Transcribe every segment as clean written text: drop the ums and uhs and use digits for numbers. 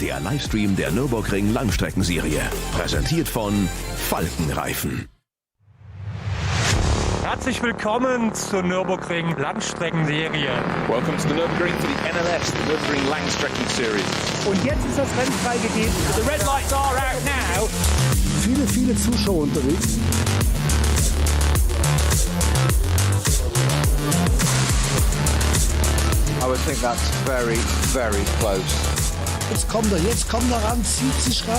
der Livestream der Nürburgring Langstrecken Serie. Präsentiert von Falkenreifen. Herzlich willkommen zur Nürburgring Langstrecken Serie. Welcome to the Nürburgring for the NLS, the Nürburgring Langstrecken Series. Und jetzt ist das Rennen freigegeben. The red lights are out now. Viele Zuschauer unterwegs. I would think that's very, very close. Jetzt kommt er ran, zieht sich ran.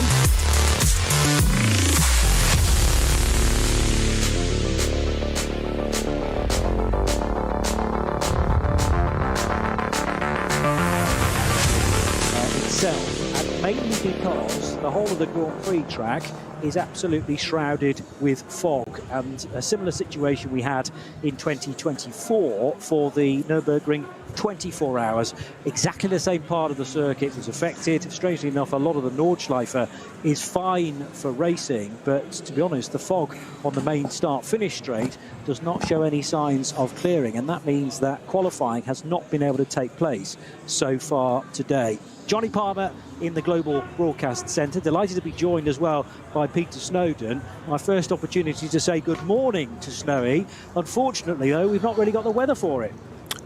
Itself, and mainly because the whole of the Grand Prix track is absolutely shrouded with fog, and a similar situation we had in 2024 for the Nürburgring 24 hours. Exactly the same part of the circuit was affected. Strangely enough, a lot of the Nordschleife is fine for racing, but to be honest, the fog on the main start-finish straight does not show any signs of clearing, and that means that qualifying has not been able to take place so far today. Johnny Palmer in the Global Broadcast Centre. Delighted to be joined as well by Peter Snowden. My first opportunity to say good morning to Snowy. Unfortunately, though, we've not really got the weather for it.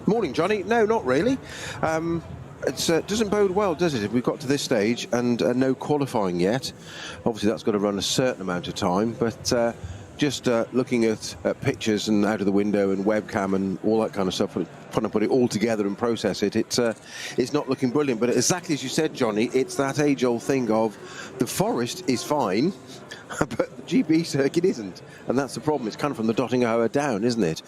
Morning, Johnny. No, not really. It doesn't bode well, does it, if we've got to this stage and no qualifying yet. Obviously, that's got to run a certain amount of time, but just looking at pictures and out of the window and webcam and all that kind of stuff, trying to put it all together and process it, it's not looking brilliant. But exactly as you said, Johnny, it's that age-old thing of the forest is fine, but the GP circuit isn't. And that's the problem. It's kind of from the Dottingerhoe down, isn't it?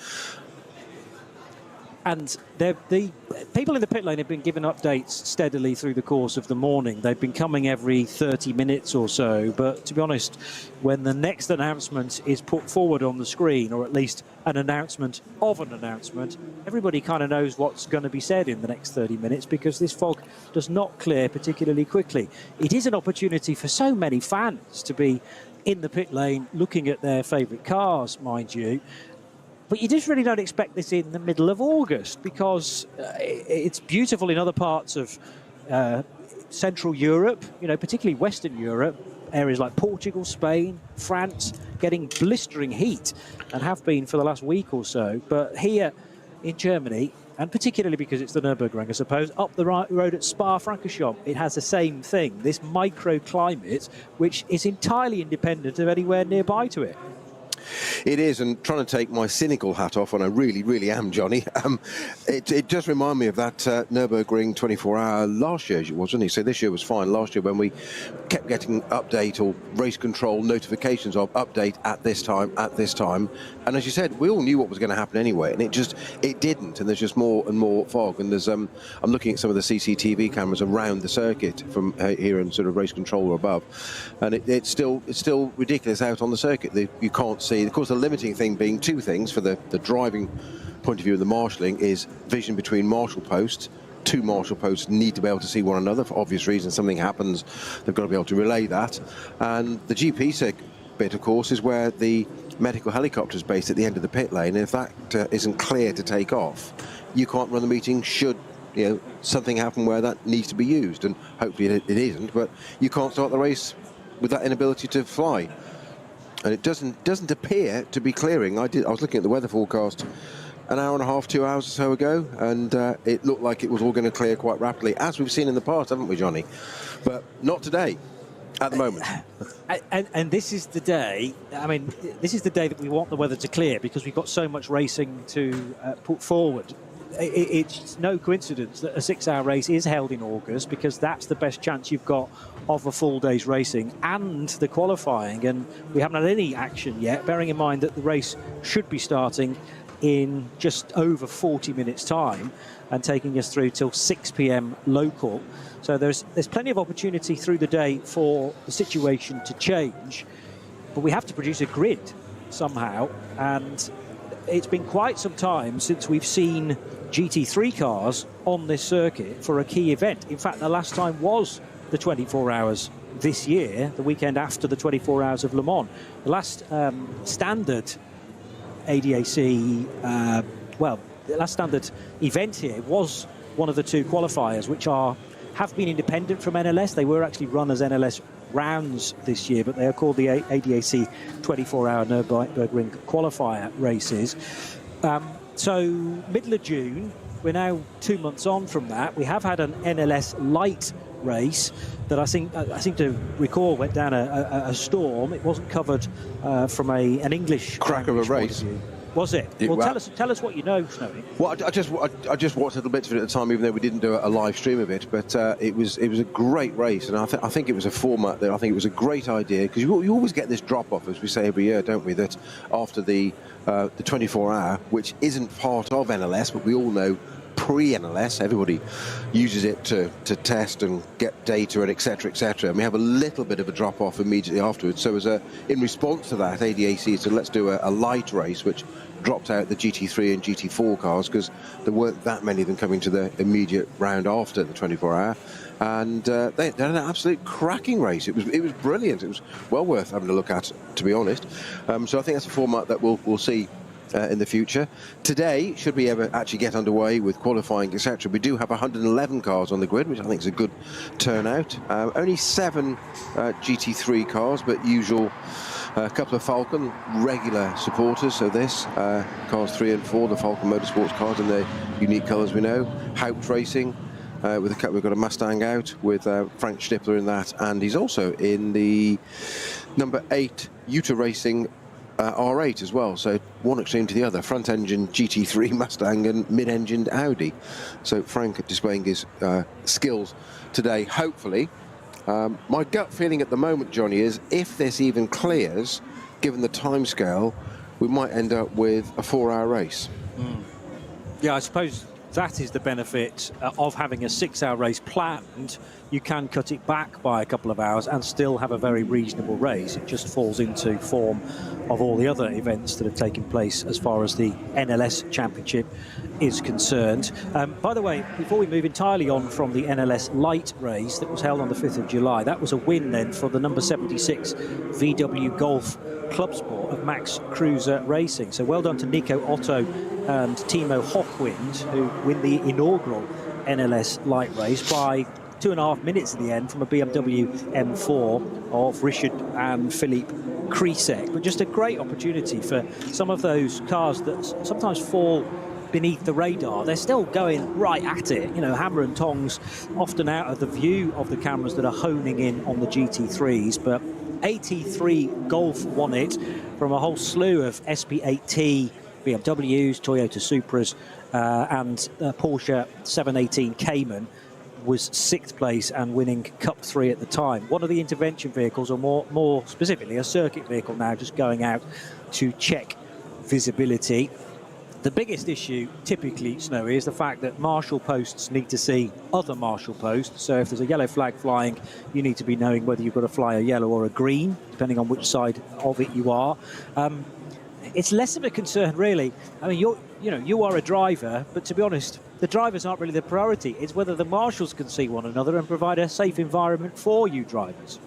And the people in the pit lane have been given updates steadily through the course of the morning. They've been coming every 30 minutes or so. But to be honest, when the next announcement is put forward on the screen, or at least an announcement of an announcement, everybody kind of knows what's going to be said in the next 30 minutes, because this fog does not clear particularly quickly. It is an opportunity for so many fans to be in the pit lane looking at their favourite cars, mind you. But you just really don't expect this in the middle of August, because it's beautiful in other parts of Central Europe, you know, particularly Western Europe, areas like Portugal, Spain, France, getting blistering heat, and have been for the last week or so. But here in Germany, and particularly because it's the Nürburgring, I suppose, up the road at Spa-Francorchamps, it has the same thing, this microclimate, which is entirely independent of anywhere nearby to it. It is, and trying to take my cynical hat off, and I really, really am, Johnny. It does remind me of that Nürburgring 24-hour last year, wasn't it? So this year was fine. Last year, when we kept getting update or race control notifications of update at this time, and as you said, we all knew what was going to happen anyway, and it didn't. And there's just more and more fog. And there's I'm looking at some of the CCTV cameras around the circuit from here in sort of race control or above, and it's still ridiculous out on the circuit. You can't see. Of course, the limiting thing being two things for the driving point of view of the marshalling is vision between marshal posts. Two marshal posts need to be able to see one another for obvious reasons. Something happens, they've got to be able to relay that. And the GP bit, of course, is where the medical helicopter is based at the end of the pit lane. And if that isn't clear to take off, you can't run the meeting should something happen where that needs to be used. And hopefully it isn't, but you can't start the race with that inability to fly. And it doesn't appear to be clearing. I was looking at the weather forecast an hour and a half, 2 hours or so ago, and it looked like it was all going to clear quite rapidly, as we've seen in the past, haven't we, Johnny? But not today, at the moment. And this is the day, I mean, this is the day that we want the weather to clear, because we've got so much racing to put forward. It's no coincidence that a 6-hour race is held in August, because that's the best chance you've got of a full day's racing and the qualifying. And we haven't had any action yet, bearing in mind that the race should be starting in just over 40 minutes time and taking us through till 6 p.m. local. So there's plenty of opportunity through the day for the situation to change, but we have to produce a grid somehow. And it's been quite some time since we've seen GT3 cars on this circuit for a key event. In fact, the last time was the 24 hours this year, the weekend after the 24 hours of Le Mans. The last standard ADAC, the last standard event here was one of the two qualifiers, which are have been independent from NLS. They were actually run as NLS rounds this year, but they are called the ADAC 24-hour Nürburgring qualifier races. So middle of June, we're now 2 months on from that. We have had an NLS light race that I seem to recall went down a storm. It wasn't covered from an English crack of a race. Was it? Well, tell us what you know, Snowy. Well, I just watched little bits of it at the time, even though we didn't do a live stream of it. But it was a great race, and I think it was a format that I think it was a great idea, because you always get this drop off, as we say every year, don't we? That after the 24-hour, which isn't part of NLS, but we all know pre-NLS, everybody uses it to test and get data and etc. etc. And we have a little bit of a drop off immediately afterwards. So in response to that, ADAC said let's do a light race, which dropped out the GT3 and GT4 cars, because there weren't that many of them coming to the immediate round after the 24-hour. And they had an absolute cracking race. It was brilliant. It was well worth having a look at, to be honest. So I think that's a format that we'll see in the future. Today, should we ever actually get underway with qualifying, etc., we do have 111 cars on the grid, which I think is a good turnout. Only 7 GT3 cars, but usual. A couple of Falcon regular supporters, so this cars 3 and 4, the Falcon Motorsports cars in their unique colours we know. Haupt Racing, we've got a Mustang out with Frank Stippler in that, and he's also in the number 8 Utah Racing R8 as well, so one extreme to the other, front engine GT3 Mustang and mid-engined Audi. So Frank displaying his skills today, hopefully. My gut feeling at the moment, Johnny, is if this even clears, given the timescale, we might end up with a 4-hour race. Yeah, I suppose that is the benefit of having a 6-hour race planned. You can cut it back by a couple of hours and still have a very reasonable race. It just falls into form of all the other events that have taken place as far as the NLS Championship is concerned. By the way, before we move entirely on from the NLS Light race that was held on the 5th of July, that was a win then for the number 76 VW Golf Club Sport of Max Cruiser Racing. So well done to Nico Otto and Timo Hochwind, who win the inaugural NLS Light race by 2.5 minutes at the end from a BMW M4 of Richard and Philippe Krizek. But just a great opportunity for some of those cars that sometimes fall beneath the radar. They're still going right at it, you know, hammer and tongs, often out of the view of the cameras that are honing in on the GT3s. But 83 Golf won it from a whole slew of SP8T, BMWs, Toyota Supras, and Porsche 718 Cayman was 6th place and winning Cup 3 at the time. One of the intervention vehicles, or more specifically a circuit vehicle now, just going out to check visibility. The biggest issue, typically, Snowy, is the fact that marshal posts need to see other marshal posts. So if there's a yellow flag flying, you need to be knowing whether you've got to fly a yellow or a green, depending on which side of it you are. It's less of a concern, really. I mean, you are a driver, but to be honest, the drivers aren't really the priority. It's whether the marshals can see one another and provide a safe environment for you drivers.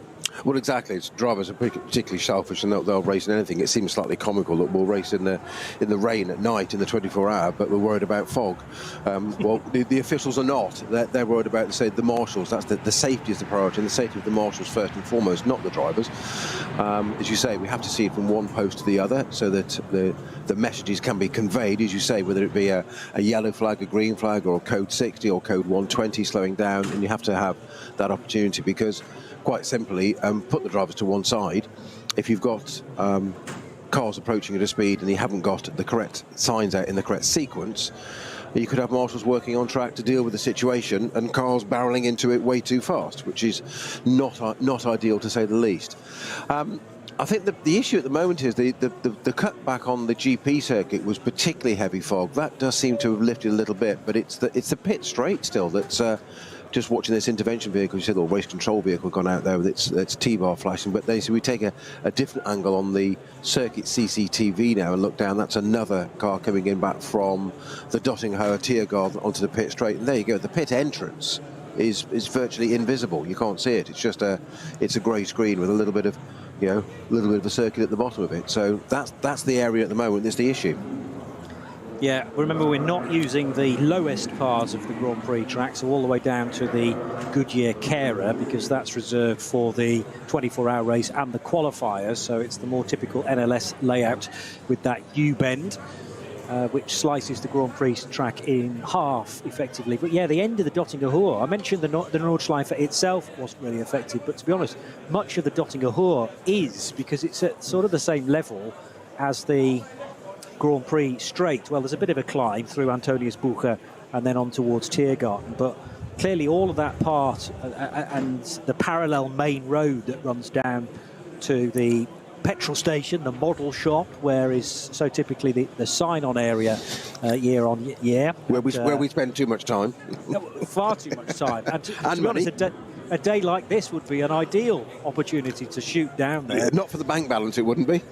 Well, exactly. It's drivers are particularly selfish, and they'll race in anything. It seems slightly comical that we'll race in the rain at night in the 24-hour, but we're worried about fog. Well, the officials are not. They're worried about, say, the marshals. That's the safety is the priority, and the safety of the marshals first and foremost, not the drivers. As you say, we have to see it from one post to the other, so that the messages can be conveyed, as you say, whether it be a yellow flag, a green flag, or code 60 or code 120 slowing down, and you have to have that opportunity, because quite simply, put the drivers to one side. If you've got cars approaching at a speed and you haven't got the correct signs out in the correct sequence, you could have marshals working on track to deal with the situation and cars barreling into it way too fast, which is not ideal, to say the least. I think the issue at the moment is the cutback on the GP circuit was particularly heavy fog. That does seem to have lifted a little bit, but it's the pit straight still that's just watching this intervention vehicle. You said, or race control vehicle gone out there with its T-bar flashing, but they said we take a different angle on the circuit CCTV now and look down. That's another car coming in back from the Dottinghoe Tiergarten onto the pit straight, and there you go. The pit entrance is virtually invisible. You can't see it. It's just it's a grey screen with a little bit of a circuit at the bottom of it. So that's the area at the moment. That's the issue. Yeah, remember we're not using the lowest parts of the Grand Prix track, so all the way down to the Goodyear Carer, because that's reserved for the 24-hour race and the qualifiers, so it's the more typical NLS layout with that U-bend, which slices the Grand Prix track in half, effectively. But yeah, the end of the Dottinger Hoor, I mentioned the Nordschleife itself wasn't really affected, but to be honest, much of the Dottinger Hoor is, because it's at sort of the same level as the Grand Prix straight. Well, there's a bit of a climb through Antonius Bucher and then on towards Tiergarten, but clearly all of that part and the parallel main road that runs down to the petrol station, the model shop, where is so typically the sign-on area year on year. Where we spend too much time. Far too much time. And to be money. honest, a day like this would be an ideal opportunity to shoot down there. Not for the bank balance, it wouldn't be.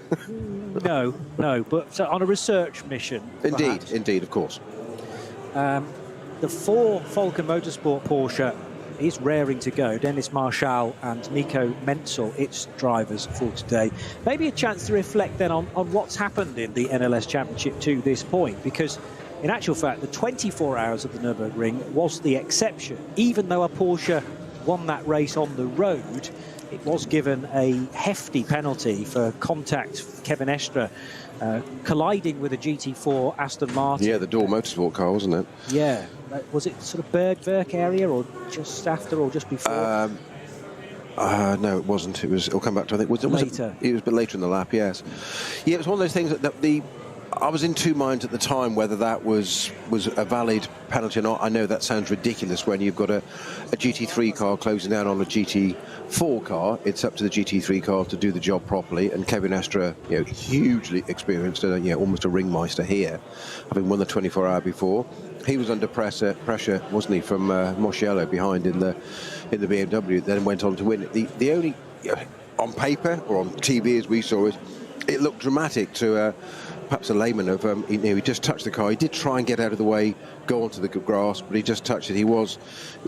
No, but on a research mission. Indeed, of course. The 4 Falcon Motorsport Porsche is raring to go. Dennis Marshall and Nico Menzel, its drivers for today. Maybe a chance to reflect then on what's happened in the NLS Championship to this point, because in actual fact, the 24 hours of the Nürburgring was the exception. Even though a Porsche won that race on the road, it was given a hefty penalty for contact. Kevin Estre colliding with a GT4 Aston Martin. Yeah, the Door Motorsport car, wasn't it? Yeah. Was it sort of Bergwerk area, or just after, or just before? No, it wasn't. It'll come back to, I think. Was later. It was a bit later in the lap, yes. Yeah, it was one of those things that I was in two minds at the time whether that was a valid penalty or not. I know that sounds ridiculous when you've got a GT3 car closing down on a GT4 car. It's up to the GT3 car to do the job properly, and Kevin Estre, hugely experienced, almost a ringmeister here, having won the 24-hour before. He was under pressure, wasn't he, from Mosciello behind in the BMW, then went on to win it. The only, on paper or on TV as we saw it looked dramatic to perhaps a layman of, he just touched the car. He did try and get out of the way, go onto the grass, but he just touched it. He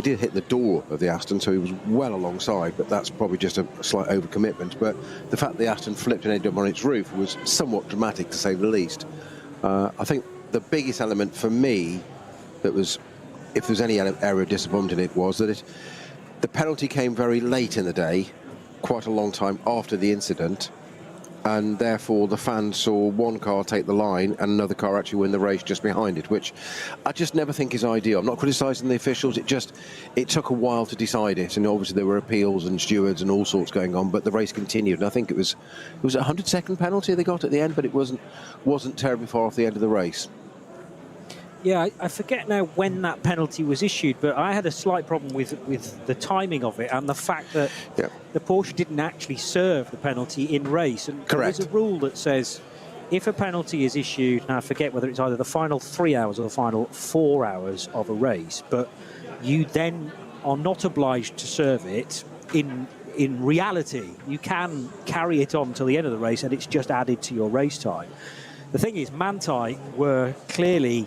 did hit the door of the Aston, so he was well alongside, but that's probably just a slight overcommitment. But the fact the Aston flipped and ended up on its roof was somewhat dramatic, to say the least. I think the biggest element for me that was, if there's any area of disappointment in it, was that the penalty came very late in the day, quite a long time after the incident, and therefore the fans saw one car take the line and another car actually win the race just behind it, which I just never think is ideal. I'm not criticising the officials, it took a while to decide it, and obviously there were appeals and stewards and all sorts going on, but the race continued, and I think it was a 100-second penalty they got at the end, but it wasn't terribly far off the end of the race. Yeah, I forget now when that penalty was issued, but I had a slight problem with the timing of it and the fact that the Porsche didn't actually serve the penalty in race. And correct. There's a rule that says if a penalty is issued, and I forget whether it's either the final 3 hours or the final 4 hours of a race, but you then are not obliged to serve it in reality. You can carry it on till the end of the race and it's just added to your race time. The thing is, Manthey were clearly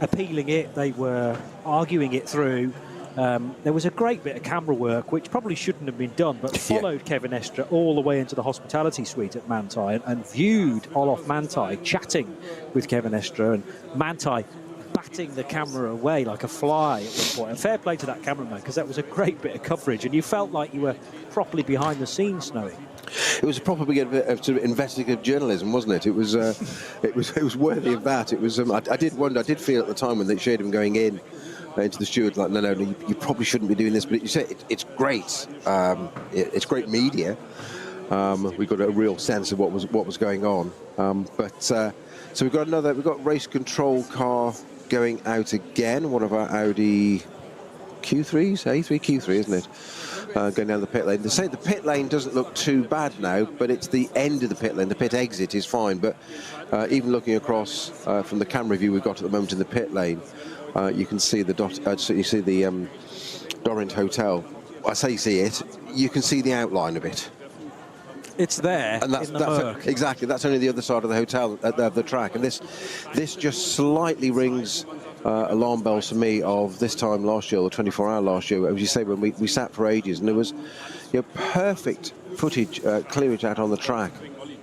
appealing it, they were arguing it through. There was a great bit of camera work which probably shouldn't have been done, but followed Kevin Estre all the way into the hospitality suite at Manthey and viewed Olof Manthey chatting with Kevin Estre, and Manthey batting the camera away like a fly at one point. And fair play to that cameraman, because that was a great bit of coverage and you felt like you were properly behind the scenes, Snowy. It was a proper bit of sort of investigative journalism, wasn't it? It was worthy of that. It was. I did wonder. I did feel at the time when they showed him going into the steward, like, no, you probably shouldn't be doing this. But you say it's great. It's great media. We got a real sense of what was going on. So we've got race control car going out again. One of our Audi Q3s, A3 Q3, isn't it? Going down the pit lane. They say the pit lane doesn't look too bad now, but it's the end of the pit lane. The pit exit is fine, but even looking across from the camera view we've got at the moment in the pit lane, you can see the Dorint Hotel. I say you see it. You can see the outline of it. It's there, and that's exactly. That's only the other side of the hotel, the track, and this just slightly rings alarm bells for me of this time last year, or 24-hour last year, as you say, when we sat for ages, and there was perfect footage clearage out on the track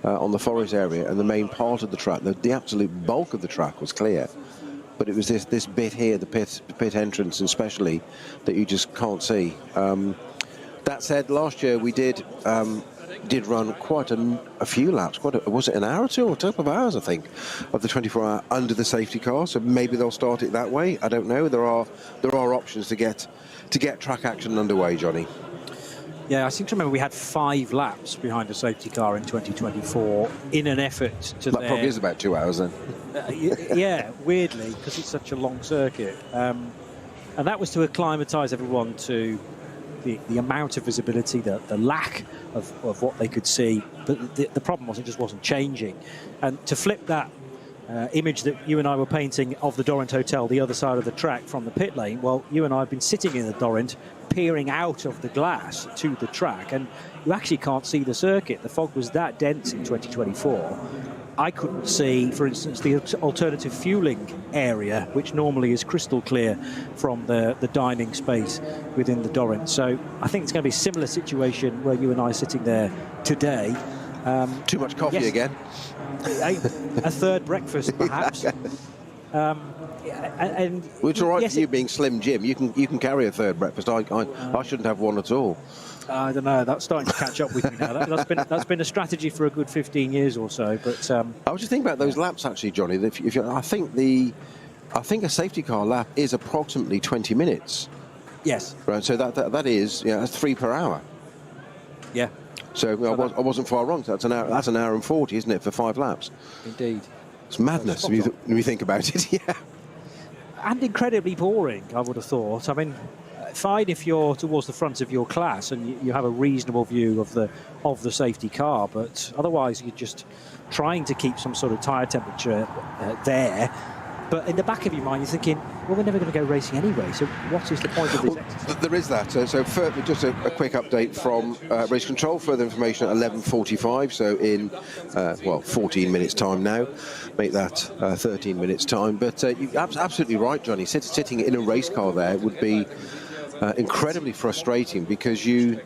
on the forest area, and the main part of the track, the absolute bulk of the track was clear. But it was this bit here, the pit entrance especially, that you just can't see. That said, last year we did run quite a few laps. Was it an hour or two, or a couple of hours, I think, of the 24-hour under the safety car? So maybe they'll start it that way. I don't know. There are options to get track action underway, Johnny. Yeah, I seem to remember we had 5 laps behind a safety car in 2024 in an effort to. That probably is about 2 hours then. Yeah, weirdly, because it's such a long circuit, and that was to acclimatise everyone to the amount of visibility, the lack of what they could see. But the problem was it just wasn't changing. And to flip that image that you and I were painting of the Dorrent Hotel, the other side of the track from the pit lane, well, you and I have been sitting in the Dorrent, peering out of the glass to the track, and you actually can't see the circuit. The fog was that dense in 2024. I couldn't see, for instance, the alternative fueling area, which normally is crystal clear from the dining space within the Dorrent. So I think it's going to be a similar situation where you and I are sitting there today. Too much coffee again. A third breakfast, perhaps. And it's all right for you being Slim Jim. You can carry a third breakfast. I shouldn't have one at all. I don't know. That's starting to catch up with me now. That's been a strategy for a good 15 years or so. But I was just thinking about those laps actually, Johnny. I think a safety car lap is approximately 20 minutes. Yes. Right. So that is that's 3 per hour. Yeah. So I wasn't far wrong. So that's an hour and 40, isn't it, for 5 laps? Indeed. It's madness when you think about it. Yeah. And incredibly boring, I would have thought. I mean, fine if you're towards the front of your class and you have a reasonable view of the safety car, but otherwise you're just trying to keep some sort of tyre temperature there. But in the back of your mind, you're thinking, well, we're never going to go racing anyway, so what is the point of this exercise? There is that. So just a quick update from Race Control. Further information at 11:45, so in, 14 minutes' time now. Make that 13 minutes' time. But you're absolutely right, Johnny. Sitting in a race car there would be incredibly frustrating, because you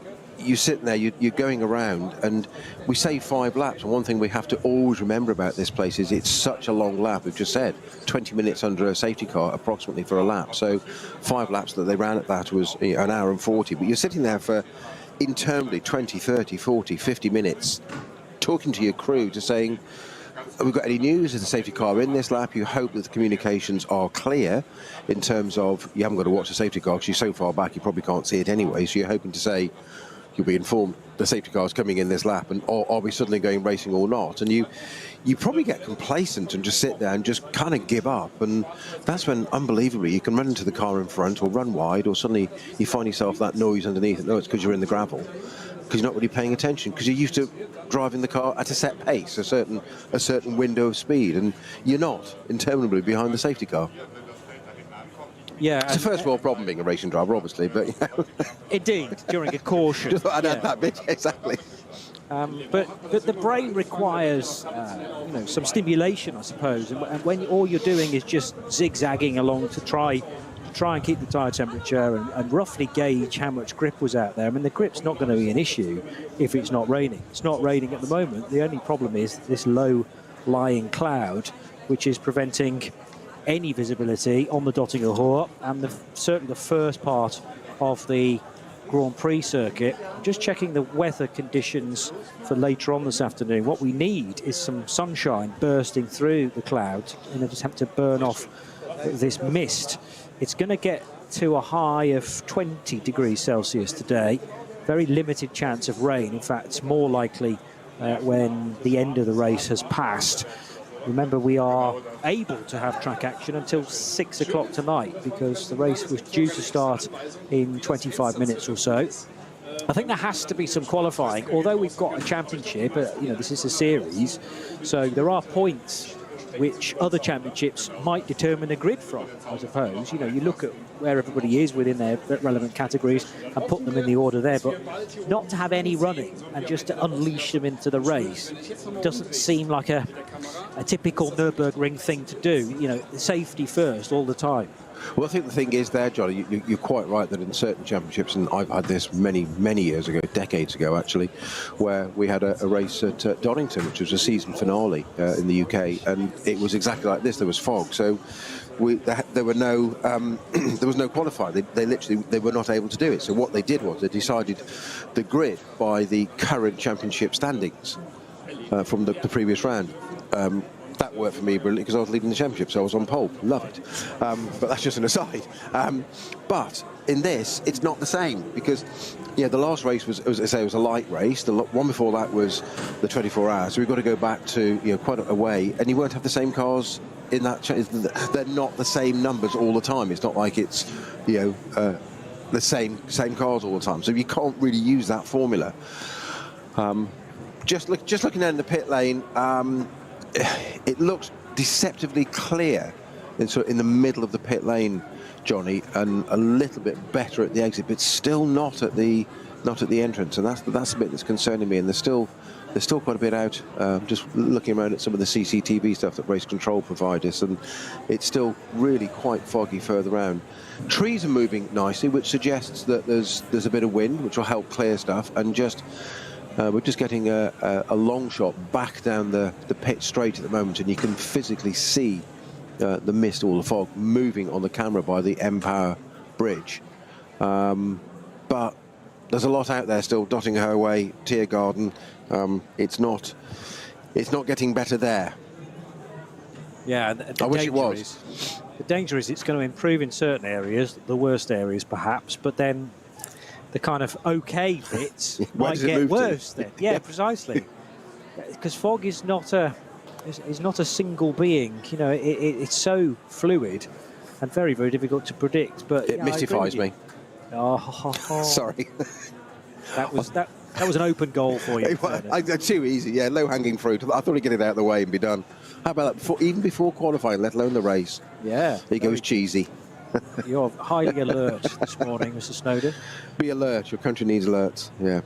sit there, you're going around, and we say 5 laps, and one thing we have to always remember about this place is it's such a long lap. We've just said 20 minutes under a safety car approximately for a lap, so 5 laps that they ran at that was an hour and 40, but you're sitting there for interminably 20, 30, 40, 50 minutes talking to your crew, to saying, have we got any news? Is the safety car in this lap? You hope that the communications are clear in terms of you haven't got to watch the safety car because you're so far back you probably can't see it anyway, so you're hoping to say you'll be informed the safety car is coming in this lap, and or are we suddenly going racing or not? And you probably get complacent and just sit there and just kind of give up, and that's when unbelievably you can run into the car in front or run wide, or suddenly you find yourself that noise underneath. No, it's because you're in the gravel, because you're not really paying attention, because you're used to driving the car at a set pace, a certain window of speed, and you're not interminably behind the safety car. Yeah, it's a first world problem being a racing driver, obviously, but indeed, during a caution. Just thought I'd add that bit, exactly. But the brain requires some stimulation, I suppose, and when all you're doing is just zigzagging along to try and keep the tyre temperature and roughly gauge how much grip was out there. I mean, the grip's not going to be an issue if it's not raining. It's not raining at the moment. The only problem is this low-lying cloud, which is preventing any visibility on the Dottinger Hohe, and certainly the first part of the Grand Prix circuit. Just checking the weather conditions for later on this afternoon. What we need is some sunshine bursting through the clouds in an attempt to burn off this mist. It's going to get to a high of 20 degrees Celsius today. Very limited chance of rain. In fact, it's more likely when the end of the race has passed. Remember, we are able to have track action until 6 o'clock tonight, because the race was due to start in 25 minutes or so. I think there has to be some qualifying, although we've got a championship, this is a series, so there are points which other championships might determine a grid from, I suppose. You look at where everybody is within their relevant categories and put them in the order there, but not to have any running and just to unleash them into the race doesn't seem like a typical Nürburgring thing to do. Safety first all the time. Well, I think the thing is there, Johnny, you're quite right that in certain championships, and I've had this many years ago, decades ago actually, where we had a race at Donington, which was a season finale in the UK, and it was exactly like this. There was fog, so there were no there was no qualifying. They were not able to do it. So what they did was they decided the grid by the current championship standings from the previous round. That worked for me brilliantly because I was leading the championship, so I was on pole. Love it. But that's just an aside. But in this, it's not the same because, the last race was a light race. The one before that was the 24 hours. So we've got to go back to quite a way, and you won't have the same cars in that. They're not the same numbers all the time. It's not like it's the same cars all the time. So you can't really use that formula. Just looking down the pit lane. It looks deceptively clear in the middle of the pit lane, Johnny, and a little bit better at the exit, but still not at the entrance, and that's the bit that's concerning me. And there's still quite a bit out. Just looking around at some of the CCTV stuff that Race Control provide us, and it's still really quite foggy further around. Trees are moving nicely, which suggests that there's a bit of wind, which will help clear stuff, and we're just getting a long shot back down the pit straight at the moment, and you can physically see the mist or the fog moving on the camera by the M-Power bridge. But there's a lot out there still dotting her way. Tiergarten, it's not getting better there. Yeah, I wish it was. The danger is it's going to improve in certain areas, the worst areas perhaps, but then the kind of okay bits might get worse then. Yeah, precisely. Because fog is not a single being. It's so fluid and very, very difficult to predict. But it mystifies me. Sorry. That was an open goal for you. Too easy. Yeah, low hanging fruit. I thought he'd get it out of the way and be done. How about that? Even before qualifying, let alone the race. Yeah. He goes cheesy. You're highly alert this morning, Mr. Snowden. Be alert. Your country needs alerts. Yeah.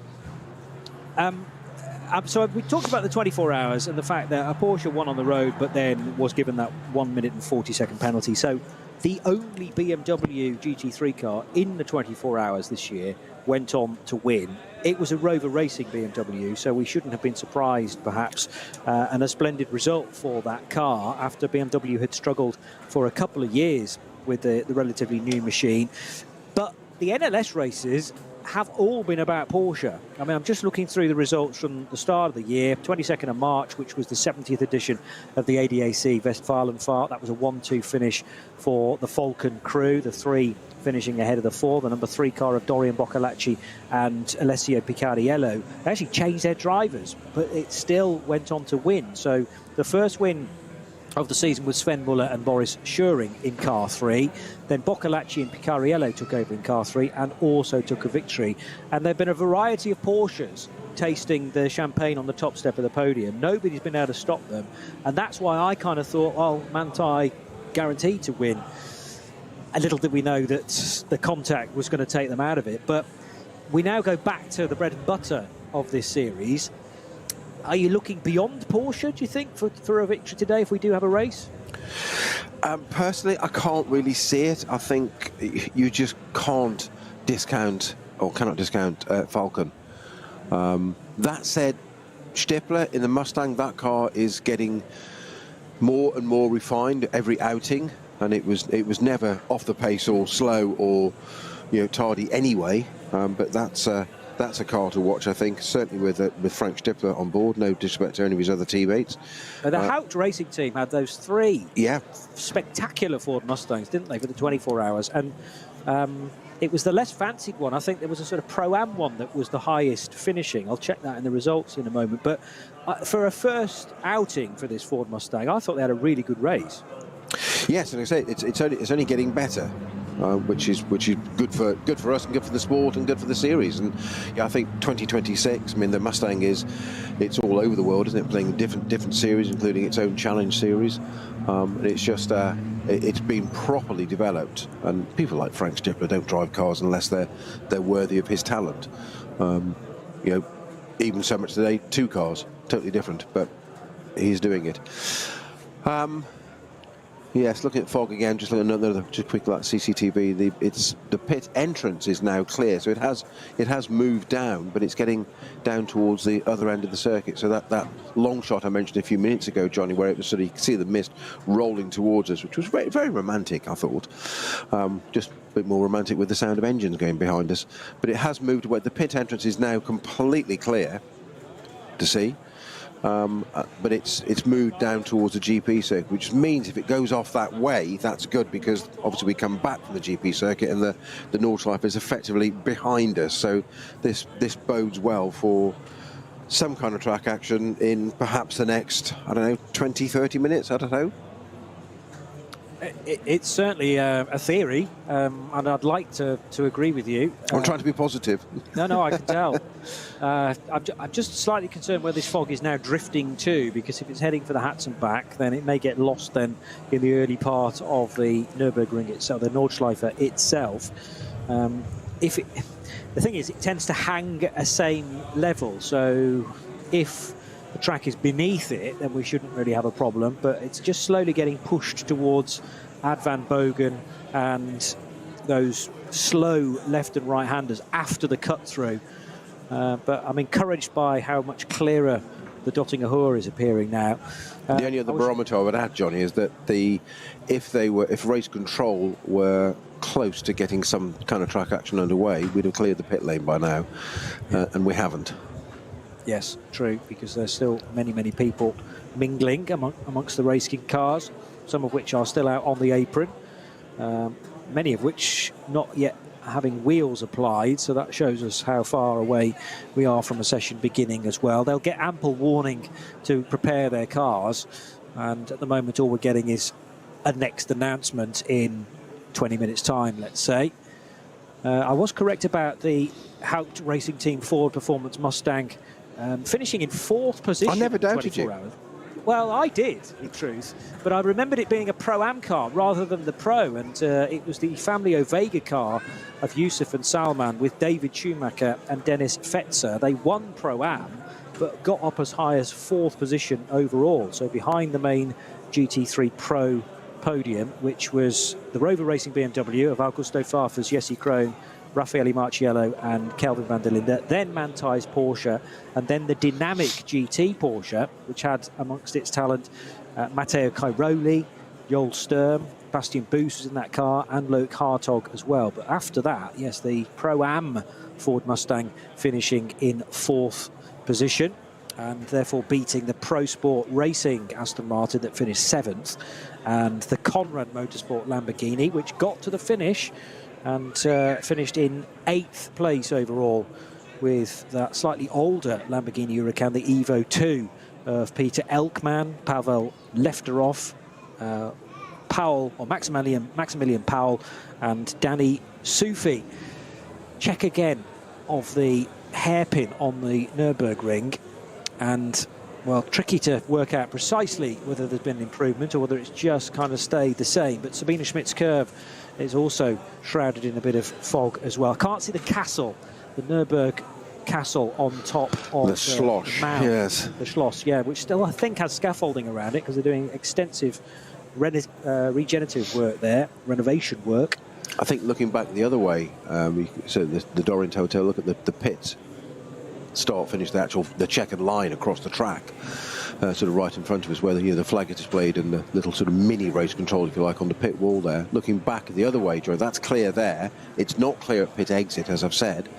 So we talked about the 24 hours and the fact that a Porsche won on the road, but then was given that 1 minute and 40-second penalty. So the only BMW GT3 car in the 24 hours this year went on to win. It was a Rover Racing BMW, so we shouldn't have been surprised, perhaps, and a splendid result for that car after BMW had struggled for a couple of years with the relatively new machine. But the NLS races have all been about Porsche. I mean, I'm just looking through the results from the start of the year, 22nd of March, which was the 70th edition of the ADAC Westfalenfahrt. That was a 1-2 finish for the Falcon crew, the three finishing ahead of the four. The number 3 car of Dorian Boccalacci and Alessio Picariello. They actually changed their drivers, but it still went on to win. So the first win of the season was Sven Muller and Boris Schuring in car 3. Then Boccalacci and Picariello took over in car 3 and also took a victory. And there have been a variety of Porsches tasting the champagne on the top step of the podium. Nobody's been able to stop them. And that's why I kind of thought, oh, Manthey guaranteed to win. A little did we know that the contact was going to take them out of it. But we now go back to the bread and butter of this series. Are you looking beyond Porsche, do you think, for a victory today if we do have a race? Personally, I can't really see it. I think you just can't discount, or cannot discount, Falcon. That said, Stippler in the Mustang, that car is getting more and more refined every outing, and it was never off the pace or slow or tardy anyway. But that's a car to watch, I think, certainly with Frank Stippler on board. No disrespect to any of his other teammates. The Haupt Racing team had those 3 yeah, spectacular Ford Mustangs, didn't they, for the 24 hours? And it was the less fancied one. I think there was a sort of Pro-Am one that was the highest finishing. I'll check that in the results in a moment. But for a first outing for this Ford Mustang, I thought they had a really good race. Yes, and I say it's only getting better. Which is good for us and good for the sport and good for the series. And I think 2026. I mean, the Mustang it's all over the world, isn't it? Playing different series, including its own challenge series. And it's just it's been properly developed. And people like Frank Stippler don't drive cars unless they're worthy of his talent. Even so much today, 2 cars, totally different, but he's doing it. Yes, looking at fog again, just looking at another just quick like CCTV. The pit entrance is now clear, so it has moved down, but it's getting down towards the other end of the circuit. So that long shot I mentioned a few minutes ago, Johnny, where it was sort of, you could see the mist rolling towards us, which was very, very romantic, I thought. Just a bit more romantic with the sound of engines going behind us. But it has moved away. The pit entrance is now completely clear to see. But it's moved down towards the GP circuit, which means if it goes off that way, that's good, because obviously we come back from the GP circuit and the Nordschleife is effectively behind us. So this bodes well for some kind of track action in perhaps the next, I don't know, 20, 30 minutes, I don't know. It's certainly a theory, and I'd like to agree with you. I'm trying to be positive. No, I can tell. I'm just slightly concerned where this fog is now drifting to, because if it's heading for the Hatzenbach, then it may get lost then in the early part of the Nürburgring itself, the Nordschleife itself. The thing is, it tends to hang at a same level, so if the track is beneath it, then we shouldn't really have a problem, but it's just slowly getting pushed towards Ad Van Bogen and those slow left and right handers after the cut through. But I'm encouraged by how much clearer the Dottinger Hoor is appearing now. The only other barometer I would add, Johnny, is that if race control were close to getting some kind of track action underway, we'd have cleared the pit lane by now, and we haven't. Yes, true, because there's still many people mingling amongst the racing cars, some of which are still out on the apron, many of which not yet having wheels applied, so that shows us how far away we are from a session beginning as well. They'll get ample warning to prepare their cars, and at the moment all we're getting is a next announcement in 20 minutes time, let's say. I was correct about the Haupt Racing Team Ford Performance Mustang finishing in 4th position. I never doubted you. Hours. Well, I did, in truth, but I remembered it being a Pro-Am car rather than the Pro, and it was the Family Vega car of Yusuf and Salman with David Schumacher and Dennis Fetzer. They won Pro-Am, but got up as high as 4th position overall, so behind the main GT3 Pro podium, which was the Rover Racing BMW of Augusto Farfus, Jesse Krohn, Raffaele Marciello and Kelvin van der Linde, then Manthey's Porsche, and then the dynamic GT Porsche, which had amongst its talent Matteo Cairoli, Joel Sturm, Bastian Boos was in that car, and Luke Hartog as well. But after that, yes, the Pro-Am Ford Mustang finishing in 4th position, and therefore beating the Pro Sport Racing Aston Martin that finished 7th, and the Conrad Motorsport Lamborghini, which got to the finish and finished in 8th place overall, with that slightly older Lamborghini Huracan, the Evo 2 of Peter Elkman, Pavel Lefterov, Maximilian Powell and Danny Sufi. Check again of the hairpin on the Nürburgring, and well, tricky to work out precisely whether there's been an improvement or whether it's just kind of stayed the same. But Sabine Schmidt's curve is also shrouded in a bit of fog as well. Can't see the castle, the Nürburg castle on top of the Schloss, yes. The Schloss, yeah, which still I think has scaffolding around it because they're doing extensive regenerative work there, renovation work. I think looking back the other way, so the Dorint Hotel, look at the pits. Start, finish, the checkered line across the track, sort of right in front of us, where the flag is displayed and the little sort of mini race control, if you like, on the pit wall there. Looking back the other way, Joe, that's clear there. It's not clear at pit exit, as I've said,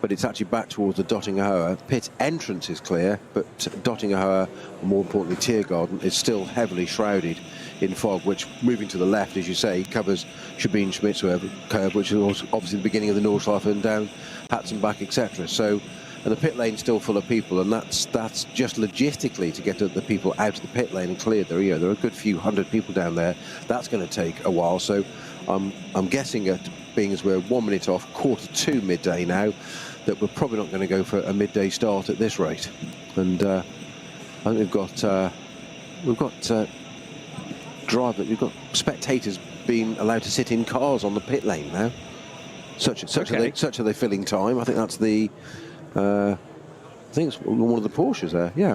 but it's actually back towards the Dottinger Hoer. Pit entrance is clear, but Dottinger Hoer, and more importantly Tiergarten, is still heavily shrouded in fog, which, moving to the left, as you say, covers Sabine Schmidt's curve, which is obviously the beginning of the Nordschleife and down Hatzenbach, etc. So. And the pit lane's still full of people, and that's just logistically to get the people out of the pit lane and cleared. There are a good few hundred people down there. That's going to take a while. So I'm guessing, being as we're 1 minute off, 1:45 midday now, that we're probably not going to go for a midday start at this rate. And I think we've got spectators being allowed to sit in cars on the pit lane now. Such are they filling time. I think that's the. I think it's one of the Porsches there, yeah.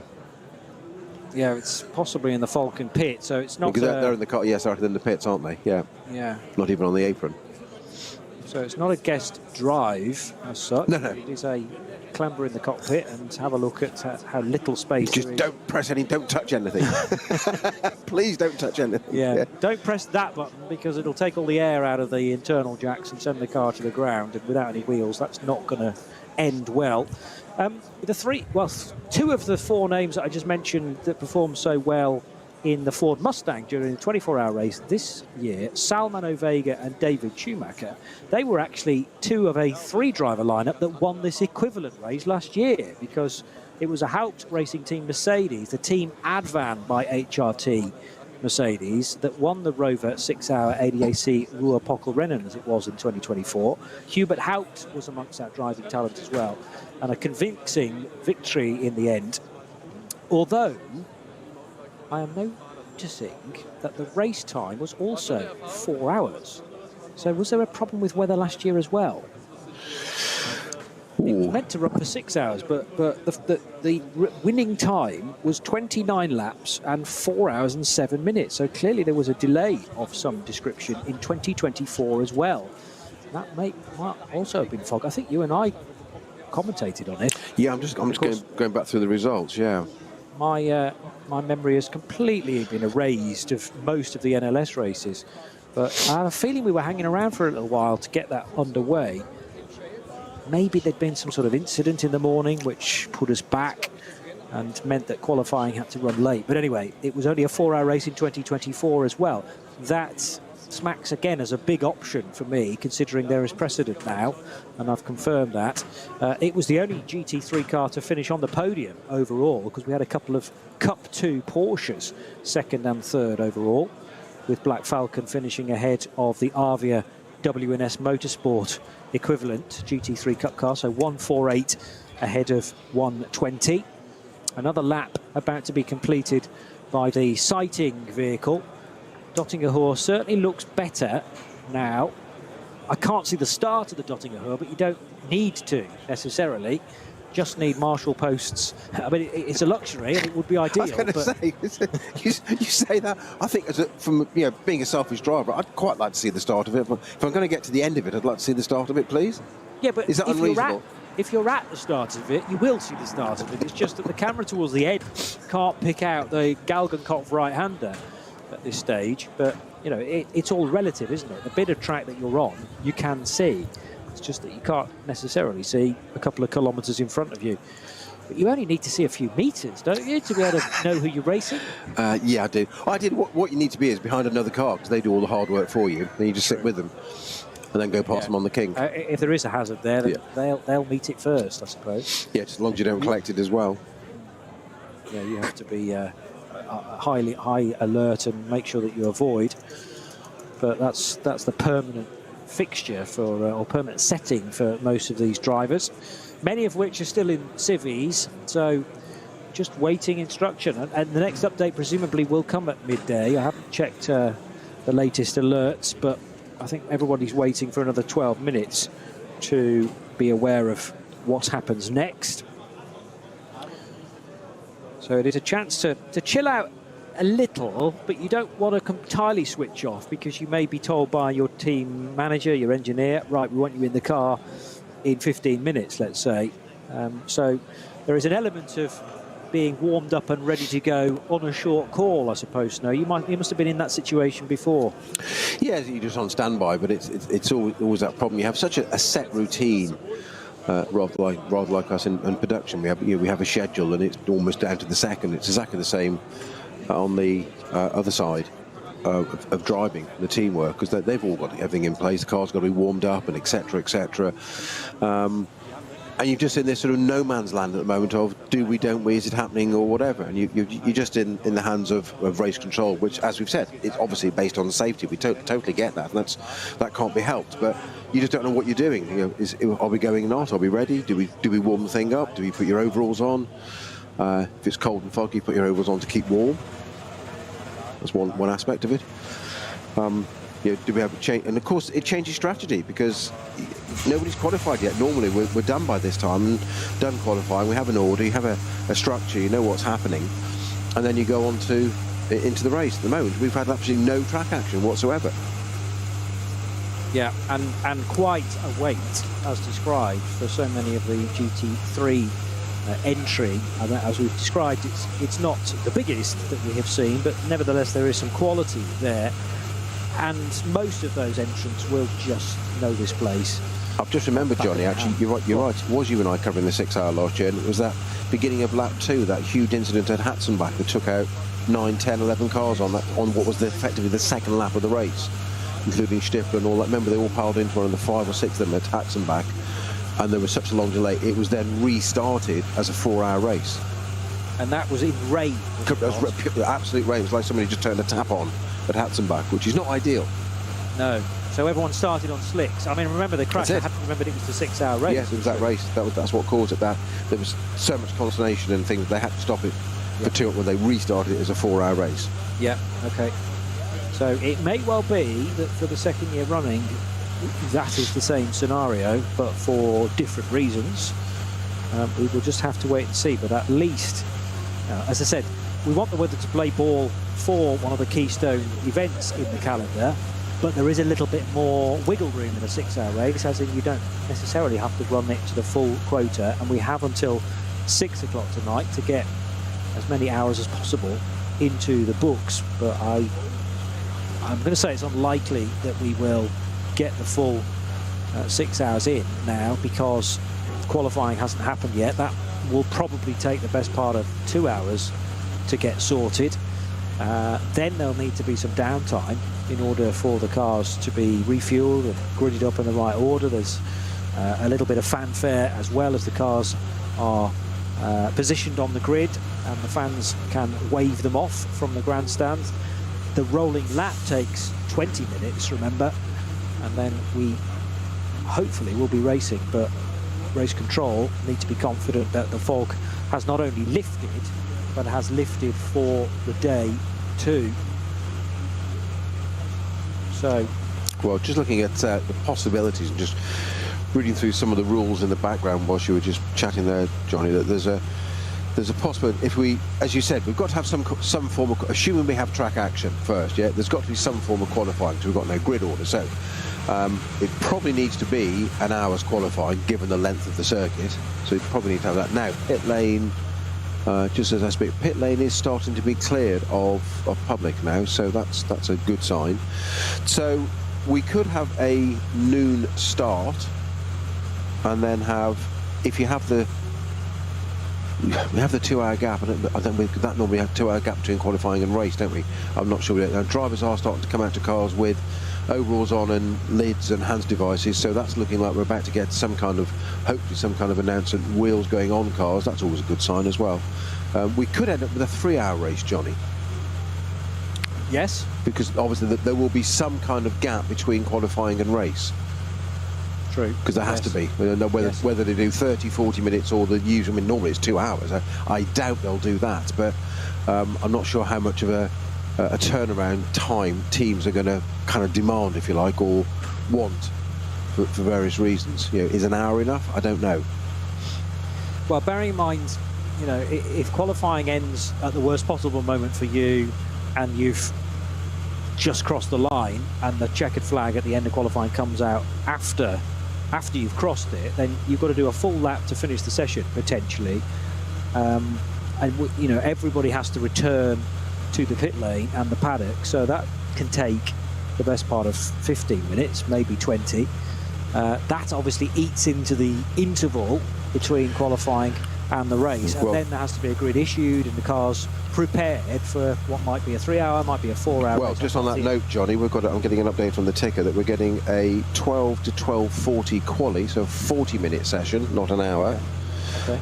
Yeah, it's possibly in the Falcon pit, so it's not... Because they're in the car, yes, they're in the pits, aren't they? Yeah. Yeah. Not even on the apron. So it's not a guest drive as such. No. It is a clamber in the cockpit and have a look at how little space Just there is. don't press any, don't touch anything. Please don't touch anything. Yeah, don't press that button because it'll take all the air out of the internal jacks and send the car to the ground, and without any wheels, that's not going to end well. Two of the four names that I just mentioned that performed so well in the Ford Mustang during the 24-hour race this year, Salman Ovega and David Schumacher, they were actually two of a three-driver lineup that won this equivalent race last year, because it was a Haupt Racing Team Mercedes, the team Advan by HRT Mercedes, that won the Rover 6-hour ADAC Ruhr-Pokal-Rennen as it was in 2024. Hubert Haupt was amongst that driving talent as well, and a convincing victory in the end. Although I am noticing that the race time was also 4 hours. So was there a problem with weather last year as well? It was meant to run for 6 hours, but the winning time was 29 laps and 4 hours and 7 minutes. So clearly there was a delay of some description in 2024 as well. That might also have been fog. I think you and I commentated on it. Yeah, I'm just going back through the results. Yeah. My memory has completely been erased of most of the NLS races, but I have a feeling we were hanging around for a little while to get that underway. Maybe there'd been some sort of incident in the morning which put us back and meant that qualifying had to run late. But anyway, it was only a 4-hour race in 2024 as well. That smacks again as a big option for me, considering there is precedent now, and I've confirmed that. It was the only GT3 car to finish on the podium overall, because we had a couple of Cup 2 Porsches, second and third overall, with Black Falcon finishing ahead of the Avia WNS Motorsport equivalent GT3 Cup car, so 148 ahead of 120. Another lap about to be completed by the sighting vehicle. Dottinger Hoor certainly looks better now. I can't see the start of the Dottinger Hoor, but you don't need to necessarily. Just need marshal posts. I mean, it's a luxury and it would be ideal. I was going to say, you say that. I think from being a selfish driver, I'd quite like to see the start of it. If I'm going to get to the end of it, I'd like to see the start of it, please. Yeah, but is that unreasonable? If you're at the start of it, you will see the start of it. It's just that the camera towards the end can't pick out the Galgenkopf right-hander at this stage. But, you know, it's all relative, isn't it? The bit of track that you're on, you can see. It's just that you can't necessarily see a couple of kilometres in front of you. But you only need to see a few metres, don't you, to be able to know who you're racing? Yeah, I do. What you need to be is behind another car, because they do all the hard work for you. Then you just sit with them and then go past them on the king. If there is a hazard there, then they'll meet it first, I suppose. Yeah, just as long as you don't collect it as well. Yeah, you have to be high alert and make sure that you avoid. But that's the permanent fixture for or permanent setting for most of these drivers, many of which are still in civies, so just waiting instruction, and the next update presumably will come at midday. I haven't checked the latest alerts, but I think everybody's waiting for another 12 minutes to be aware of what happens next. So it is a chance to chill out a little, but you don't want to entirely switch off, because you may be told by your team manager, your engineer, right, we want you in the car in 15 minutes, let's say. So there is an element of being warmed up and ready to go on a short call, I suppose. Snow, you must have been in that situation before. Yeah, you're just on standby, but it's always that problem. You have such a set routine. Rather like us in production, we have a schedule, and it's almost down to the second. It's exactly the same on the other side of driving, the teamwork, because they've all got everything in place. The car's got to be warmed up, and etc. etc. And you're just in this sort of no man's land at the moment of do we, don't we, is it happening or whatever, and you're just in the hands of race control, which, as we've said, is obviously based on safety. We totally get that, and that can't be helped, but you just don't know what you're doing. Are we going or not? Are we ready? Do we warm the thing up? Do we put your overalls on? If it's cold and foggy, put your overalls on to keep warm. That's one aspect of it. Do we have a change? And of course, it changes strategy, because nobody's qualified yet. Normally, we're done by this time, and done qualifying. We have an order, you have a structure, you know what's happening. and then you go on into the race. At the moment, we've had absolutely no track action whatsoever. Yeah, and quite a wait, as described, for so many of the GT3 entry. And as we've described, it's not the biggest that we have seen, but nevertheless there is some quality there. And most of those entrants will just know this place. I've just remembered, Johnny, actually, you're right. It was you and I covering the 6 hour last year, and it was that beginning of lap 2, that huge incident at Hatzenbach that took out 9, 10, 11 cars on what was effectively the second lap of the race, including Stifler and all that. Remember, they all piled into one of the 5 or 6 of them at Hatzenbach, and there was such a long delay. It was then restarted as a 4 hour race. And that was in rain. It was absolute rain. It was like somebody just turned a tap on at Hatzenbach, which is not ideal. No. So everyone started on slicks. I mean, remember the crash. I hadn't remembered it was the 6 hour race. Yes, it was that race. That's what caused it. There was so much consternation and things. They had to stop it for 2 when they restarted it as a 4 hour race. Yeah. Okay. So it may well be that for the second year running, that is the same scenario, but for different reasons. We will just have to wait and see. But at least, as I said, we want the weather to play ball for one of the keystone events in the calendar, but there is a little bit more wiggle room in a 6 hour race, as in you don't necessarily have to run it to the full quota, and we have until 6 o'clock tonight to get as many hours as possible into the books. But I'm going to say it's unlikely that we will get the full 6 hours in now, because qualifying hasn't happened yet. That will probably take the best part of 2 hours to get sorted. Then there'll need to be some downtime in order for the cars to be refueled and gridded up in the right order. There's a little bit of fanfare as well as the cars are positioned on the grid, and the fans can wave them off from the grandstand. The rolling lap takes 20 minutes, remember, and then we hopefully will be racing, but race control need to be confident that the fog has not only lifted, but has lifted for the day too. So, well, just looking at the possibilities and just reading through some of the rules in the background whilst you were just chatting there, Johnny, that there's a possibility, if we, as you said, we've got to have some form of, assuming we have track action first, yeah, there's got to be some form of qualifying, because we've got no grid order. So it probably needs to be an hour's qualifying given the length of the circuit, so you probably need to have that. Now, pit lane, just as I speak, pit lane is starting to be cleared of public now, so that's a good sign. So we could have a noon start, and then have, if you have the, we have the 2 hour gap, and I think that normally have 2 hour gap between qualifying and race, don't we? I'm not sure. Now, drivers are starting to come out to cars with overalls on and lids and hands devices, so that's looking like we're about to get some kind of, hopefully some kind of announcement, wheels going on cars. That's always a good sign as well. We could end up with a 3 hour race, Johnny. yes, Because obviously there will be some kind of gap between qualifying and race. true. Because there has to be. We don't know whether they do 30, 40 minutes or the usual. I mean, normally it's 2 hours. I doubt they'll do that, but I'm not sure how much of a turnaround time teams are going to kind of demand, if you like, or want for various reasons. You know, is an hour enough? I don't know. Well, bearing in mind, you know, if qualifying ends at the worst possible moment for you, and you've just crossed the line, and the checkered flag at the end of qualifying comes out after you've crossed it, then you've got to do a full lap to finish the session potentially, and you know, everybody has to return to the pit lane and the paddock, so that can take the best part of 15 minutes, maybe 20. That obviously eats into the interval between qualifying and the race, and then there has to be a grid issued and the cars prepared for what might be a 3 hour, might be a 4 hour well race. Just on that note, Johnny, I'm getting an update on the ticker that we're getting a 12 to 12:40 quali, so a 40-minute session, not an hour. Okay.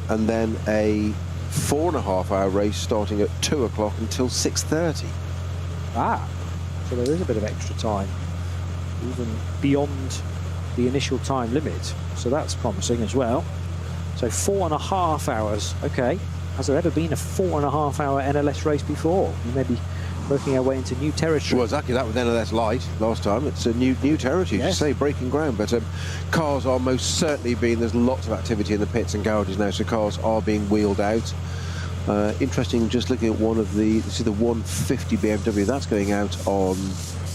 And then a 4.5 hour race starting at 2 o'clock until 6:30. So there is a bit of extra time, even beyond the initial time limit, so that's promising as well. So 4.5 hours. Okay, has there ever been a 4.5 hour NLS race before? We may be working our way into new territory. Well, exactly, that was NLS light last time. It's a new territory, yes. You say, breaking ground. But cars are most certainly being, there's lots of activity in the pits and garages now, so cars are being wheeled out. Interesting, just looking at one of the, this is the 150 BMW, that's going out on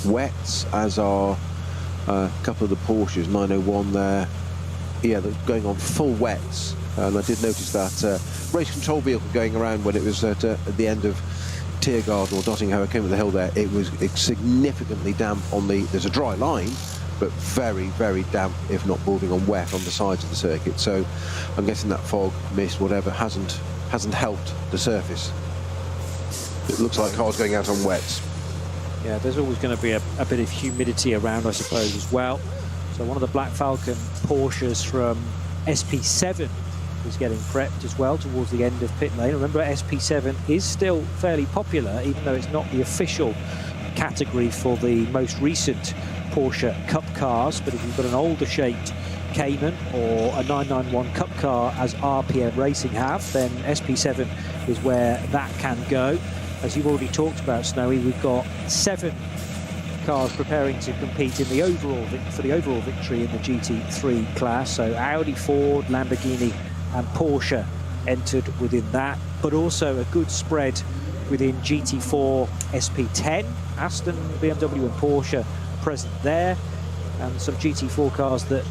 wets, as are a couple of the Porsches, 901 there. Yeah, they're going on full wets. And I did notice that race control vehicle going around when it was at the end of Tiergarten or Dottinghoe, came up the hill there. It was significantly damp on the, there's a dry line, but very, very damp, if not bordering on wet on the sides of the circuit. So I'm guessing that fog, mist, whatever, hasn't helped the surface. It looks like cars going out on wets. Yeah, there's always going to be a bit of humidity around, I suppose, as well. So one of the Black Falcon Porsches from SP7 is getting prepped as well towards the end of pit lane. Remember, SP7 is still fairly popular, even though it's not the official category for the most recent Porsche Cup cars. But if you've got an older shaped Cayman or a 991 Cup car, as RPM Racing have, then SP7 is where that can go. As you've already talked about, Snowy, we've got 7 cars preparing to compete in the overall for the overall victory in the GT3 class. So Audi, Ford, Lamborghini and Porsche entered within that, but also a good spread within GT4, SP10, Aston, BMW and Porsche present there, and some GT4 cars that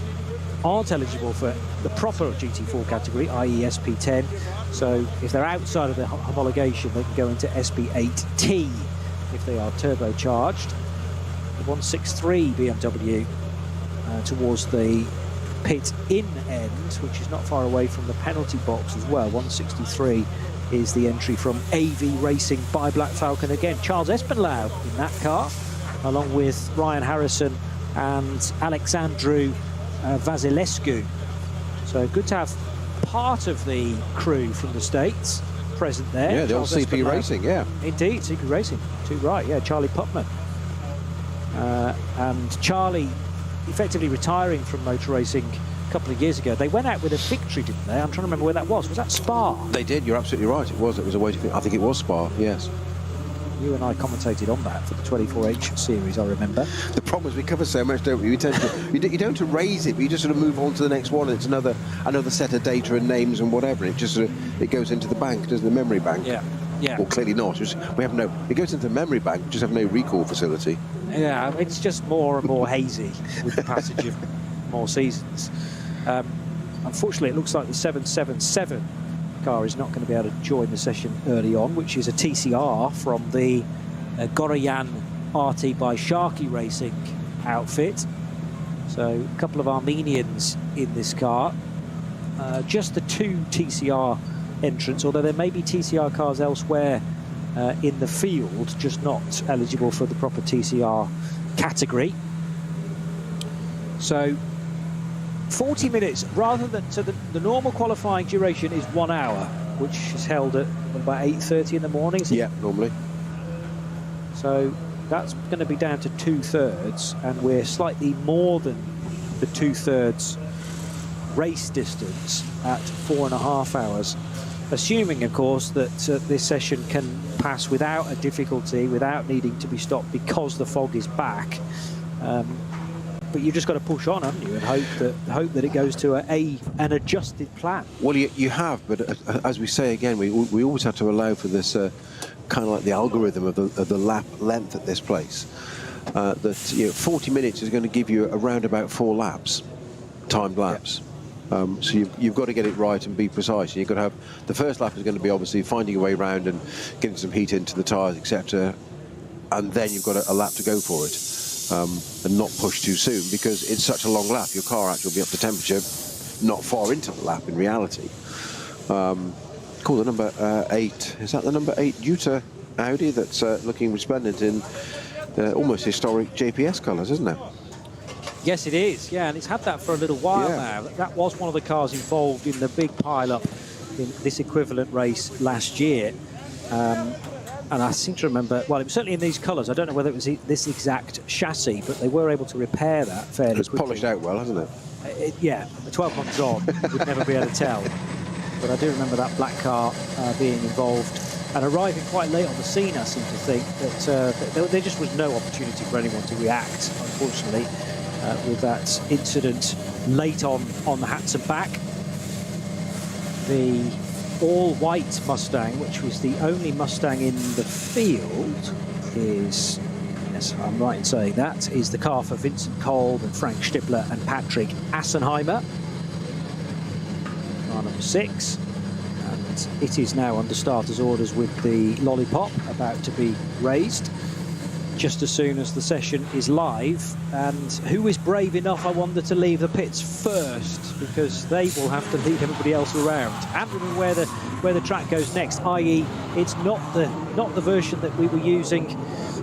aren't eligible for the proper GT4 category, i.e. SP10. So if they're outside of the homologation, they can go into SP8T if they are turbocharged. The 163 BMW towards the pit-in end, which is not far away from the penalty box as well. 163 is the entry from AV Racing by Black Falcon again. Charles Espenlaub in that car, along with Ryan Harrison and Alexandru Vasilescu. So good to have part of the crew from the States present there. Yeah, the old CP Racing, yeah. Indeed, CP Racing, too right, yeah, Charlie Putman. And Charlie effectively retiring from motor racing a couple of years ago. They went out with a victory, didn't they? I'm trying to remember where that was. Was that Spa? They did, you're absolutely right. It was a way to, I think it was Spa, yes. You and I commentated on that for the 24H series, I remember. The problem is we cover so much, don't we? We tend to, you don't to raise it, but you just sort of move on to the next one. And it's another set of data and names and whatever. And it just it goes into the bank, doesn't the memory bank? Yeah. Yeah. Well, clearly not. We have no. It goes into the memory bank. We just have no recall facility. Yeah, it's just more and more hazy with the passage of more seasons. Unfortunately, it looks like the 777 car is not going to be able to join the session early on, which is a TCR from the Goroyan RT by Sharky Racing outfit. So a couple of Armenians in this car. Just the 2 TCR entrants, although there may be TCR cars elsewhere in the field, just not eligible for the proper TCR category. So 40 minutes rather than, so the normal qualifying duration is 1 hour, which is held at about 8:30 in the morning. Yeah, normally. So that's going to be down to 2/3, and we're slightly more than the 2/3 race distance at 4.5 hours. Assuming, of course, that this session can pass without a difficulty, without needing to be stopped because the fog is back. But you've just got to push on, haven't you, and hope that it goes to an adjusted plan. Well, you have, but as we say again, we always have to allow for this kind of like the algorithm of the lap length at this place. That 40 minutes is going to give you around about 4 laps, timed laps. Yeah. So you've got to get it right and be precise. You've got to have, the first lap is going to be obviously finding your way around and getting some heat into the tyres, etc. And then you've got a lap to go for it, and not push too soon, because it's such a long lap. Your car actually will be up to temperature not far into the lap in reality. Cool, the number 8, is that the number 8 Jutta Audi that's looking resplendent in almost historic JPS colours, isn't it? Yes, it is. Yeah, and it's had that for a little while now. That was one of the cars involved in the big pile-up in this equivalent race last year. And I seem to remember, well, it was certainly in these colours. I don't know whether it was this exact chassis, but they were able to repair that fairly quickly. It's polished out well, hasn't it? Yeah, the 12 months on, we'd never be able to tell. But I do remember that black car being involved and arriving quite late on the scene. I seem to think that there just was no opportunity for anyone to react, unfortunately, with that incident late on the Hatson back. The all-white Mustang, which was the only Mustang in the field, is, yes, I'm right in saying that, is the car for Vincent Kolb and Frank Stippler and Patrick Assenheimer. Car number 6. And it is now under starters orders with the lollipop about to be raised just as soon as the session is live. And who is brave enough, I wonder, to leave the pits first, because they will have to lead everybody else around. And remember where the track goes next, i.e. it's not the version that we were using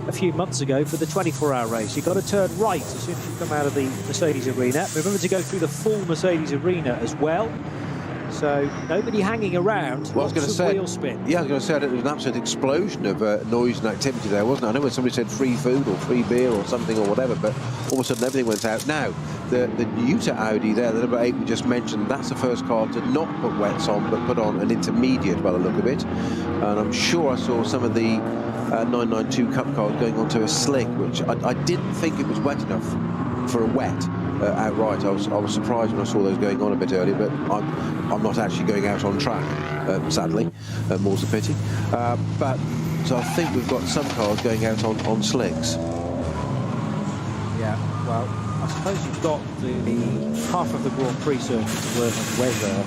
a few months ago for the 24-hour race. You've got to turn right as soon as you come out of the Mercedes arena. Remember to go through the full Mercedes arena as well. So nobody hanging around. Well, I was going to say, wheel spin. Yeah, I was going to say there was an absolute explosion of noise and activity there, wasn't it? I know when somebody said free food or free beer or something or whatever, but all of a sudden everything went out. Now, the new to Audi there, the number 8 we just mentioned, that's the first car to not put wets on, but put on an intermediate by the look of it. And I'm sure I saw some of the 992 Cup cars going onto a slick, which I didn't think it was wet enough for a wet. Outright, I was surprised when I saw those going on a bit earlier, but I'm not actually going out on track, sadly, more's the pity. But so I think we've got some cars going out on slicks. Yeah, well, I suppose you've got the half of the Grand Prix circuit to work on whether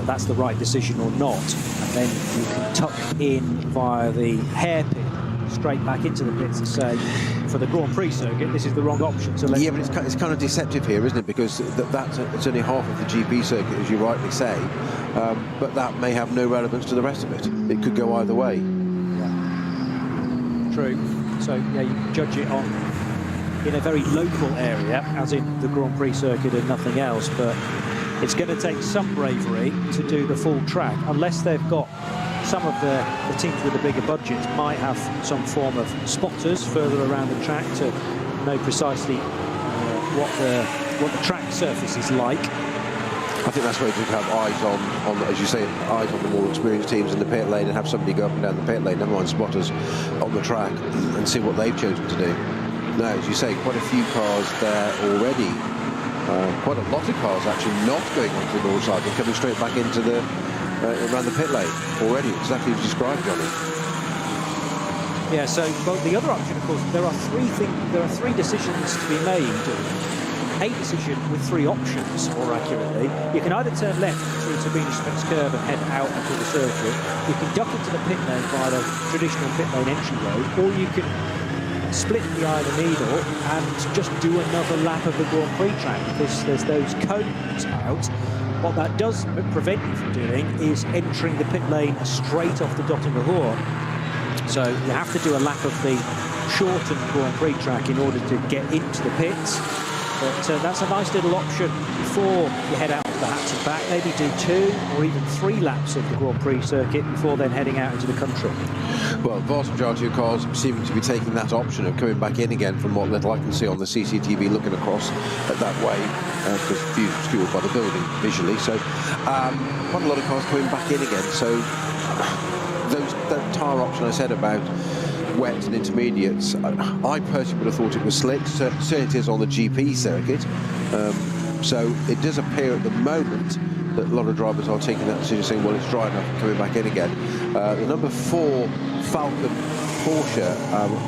that's the right decision or not, and then you can tuck in via the hairpin straight back into the pits and say, for the Grand Prix circuit, this is the wrong option. So yeah, but it's kind of deceptive here, isn't it? Because it's only half of the GP circuit, as you rightly say, but that may have no relevance to the rest of it. It could go either way. Yeah. True. So yeah, you can judge it in a very local area, as in the Grand Prix circuit and nothing else. But it's going to take some bravery to do the full track, unless they've got some of the teams with the bigger budgets might have some form of spotters further around the track to know precisely what the track surface is like. I think that's where you could have eyes on, as you say, eyes on the more experienced teams in the pit lane, and have somebody go up and down the pit lane, never mind spotters, on the track, and see what they've chosen to do. Now, as you say, quite a few cars there already. Quite a lot of cars actually not going onto the Nordschleife and coming straight back into the around the pit lane already, exactly as you described, Johnny. Yeah, so well, the other option, of course, there are three decisions to be made. A decision with 3 options, more accurately. You can either turn left through Sabine Schmidt's curve and head out onto the circuit. You can duck into the pit lane via the traditional pit lane entry road, or you can split the eye of the needle and just do another lap of the Grand Prix track, because there's those cones out. What that does prevent you from doing is entering the pit lane straight off the Dottinger Ruhr. So you have to do a lap of the shortened Grand Prix track in order to get into the pits. But that's a nice little option before you head out to the Hats and back. Maybe do 2 or even 3 laps of the Grand Prix circuit before then heading out into the country. Well, the vast majority of cars seeming to be taking that option of coming back in again, from what little I can see on the CCTV looking across that way, because view obscured by the building visually. So quite a lot of cars coming back in again. So that tyre option I said about wet and intermediates, I personally would have thought it was slick. Certainly it is on the GP circuit. So it does appear at the moment that a lot of drivers are taking that decision, saying, well, it's dry enough and coming back in again. The number 4 Falcon Porsche,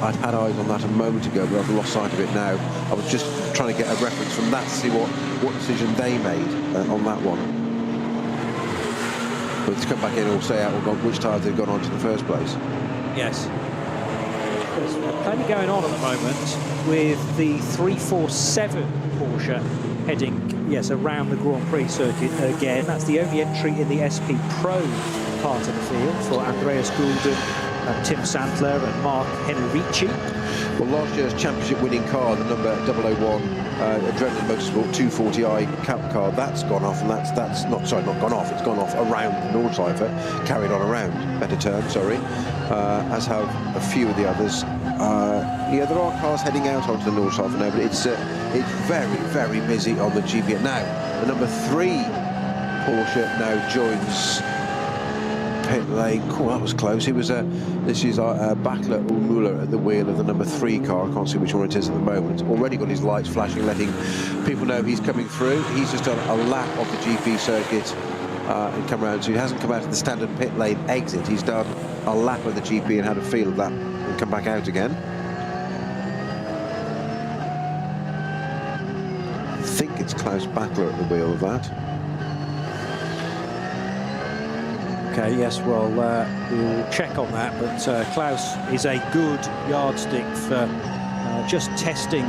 I'd had eyes on that a moment ago, but I've lost sight of it now. I was just trying to get a reference from that to see what decision they made on that one. But to come back in or say out which tyres they've gone on to in the first place. Yes. There's plenty going on at the moment with the 347 Porsche heading, yes, around the Grand Prix circuit again. That's the only entry in the SP Pro part of the field for Andreas Goulden and Tim Sandler and Mark Henrici. Well, last year's championship winning car, the number 001 Adrenaline Motorsport 240i Cup car, that's gone off, and that's not gone off, it's gone off around the Nordschleife, carried on around, better term, sorry, as have a few of the others. Yeah, there are cars heading out onto the Nordschleife now, but it's very, very busy on the GP. Now, the number 3 Porsche now joins pit lane. Cool, that was close. He was this is Bachler Ulmuller at the wheel of the number 3 car. I can't see which one it is at the moment. Already got his lights flashing, letting people know he's coming through. He's just done a lap of the GP circuit and come round. So he hasn't come out of the standard pit lane exit. He's done a lap of the GP and had a feel of that and come back out again. I think it's Klaus Bachler at the wheel of that. Okay, yes, well, we'll check on that, but Klaus is a good yardstick for just testing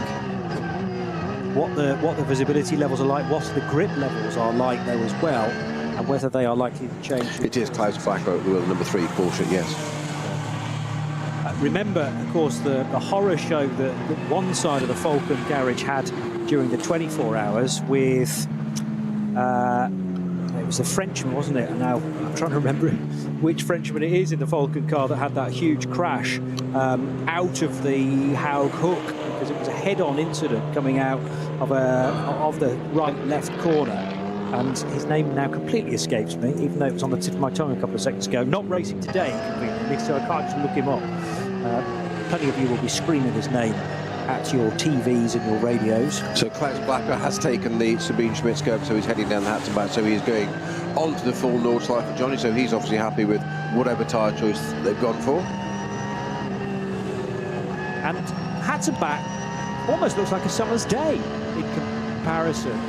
what the visibility levels are like, what the grip levels are like though as well, and whether they are likely to change. It is Klaus Bachler at the wheel, number 3 Porsche, yes. Remember, of course, the horror show that one side of the Falcon garage had during the 24 hours with it was the Frenchman, wasn't it? And now I'm trying to remember which Frenchman it is in the Falcon car that had that huge crash out of the Haug hook, because it was a head-on incident coming out of the right-left corner. And his name now completely escapes me, even though it was on the tip of my tongue a couple of seconds ago. Not racing today, conveniently, so I can't just look him up. Plenty of you will be screaming his name at your TVs and your radios. So Klaus Bachler has taken the Sabine Schmitz curve, so he's heading down the Hatzenbach, so he's going on to the full Nordschleife for Johnny, so he's obviously happy with whatever tyre choice they've gone for. And Hatzenbach almost looks like a summer's day in comparison.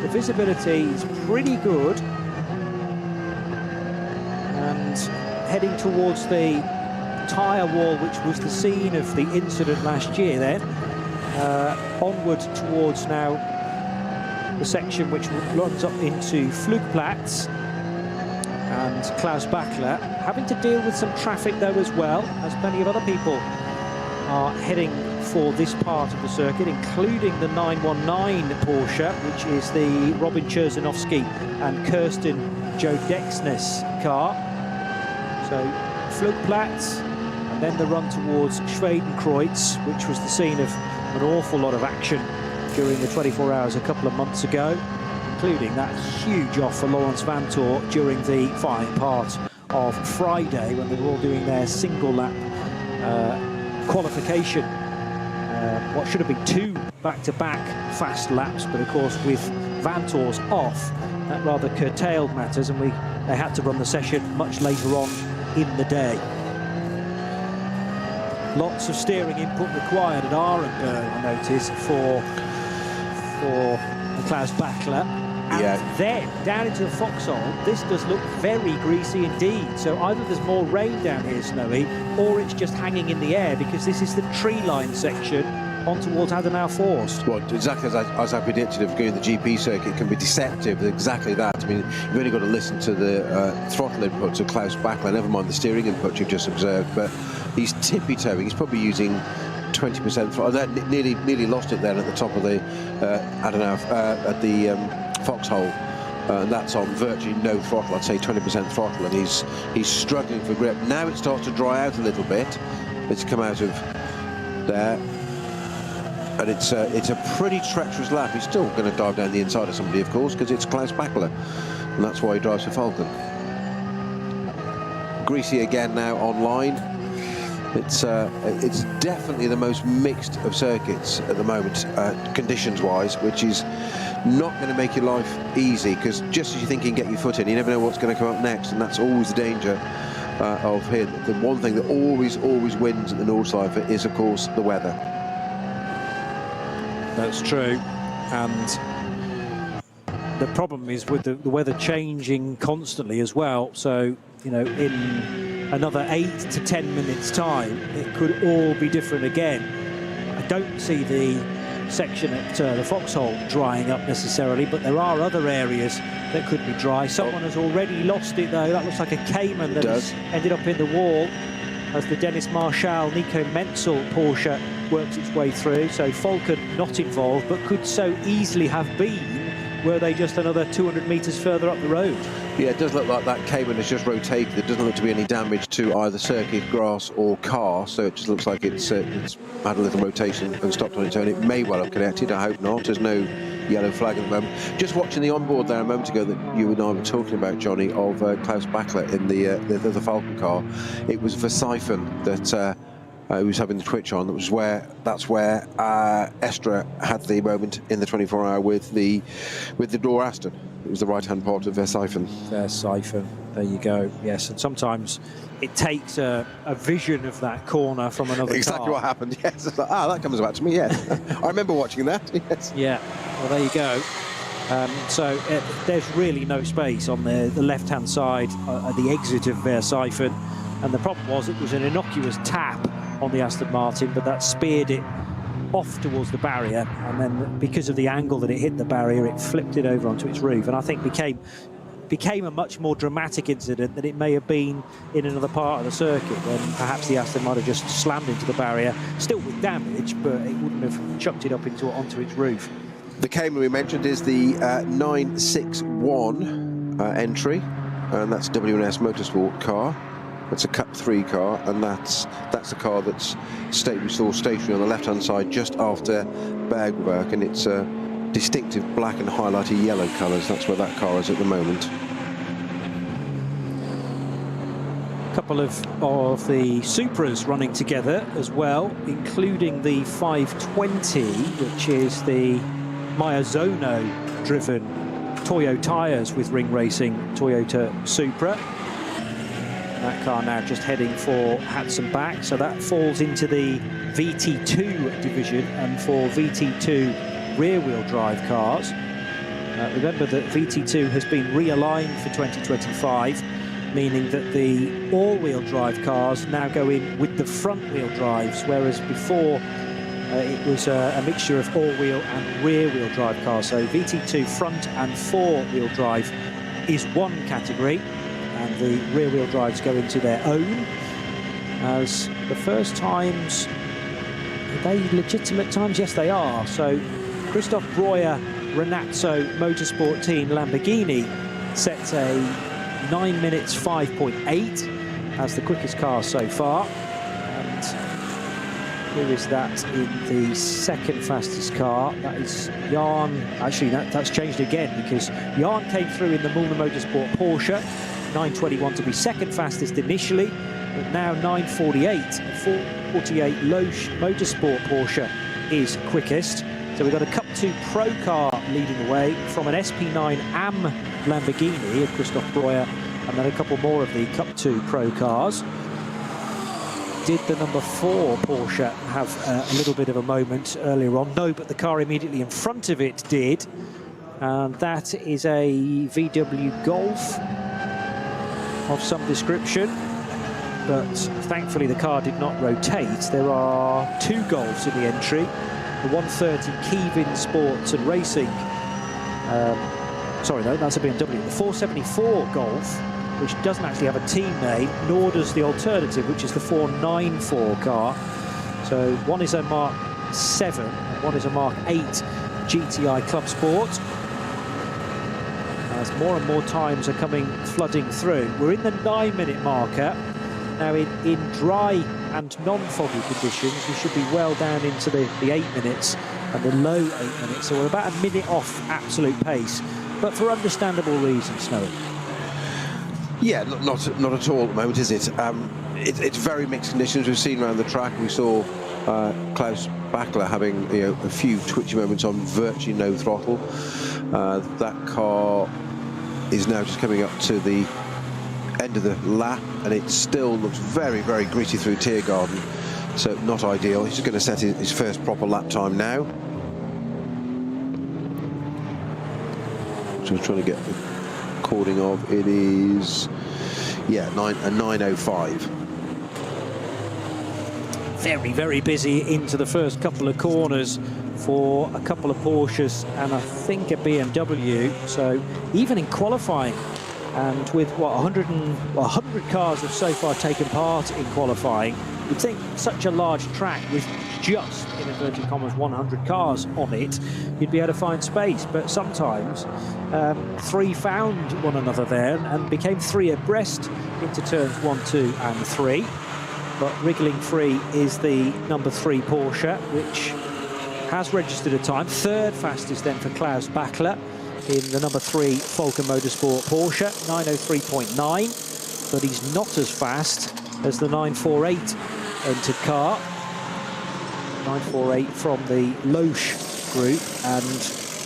The visibility is pretty good, and heading towards the tyre wall, which was the scene of the incident last year then, onward towards now the section which runs up into Flugplatz, and Klaus Bachler having to deal with some traffic though as well, as plenty of other people are heading for this part of the circuit, including the 919 Porsche, which is the Robin Cherzinovsky and Kirsten Jodexnes car. So Flugplatz, and then the run towards Schwedenkreuz, which was the scene of an awful lot of action during the 24 hours a couple of months ago, including that huge off for Laurens Vanthoor during the final part of Friday when they were all doing their single lap qualification. What should have been 2 back-to-back fast laps, but of course with Vanthoor's off, that rather curtailed matters, and they had to run the session much later on in the day. Lots of steering input required at Arenberg, I noticed, for Klaus Bachler. And then down into the foxhole, this does look very greasy indeed. So either there's more rain down here, Snowy, or it's just hanging in the air, because this is the tree line section on towards Adenauer Forst. Well, exactly as I predicted, if going the GP circuit can be deceptive, exactly that. I mean, you've only got to listen to the throttle inputs of Klaus Bachler, never mind the steering input you've just observed, but he's tippy-toeing. He's probably using 20% throttle. Nearly lost it there at the top of the Adenauer, at the foxhole. And that's on virtually no throttle, I'd say 20% throttle, and he's struggling for grip. Now it starts to dry out a little bit. It's come out of there. And it's a pretty treacherous lap. He's still going to dive down the inside of somebody, of course, because it's Klaus Bachler, and that's why he drives for Falcon. Greasy again now online. It's definitely the most mixed of circuits at the moment, conditions-wise, which is not going to make your life easy, because just as you think you can get your foot in, you never know what's going to come up next, and that's always the danger of here. The one thing that always wins at the Nordschleife is, of course, the weather. That's true, and the problem is with the weather changing constantly as well. So, you know, in another 8 to 10 minutes time, it could all be different again. I don't see the section at the foxhole drying up necessarily, but there are other areas that could be dry. Someone has already lost it though. That looks like a Cayman that has ended up in the wall as the Dennis Marshall, Nico Menzel Porsche works its way through. So Falcon not involved, but could so easily have been were they just another 200 metres further up the road. Yeah, it does look like that Cayman has just rotated. There doesn't look to be any damage to either circuit, grass or car, so it just looks like it's had a little rotation and stopped on its own. It may well have connected, I hope not. There's no yellow flag at the moment. Just watching the onboard there a moment ago that you and I were talking about, Johnny, of Klaus Bachler in the Falcon car. It was Verstappen that who was having the twitch on. That's where Estra had the moment in the 24-hour with the door Aston. It was the right-hand part of Versiphon. Versiphon, there you go. Yes, and sometimes it takes a vision of that corner from another Exactly car. what happened, yes. It's like, that comes back to me, yes. I remember watching that, yes. Yeah, well, there you go. So there's really no space on the left-hand side at the exit of Versiphon. And the problem was it was an innocuous tap on the Aston Martin, but that speared it off towards the barrier, and then because of the angle that it hit the barrier, it flipped it over onto its roof, and I think became a much more dramatic incident than it may have been in another part of the circuit, when perhaps the Aston might have just slammed into the barrier, still with damage, but it wouldn't have chucked it up onto its roof. The Cayman we mentioned is the 961 entry, and that's W&S Motorsport car. It's a Cup 3 car, and that's the car that's stationary on the left-hand side just after Bergwerk, and it's distinctive black and highlighted yellow colours. That's where that car is at the moment. A couple of the Supras running together as well, including the 520, which is the Miyazono-driven Toyo tyres with ring racing Toyota Supra. That car now just heading for Hatson back, so that falls into the VT2 division, and for VT2 rear-wheel drive cars. Remember that VT2 has been realigned for 2025, meaning that the all-wheel drive cars now go in with the front-wheel drives, whereas before it was a mixture of all-wheel and rear-wheel drive cars. So VT2 front and four-wheel drive is one category, and the rear-wheel drives go into their own. As the first times, are they legitimate times? Yes, they are. So Christoph Breuer Renazzo Motorsport Team Lamborghini sets a 9 minutes 5.8 as the quickest car so far. And who is that in the second fastest car? That is Jan. Actually, that's changed again, because Jan came through in the Müllner Motorsport Porsche. 9:21 to be second fastest initially, but now 9:48. 48 Loesch Motorsport Porsche is quickest. So we've got a Cup 2 Pro car leading the way from an SP9 AM Lamborghini of Christoph Breuer, and then a couple more of the Cup 2 Pro cars. Did the number 4 Porsche have a little bit of a moment earlier on? No, but the car immediately in front of it did. And that is a VW Golf of some description, but thankfully the car did not rotate. There are 2 Golfs in the entry. The 130 Kevin Sports and Racing, sorry, no, that's a BMW. The 474 Golf, which doesn't actually have a team name, nor does the alternative, which is the 494 car. So one is a Mark 7, and one is a Mark 8 GTI Club Sport. As more and more times are coming flooding through. We're in the 9-minute marker. Now in dry and non-foggy conditions, we should be well down into the 8 minutes and the low 8 minutes. So we're about a minute off absolute pace, but for understandable reasons, Snowy. Yeah, not at all at the moment, is it? It's very mixed conditions. We've seen around the track. We saw Klaus Bachler having a few twitchy moments on virtually no throttle. That car is now just coming up to the end of the lap, and it still looks very, very gritty through Tiergarten, so not ideal. He's just going to set his first proper lap time now. So I'm trying to get the recording of it is, yeah, a 9:05. Very, very busy into the first couple of corners for a couple of Porsches and I think a BMW. So even in qualifying, and with what 100 cars have so far taken part in qualifying, you'd think such a large track with just, in inverted commas, 100 cars on it, you'd be able to find space. But sometimes 3 found one another there and became 3 abreast into turns 1, 2 and 3. But wriggling free is the number 3 Porsche, which has registered a time. 3rd fastest then for Klaus Bachler in the number 3 Falken Motorsport Porsche, 9:03.9. But he's not as fast as the 948 entered car. 948 from the Loesch group, and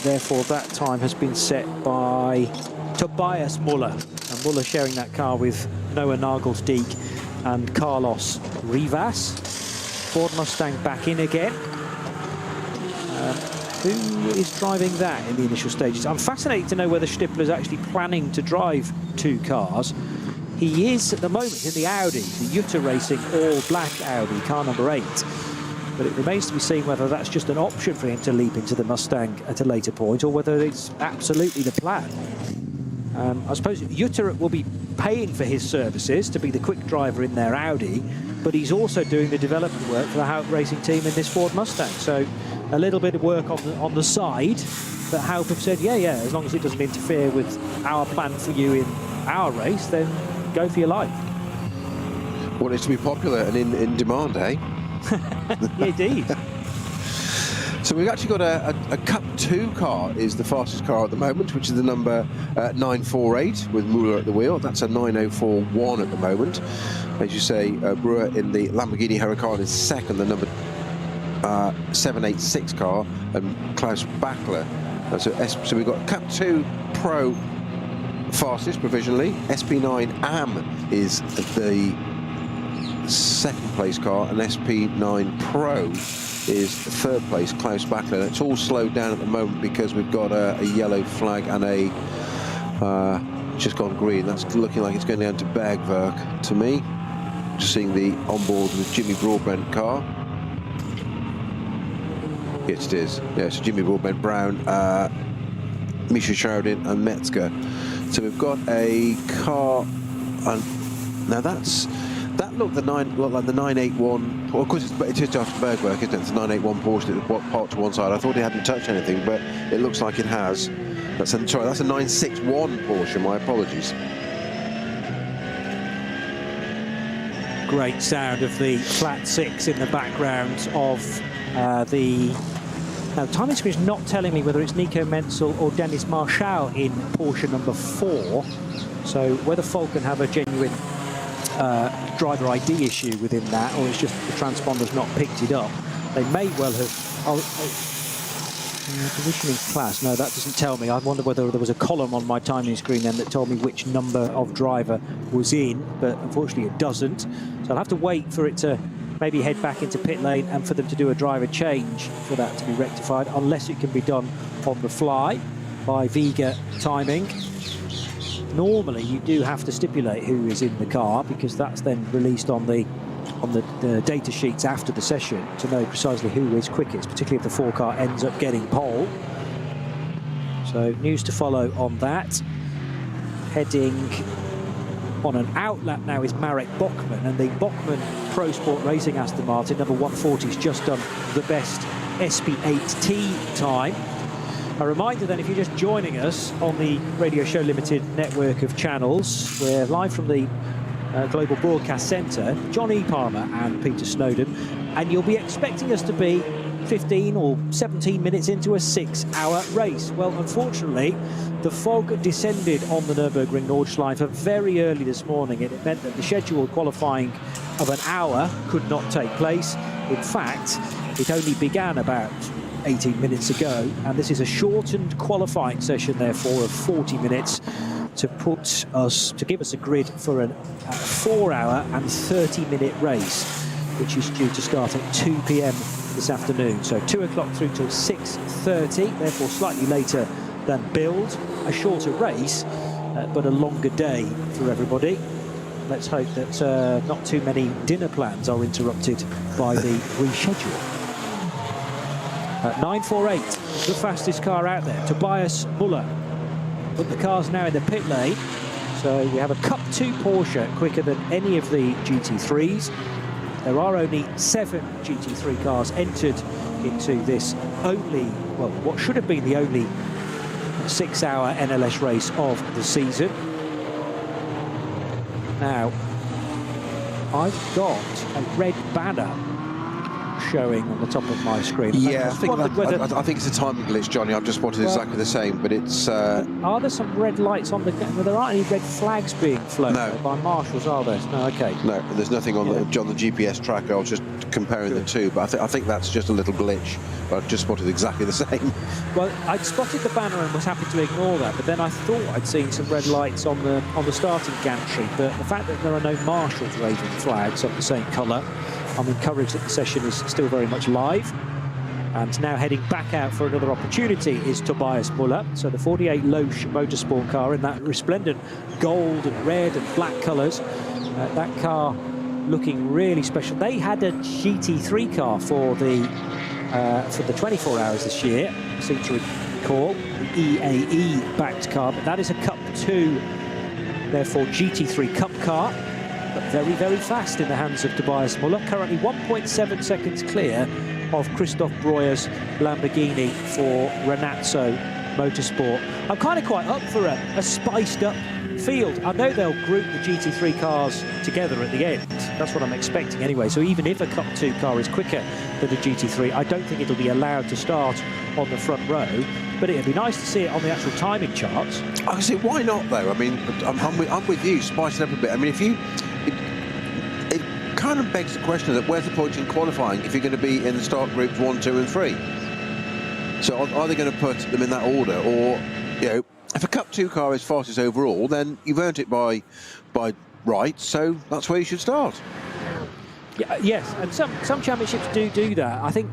therefore that time has been set by Tobias Muller. And Muller sharing that car with Noah Nagelsdijk and Carlos Rivas. Ford Mustang back in again. Who is driving that in the initial stages? I'm fascinated to know whether Stippler is actually planning to drive two cars. He is at the moment in the Audi, the Jutta Racing all-black Audi, car number 8. But it remains to be seen whether that's just an option for him to leap into the Mustang at a later point, or whether it's absolutely the plan. I suppose Jutta will be paying for his services to be the quick driver in their Audi, but he's also doing the development work for the Haupt Racing team in this Ford Mustang. So a little bit of work on the side, but Haupt have said, yeah, as long as it doesn't interfere with our plan for you in our race, then go for your life. Want it to be popular and in demand, eh? Indeed. So we've actually got a Cup 2 car is the fastest car at the moment, which is the number 948 with Muller at the wheel. That's a 9:04.1 at the moment. As you say, Brewer in the Lamborghini Huracan is second, the number 786 car, and Klaus Bachler. So we've got Cup 2 Pro fastest provisionally. SP9 AM is the second place car, and SP9 Pro is the third place, Klaus Bachler. It's all slowed down at the moment because we've got a yellow flag and a just gone green. That's looking like it's going down to Bergwerk to me. Just seeing the onboard with Jimmy Broadbent car. Yes, it is. Yeah, so Jimmy Broadbent, Brown, Misha Sheridan and Metzger. So we've got a car, and now that looked like the 981. Well, of course, it is after Bergwerk, isn't it? It's the 981 Porsche that parked to one side. I thought it hadn't touched anything, but it looks like it has. That's a 961 Porsche. My apologies. Great sound of the flat 6 in the background of the... Now, the timing screen is not telling me whether it's Nico Menzel or Dennis Marshall in Porsche number 4. So whether Falcon have a genuine driver ID issue within that, or it's just the transponder's not picked it up. They may well have... positioning class, no, that doesn't tell me. I wonder whether there was a column on my timing screen then that told me which number of driver was in, but unfortunately it doesn't. So I'll have to wait for it to maybe head back into pit lane and for them to do a driver change for that to be rectified, unless it can be done on the fly by Vega timing. Normally you do have to stipulate who is in the car, because that's then released on the data sheets after the session to know precisely who is quickest, particularly if the 4 car ends up getting pole. So news to follow on that. Heading on an outlap now is Marek Bachmann, and the Bachmann Pro Sport Racing Aston Martin number 140 has just done the best SP8T time. A reminder then, if you're just joining us on the Radio Show Limited network of channels, we're live from the Global Broadcast Centre, John E. Palmer and Peter Snowden, and you'll be expecting us to be 15 or 17 minutes into a 6-hour race. Well, unfortunately, the fog descended on the Nürburgring Nordschleife very early this morning, and it meant that the scheduled qualifying of an hour could not take place. In fact, it only began about 18 minutes ago, and this is a shortened qualifying session, therefore, of 40 minutes to give us a grid for a 4-hour and 30-minute race, which is due to start at 2 p.m. this afternoon. So 2 o'clock through till 6:30, therefore slightly later than build. A shorter race, but a longer day for everybody. Let's hope that not too many dinner plans are interrupted by the reschedule. 948, the fastest car out there, Tobias Muller. But the car's now in the pit lane, so we have a Cup 2 Porsche quicker than any of the GT3s. There are only 7 GT3 cars entered into this what should have been the only 6-hour NLS race of the season. Now, I've got a red banner showing on the top of my screen. Yeah, I think it's a timing glitch, Johnny. I've just spotted exactly the same, but it's... Are there some red lights on the... Well, there aren't any red flags being flown by marshals, are there? No, OK. No, there's nothing on the GPS tracker. I was just comparing the two, but I think that's just a little glitch. But I've just spotted exactly the same. Well, I'd spotted the banner and was happy to ignore that, but then I thought I'd seen some red lights on the starting gantry. But the fact that there are no marshals waving flags of the same colour, I'm encouraged that the session is still very much live. And now heading back out for another opportunity is Tobias Müller. So the 48 Loesch motorsport car in that resplendent gold and red and black colours. That car looking really special. They had a GT3 car for the 24 hours this year, I seem to recall, the EAE-backed car, but that is a Cup 2, therefore GT3 Cup car, but very, very fast in the hands of Tobias Müller, currently 1.7 seconds clear of Christoph Breuer's Lamborghini for Renazzo Motorsport. I'm kind of quite up for a spiced-up field. I know they'll group the GT3 cars together at the end. That's what I'm expecting anyway. So even if a Cup 2 car is quicker than a GT3, I don't think it'll be allowed to start on the front row. But it'd be nice to see it on the actual timing charts. I see, why not though? I mean, I'm with you, spice it up a bit. I mean, it kind of begs the question that where's the point in qualifying if you're going to be in the start groups 1, 2 and 3? So are they going to put them in that order, or, you know, if a Cup 2 car is fastest overall, then you've earned it by right, so that's where you should start. Yeah, yes, and some championships do that. I think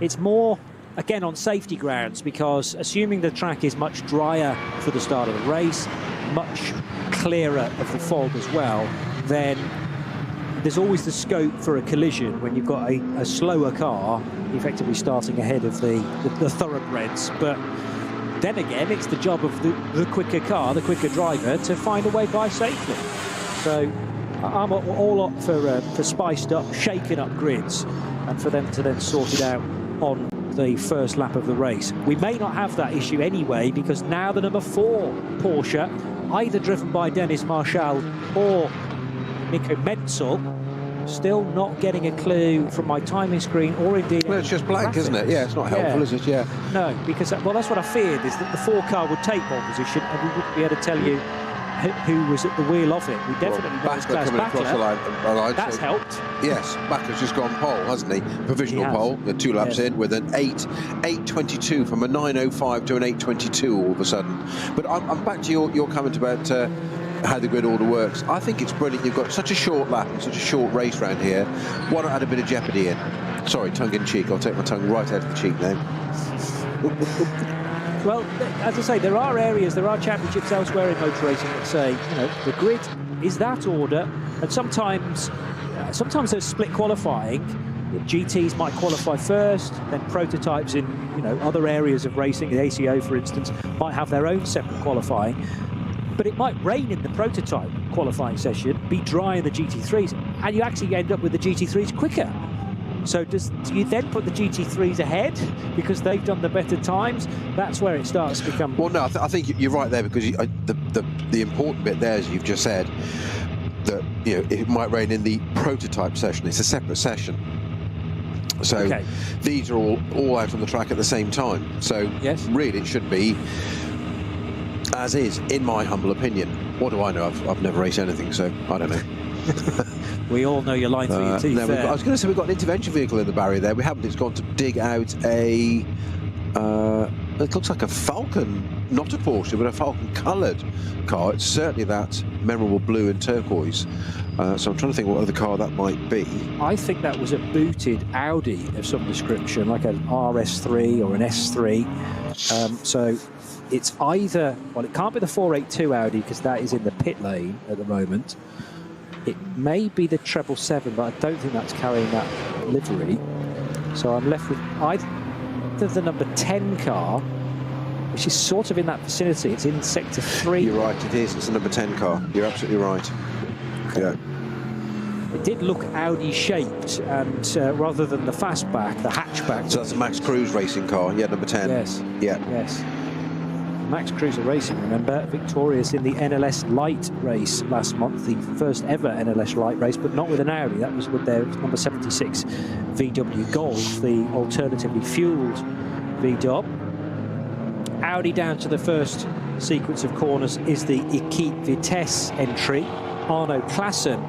it's more, again, on safety grounds, because assuming the track is much drier for the start of the race, much clearer of the fog as well, then there's always the scope for a collision when you've got a slower car effectively starting ahead of the thoroughbreds. But then again, it's the job of the quicker car, the quicker driver, to find a way by safely. So I'm all up for spiced up, shaken up grids, and for them to then sort it out on the first lap of the race. We may not have that issue anyway, because now the number 4 Porsche, either driven by Dennis Marshall or Nico Menzel, still not getting a clue from my timing screen, or indeed... Well, it's just blank, isn't it? Yeah, it's not helpful, is it? Yeah. No, because, well, that's what I feared, is that the 4 car would take pole position and we wouldn't be able to tell you who was at the wheel of it. We definitely know it's Klaus Bachler. That's helped. Yes, Bachler's just gone pole, hasn't he? Provisional pole, 2 laps in, with an 8.22 from a 9.05 to an 8.22 all of a sudden. But I'm back to your comment about how the grid order works. I think it's brilliant. You've got such a short lap and such a short race round here. Why not add a bit of jeopardy in? Sorry, tongue-in-cheek. I'll take my tongue right out of the cheek now. Well, as I say, there are areas, there are championships elsewhere in motor racing that say, you know, the grid is that order, and sometimes there's split qualifying. GTs might qualify first, then prototypes in, you know, other areas of racing, the ACO, for instance, might have their own separate qualifying. But it might rain in the prototype qualifying session, be dry in the GT3s, and you actually end up with the GT3s quicker. So do you then put the GT3s ahead because they've done the better times? That's where it starts to become... Well, no, I think you're right there, because the important bit there, as you've just said, that, you know, it might rain in the prototype session. It's a separate session. So these are all out on the track at the same time. So really it should be as is, in my humble opinion. What do I know? I've never raced anything, so I don't know. We all know your line through your teeth. No, I was going to say we've got an intervention vehicle in the barrier there. We haven't. It's gone to dig out a... it looks like a Falcon, not a Porsche, but a Falcon-coloured car. It's certainly that memorable blue and turquoise. So I'm trying to think what other car that might be. I think that was a booted Audi of some description, like an RS3 or an S3. So it's either... Well, it can't be the 482 Audi, because that is in the pit lane at the moment. It may be the 777, but I don't think that's carrying that livery. So I'm left with either the number 10 car, which is sort of in that vicinity. It's in sector 3. You're right, it is. It's the number 10 car. You're absolutely right. Okay. Yeah. It did look Audi-shaped, and rather than the fastback, the hatchback. So that's a Max Cruz racing car. Yeah, number 10. Yes. Yeah. Yes. Max Cruiser Racing, remember, victorious in the NLS Light race last month, the first ever NLS Light race, but not with an Audi. That was with their number 76 VW Golf, the alternatively fueled VW. Audi down to the first sequence of corners is the Equipe Vitesse entry. Arno Classen,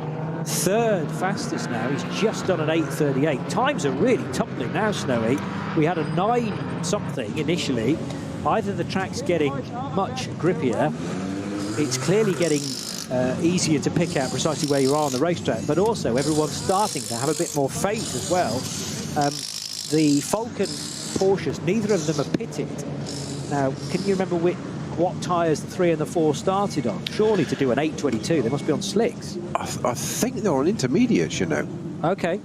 third fastest now. He's just done an 8:38. Times are really tumbling now, Snowy. We had a 9 something initially. Either the track's getting much grippier, it's clearly getting easier to pick out precisely where you are on the racetrack, but also everyone's starting to have a bit more faith as well. The Falcon Porsches, neither of them are pitted. Now, can you remember what tyres the 3 and the 4 started on? Surely to do an 8:22, they must be on slicks. I think they're on intermediates, you know. Okay,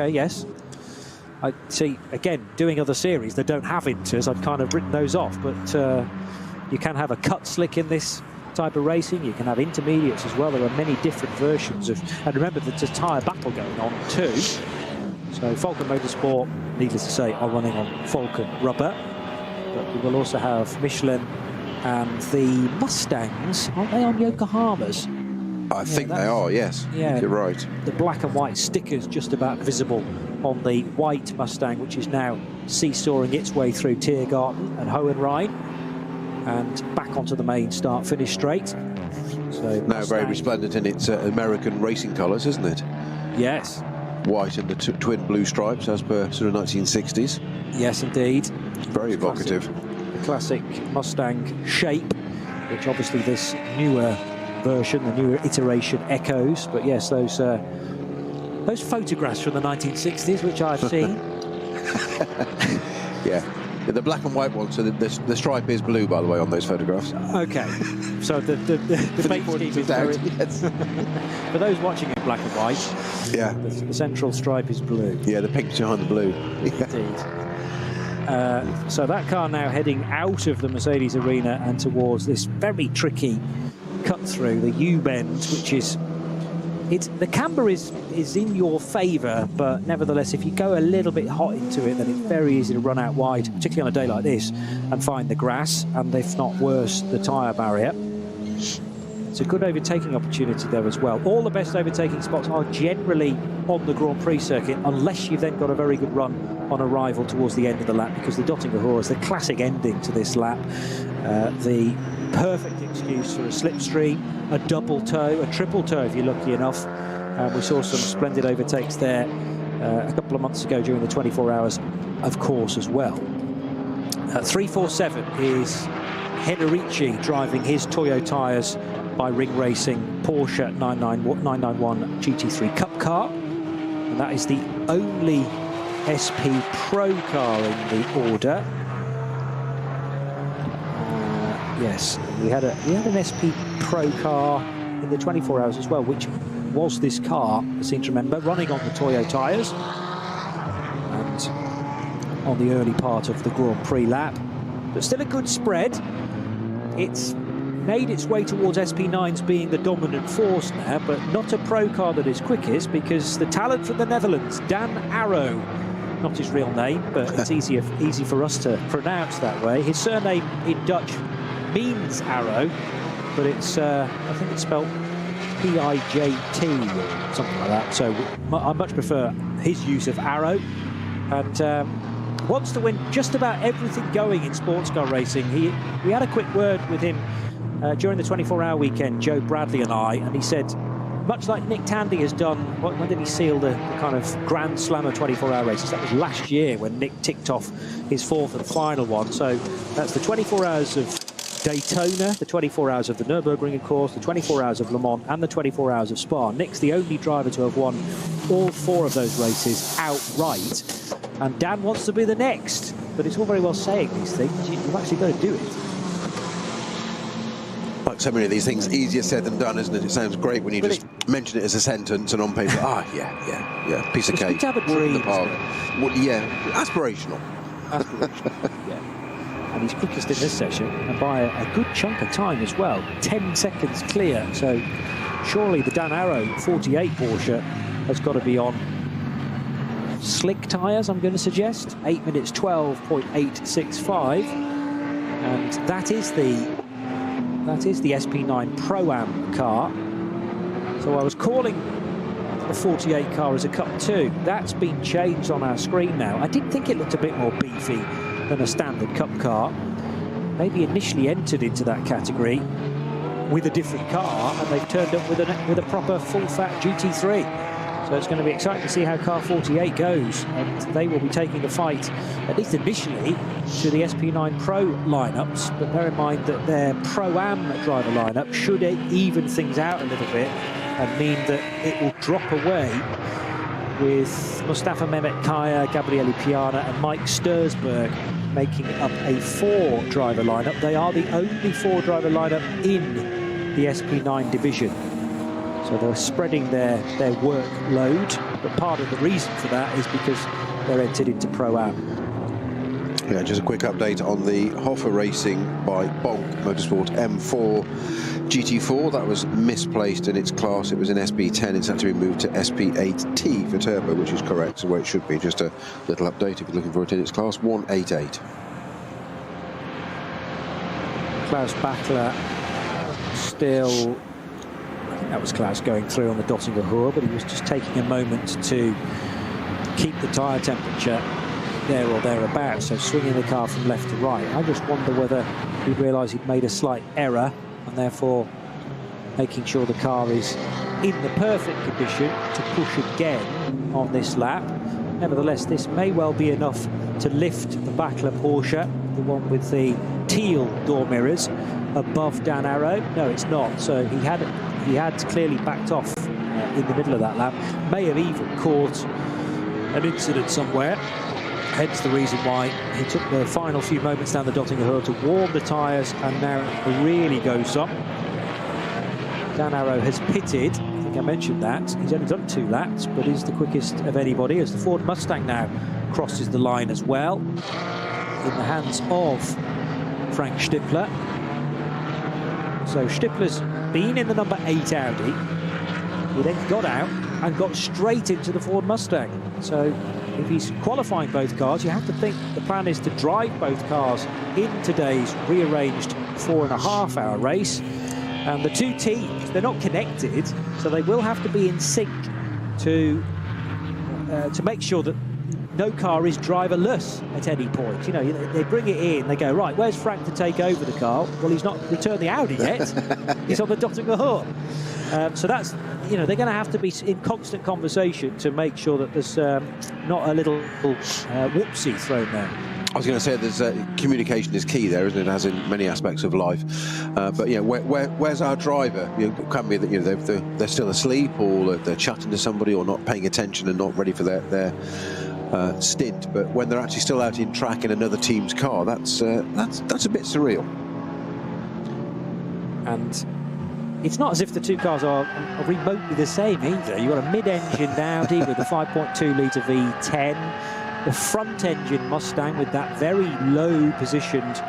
yes. I see, again, doing other series that don't have inters, I'd kind of written those off, but you can have a cut slick in this type of racing, you can have intermediates as well. There are many different versions of, and remember there's a tyre battle going on too. So Falcon Motorsport, needless to say, are running on Falcon rubber, but we will also have Michelin and the Mustangs, aren't they on Yokohamas? I think they are, yes. Yeah, you're right. The black and white stickers just about visible on the white Mustang, which is now seesawing its way through Tiergarten and Hohenrhein and back onto the main start-finish straight. So now very resplendent in its American racing colours, isn't it? Yes. White and the twin blue stripes, as per sort of 1960s. Yes, indeed. Very evocative. The classic Mustang shape, which obviously this newer version, the newer iteration echoes. But yes, those photographs from the 1960s, which I've seen. Yeah, the black and white one. So the stripe is blue, by the way, on those photographs. Okay, so the paint scheme is very... Yes. For those watching in black and white, yeah, the central stripe is blue. Yeah, the pink's behind the blue. Indeed. So that car now heading out of the Mercedes arena and towards this very tricky cut through the U-bend, which is... the camber is in your favour, but nevertheless, if you go a little bit hot into it, then it's very easy to run out wide, particularly on a day like this, and find the grass, and if not worse, the tyre barrier. It's a good overtaking opportunity there as well. All the best overtaking spots are generally on the Grand Prix circuit, unless you've then got a very good run on arrival towards the end of the lap, because the Dottinger Hoor is the classic ending to this lap. The perfect excuse for a slipstream, a double tow, a triple tow if you're lucky enough. We saw some splendid overtakes there a couple of months ago during the 24 hours, of course, as well. 347 is Henrici driving his Toyo tyres by Ring Racing Porsche 991 GT3 Cup car. And that is the only SP Pro car in the order. Yes, we had an SP Pro car in the 24 hours as well, which was this car, I seem to remember, running on the Toyo tyres and on the early part of the Grand Prix lap. But still a good spread. It's made its way towards SP9s being the dominant force now, but not a Pro car that is quickest, because the talent from the Netherlands, Dan Arrow, not his real name, but it's easy for us to pronounce that way. His surname in Dutch means arrow, but it's I think it's spelled P-I-J-T or something like that, so I much prefer his use of arrow, and wants to win just about everything going in sports car racing. We had a quick word with him during the 24-hour weekend, Joe Bradley and I, and he said, much like Nick Tandy has done, when did he seal the kind of Grand Slam of 24-hour races? That was last year when Nick ticked off his fourth and final one. So that's the 24 hours of Daytona, the 24 hours of the Nürburgring, of course, the 24 hours of Le Mans, and the 24 hours of Spa. Nick's the only driver to have won all 4 of those races outright, and Dan wants to be the next. But it's all very well saying these things, you've actually got to do it. Like so many of these things, easier said than done, isn't it? It sounds great when you just mention it as a sentence, and on paper, yeah, piece of cake. It's good to have a dream. Well, yeah, aspirational. Yeah. And he's quickest in this session, and by a good chunk of time as well, 10 seconds clear. So surely the Dan Arrow 48 Porsche has got to be on slick tyres, I'm going to suggest. 8 minutes 12.865. and that is the SP9 Pro-Am car. So I was calling the 48 car as a Cup 2. That's been changed on our screen now. I did think it looked a bit more beefy than a standard Cup car. Maybe initially entered into that category with a different car, and they've turned up with a proper full-fat GT3. So it's going to be exciting to see how car 48 goes, and they will be taking the fight, at least initially, to the SP9 Pro lineups. But bear in mind that their Pro-Am driver lineup should even things out a little bit and mean that it will drop away with Mustafa Mehmet Kaya, Gabriele Piana and Mike Stursberg making up a 4-driver lineup. They are the only 4-driver lineup in the SP9 division. So they're spreading their workload, but part of the reason for that is because they're entered into Pro-Am. Yeah, just a quick update on the Hoffa Racing by Bonk Motorsport M4 GT4. That was misplaced in its class. It was in SP10. It's had to be moved to SP8T for turbo, which is correct, so where it should be. Just a little update if you're looking for it in its class. 188. Klaus Bachler still... That was Klaus going through on the Dottinger Ruhr, but he was just taking a moment to keep the tyre temperature there or thereabouts, so swinging the car from left to right. I just wonder whether he realised he'd made a slight error and therefore making sure the car is in the perfect condition to push again on this lap. Nevertheless, this may well be enough to lift the Bachler Porsche, the one with the teal door mirrors, above Dan Arrow. No, it's not. So he had clearly backed off in the middle of that lap. May have even caused an incident somewhere. Hence the reason why he took the final few moments down the Dottinger Ruhr to warm the tyres, and now it really goes up. Dan Arrow has pitted. I think I mentioned that. He's only done 2 laps, but he's the quickest of anybody as the Ford Mustang now crosses the line as well. In the hands of Frank Stippler. So Stippler's been in the number 8 Audi. He then got out and got straight into the Ford Mustang. So if he's qualifying both cars, you have to think the plan is to drive both cars in today's rearranged 4.5-hour race. And the 2 teams, they're not connected, so they will have to be in sync to make sure that no car is driverless at any point. You know, they bring it in, they go, right, where's Frank to take over the car? Well, he's not returned the Audi yet. He's on the Dottinger Ruhr. So that's, you know, they're going to have to be in constant conversation to make sure that there's not a little whoopsie thrown there. I was going to say there's communication is key there, isn't it, as in many aspects of life. But yeah, where's our driver? You know, it can be that, you know, they're still asleep, or they're chatting to somebody, or not paying attention and not ready for their stint. But when they're actually still out in track in another team's car, that's a bit surreal. And it's not as if the 2 cars are remotely the same either. You've got a mid-engined Audi with a 5.2-litre V10. The front-engine Mustang with that very low-positioned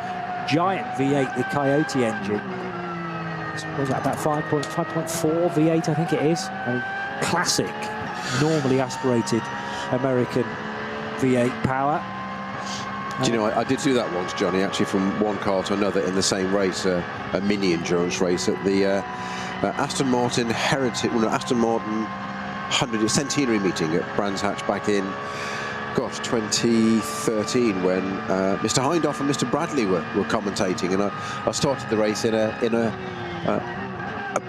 giant V8, the Coyote engine. Was that about 5.4 V8, I think it is? I mean, classic, normally aspirated American V8 power. Do you know, I did do that once, Johnny, actually, from one car to another in the same race, a mini endurance race at the Aston Martin 100th centenary meeting at Brands Hatch back in 2013, when Mr. Hindhoff and Mr. Bradley were commentating, and I started the race in a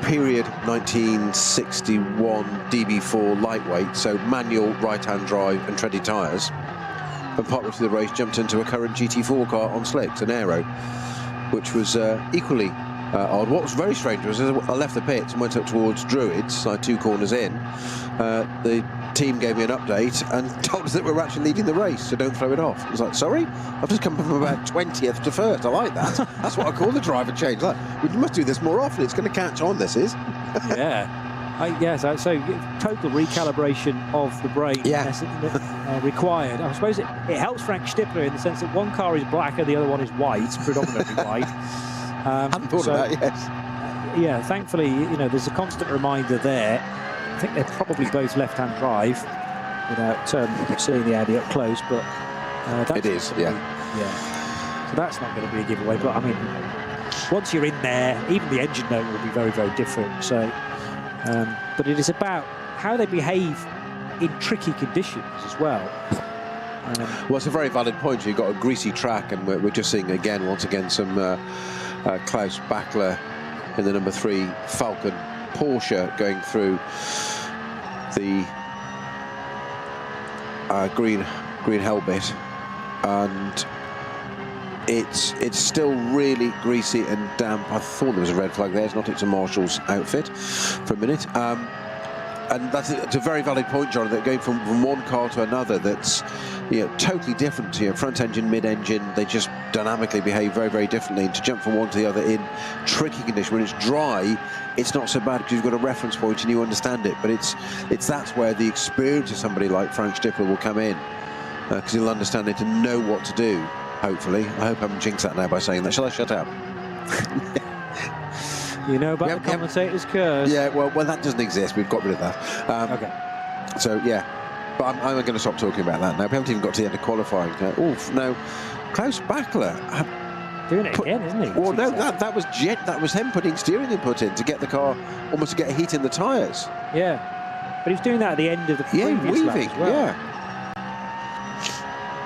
period 1961 DB4 lightweight, so manual right-hand drive and treaded tyres, and partway through the race jumped into a current GT4 car on slicks, an Aero, which was equally odd. What was very strange was, as I left the pits and went up towards Druids, like 2 corners in, the team gave me an update and told us that we were actually leading the race, so don't throw it off. I was like, sorry? I've just come from about 20th to 1st. I like that. That's what I call the driver change. Like, we must do this more often. It's going to catch on, this is. Yeah. So total recalibration of the brain required. I suppose it helps Frank Stippler in the sense that one car is black and the other one is white, predominantly white. I hadn't thought of that, yes. Yeah, thankfully, you know, there's a constant reminder there. I think they're probably both left-hand drive without seeing the Audi up close, but it is, yeah. So that's not going to be a giveaway. But I mean, once you're in there, even the engine note will be very, very different. So, but it is about how they behave in tricky conditions as well. Well, it's a very valid point. You've got a greasy track, and we're just seeing once again, some Klaus Bachler in the number 3 Falcon Porsche going through the green hell bit, and it's still really greasy and damp. I thought there was a red flag there. It's not. It's a Marshall's outfit for a minute. And it's a very valid point, John, that going from one car to another, that's totally different. Front engine, mid engine, they just dynamically behave very, very differently. And to jump from one to the other in tricky condition, when it's dry, it's not so bad because you've got a reference point and you understand it. But it's that's where the experience of somebody like Frank Stippler will come in, because he'll understand it and know what to do. Hopefully, I hope I haven't jinxed that now by saying that. Shall I shut up? You know about the commentator's curse. Yeah, well, that doesn't exist. We've got rid of that. Okay. So, yeah. But I'm going to stop talking about that now. We haven't even got to the end of qualifying. No, Klaus Bachler... Doing it again, isn't he? Well, no, that was him putting steering input in to get the car, almost to get a heat in the tyres. Yeah. But he was doing that at the end of the previous weaving, lap as well. yeah.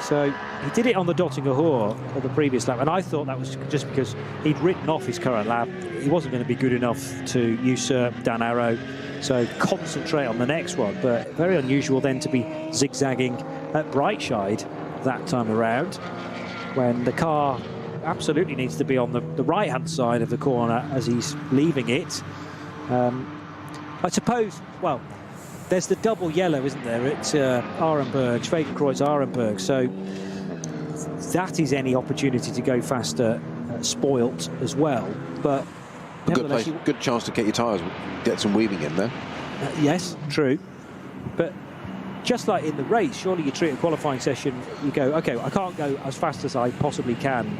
So he did it on the Dottinger Hoor of the previous lap, and I thought that was just because he'd written off his current lap. He wasn't going to be good enough to usurp Dan Arrow, so concentrate on the next one. But very unusual then to be zigzagging at Brightside that time around, when the car absolutely needs to be on the right-hand side of the corner as he's leaving it. I suppose, well, there's the double yellow, isn't there? It's Arenberg, Schwedenkreuz Arenberg. So that is any opportunity to go faster spoilt as well. But good chance to get your tyres, get some weaving in there. Yes, true. But just like in the race, surely you treat a qualifying session, you go, OK, I can't go as fast as I possibly can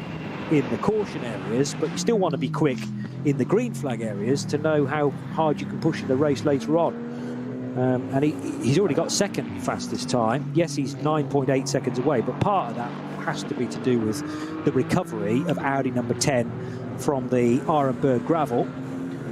in the caution areas, but you still want to be quick in the green flag areas to know how hard you can push in the race later on. And he's already got second fastest time. Yes, he's 9.8 seconds away, but part of that has to be to do with the recovery of Audi number 10 from the Arenberg gravel.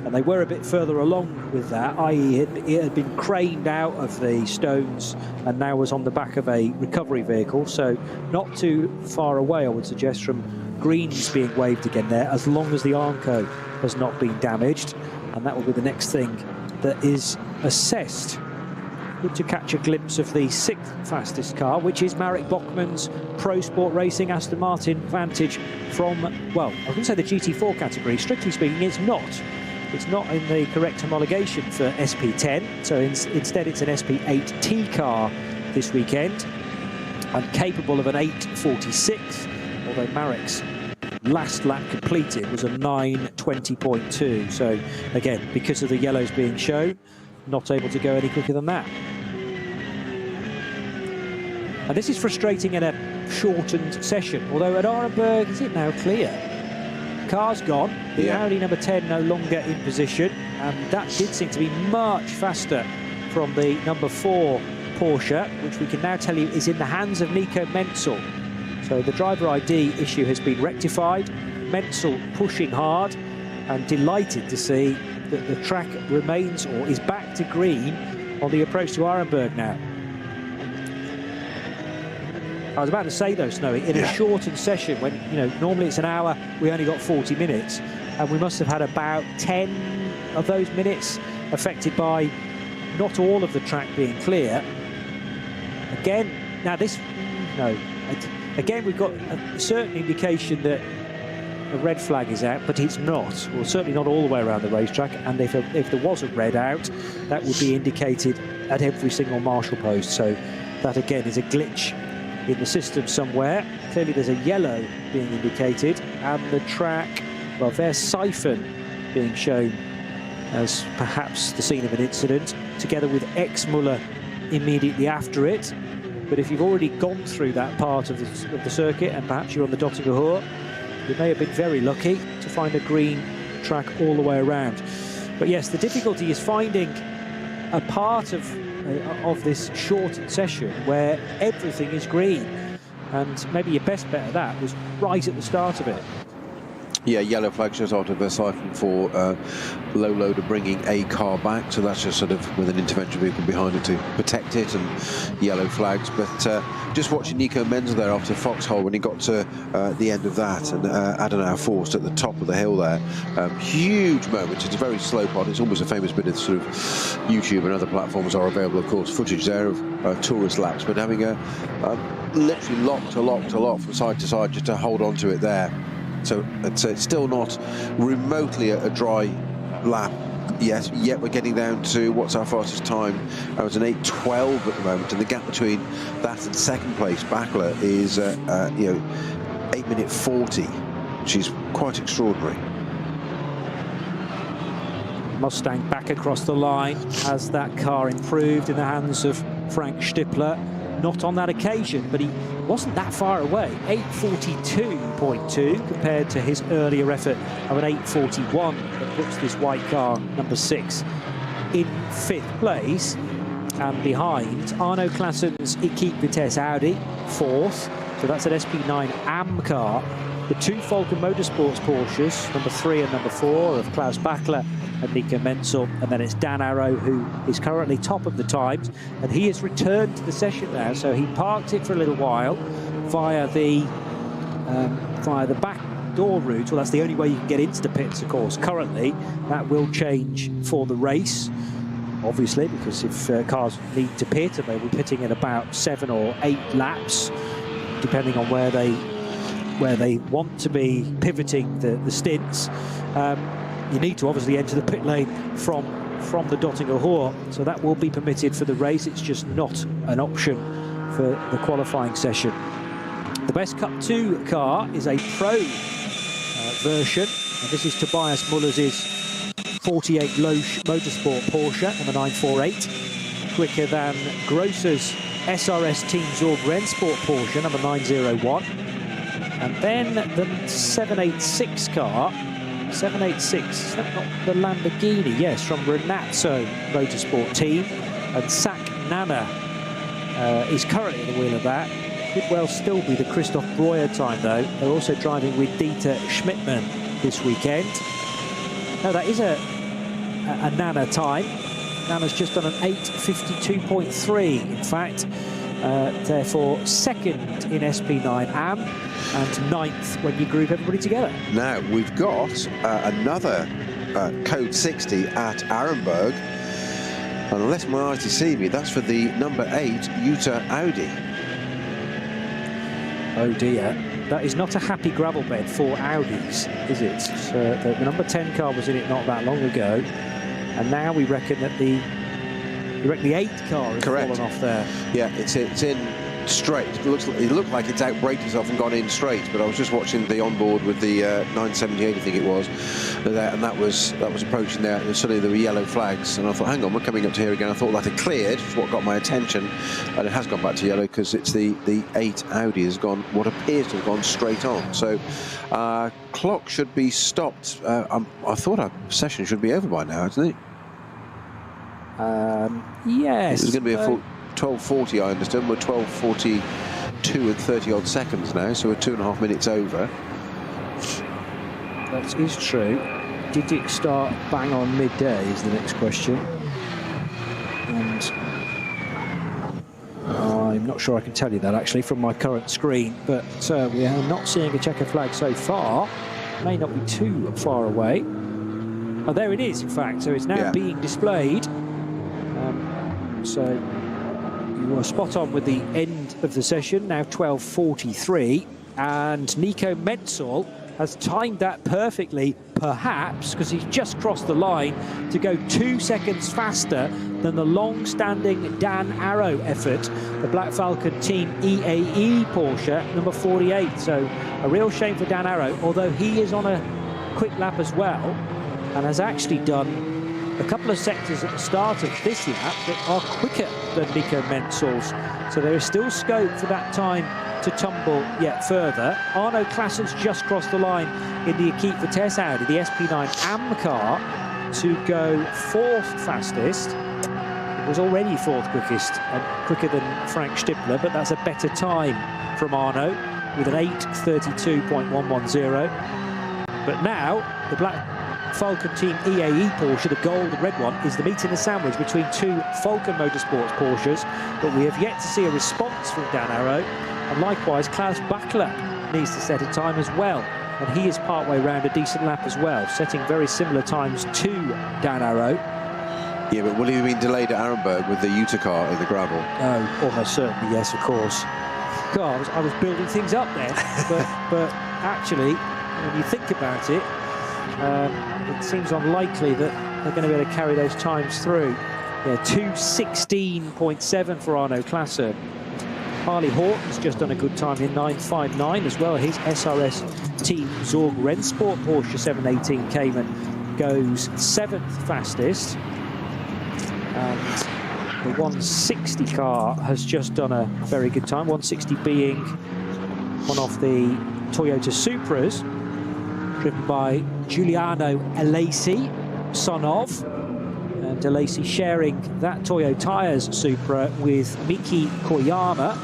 And they were a bit further along with that, i.e. it had been craned out of the stones and now was on the back of a recovery vehicle. So not too far away, I would suggest, from greens being waved again there, as long as the Armco has not been damaged. And that will be the next thing that is assessed. Good to catch a glimpse of the 6th fastest car, which is Marek Bachmann's Pro Sport Racing Aston Martin Vantage from, well, I wouldn't say the GT4 category. Strictly speaking, it's not. It's not in the correct homologation for SP10, so instead it's an SP8T car this weekend, and capable of an 8:46, although Marek's last lap completed was a 9:20.2. So again, because of the yellows being shown, not able to go any quicker than that. And this is frustrating in a shortened session, although at Arenberg, is it now clear? Car's gone, the Audi number 10 no longer in position, and that did seem to be much faster from the number 4 Porsche, which we can now tell you is in the hands of Nico Menzel. So the driver ID issue has been rectified. Menzel pushing hard, and delighted to see that the track remains, or is back to green on the approach to Arenberg now. I was about to say though, Snowy, in a shortened session, when normally it's an hour, we only got 40 minutes, and we must have had about 10 of those minutes affected by not all of the track being clear. Again, now this, no, again we've got a certain indication that a red flag is out, but it's not, well, certainly not all the way around the racetrack. And if there was a red out, that would be indicated at every single marshal post. So that again is a glitch in the system somewhere. Clearly there's a yellow being indicated, and the track, well, there's Siphon being shown as perhaps the scene of an incident, together with Exmuller immediately after it. But if you've already gone through that part of the circuit, and perhaps you're on the Dottinger Hoor, you may have been very lucky to find a green track all the way around. But yes, the difficulty is finding a part of this shortened session where everything is green. And maybe your best bet of that was right at the start of it. Yeah, yellow flag shows after Versailles for low loader bringing a car back, so that's just sort of with an intervention vehicle behind it to protect it, and yellow flags. But just watching Nico Menzel there after Foxhole when he got to the end of that, and Adenauer forced at the top of the hill there, huge moment. It's a very slow part. It's almost a famous bit of sort of YouTube and other platforms are available, of course, footage there of tourist laps, but having a literally locked from side to side just to hold on to it there. So it's still not remotely a dry lap yet we're getting down to what's our fastest time. It's an 8:12 at the moment, and the gap between that and second place Backler is 8:40, which is quite extraordinary. Mustang back across the line. Has that car improved in the hands of Frank Stippler? Not on that occasion, but he wasn't that far away. 8:42.2 compared to his earlier effort of an 8:41 that puts this white car, number 6, in 5th place. And behind, Arno Klassen's Equipe Vitesse Audi, 4th. So that's an SP9 AM car. The 2 Falcon Motorsports Porsches, number 3 and number 4, of Klaus Bachler and Nico Menzel, and then it's Dan Arrow, who is currently top of the times, and he has returned to the session now. So he parked it for a little while via the back door route. Well, that's the only way you can get into the pits, of course. Currently, that will change for the race, obviously, because if cars need to pit, and they'll be pitting in about 7 or 8 laps, depending on where they want to be pivoting the stints. You need to obviously enter the pit lane from the Dottinger Hohe, so that will be permitted for the race. It's just not an option for the qualifying session. The Best Cup 2 car is a Pro version, and this is Tobias Muller's 48 Low Motorsport Porsche, number 948, quicker than Grosser's SRS Team Zorg Rennsport Porsche, number 901. And then the 786 car, 786, is that not the Lamborghini? Yes, from Renazzo Motorsport Team. And Sak Nana is currently at the wheel of that. Could well still be the Christoph Breuer time, though. They're also driving with Dieter Schmidtmann this weekend. No, that is a Nana time. Nana's just done an 8:52.3, in fact. Therefore, 2nd in SP9 AM and 9th when you group everybody together. Now, we've got another code 60 at Arenberg. And unless my eyes deceive me, that's for the number 8 Jutta Audi. Oh dear, that is not a happy gravel bed for Audis, is it? So the number 10 car was in it not that long ago, and now we reckon that the 8 car has fallen off there. Yeah, it's in straight. It looked like it's outbraked itself and gone in straight, but I was just watching the onboard with the 978, I think it was, and that was approaching there, and suddenly there were yellow flags, and I thought, hang on, we're coming up to here again. I thought that had cleared, which is what got my attention, and it has gone back to yellow because it's the 8 Audi has gone, what appears to have gone straight on. So clock should be stopped. I thought our session should be over by now, isn't it? Yes. There's going to be a full 12:40, I understand. We're 12:42 and 30-odd seconds now, so we're 2.5 minutes over. That is true. Did it start bang on midday is the next question. And I'm not sure I can tell you that, actually, from my current screen. But we are not seeing a checker flag so far. May not be too far away. Oh, there it is, in fact. So it's now being displayed. So you were spot on with the end of the session, now 12:43, and Nico Menzel has timed that perfectly, perhaps, because he's just crossed the line to go 2 seconds faster than the long-standing Dan Arrow effort, the Black Falcon Team EAE Porsche, number 48. So a real shame for Dan Arrow, although he is on a quick lap as well, and has actually done a couple of sectors at the start of this lap that are quicker than Nico Menzel's. So there is still scope for that time to tumble yet further. Arno Klassen's just crossed the line in the Equipe Vitesse Audi, the SP9 AM car, to go 4th fastest. It was already 4th quickest and quicker than Frank Stippler, but that's a better time from Arno with an 8:32.110. But now the Black Falcon Team EAE Porsche, the gold and red one, is the meat in the sandwich between two Falcon Motorsports Porsches. But we have yet to see a response from Dan Arrow, and likewise Klaus Bachler needs to set a time as well, and he is partway round a decent lap as well, setting very similar times to Dan Arrow. Yeah, but will he have been delayed at Arenberg with the Utah car in the gravel? Oh, almost certainly, yes, of course. God, I was building things up there, but actually, when you think about it, it seems unlikely that they're going to be able to carry those times through. Yeah, 2:16.7 for Arno Klasse. Harley Horton's just done a good time in 9:59 as well. His SRS Team Zorg Rennsport Porsche 718 Cayman goes 7th fastest. And the 160 car has just done a very good time, 160 being one of the Toyota Supras, driven by Giuliano Alesi, son of, and Alesi sharing that Toyo Tires Supra with Miki Koyama.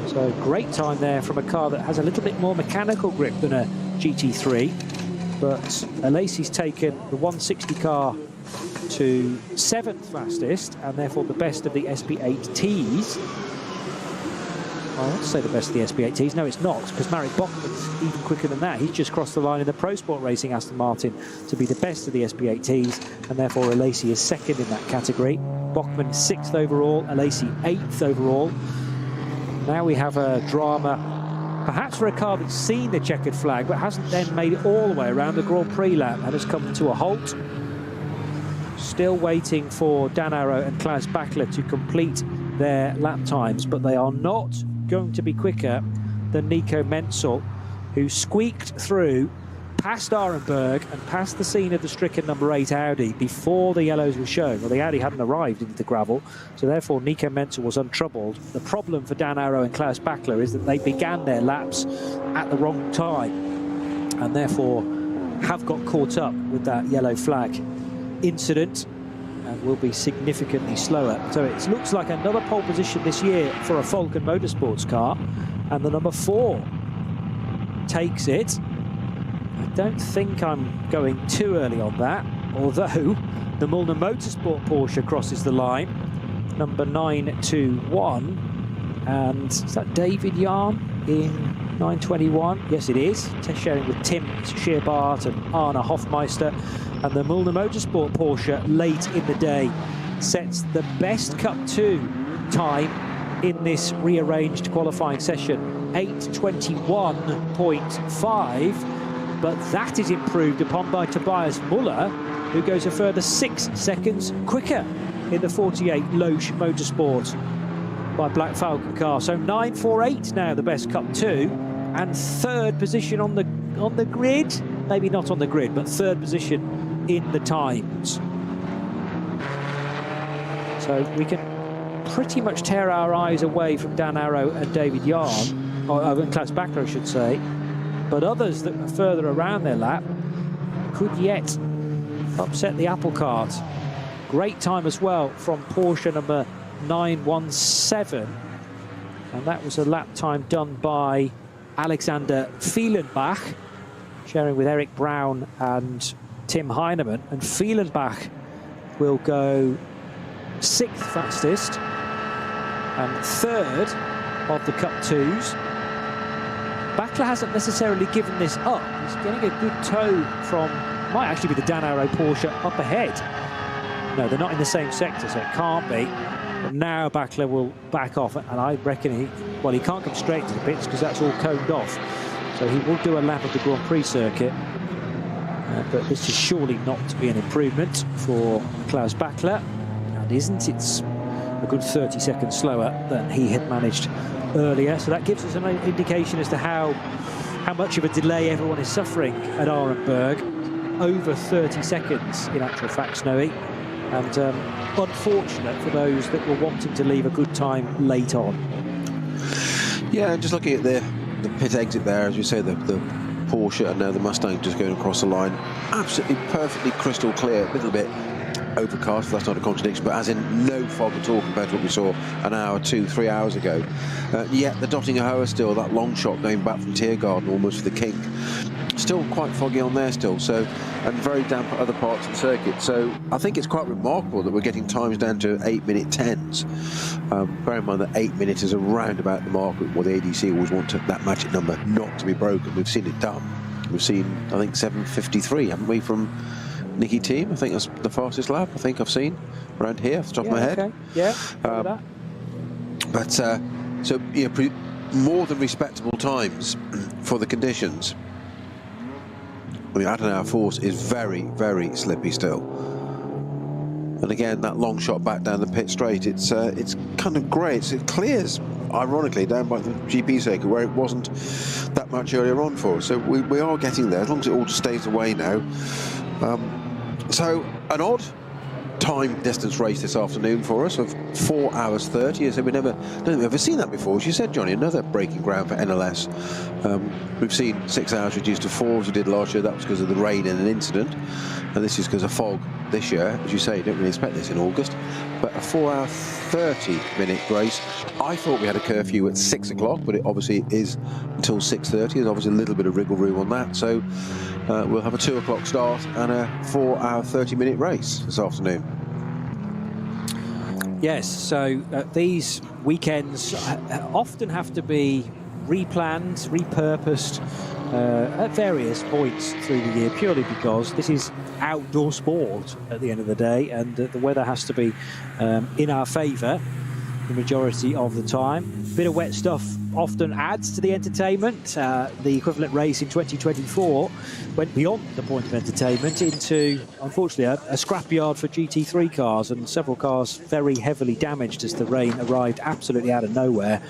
So great time there from a car that has a little bit more mechanical grip than a GT3, but Alesi's taken the 160 car to 7th fastest, and therefore the best of the SP8Ts. I want to say the best of the SP8Ts. No, it's not, because Marek Bachmann's even quicker than that. He's just crossed the line in the Pro Sport Racing Aston Martin to be the best of the SP8Ts, and therefore Alesi is second in that category. Bachmann is 6th overall, Alesi 8th overall. Now we have a drama, perhaps for a car that's seen the checkered flag, but hasn't then made it all the way around the Grand Prix lap and has come to a halt. Still waiting for Dan Arrow and Klaus Bachler to complete their lap times, but they are not going to be quicker than Nico Menzel, who squeaked through past Arenberg and past the scene of the stricken number 8 Audi before the yellows were shown. Well, the Audi hadn't arrived into the gravel, so therefore Nico Menzel was untroubled. The problem for Dan Arrow and Klaus Bachler is that they began their laps at the wrong time, and therefore have got caught up with that yellow flag incident and will be significantly slower. So it looks like another pole position this year for a Falcon Motorsports car, and the number 4 takes it. I don't think I'm going too early on that, although the Mullner Motorsport Porsche crosses the line, number 921, and is that David Yarn in 921? Yes, it is. Test sharing with Tim Scheerbart and Arne Hofmeister. And the Mullner Motorsport Porsche late in the day sets the best Cup 2 time in this rearranged qualifying session, 8:21.5, but that is improved upon by Tobias Muller, who goes a further 6 seconds quicker in the 48 Loesch Motorsport by Black Falcon car. So 9:48 now the best Cup 2, and 3rd position on the grid, maybe not on the grid, but 3rd position in the times. So we can pretty much tear our eyes away from Dan Arrow and David Yarn, or Klaus Bachler I should say, but others that are further around their lap could yet upset the apple cart. Great time as well from Porsche number 917, and that was a lap time done by Alexander Fielenbach, sharing with Eric Brown and Tim Heinemann, and Fielenbach will go 6th fastest and 3rd of the Cup 2s. Bachler hasn't necessarily given this up. He's getting a good tow from, might actually be the Dan Arrow Porsche up ahead. No, they're not in the same sector, so it can't be. But now Bachler will back off, and I reckon he can't come straight to the pits because that's all coned off. So he will do a lap of the Grand Prix circuit. But this is surely not to be an improvement for Klaus Bachler. And isn't, it's a good 30 seconds slower than he had managed earlier. So that gives us an indication as to how much of a delay everyone is suffering at Arenberg. Over 30 seconds, in actual fact, Snowy. And unfortunate for those that were wanting to leave a good time late on. Yeah, just looking at the pit exit there, as you say, the Porsche and now the Mustang just going across the line. Absolutely perfectly crystal clear. A little bit overcast, that's not a contradiction, but as in no fog at all compared to what we saw an hour, 2, 3 hours ago. Yet the Dottingerhoe still, that long shot going back from Tiergarten almost for the kink, still quite foggy on there still, so, and very damp at other parts of the circuit. So I think it's quite remarkable that we're getting times down to 8-minute 10s. Bear in mind that 8 minutes is around about the mark where the ADC always want that magic number not to be broken. We've seen it done. We've seen, I think, 7:53, haven't we, from Nicky Team? I think that's the fastest lap I think I've seen around here off the top of my head. Okay. Yeah, but so yeah, more than respectable times for the conditions. I mean, Adenauer Force is very, very slippy still. And again, that long shot back down the pit straight, it's kind of grey. It clears, ironically, down by the GP circuit where it wasn't that much earlier on for us. So we are getting there, as long as it all just stays away now. So an odd time distance race this afternoon for us of 4 hours 30. So don't think we've ever seen that before. As you said, Johnny, another breaking ground for NLS. We've seen 6 hours reduced to 4 as we did last year. That was because of the rain and an incident, and this is because of fog this year. As you say, you don't really expect this in August, but a 4 hour 30-minute race. I thought we had a curfew at 6 o'clock, but it obviously is until 6:30. There's obviously a little bit of wriggle room on that, so we'll have a 2 o'clock start and a 4 hour 30-minute race this afternoon. Yes, so these weekends often have to be replanned, repurposed at various points through the year, purely because this is outdoor sport at the end of the day, and the weather has to be in our favour the majority of the time. A bit of wet stuff often adds to the entertainment. The equivalent race in 2024 went beyond the point of entertainment into, unfortunately, a scrapyard for GT3 cars, and several cars very heavily damaged as the rain arrived absolutely out of nowhere.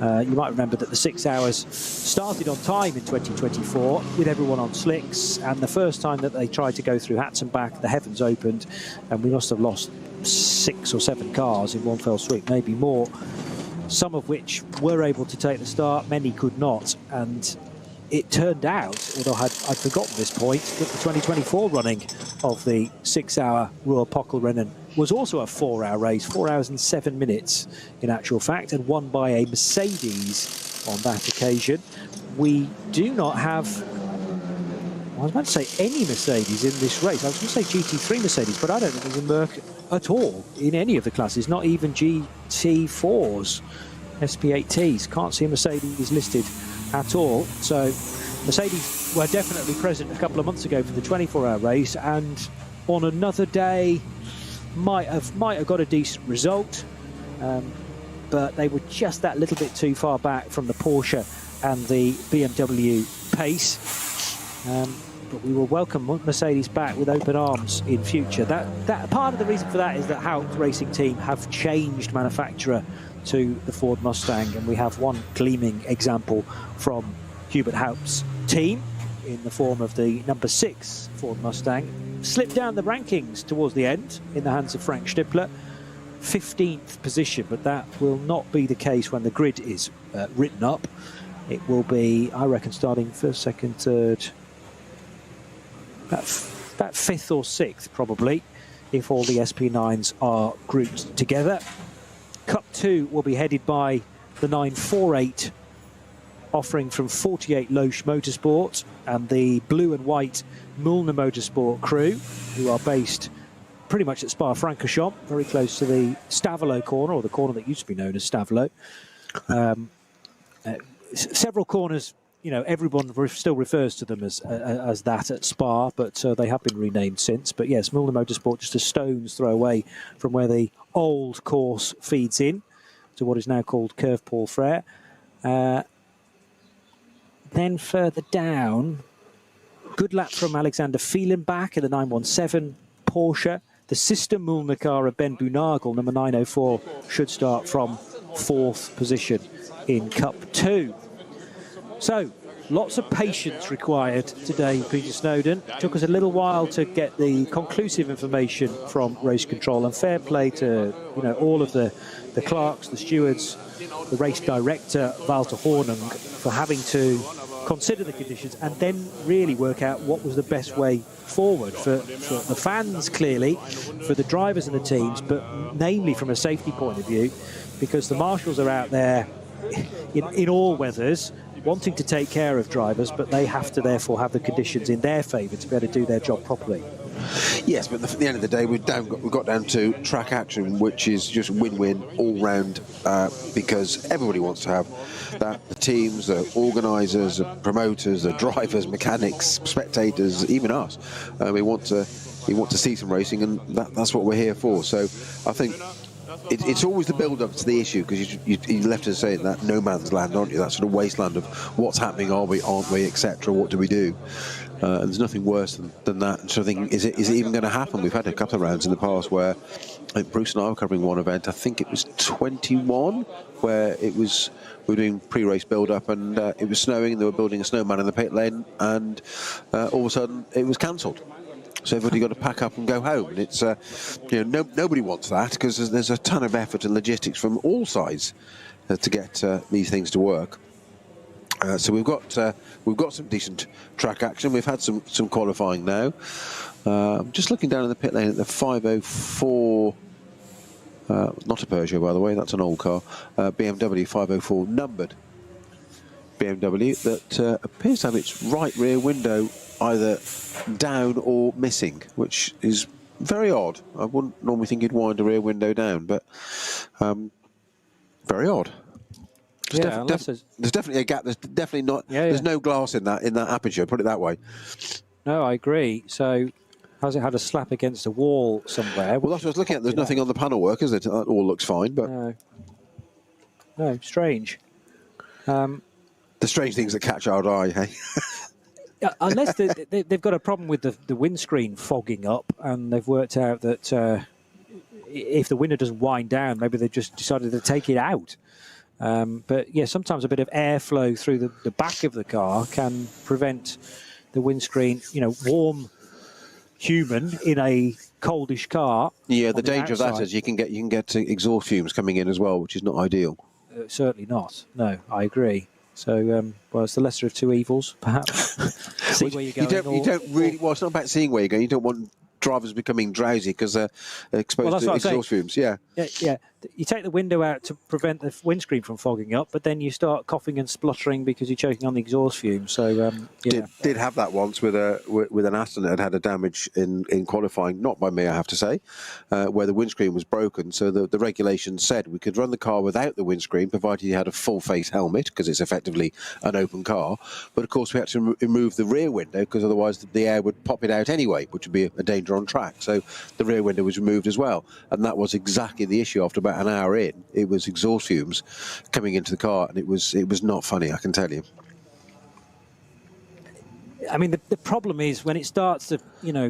You might remember that the 6 hours started on time in 2024 with everyone on slicks, and the first time that they tried to go through Hatzenbach, the heavens opened, and we must have lost 6 or 7 cars in one fell swoop, maybe more, some of which were able to take the start, many could not. And it turned out, although I'd forgotten this point, that the 2024 running of the 6 hour Ruhr-Pokal-Rennen was also a 4 hour race, 4 hours and 7 minutes in actual fact, and won by a Mercedes on that occasion. We do not have, I was about to say any Mercedes in this race. I was going to say GT3 Mercedes, but I don't think there's a Merc at all in any of the classes, not even GT4s, SP8Ts. Can't see a Mercedes listed at all. So Mercedes were definitely present a couple of months ago for the 24-hour race, and on another day might have got a decent result, but they were just that little bit too far back from the Porsche and the BMW pace. But we will welcome Mercedes back with open arms in future. That part of the reason for that is that Haupt Racing Team have changed manufacturer to the Ford Mustang, and we have one gleaming example from Hubert Haupt's team in the form of the number 6 Ford Mustang. Slipped down the rankings towards the end in the hands of Frank Stippler. 15th position, but that will not be the case when the grid is written up. It will be, I reckon, starting first, second, third, about 5th or 6th probably, if all the SP9s are grouped together. Cup 2 will be headed by the 948 offering from 48 Loesch Motorsport and the blue and white Müllner Motorsport crew, who are based pretty much at Spa-Francorchamps, very close to the Stavelot corner, or the corner that used to be known as Stavelot. Several corners, you know, everyone still refers to them as that at Spa, but they have been renamed since. But yes, Müllner Motorsport just a stone's throw away from where the old course feeds in to what is now called Curve Paul Frere. Then further down, good lap from Alexander Fehlenbach in the 917 Porsche. The sister Müllner car of Ben Bunagel, number 904, should start from 4th position in Cup 2. So, lots of patience required today, Peter Snowden. It took us a little while to get the conclusive information from race control, and fair play to, you know, all of the clerks, the stewards, the race director, Walter Hornung, for having to consider the conditions, and then really work out what was the best way forward for the fans, clearly, for the drivers and the teams, but namely from a safety point of view, because the marshals are out there in all weathers wanting to take care of drivers, but they have to therefore have the conditions in their favour to be able to do their job properly. Yes, but at the end of the day, we've got down to track action, which is just win-win all round, because everybody wants to have that. The teams, the organisers, the promoters, the drivers, mechanics, spectators, even us. We want to see some racing, and that's what we're here for. So I think it's always the build-up to the issue, because you're left to say that no man's land, aren't you? That sort of wasteland of what's happening, are we, aren't we, etc. What do we do? And there's nothing worse than that. And so I think, is it even going to happen? We've had a couple of rounds in the past where, I think Bruce and I were covering one event, I think it was 21, where we were doing pre-race build-up, and it was snowing, and they were building a snowman in the pit lane, and all of a sudden it was cancelled. So everybody got to pack up and go home, and it's nobody wants that, because there's a ton of effort and logistics from all sides to get these things to work. So we've got some decent track action. We've had some qualifying now. I'm just looking down in the pit lane at the 504. Not a Peugeot, by the way. That's an old car. BMW 504 numbered BMW that appears to have its right rear window either down or missing, which is very odd. I wouldn't normally think you'd wind a rear window down, but very odd. There's definitely a gap. There's definitely not. There's no glass in that aperture. Put it that way. No, I agree. So, has it had a slap against a wall somewhere? Well, that's what I was looking at. There's nothing on the panel work, is it? That all looks fine, but no, strange. The strange things that catch our eye, hey. Unless they've got a problem with the windscreen fogging up, and they've worked out that if the window doesn't wind down, maybe they've just decided to take it out. But yeah, sometimes a bit of airflow through the back of the car can prevent the windscreen, warm human in a coldish car. Yeah, the danger of that is you can get exhaust fumes coming in as well, which is not ideal. Certainly not. No, I agree. So, well, it's the lesser of two evils, perhaps. See where you're going. You don't really. Well, it's not about seeing where you're going. You don't want drivers becoming drowsy because they're exposed to exhaust fumes. Yeah. You take the window out to prevent the windscreen from fogging up, but then you start coughing and spluttering because you're choking on the exhaust fumes. So did have that once with an Aston that had a damage in qualifying, not by me, I have to say, where the windscreen was broken. So the regulations said we could run the car without the windscreen, provided you had a full face helmet, because it's effectively an open car. But of course we had to remove the rear window, because otherwise the air would pop it out anyway, which would be a danger on track. So the rear window was removed as well, and that was exactly the issue. After about an hour in, it was exhaust fumes coming into the car, and it was not funny, I can tell you. I mean, the problem is when it starts to,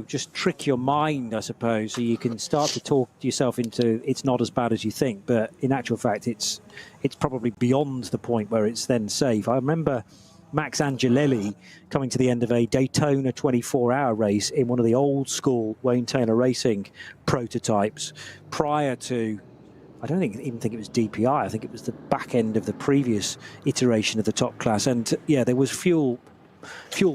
just trick your mind, I suppose, so you can start to talk yourself into it's not as bad as you think, but in actual fact, it's probably beyond the point where it's then safe. I remember Max Angelelli coming to the end of a Daytona 24-hour race in one of the old school Wayne Taylor Racing prototypes prior to, I don't even think it was DPI. I think it was the back end of the previous iteration of the top class. And yeah, there was fuel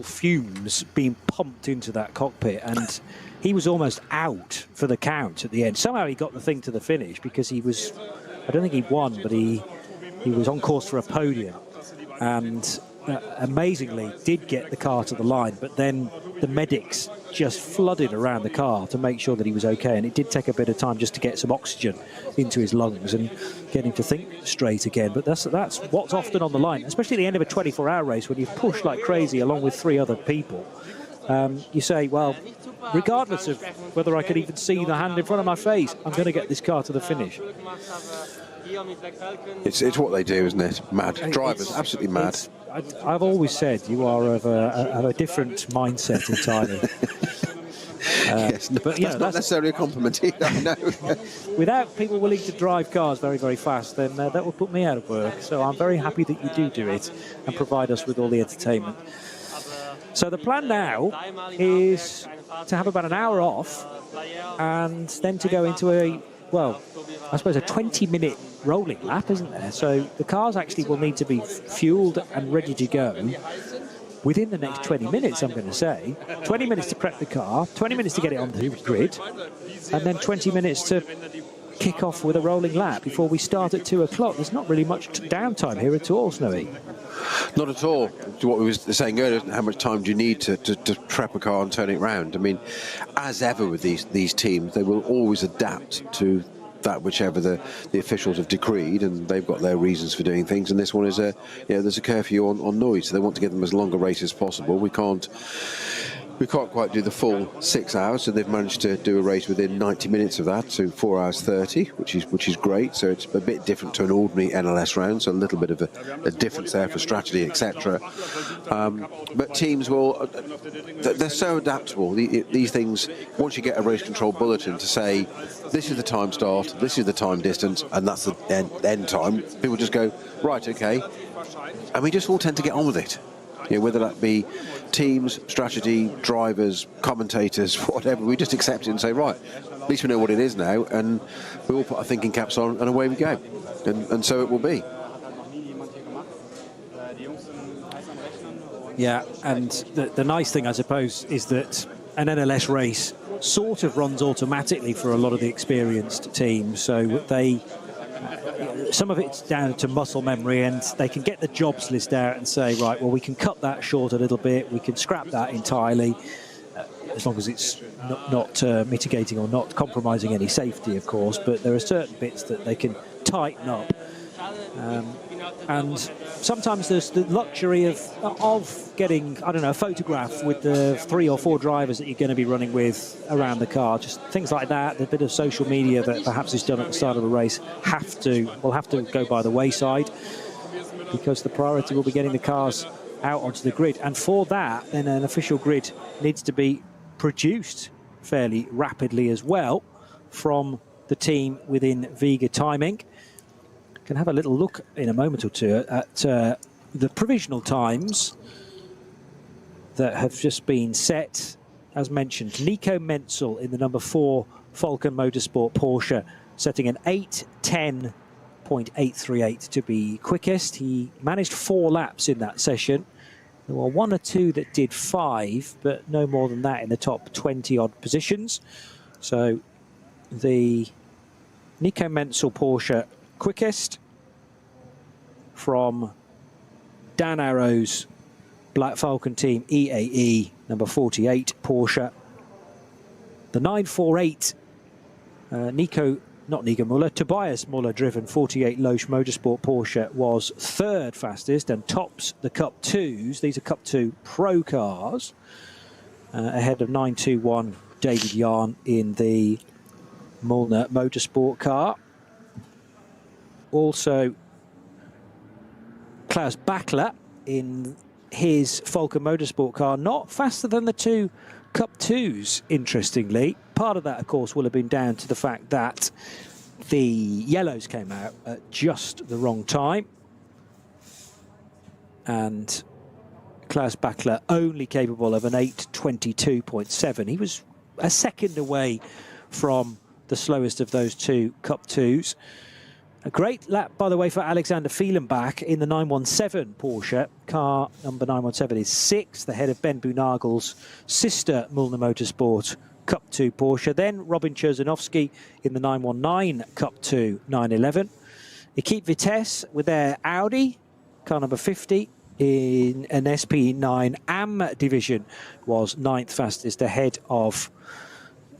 fumes being pumped into that cockpit, and he was almost out for the count at the end. Somehow he got the thing to the finish, because he was, I don't think he won, but he was on course for a podium, and amazingly did get the car to the line, but then the medics just flooded around the car to make sure that he was okay, and it did take a bit of time just to get some oxygen into his lungs and get him to think straight again. But that's what's often on the line, especially at the end of a 24-hour race when you've pushed like crazy along with 3 other people. You say, well, regardless of whether I could even see the hand in front of my face, I'm going to get this car to the finish. It's what they do, isn't it? Mad. Drivers, absolutely mad. I've always said you are of a different mindset entirely. Yes, but that's not necessarily a compliment either. No. Without people willing to drive cars very, very fast, then that would put me out of work. So I'm very happy that you do it and provide us with all the entertainment. So the plan now is to have about an hour off, and then to go into a 20-minute rolling lap, isn't there? So the cars actually will need to be fueled and ready to go within the next 20 minutes, I'm going to say. 20 minutes to prep the car, 20 minutes to get it on the grid, and then 20 minutes to kick off with a rolling lap before we start at 2 o'clock. There's not really much downtime here at all, Snowy. Not at all. To what we were saying earlier, how much time do you need to prep a car and turn it around? I mean, as ever with these teams, they will always adapt to that whichever the officials have decreed, and they've got their reasons for doing things. And this one is there's a curfew on noise, so they want to get them as long a race as possible. We can't quite do the full 6 hours, so they've managed to do a race within 90 minutes of that, so 4 hours 30, which is great. So it's a bit different to an ordinary NLS round, so a little bit of a difference there for strategy, etc. But teams they're so adaptable. These things, once you get a race control bulletin to say, this is the time start, this is the time distance, and that's the end time, people just go, right, okay. And we just all tend to get on with it. Whether that be teams, strategy, drivers, commentators, whatever, we just accept it and say, right, at least we know what it is now, and we all put our thinking caps on, and away we go. And so it will be. Yeah, and the nice thing, I suppose, is that an NLS race sort of runs automatically for a lot of the experienced teams, so some of it's down to muscle memory, and they can get the jobs list out and say, right, well, we can cut that short a little bit, we can scrap that entirely, as long as it's not mitigating or not compromising any safety, of course. But there are certain bits that they can tighten up, and sometimes there's the luxury of getting, I don't know, a photograph with the 3 or 4 drivers that you're going to be running with around the car. Just things like that. A bit of social media that perhaps is done at the start of a race will have to go by the wayside, because the priority will be getting the cars out onto the grid. And for that, then an official grid needs to be produced fairly rapidly as well from the team within Vega Timing. Can have a little look in a moment or two at the provisional times that have just been set. As mentioned, Nico Menzel in the number 4 Falcon Motorsport Porsche, setting an 8:10.838 to be quickest. He managed 4 laps in that session. There were 1 or 2 that did 5, but no more than that in the top 20-odd positions. So the Nico Menzel Porsche quickest from Dan Arrow's Black Falcon team EAE number 48 Porsche. The 948 Tobias Muller driven 48 Loesch Motorsport Porsche was 3rd fastest and tops the Cup 2s. These are Cup 2 Pro cars, ahead of 921 David Yarn in the Mullner Motorsport car. Also, Klaus Bachler in his Falcon Motorsport car, not faster than the 2 Cup 2s, interestingly. Part of that, of course, will have been down to the fact that the yellows came out at just the wrong time. And Klaus Bachler only capable of an 8:22.7. He was a second away from the slowest of those 2 Cup 2s. A great lap, by the way, for Alexander Fehlenbach in the 917 Porsche. Car number 917 is 6th, ahead of Ben Bunagel's sister Mullner Motorsport Cup 2 Porsche. Then Robin Cherzanovsky in the 919 Cup 2 911. Equipe Vitesse with their Audi, car number 50, in an SP9 AM division, was 9th fastest, ahead of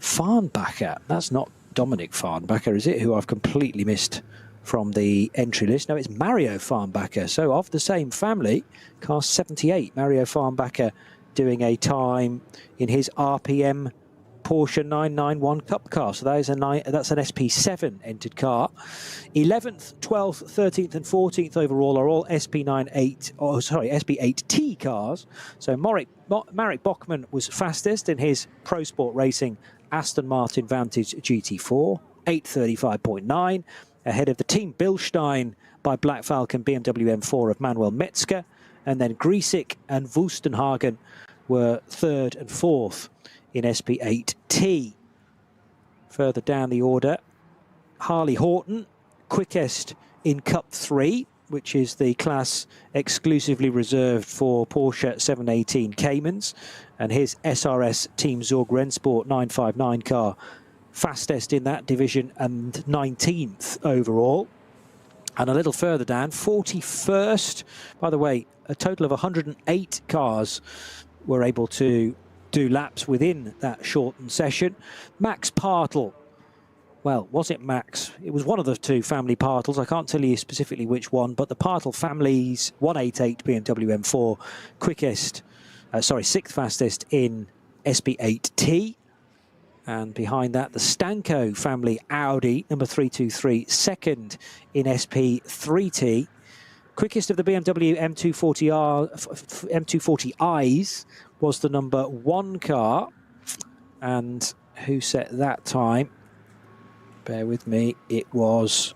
Farnbacher. That's not Dominic Farnbacher, is it? Who I've completely missed from the entry list. No, it's Mario Farnbacher. So of the same family, car 78, Mario Farnbacher doing a time in his RPM Porsche 991 Cup car. So that's an SP7 entered car. 11th, 12th, 13th and 14th overall are all SP8T cars. So Marek Bachmann was fastest in his Pro Sport Racing Aston Martin Vantage GT4, 8:35.9, ahead of the Team Bilstein by Black Falcon BMW M4 of Manuel Metzger, and then Griesik and Wustenhagen were 3rd and 4th in SP8T. Further down the order, Harley Horton, quickest in Cup 3, which is the class exclusively reserved for Porsche 718 Caymans, and his SRS Team Zorg Rennsport 959 car, fastest in that division and 19th overall. And a little further down, 41st. By the way, a total of 108 cars were able to do laps within that shortened session. Max Partl. Well, was it Max? It was one of the two family Partls. I can't tell you specifically which one, but the Partl family's 188 BMW M4, sixth fastest in SP8T. And behind that, the Stanko family Audi, number 323, second in SP3T. Quickest of the BMW M240Is was the number 1 car. And who set that time? Bear with me. It was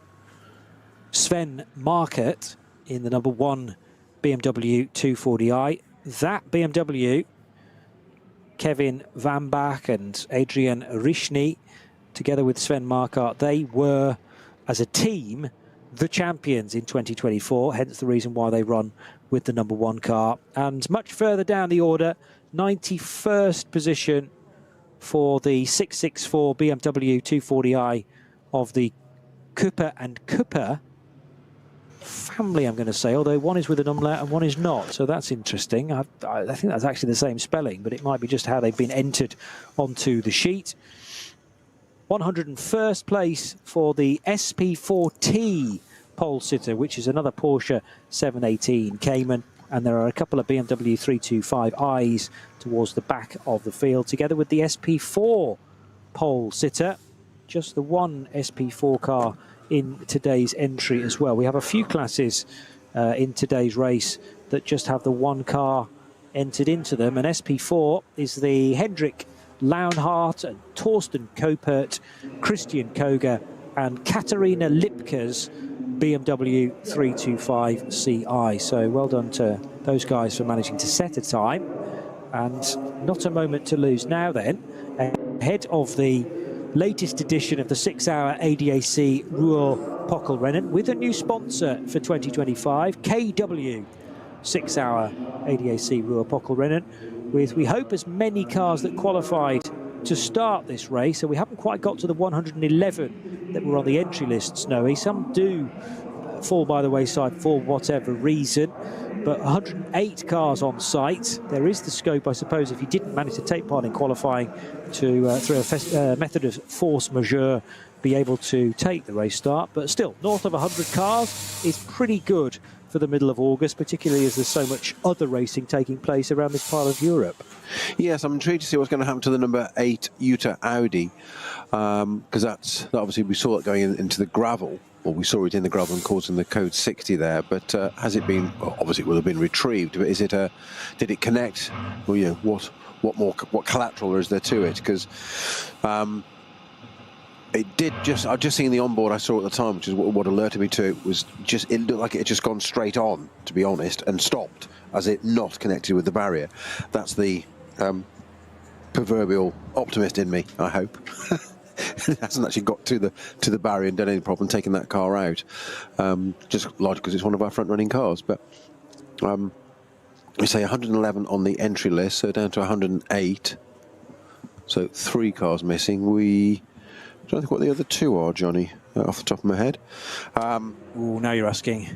Sven Markert in the number 1 BMW 240i. That BMW, Kevin Van Bach and Adrian Rishny, together with Sven Markert, they were, as a team, the champions in 2024, hence the reason why they run with the number 1 car. And much further down the order, 91st position for the 664 BMW 240i of the Cooper and Cooper family, I'm going to say, although one is with an umlaut and one is not, so that's interesting. I think that's actually the same spelling, but it might be just how they've been entered onto the sheet. 101st place for the SP4T pole sitter, which is another Porsche 718 Cayman, and there are a couple of BMW 325i's towards the back of the field, together with the SP4 pole sitter. Just the one SP4 car in today's entry as well. We have a few classes in today's race that just have the 1 car entered into them, and SP4 is the Hendrik Launhardt and Torsten Kopert, Christian Koga and Katharina Lipke's BMW 325Ci. So well done to those guys for managing to set a time, and not a moment to lose now then, ahead of the latest edition of the 6-hour ADAC Ruhr-Pokal-Rennen with a new sponsor for 2025, KW 6-hour ADAC Ruhr-Pokal-Rennen, with, we hope, as many cars that qualified to start this race. So we haven't quite got to the 111 that were on the entry list, Snowy. Some do fall by the wayside for whatever reason, but 108 cars on site. There is the scope, I suppose, if you didn't manage to take part in qualifying, to through a method of force majeure, be able to take the race start. But still, north of 100 cars is pretty good for the middle of August, particularly as there's so much other racing taking place around this part of Europe. Yes, I'm intrigued to see what's going to happen to the number 8 Utah Audi, because that obviously we saw it going into the gravel. Well, we saw it in the gravel and causing the code 60 there, but has it been, well, obviously it will have been retrieved, but is it did it connect? Well, you know, what collateral is there to it? Because it did just, I've just seen the onboard I saw at the time, which is what alerted me to it, was just, it looked like it had just gone straight on, to be honest, and stopped as it not connected with the barrier. That's the proverbial optimist in me, I hope. It hasn't actually got to the barrier and done any problem taking that car out, just largely because it's one of our front running cars. But we say 111 on the entry list, so down to 108, so 3 cars missing. I don't think what the other 2 are, Johnny, off the top of my head. Ooh, now you're asking.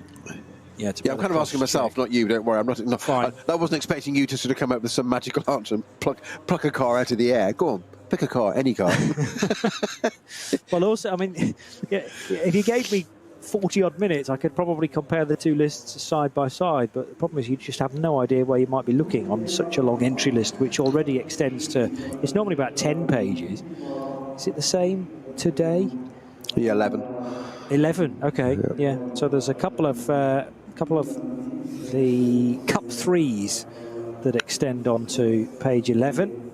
Yeah, I'm kind of asking myself, not you. Don't worry, I'm not fine. I wasn't expecting you to sort of come up with some magical answer and pluck a car out of the air. Go on. Pick a car, any car. Well, also, I mean, yeah, if you gave me 40-odd minutes, I could probably compare the 2 lists side by side. But the problem is you just have no idea where you might be looking on such a long entry list, which already extends to, it's normally about 10 pages. Is it the same today? Yeah, 11. 11, okay, yeah. So there's a couple of the Cup 3s that extend onto page 11.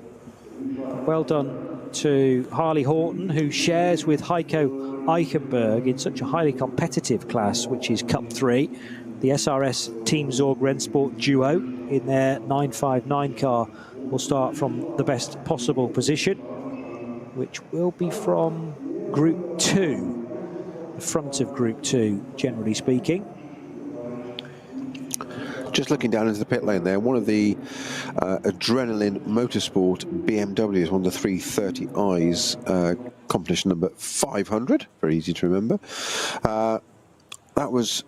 Well done to Harley Horton, who shares with Heiko Eichenberg in such a highly competitive class, which is Cup 3. The SRS Team Zorg Rennsport duo in their 959 car will start from the best possible position, which will be from Group 2, the front of Group 2, generally speaking. Just looking down into the pit lane there, one of the Adrenaline Motorsport BMWs, one of the 330i's, competition number 500, very easy to remember. That was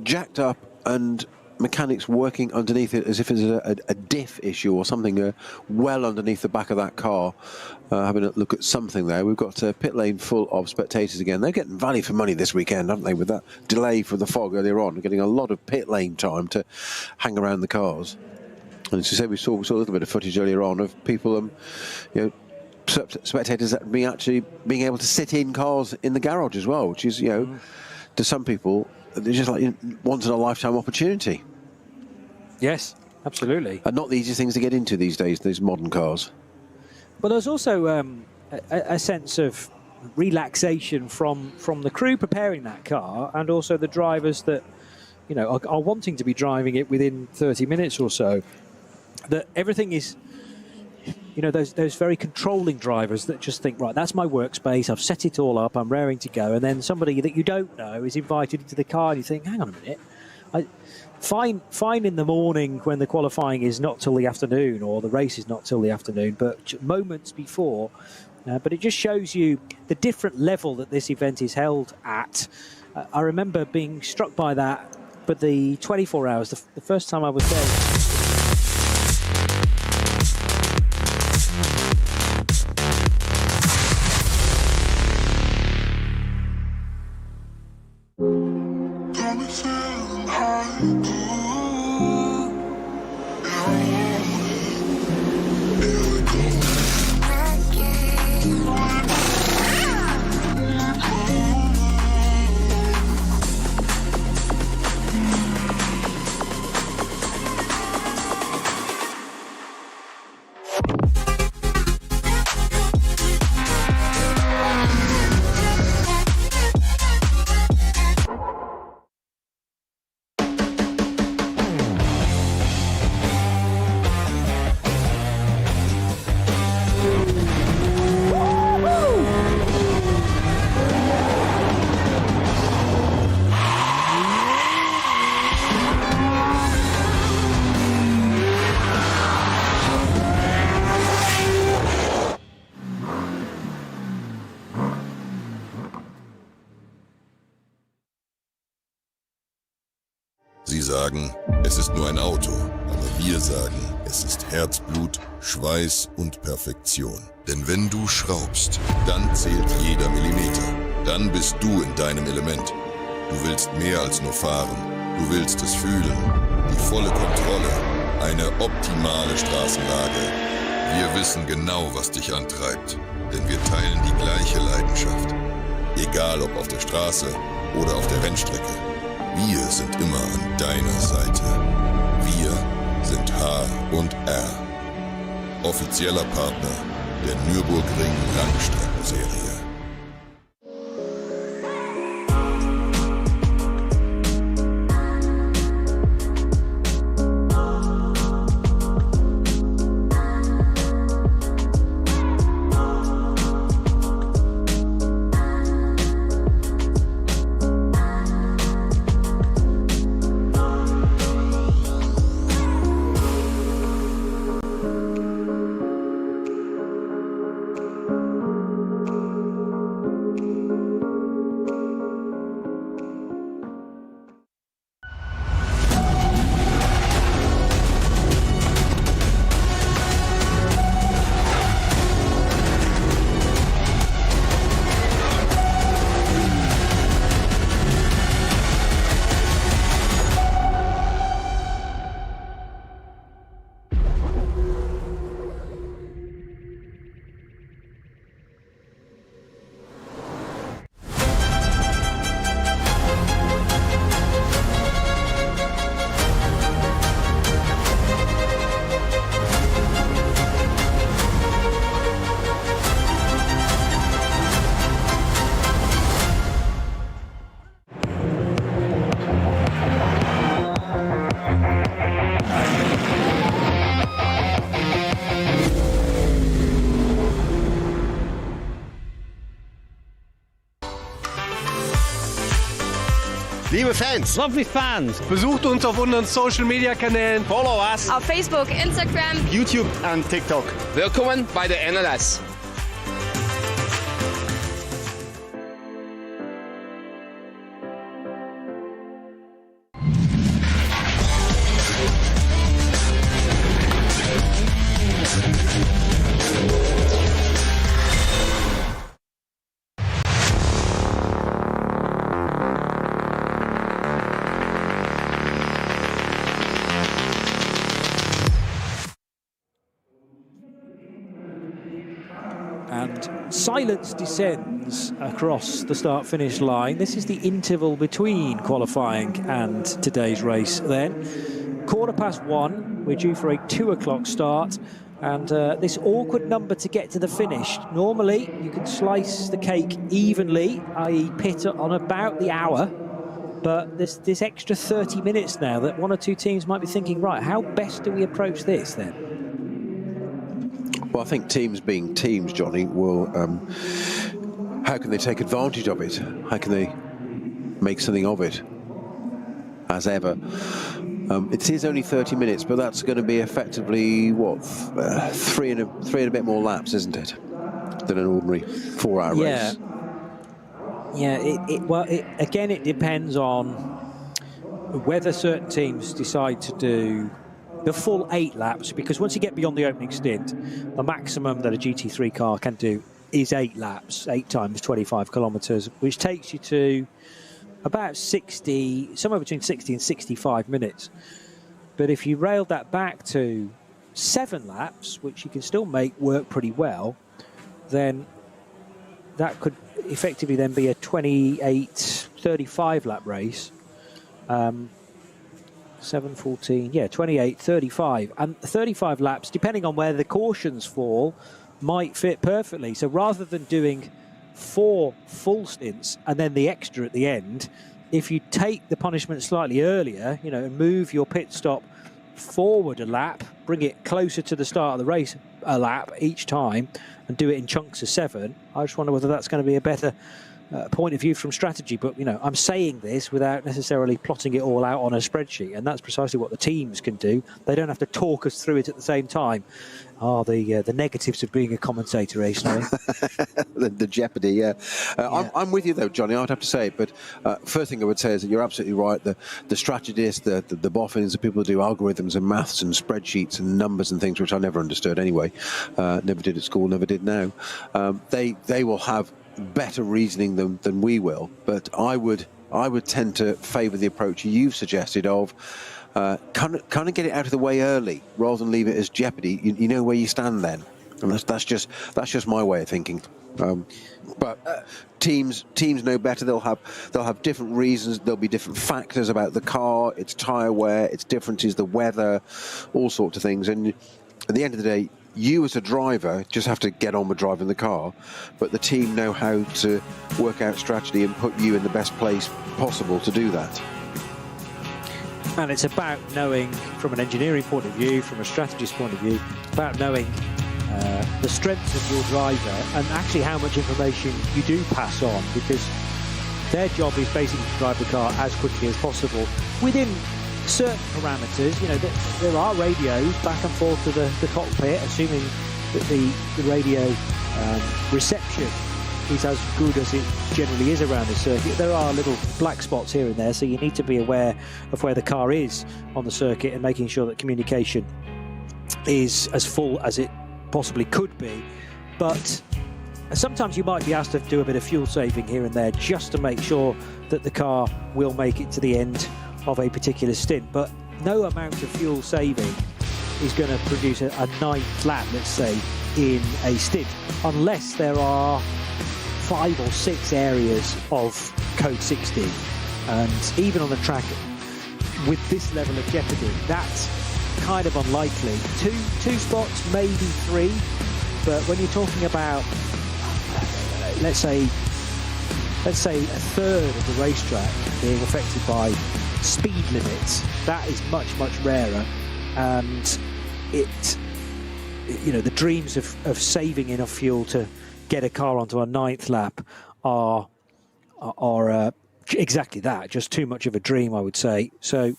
jacked up and mechanics working underneath it as if it's a diff issue or something well underneath the back of that car. Having a look at something there. We've got a pit lane full of spectators again. They're getting value for money this weekend, haven't they, with that delay from the fog earlier on, getting a lot of pit lane time to hang around the cars. And as you say, we saw a little bit of footage earlier on of people, spectators being able to sit in cars in the garage as well, which is, to some people, they're just like once in a lifetime opportunity. Yes, absolutely. And not the easiest things to get into these days, these modern cars. But there's also a sense of relaxation from the crew preparing that car, and also the drivers that are wanting to be driving it within 30 minutes or so. That everything is, those very controlling drivers that just think, right, that's my workspace, I've set it all up, I'm raring to go, and then somebody that you don't know is invited into the car and you think, hang on a minute, fine in the morning when the qualifying is not till the afternoon or the race is not till the afternoon, but moments before. But it just shows you the different level that this event is held at. I remember being struck by that, but the 24 hours, the first time I was there. Sie sagen, es ist nur ein Auto, aber wir sagen, es ist Herzblut, Schweiß und Perfektion. Denn wenn du schraubst, dann zählt jeder Millimeter. Dann bist du in deinem Element. Du willst mehr als nur fahren. Du willst es fühlen. Die volle Kontrolle. Eine optimale Straßenlage. Wir wissen genau, was dich antreibt. Denn wir teilen die gleiche Leidenschaft. Egal ob auf der Straße oder auf der Rennstrecke. Wir sind immer an deiner Seite. Wir sind H&R. Offizieller Partner der Nürburgring Langstrecken Serie. Liebe Fans, Lovely fans. besucht uns auf unseren Social Media Kanälen. Follow us. Auf Facebook, Instagram. YouTube und TikTok. Willkommen bei der NLS. And silence descends across the start-finish line. This is the interval between qualifying and today's race then. 1:15, we're due for a 2 o'clock start. And this awkward number to get to the finish. Normally, you can slice the cake evenly, i.e. pit on about the hour. But this extra 30 minutes now that one or two teams might be thinking, right, how best do we approach this then? Well, I think teams being teams, Johnny, will... how can they take advantage of it? How can they make something of it? As ever. It is only 30 minutes, but that's going to be effectively, what, three and a bit more laps, isn't it? Than an ordinary 4-hour race. Yeah, well, again, it depends on whether certain teams decide to do the full 8 laps, because once you get beyond the opening stint, the maximum that a GT3 car can do is 8 laps, 8 times 25 kilometres, which takes you to about 60, somewhere between 60 and 65 minutes. But if you railed that back to 7 laps, which you can still make work pretty well, then that could effectively then be a 28-35 lap race. 7:14, yeah, 28-35, and 35 laps, depending on where the cautions fall, might fit perfectly. So rather than doing 4 full stints and then the extra at the end, if you take the punishment slightly earlier, you know, and move your pit stop forward a lap, bring it closer to the start of the race a lap each time, and do it in chunks of 7, I just wonder whether that's going to be a better point of view from strategy. But, you know, I'm saying this without necessarily plotting it all out on a spreadsheet, and that's precisely what the teams can do. They don't have to talk us through it at the same time. The negatives of being a commentator, eh, Snowy? the jeopardy, yeah. I'm with you, though, Johnny, I'd have to say. But first thing I would say is that you're absolutely right. The strategists, the boffins, the people who do algorithms and maths and spreadsheets and numbers and things, which I never understood anyway, never did at school, never did now, they will have better reasoning than we will. But I would tend to favour the approach you've suggested of kind of get it out of the way early rather than leave it as jeopardy. You know where you stand then, and that's just my way of thinking. But teams know better. They'll have different reasons. There'll be different factors about the car, its tyre wear, its differences, the weather, all sorts of things. And at the end of the day, you as a driver just have to get on with driving the car, but the team know how to work out strategy and put you in the best place possible to do that. And it's about knowing, from an engineering point of view, from a strategist point of view, about knowing the strengths of your driver and actually how much information you do pass on, because their job is basically to drive the car as quickly as possible within certain parameters. You know, there are radios back and forth to the cockpit, assuming that the radio reception is as good as it generally is around the circuit. There are little black spots here and there, so you need to be aware of where the car is on the circuit and making sure that communication is as full as it possibly could be. But sometimes you might be asked to do a bit of fuel saving here and there just to make sure that the car will make it to the end of a particular stint. But no amount of fuel saving is going to produce a 9th lap, let's say, in a stint, unless there are 5 or 6 areas of code 60. And even on a track with this level of jeopardy, that's kind of unlikely. Two spots, maybe 3, but when you're talking about, let's say a third of the racetrack being affected by speed limits, that is much rarer. And the dreams of saving enough fuel to get a car onto a 9th lap are Exactly that, just too much of a dream, I would say. So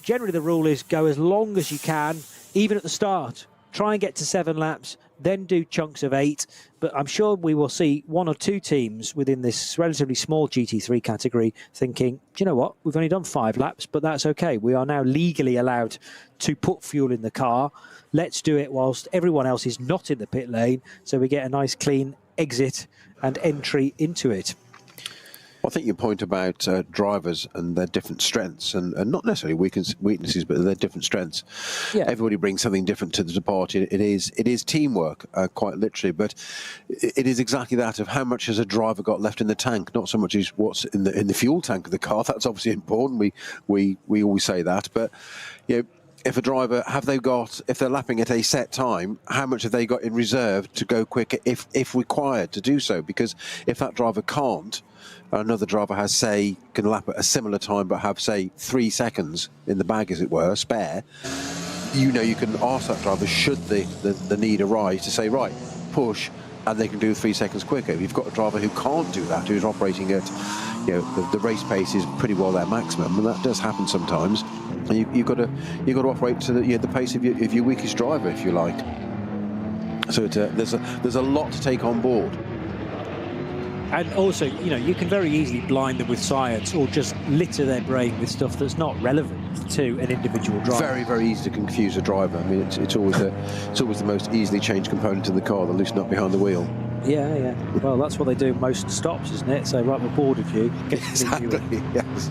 generally the rule is go as long as you can, even at the start. Try and get to 7 laps, then do chunks of 8. But I'm sure we will see 1 or 2 teams within this relatively small GT3 category thinking, do you know what, we've only done 5 laps, but that's okay. We are now legally allowed to put fuel in the car. Let's do it whilst everyone else is not in the pit lane, so we get a nice clean exit and entry into it. I think your point about drivers and their different strengths, and not necessarily weaknesses, but their different strengths. Yeah. Everybody brings something different to the party. It is teamwork, quite literally, but it is exactly that of how much has a driver got left in the tank, not so much as what's in the fuel tank of the car. That's obviously important. We always say that, but you know, if a driver, if they're lapping at a set time, how much have they got in reserve to go quicker if required to do so? Because if that driver can't, another driver has, say, can lap at a similar time but have, say, 3 seconds in the bag, as it were, spare, you know, you can ask that driver, should the need arise, to say, right, push, and they can do 3 seconds quicker. If you've got a driver who can't do that, who's operating at, you know, the race pace is pretty well their maximum, and that does happen sometimes. And you've got to operate to the pace of your weakest driver, if you like. So there's a lot to take on board. And also, you know, you can very easily blind them with science or just litter their brain with stuff that's not relevant to an individual driver. Very, very easy to confuse a driver. I mean, it's always the most easily changed component in the car, the loose nut behind the wheel. Yeah. Well, that's what they do most stops, isn't it? So, right, we're bored of you. Exactly, yes.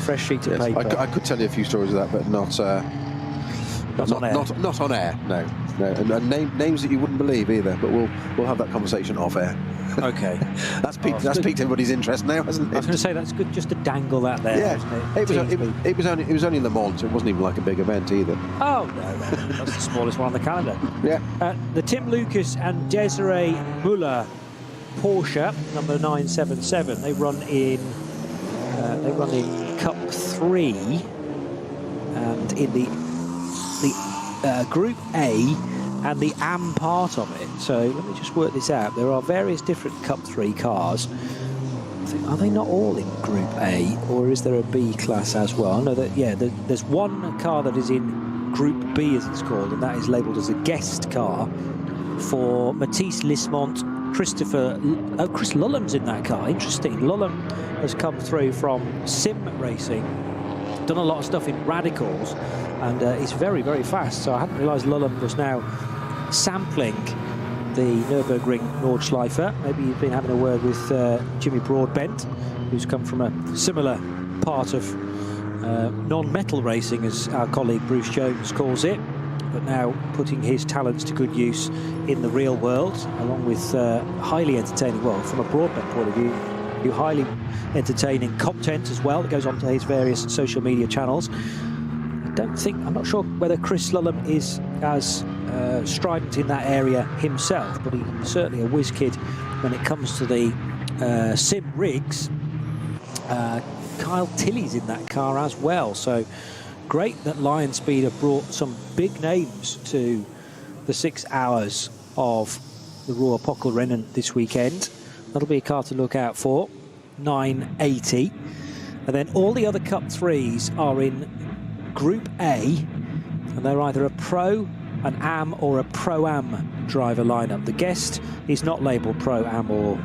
Fresh sheet of paper. I could tell you a few stories of that, but not on air. Not on air, no. And names that you wouldn't believe either, but we'll have that conversation off air. Okay. That's piqued everybody's interest now, hasn't it? I was going to say, that's good just to dangle that there, yeah. isn't it? It was only Le Mans, so it wasn't even like a big event either. Oh, no, that's the smallest one on the calendar. Yeah. The Tim Lucas and Desiree Muller Porsche, number 977, they run in Cup 3, and in the Group A and the AM part of it. So let me just work this out. There are various different Cup 3 cars. Are they not all in Group A, or is there a B class as well? I know that, yeah, there's one car that is in Group B, as it's called, and that is labelled as a guest car for Matisse Lismont. Chris Lullam's in that car. Interesting. Lullam has come through from sim racing, done a lot of stuff in radicals, and he's very, very fast. So I hadn't realised Lullam was now sampling the Nürburgring Nordschleife. Maybe you've been having a word with Jimmy Broadbent, who's come from a similar part of non-metal racing, as our colleague Bruce Jones calls it, but now putting his talents to good use in the real world, along with highly entertaining, well, from a Broadbent point of view, highly entertaining content as well that goes onto his various social media channels. I'm not sure whether Chris Lullam is as strident in that area himself, but he's certainly a whiz kid when it comes to the sim rigs. Kyle Tilley's in that car as well, so great that Lion Speed have brought some big names to the 6 hours of the Ruhr-Pokal-Rennen this weekend. That'll be a car to look out for. 980, and then all the other Cup 3s are in Group A, and they're either a Pro, an AM, or a Pro-Am driver lineup. The guest is not labelled Pro-Am or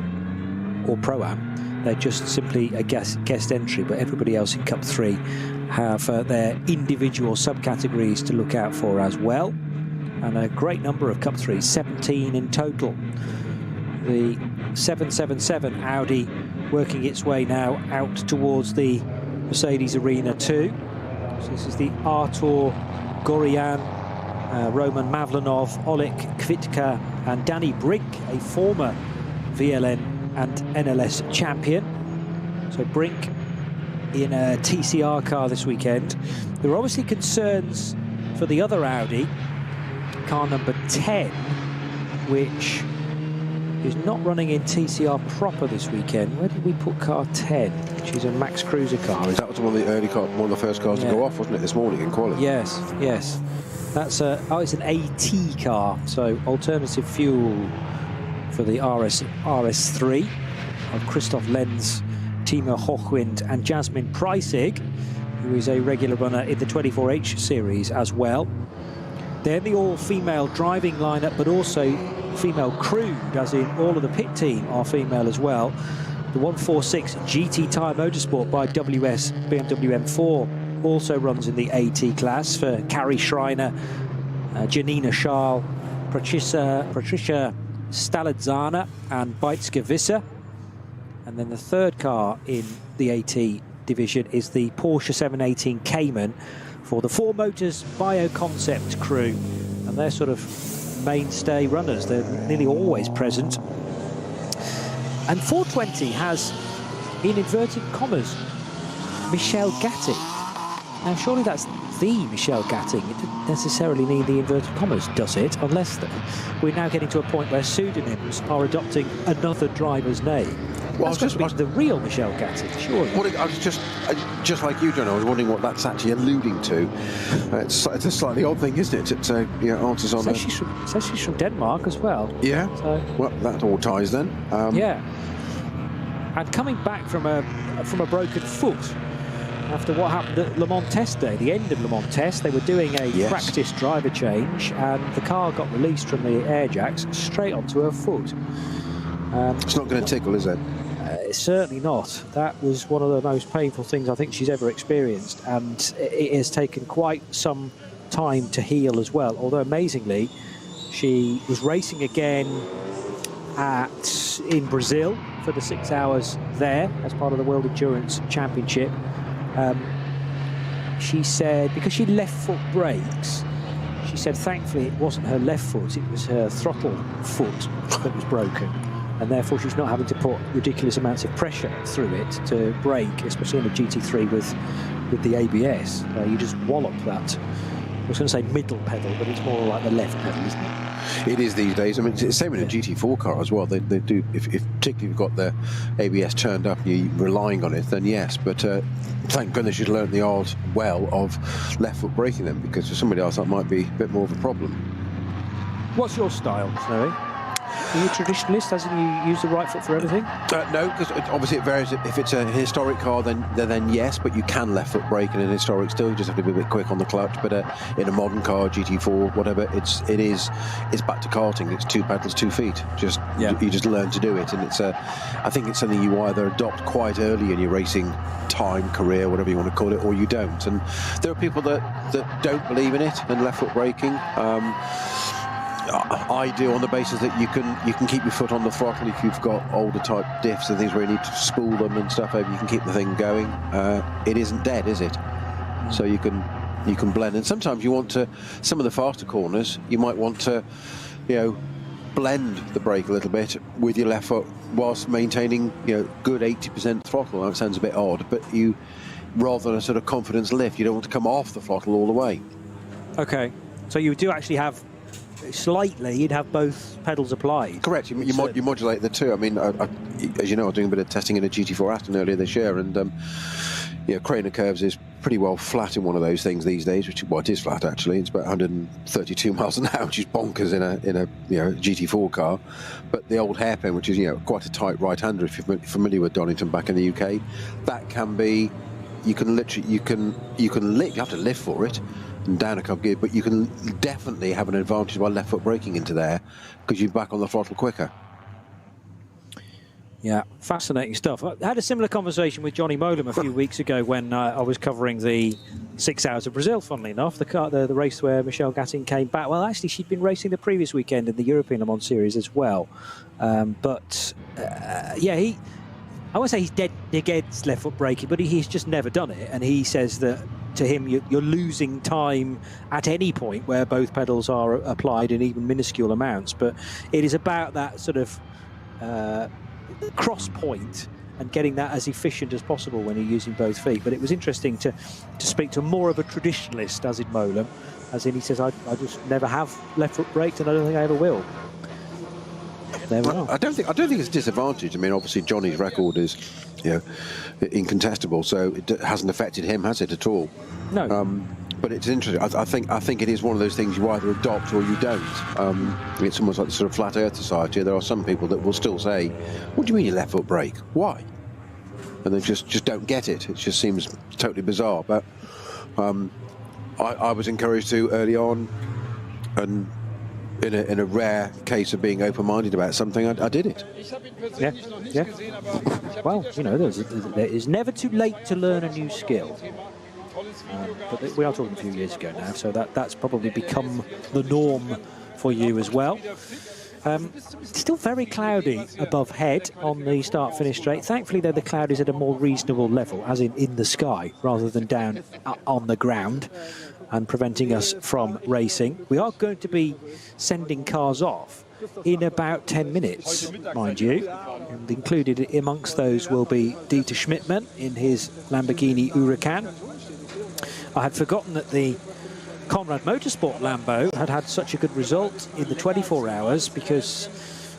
Pro-Am. They're just simply a guest entry, but everybody else in Cup 3 have their individual subcategories to look out for as well, and a great number of Cup 3s, 17 in total. The 777 Audi working its way now out towards the Mercedes Arena 2. So this is the Artur Gorian, Roman Mavlanov, Oleg Kvitka and Danny Brink, a former VLN and NLS champion. So Brink in a TCR car this weekend. There are obviously concerns for the other Audi, car number 10, which is not running in TCR proper this weekend. Where did we put car 10, which is a Max Cruiser car? That was one of the early cars, one of the first cars to go off, wasn't it, this morning in quality? Yes. That's it's an AT car, so alternative fuel for the RS3 of Christoph Lenz Timo Hochwind and Jasmine Preissig, who is a regular runner in the 24H series as well. They're the all-female driving lineup, but also female crewed, as in all of the pit team are female as well. The 146 GT Tyre Motorsport by WS BMW M4 also runs in the AT class for Carrie Schreiner, Janina Schal, Patricia Stalidzana and Beitske Visser. And then the third car in the AT division is the Porsche 718 Cayman for the 4 Motors Bio-Concept crew, and they're sort of mainstay runners. They're nearly always present. And 420 has, in inverted commas, Michel Gatti. Now, surely that's the Michel Gatti. It doesn't necessarily need the inverted commas, does it? Unless we're now getting to a point where pseudonyms are adopting another driver's name. Well, that's just the real Michel Gatti, surely. Well, I was just like you, John, I was wondering what that's actually alluding to. It's a slightly odd thing, isn't it? It answers on. Says she's from Denmark as well. Yeah. So, well, that all ties then. Yeah. And coming back from a broken foot after what happened at Le Mans Test Day, the end of Le Mans Test, they were doing a practice driver change, and the car got released from the air jacks straight onto her foot. It's not going to tickle, is it? Certainly not. That was one of the most painful things I think she's ever experienced, and it has taken quite some time to heal as well. Although amazingly, she was racing again in Brazil for the 6 hours there as part of the World Endurance Championship. She said, because she left foot brakes, she said thankfully it wasn't her left foot, it was her throttle foot that was broken. And therefore she's not having to put ridiculous amounts of pressure through it to brake, especially on the GT3 with the ABS. You just wallop that. I was going to say middle pedal, but it's more like the left pedal, isn't it? It is these days. I mean, it's the same in a GT4 car as well. They do, if particularly you've got the ABS turned up and you're relying on it, then yes. But thank goodness you've learned the art well of left foot braking them, because for somebody else that might be a bit more of a problem. What's your style, Snowy? Are you a traditionalist, as in you use the right foot for everything? No, because obviously it varies. If it's a historic car, then yes, but you can left foot brake in an historic still. You just have to be a bit quick on the clutch. But in a modern car, GT4, whatever, it's back to karting. It's 2 pedals, 2 feet. You just learn to do it, and I think it's something you either adopt quite early in your racing time, career, whatever you want to call it, or you don't. And there are people that don't believe in it and left foot braking. I do, on the basis that you can keep your foot on the throttle if you've got older type diffs and things where you need to spool them and stuff. You can keep the thing going. It isn't dead, is it? So you can blend. And sometimes you want to, some of the faster corners, you might want to, blend the brake a little bit with your left foot whilst maintaining, good 80% throttle. That sounds a bit odd, but rather than a sort of confidence lift, you don't want to come off the throttle all the way. Okay, so you do actually have slightly, you'd have both pedals applied. Correct. You modulate the two. I mean, as you know, I was doing a bit of testing in a GT4 Aston earlier this year, and Craner Curves is pretty well flat in one of those things these days. It is flat actually. It's about 132 miles an hour, which is bonkers in a GT4 car. But the old hairpin, which is quite a tight right-hander, if you're familiar with Donington back in the UK, that can be. You can literally you have to lift for it. Down a couple of gears, but you can definitely have an advantage by left foot braking into there because you're back on the throttle quicker. Yeah, fascinating stuff. I had a similar conversation with Johnny Molam a few weeks ago when I was covering the 6 hours of Brazil, funnily enough, the race where Michel Gattin came back. Well, actually, she'd been racing the previous weekend in the European Le Mans Series as well. I won't say he's dead against left foot braking, but he's just never done it. And he says that to him, you're losing time at any point where both pedals are applied in even minuscule amounts. But it is about that sort of cross point and getting that as efficient as possible when you're using both feet. But it was interesting to speak to more of a traditionalist, as in Molam, as in he says, I just never have left foot braked, and I don't think I ever will. I don't think it's a disadvantage. I mean, obviously Johnny's record is, incontestable, so it hasn't affected him, has it, at all? No. But it's interesting. I think it is one of those things you either adopt or you don't. It's almost like the sort of flat Earth society. There are some people that will still say, "What do you mean you left foot brake? Why?" and they just don't get it. It just seems totally bizarre. But I was encouraged to early on, and in a rare case of being open-minded about something, I did it. Yeah, yeah. Well, you know, there is never too late to learn a new skill. But we are talking a few years ago now, so that's probably become the norm for you as well. Still very cloudy above head on the start-finish straight. Thankfully, though, the cloud is at a more reasonable level, as in the sky, rather than down on the ground, and preventing us from racing. We are going to be sending cars off in about 10 minutes, mind you. And included amongst those will be Dieter Schmidtmann in his Lamborghini Huracan. I had forgotten that the Conrad Motorsport Lambo had such a good result in the 24 hours, because,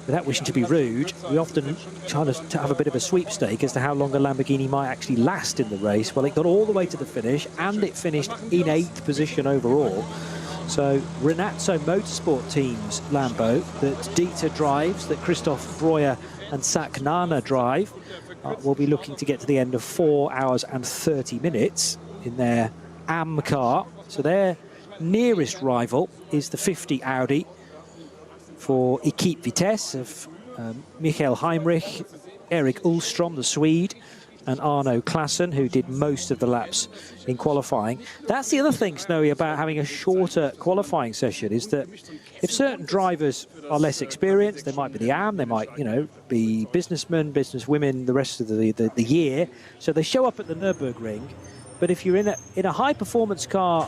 without wishing to be rude, we often try to have a bit of a sweepstake as to how long a Lamborghini might actually last in the race. Well, it got all the way to the finish, and it finished in 8th position overall. So Renazzo Motorsport team's Lambo that Dieter drives, that Christoph Breuer and Sak Nana drive, will be looking to get to the end of 4 hours and 30 minutes in their AM car. So their nearest rival is the 50 Audi for Equipe Vitesse of Michael Heimrich, Erik Ullstrom, the Swede, and Arno Klassen, who did most of the laps in qualifying. That's the other thing, Snowy, about having a shorter qualifying session, is that if certain drivers are less experienced, they might be the AM, they might, you know, be businessmen, businesswomen the rest of the year, so they show up at the Nürburgring. But if you're in a high-performance car,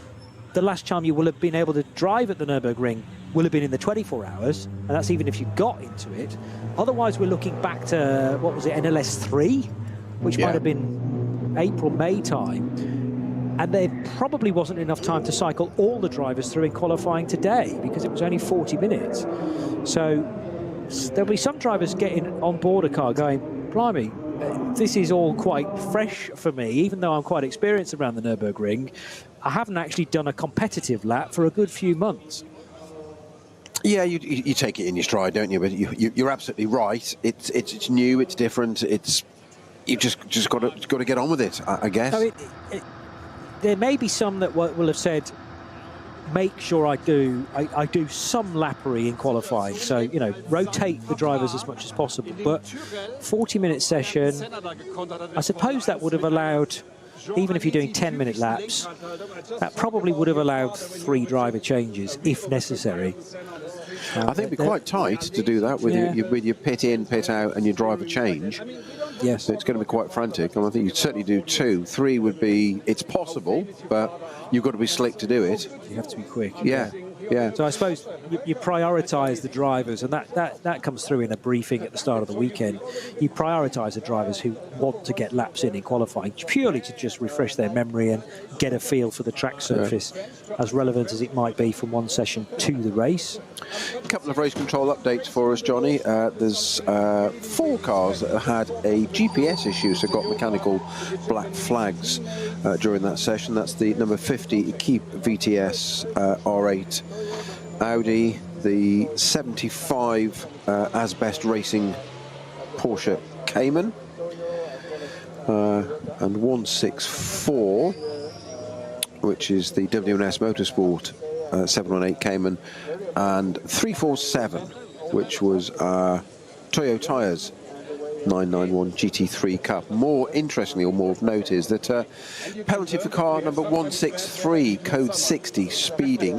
the last time you will have been able to drive at the Nürburgring will have been in the 24 hours, and that's even if you got into it. Otherwise, we're looking back to, what was it, NLS 3, which might have been April, May time. And there probably wasn't enough time to cycle all the drivers through in qualifying today, because it was only 40 minutes. So there'll be some drivers getting on board a car going, blimey, this is all quite fresh for me, even though I'm quite experienced around the Nürburgring. I haven't actually done a competitive lap for a good few months. Yeah, you take it in your stride, don't you? But you're absolutely right. It's new, it's different. You just got to get on with it, I guess. I mean, there may be some that will have said, make sure I do some lappery in qualifying. So, you know, rotate the drivers as much as possible. But 40-minute session, I suppose that would have allowed, even if you're doing 10-minute laps, that probably would have allowed 3 driver changes if necessary. I think it'd be quite tight to do that with your pit in, pit out, and your driver change. Yes, so it's going to be quite frantic, and I think you'd certainly do 2. 3 would be, it's possible, but you've got to be slick to do it. You have to be quick. Yeah. So I suppose you prioritise the drivers, and that comes through in a briefing at the start of the weekend. You prioritise the drivers who want to get laps in qualifying, purely to just refresh their memory and get a feel for the track surface, as relevant as it might be from one session to the race. A couple of race control updates for us, Johnny. There's 4 cars that had a GPS issue, so got mechanical black flags during that session. That's the number 50 Equipe VTS R8 Audi, the 75 Asbest Racing Porsche Cayman, and 164, which is the WNS Motorsport 718 Cayman, and 347, which was Toyo Tires 991 GT3 Cup. More interestingly, or more of note, is that penalty for car number 163, code 60, speeding,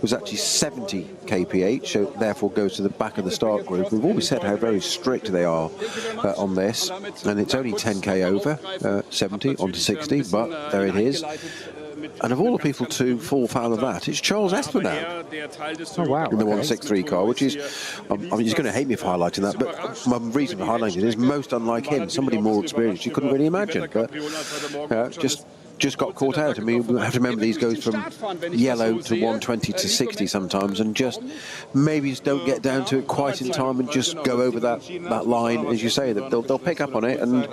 was actually 70 kph, so therefore goes to the back of the start group. We've always said how very strict they are on this, and it's only 10k over 70 onto 60, but there it is. And of all the people to fall foul of that, it's Charles Espinel. Oh, wow. In the 163 car, which is, I mean, he's going to hate me for highlighting that, but my reason for highlighting it is most unlike him, somebody more experienced you couldn't really imagine, but just got caught out. I mean, we have to remember these goes from yellow to 120 to 60 sometimes, and just maybe just don't get down to it quite in time and just go over that line, as you say, that they'll pick up on it, and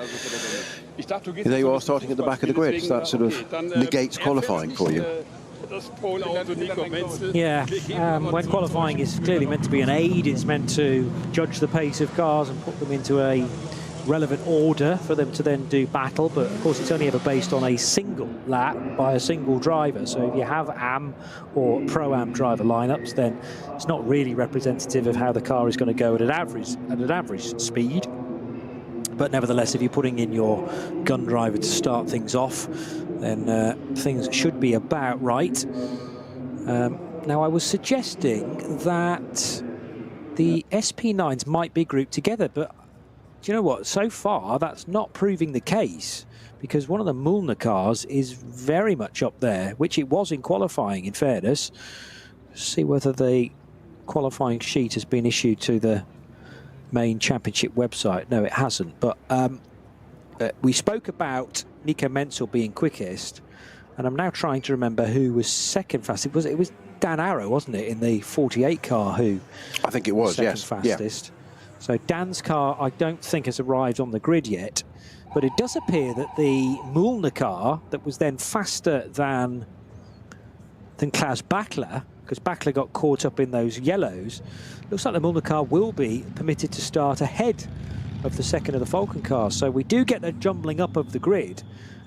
there you are starting at the back of the grid. So that sort of negates qualifying for you. Yeah, when qualifying is clearly meant to be an aid, it's meant to judge the pace of cars and put them into a relevant order for them to then do battle, but of course it's only ever based on a single lap by a single driver. So if you have AM or Pro-Am driver lineups, then it's not really representative of how the car is going to go at an average speed. But nevertheless, if you're putting in your gun driver to start things off, then things should be about right. Now, I was suggesting that the SP9s might be grouped together, but do you know what? So far, that's not proving the case, because one of the Mühlner cars is very much up there, which it was in qualifying, in fairness. See whether the qualifying sheet has been issued to the main championship website. No, it hasn't. But we spoke about Nico Menzel being quickest, and I'm now trying to remember who was second fastest. It was Dan Arrow, wasn't it, in the 48 car who I think it was, second yes. fastest. Yeah. So Dan's car, I don't think, has arrived on the grid yet, but it does appear that the Mühlner car that was then faster than Klaus Bachler, because Bachler got caught up in those yellows, looks like the Mühlner car will be permitted to start ahead of the second of the Falcon cars. So we do get the jumbling up of the grid,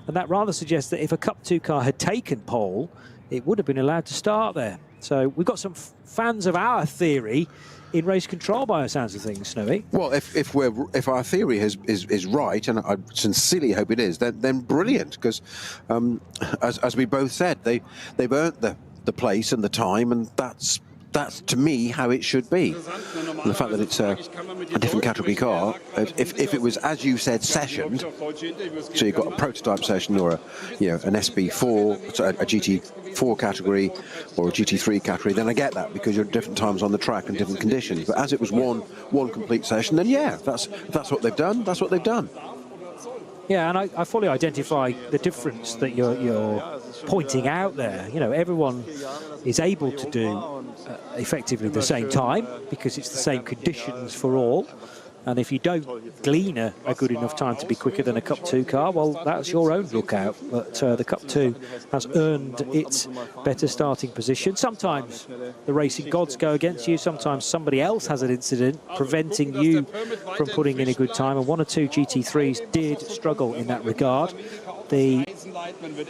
and that rather suggests that if a Cup 2 car had taken pole, it would have been allowed to start there. So we've got some fans of our theory in race control by the sounds of things, Snowy. Well, if our theory is right, and I sincerely hope it is, then brilliant, because as we both said, they've earned the place and the time, and that's to me how it should be. And the fact that it's a different category car, if it was, as you said, sessioned, so you've got a prototype session or an SB4, so a GT4 category or a GT3 category, then I get that, because you're at different times on the track and different conditions. But as it was one complete session, then yeah, that's what they've done. That's what they've done. Yeah, and I fully identify the difference that you're pointing out there. You know, everyone is able to do effectively the same time, because it's the same conditions for all. And if you don't glean a good enough time to be quicker than a Cup 2 car, well, that's your own lookout. But the Cup 2 has earned its better starting position. Sometimes the racing gods go against you. Sometimes somebody else has an incident preventing you from putting in a good time. And one or two GT3s did struggle in that regard. The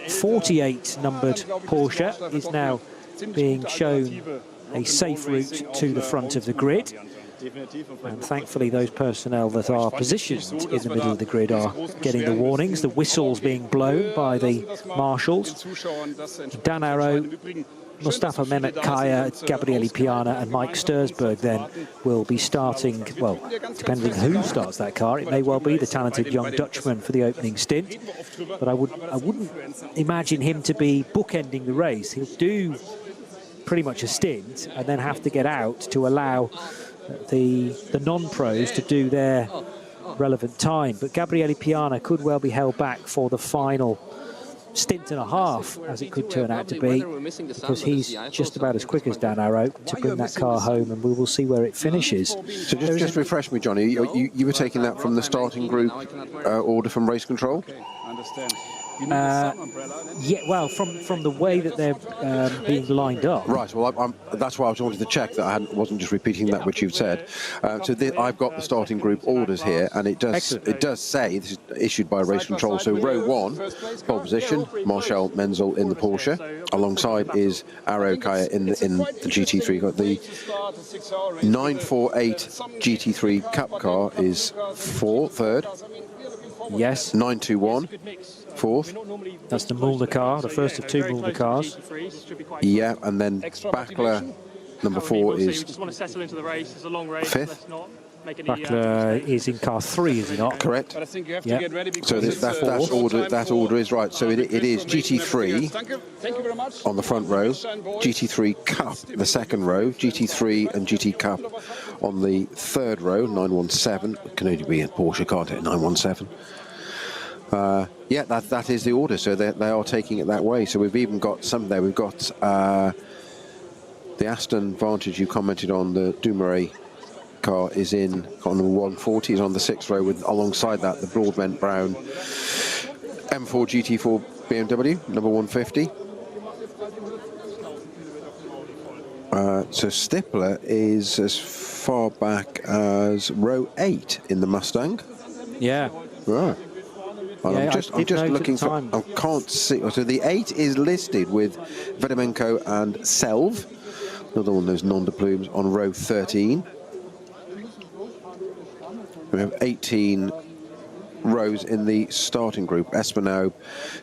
48 numbered Porsche is now being shown a safe route to the front of the grid. And thankfully those personnel that are positioned in the middle of the grid are getting the warnings, the whistles being blown by the marshals. Dan Arrow, Mustafa Mehmet Kaya, Gabriele Piana and Mike Stursberg then will be starting, well, depending who starts that car, it may well be the talented young Dutchman for the opening stint, but I wouldn't imagine him to be bookending the race. He'll do pretty much a stint and then have to get out to allow the non-pros to do their relevant time. But Gabriele Piana could well be held back for the final stint and a half, as it could turn out to be, because he's just about as quick as Dan Arrow to bring that car home, and we will see where it finishes. So just refresh me, Johnny, you were taking that from the starting group order from Race Control? Yeah, well, from the way that they're being lined up. Right, well, that's why I wanted to check that I wasn't just repeating that which you've said. So I've got the starting group orders here, and it does say, this is issued by Race Control, so row 1, pole position, Marshall Menzel in the Porsche. Alongside is Arrow Kaya in the GT3. Got the 948 GT3 Cup car is third. Yes. 921, fourth. That's the Mühlner car, the first of two Mühlner cars. Yeah, and then Bachler, number 4, is fifth. Bachler is in car 3, is he not? Correct. Yeah. So that order is right. So it is GT3 on the front row, GT3 Cup the second row, GT3 and GT Cup on the third row, 917. It can only be a Porsche, can't it? 917. Yeah, that is the order. So they are taking it that way. So we've even got some there. We've got the Aston Vantage you commented on, the Dumoulin car is on the 140, is on the 6th row, with alongside that the Broadbent Brown M4 GT4 BMW number 150. So Stippler is as far back as row 8 in the Mustang. Yeah. Right. Well, Yeah, I'm just I did note at looking the for. time. I can't see. So the 8 is listed with Vedemenko and Selv. Another one of those non de plumes on row 13. We have 18 rows in the starting group. Espinal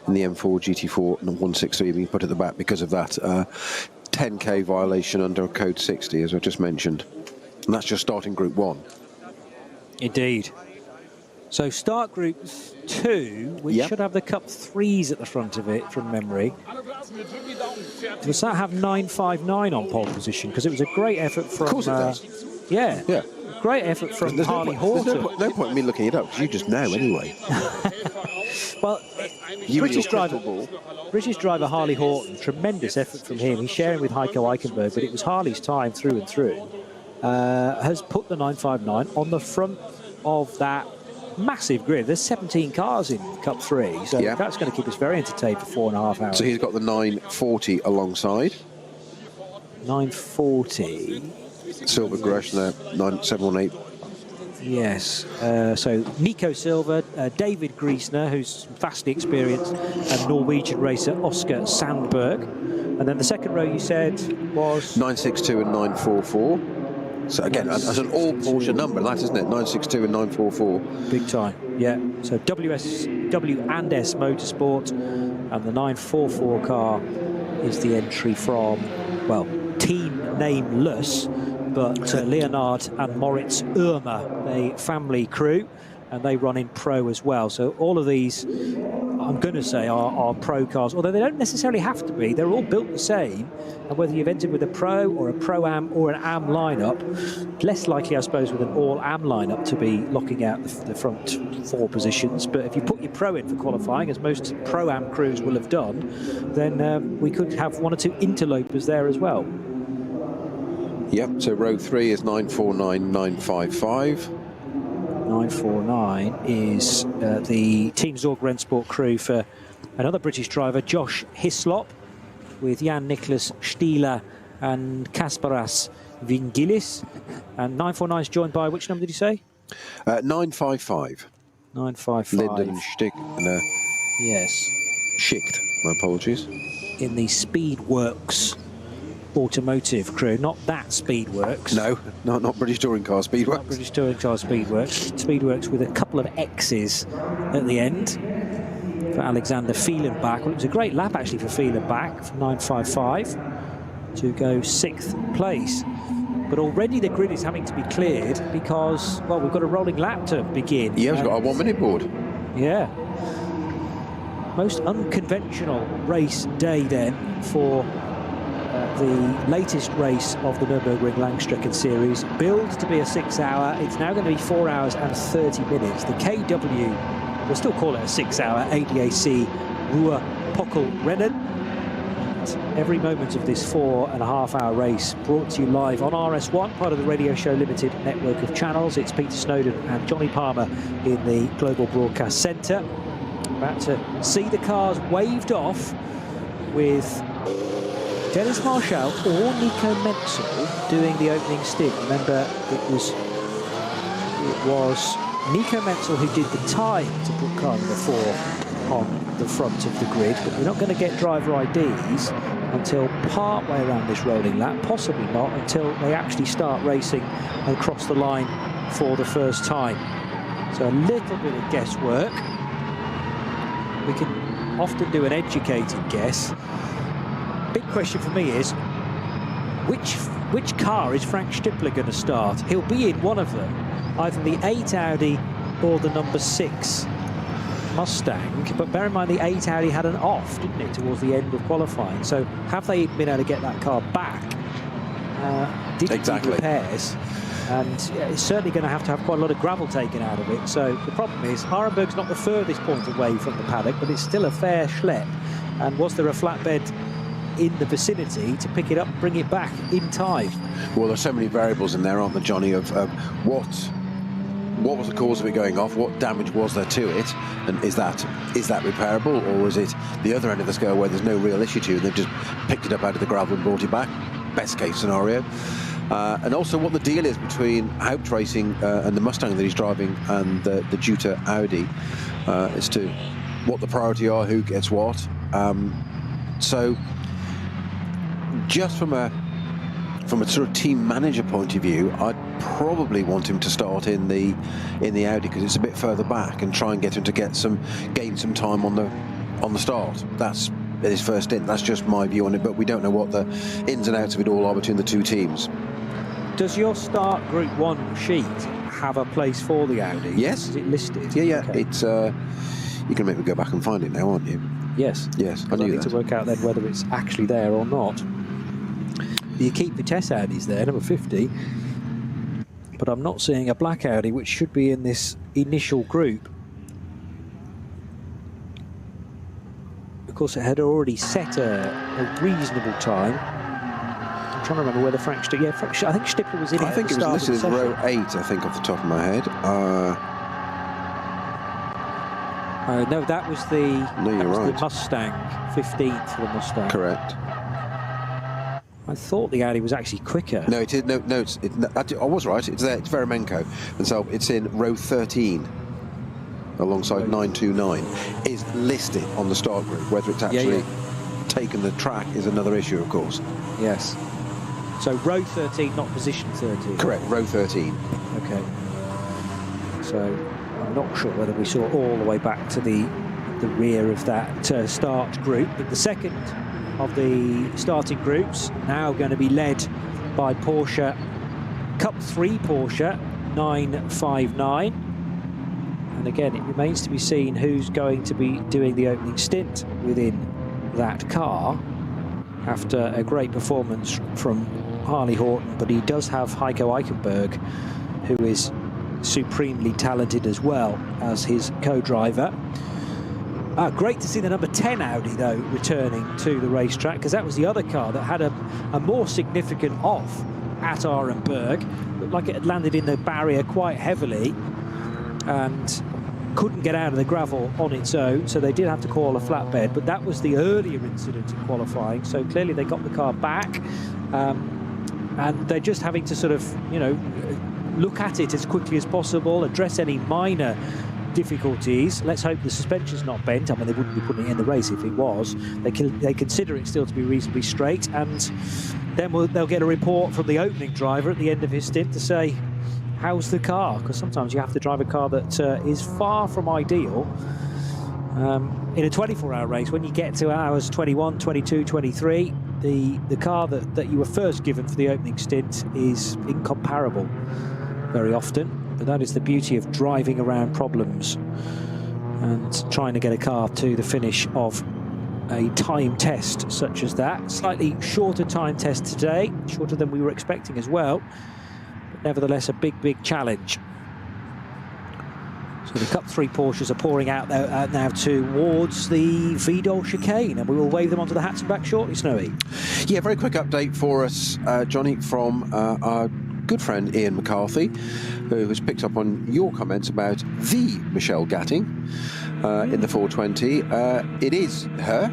in the M4 GT4 and 163 being put at the back because of that 10k violation under code 60, as I just mentioned. And that's just starting group 1. Indeed. So start group 2, which should have the Cup 3s at the front of it from memory. Does that have 959 on pole position? Because it was a great effort from... Of course it does. Yeah. Yeah. Great effort from Harley Horton. There's no point in me looking it up, because you just know anyway. Well, British driver Harley Horton, tremendous effort from him. He's sharing with Heiko Eichenberg, but it was Harley's time through and through. Has put the 959 on the front of that massive grid. There's 17 cars in Cup 3, so that's going to keep us very entertained for 4.5 hours. So he's got the 940 alongside. 940. Silver Greshner, 9718. Yes. So Nico Silva, David Griesner, who's vastly experienced, and Norwegian racer Oscar Sandberg. And then the second row you said was 962 and 944. So again, that's an all Porsche number, that isn't it? 962 and 944. Big time, yeah. So W and S Motorsport, and the 944 car is the entry from, well, team nameless, but Leonard and Moritz Irmer, a family crew, and they run in pro as well. So all of these, I'm going to say, are pro cars, although they don't necessarily have to be. They're all built the same, and whether you've entered with a pro or a pro-am or an am lineup, less likely, I suppose, with an all-am lineup to be locking out the front 4 positions. But if you put your pro in for qualifying, as most pro-am crews will have done, then we could have 1 or 2 interlopers there as well. Yep, so row 3 is 949, 955. 949 is the Team Zorg Rennsport crew for another British driver, Josh Hislop, with Jan Niklas Stieler and Kasparas Vingilis. And 949 is joined by, which number did you say? 955. 955. Linden Stick. Yes. Schicht, my apologies. In the Speedworks automotive crew, not that Speedworks. No, not British Touring Car Speedworks. Not British Touring Car Speedworks. Speedworks with a couple of X's at the end for Alexander Fehlenbach. Well, it was a great lap actually for Fehlenbach from 955 to go 6th place. But already the grid is having to be cleared because, well, we've got a rolling lap to begin. Yeah, we've got a 1-minute board. Yeah. Most unconventional race day then for the latest race of the Nürburgring Langstrecken Series, billed to be a 6-hour. It's now going to be 4 hours and 30 minutes. The KW, we'll still call it a 6-hour ADAC Ruhr-Pokal-Rennen. Every moment of this 4.5-hour race brought to you live on RS1, part of the Radio Show Limited network of channels. It's Peter Snowden and Johnny Palmer in the Global Broadcast Centre. About to see the cars waved off with Dennis Marshall or Nico Menzel doing the opening stint. Remember, it was Nico Menzel who did the time to put car number 4 on the front of the grid, but we're not going to get driver IDs until part way around this rolling lap, possibly not until they actually start racing and cross the line for the first time. So a little bit of guesswork. We can often do an educated guess. Big question for me is, which car is Frank Stippler going to start? He'll be in one of them, either the 8 Audi or the number 6 Mustang. But bear in mind, the 8 Audi had an off, didn't it, towards the end of qualifying? So have they been able to get that car back? Did it need repairs? And it's certainly going to have quite a lot of gravel taken out of it. So the problem is, Arenberg's not the furthest point away from the paddock, but it's still a fair schlep. And was there a flatbed in the vicinity to pick it up and bring it back in time? Well, there's so many variables in there, aren't there, Johnny, of what was the cause of it going off, what damage was there to it, and is that repairable, or is it the other end of the scale where there's no real issue to it, they've just picked it up out of the gravel and brought it back? Best case scenario. and also what the deal is between Haupt Racing and the Mustang that he's driving and the Jutta Audi, as to what the priority are, who gets what. So just from a sort of team manager point of view, I'd probably want him to start in the Audi because it's a bit further back, and try and get him to gain some time on the start. That's his first stint. That's just my view on it, but we don't know what the ins and outs of it all are between the two teams. Does your start Group 1 sheet have a place for the Audi? Yes. Is it listed? Yeah. Okay. It's you can make me go back and find it now, aren't you? Yes. I knew need that. to work out then whether it's actually there or not. The Equipe Vitesse Audi's there, number 50, but I'm not seeing a black Audi, which should be in this initial group. Of course, it had already set a reasonable time. I'm trying to remember whether Frank Stipper... Yeah, I think Stipper was in it. I think it was listed as row 8, I think, off the top of my head. No, that was the... No, you're right. The Mustang, 15th for the Mustang. Correct. I thought the Audi was actually quicker. No, it is. No, I was right. It's there. It's Veremenko, and so it's in row 13, alongside 929. Is listed on the start group. Whether it's actually taken the track is another issue, of course. Yes. So row 13, not position 13. Correct. Row 13. Okay. So I'm not sure whether we saw all the way back to the rear of that start group, but the second of the starting groups now going to be led by Porsche, Cup 3 Porsche 959, and again it remains to be seen who's going to be doing the opening stint within that car after a great performance from Harley Horton, but he does have Heiko Eichenberg, who is supremely talented as well as his co-driver. Great to see the number 10 Audi, though, returning to the racetrack, because that was the other car that had a more significant off at Arenberg. Looked like it had landed in the barrier quite heavily and couldn't get out of the gravel on its own, so they did have to call a flatbed. But that was the earlier incident in qualifying, so clearly they got the car back, and they're just having to sort of, you know, look at it as quickly as possible, address any minor difficulties. Let's hope the suspension's not bent. I mean, they wouldn't be putting it in the race if it was. They consider it still to be reasonably straight, and then they'll get a report from the opening driver at the end of his stint to say, how's the car? Because sometimes you have to drive a car that is far from ideal. In a 24-hour race, when you get to hours 21, 22, 23, the car that you were first given for the opening stint is incomparable very often. But that is the beauty of driving around problems and trying to get a car to the finish of a time test such as that. Slightly shorter time test today, shorter than we were expecting as well, but nevertheless a big challenge. So the Cup 3 Porsches are pouring out now towards the Vidal chicane, and we will wave them onto the hats and back shortly, Snowy. Yeah, very quick update for us, Johnny, from our good friend Ian McCarthy, who has picked up on your comments about the Michelle Gatting in the 420. It is her,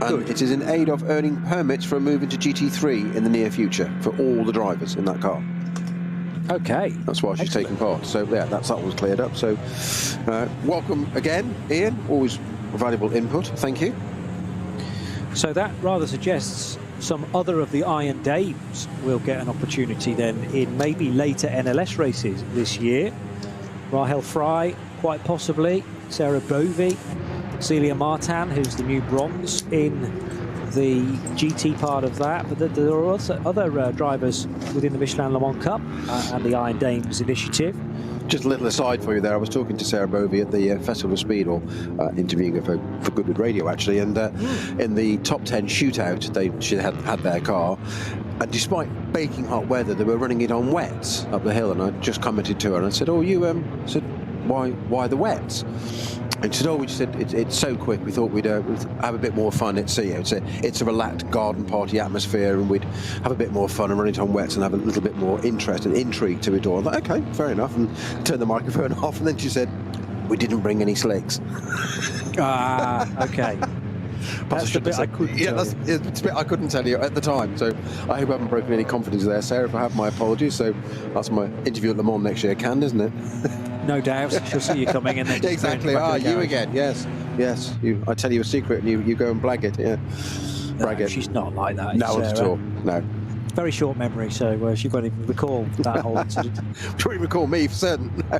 and it is in aid of earning permits for a move into GT3 in the near future for all the drivers in that car. Okay. That's why she's taking part. So yeah, that was cleared up. So welcome again, Ian. Always valuable input. Thank you. So that rather suggests some other of the Iron Dames will get an opportunity then in maybe later NLS races this year. Rahel Fry, quite possibly. Sarah Bovey, Celia Martin, who's the new bronze in the GT part of that. But there are also other drivers within the Michelin Le Mans Cup and the Iron Dames initiative. Just a little aside for you there, I was talking to Sarah Bovey at the Festival of Speed, or interviewing her for Goodwood Radio actually, and in the top 10 shootout she had their car, and despite baking hot weather they were running it on wets up the hill, and I just commented to her and I said, oh, you said, why the wets? And she said, oh, we just said it's so quick, we thought we'd have a bit more fun. It's a relaxed garden party atmosphere, and we'd have a bit more fun and run it on wets and have a little bit more interest and intrigue to it all. I'm like, okay, fair enough, and turned the microphone off, and then she said, we didn't bring any slicks. Okay. That's the bit I couldn't tell you. It's a bit I couldn't tell you at the time. So I hope I haven't broken any confidence there, Sarah. If I have, my apologies. So that's my interview at Le Mans next year, isn't it? No doubt. She'll see you coming in. Yeah, exactly. You again. Yes. I tell you a secret and you go and blag it. Yeah. Brag it. She's not like that. No, not at all. No. Very short memory, so she won't even recall that whole incident. She won't recall me for certain. No.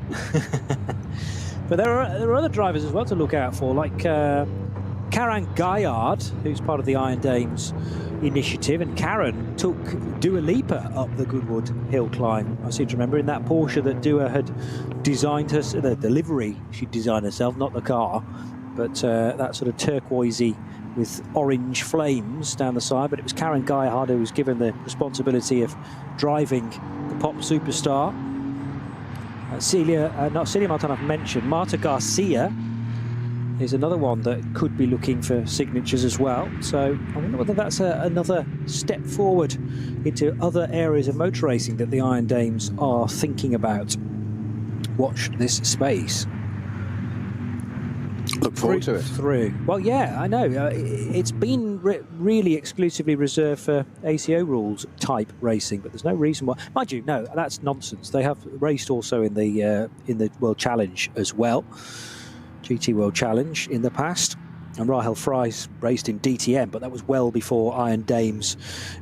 But there are other drivers as well to look out for, like Karen Gaillard, who's part of the Iron Dames initiative, and Karen took Dua Lipa up the Goodwood Hill climb. I seem to remember in that Porsche that Dua had designed the livery she'd designed herself, not the car, but that sort of turquoisey with orange flames down the side. But it was Karen Gaillard who was given the responsibility of driving the pop superstar. Celia Martin I've mentioned. Marta Garcia is another one that could be looking for signatures as well. So I wonder whether that's another step forward into other areas of motor racing that the Iron Dames are thinking about. Watch this space. Look forward to it. Well, yeah, I know. It's been really exclusively reserved for ACO rules type racing, but there's no reason why. Mind you, no, that's nonsense. They have raced also in the World Challenge as well, GT World Challenge in the past. And Rahel Fry's raced in DTM, but that was well before Iron Dames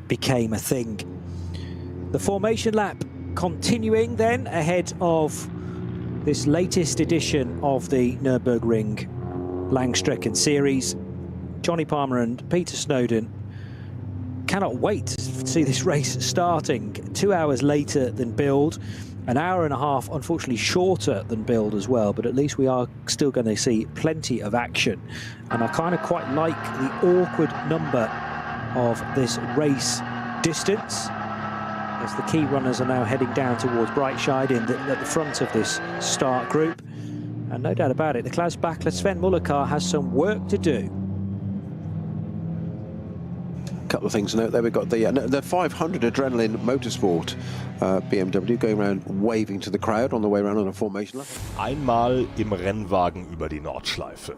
became a thing. The formation lap continuing then ahead of this latest edition of the Nürburgring Langstrecken Series. Johnny Palmer and Peter Snowden cannot wait to see this race starting 2 hours later than build, an hour and a half unfortunately shorter than build as well, but at least we are still going to see plenty of action. And I kind of quite like the awkward number of this race distance, as the key runners are now heading down towards Breitscheid at the front of this start group. And no doubt about it, the Klaus Bachler Sven Muller car has some work to do. A couple of things to note there. We've got the 500 Adrenaline Motorsport BMW going around waving to the crowd on the way around on a formation lap. Einmal im Rennwagen über die Nordschleife.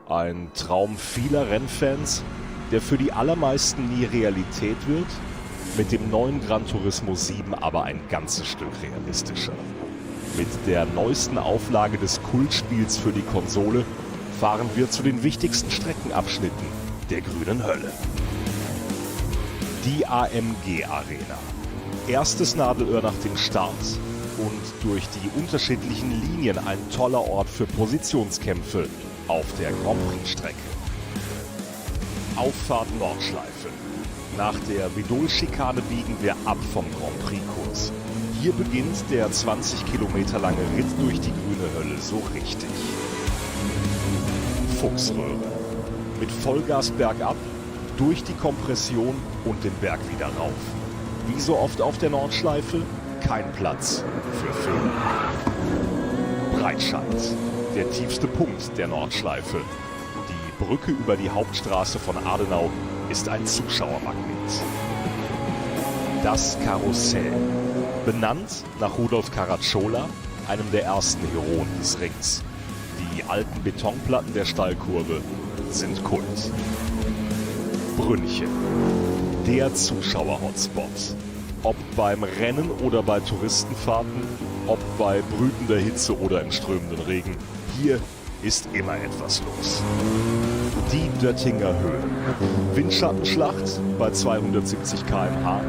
Ein Traum vieler Rennfans, der für die allermeisten nie Realität wird. Mit dem neuen Gran Turismo 7 aber ein ganzes Stück realistischer. Mit der neuesten Auflage des Kultspiels für die Konsole fahren wir zu den wichtigsten Streckenabschnitten der grünen Hölle. Die AMG Arena. Erstes Nadelöhr nach dem Start und durch die unterschiedlichen Linien ein toller Ort für Positionskämpfe auf der Grand Prix-Strecke. Auffahrt Nordschleife. Nach der Vidol-Schikane biegen wir ab vom Grand Prix-Kurs. Hier beginnt der 20 Kilometer lange Ritt durch die grüne Hölle so richtig. Fuchsröhre. Mit Vollgas bergab, durch die Kompression und den Berg wieder rauf. Wie so oft auf der Nordschleife, kein Platz für Fehler. Breitscheid. Der tiefste Punkt der Nordschleife. Die Brücke über die Hauptstraße von Adenau ist ein Zuschauermagnet. Das Karussell. Benannt nach Rudolf Caracciola, einem der ersten Heroen des Rings. Die alten Betonplatten der Stallkurve sind Kult. Brünnchen. Der Zuschauer-Hotspot. Ob beim Rennen oder bei Touristenfahrten, ob bei brütender Hitze oder im strömenden Regen, hier ist immer etwas los. Die Döttinger Höhe. Windschattenschlacht bei 270 km/h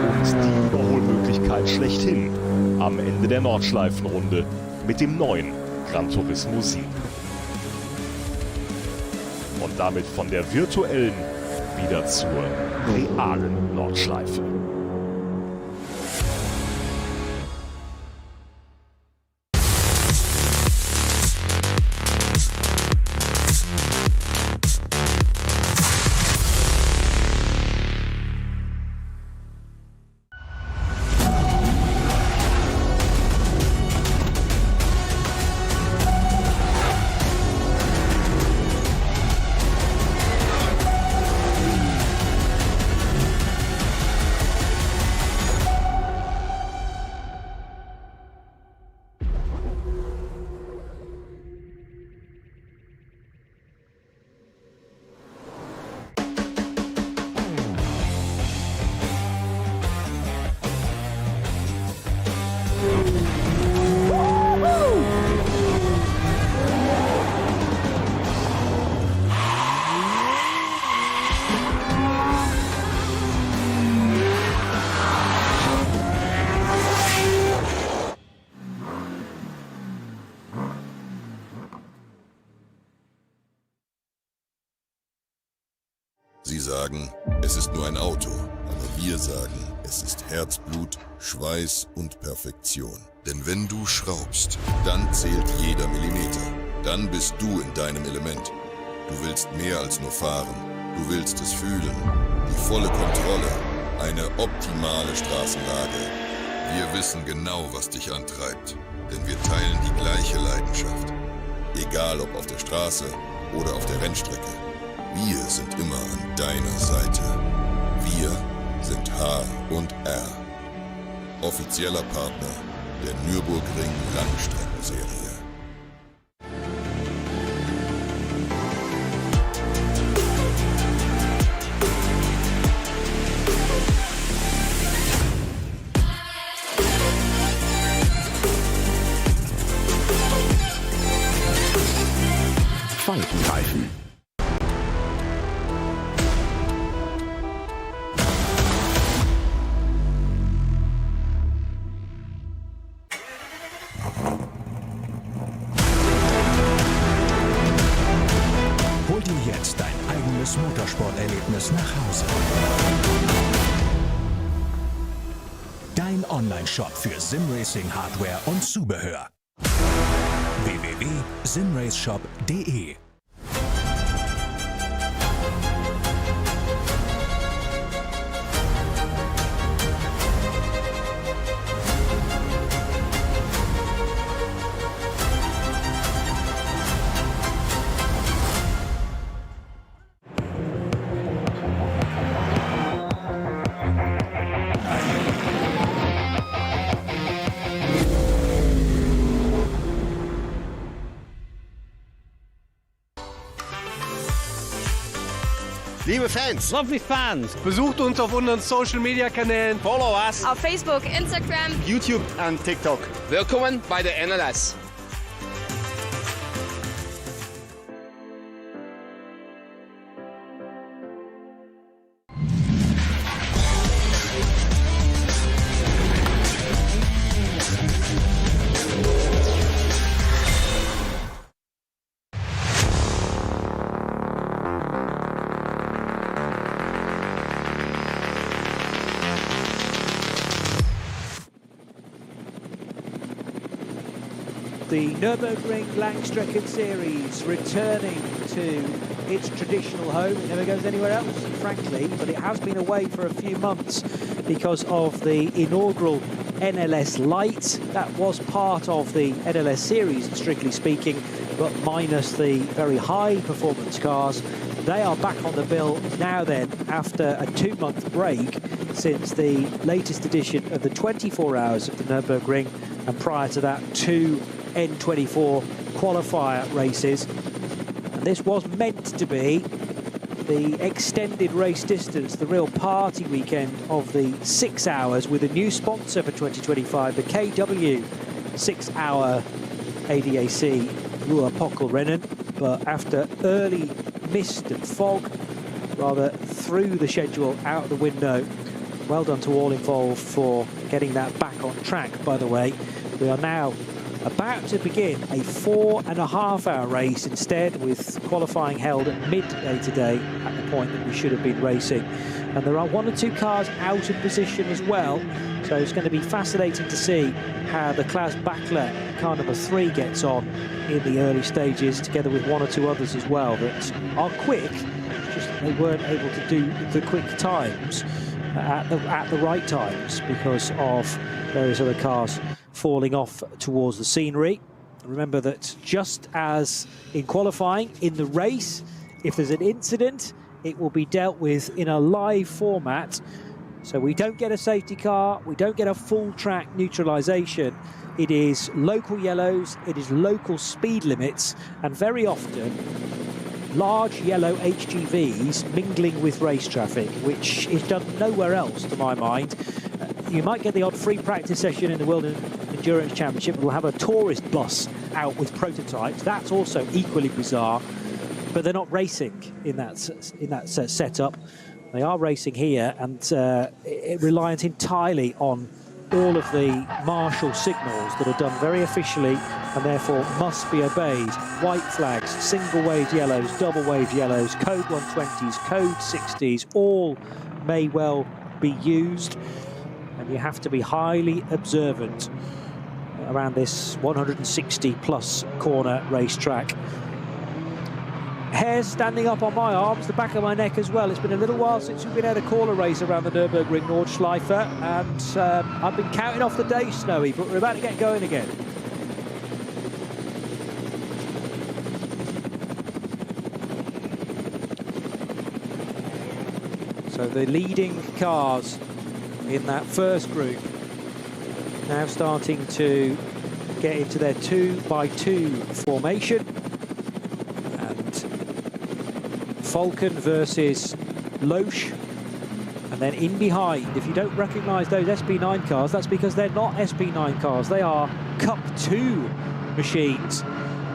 und die Überholmöglichkeit schlechthin am Ende der Nordschleifenrunde mit dem neuen Gran Turismo 7. Und damit von der virtuellen wieder zur realen Nordschleife. Sie sagen, es ist nur ein Auto, aber wir sagen, es ist Herzblut, Schweiß und Perfektion. Denn wenn du schraubst, dann zählt jeder Millimeter. Dann bist du in deinem Element. Du willst mehr als nur fahren. Du willst es fühlen. Die volle Kontrolle. Eine optimale Straßenlage. Wir wissen genau, was dich antreibt. Denn wir teilen die gleiche Leidenschaft. Egal ob auf der Straße oder auf der Rennstrecke. Wir sind immer an deiner Seite. Wir sind H&R. Offizieller Partner der Nürburgring Langstrecken Serie. Falkenreifen. Hol dir jetzt dein eigenes Motorsporterlebnis nach Hause. Dein Online-Shop für Simracing-Hardware und Zubehör. www.simraceshop.de. Liebe Fans, Lovely fans. besucht uns auf unseren Social Media Kanälen, Follow us. Auf Facebook, Instagram, YouTube und TikTok. Willkommen bei der NLS. The Nürburgring Langstrecken Series returning to its traditional home. It never goes anywhere else, frankly, but it has been away for a few months because of the inaugural NLS Light. That was part of the NLS Series, strictly speaking, but minus the very high performance cars. They are back on the bill now then, after a 2-month break since the latest edition of the 24 Hours of the Nürburgring, and prior to that, 2 N24 qualifier races. And this was meant to be the extended race distance, the real party weekend of the 6 hours, with a new sponsor for 2025, the KW 6-hour ADAC Ruhr-Pokal-Rennen. But after early mist and fog rather threw the schedule out the window. Well done to all involved for getting that back on track, by the way. We are now about to begin a 4.5-hour race instead, with qualifying held at midday today, at the point that we should have been racing. And there are 1 or 2 cars out of position as well, so it's going to be fascinating to see how the Klaas Bachler car number 3 gets on in the early stages, together with 1 or 2 others as well that are quick, just they weren't able to do the quick times at the right times because of various other cars falling off towards the scenery. Remember that just as in qualifying, in the race, if there's an incident, it will be dealt with in a live format. So we don't get a safety car, we don't get a full track neutralisation. It is local yellows, it is local speed limits, and very often large yellow HGVs mingling with race traffic, which is done nowhere else to my mind. You might get the odd free practice session in the World Endurance Championship. We'll have a tourist bus out with prototypes. That's also equally bizarre, but they're not racing in that setup. They are racing here, and reliant entirely on all of the marshal signals that are done very officially and therefore must be obeyed. White flags, single wave yellows, double wave yellows, code 120s, code 60s, all may well be used, and you have to be highly observant around this 160-plus corner racetrack. Hairs standing up on my arms, the back of my neck as well. It's been a little while since we've been able to call a race around the Nürburgring Nordschleife, and I've been counting off the days, Snowy, but we're about to get going again. So the leading cars in that first group now starting to get into their 2x2 formation. Falcon versus Loesch, and then in behind, if you don't recognise those SB9 cars, that's because they're not SB9 cars, they are Cup 2 machines.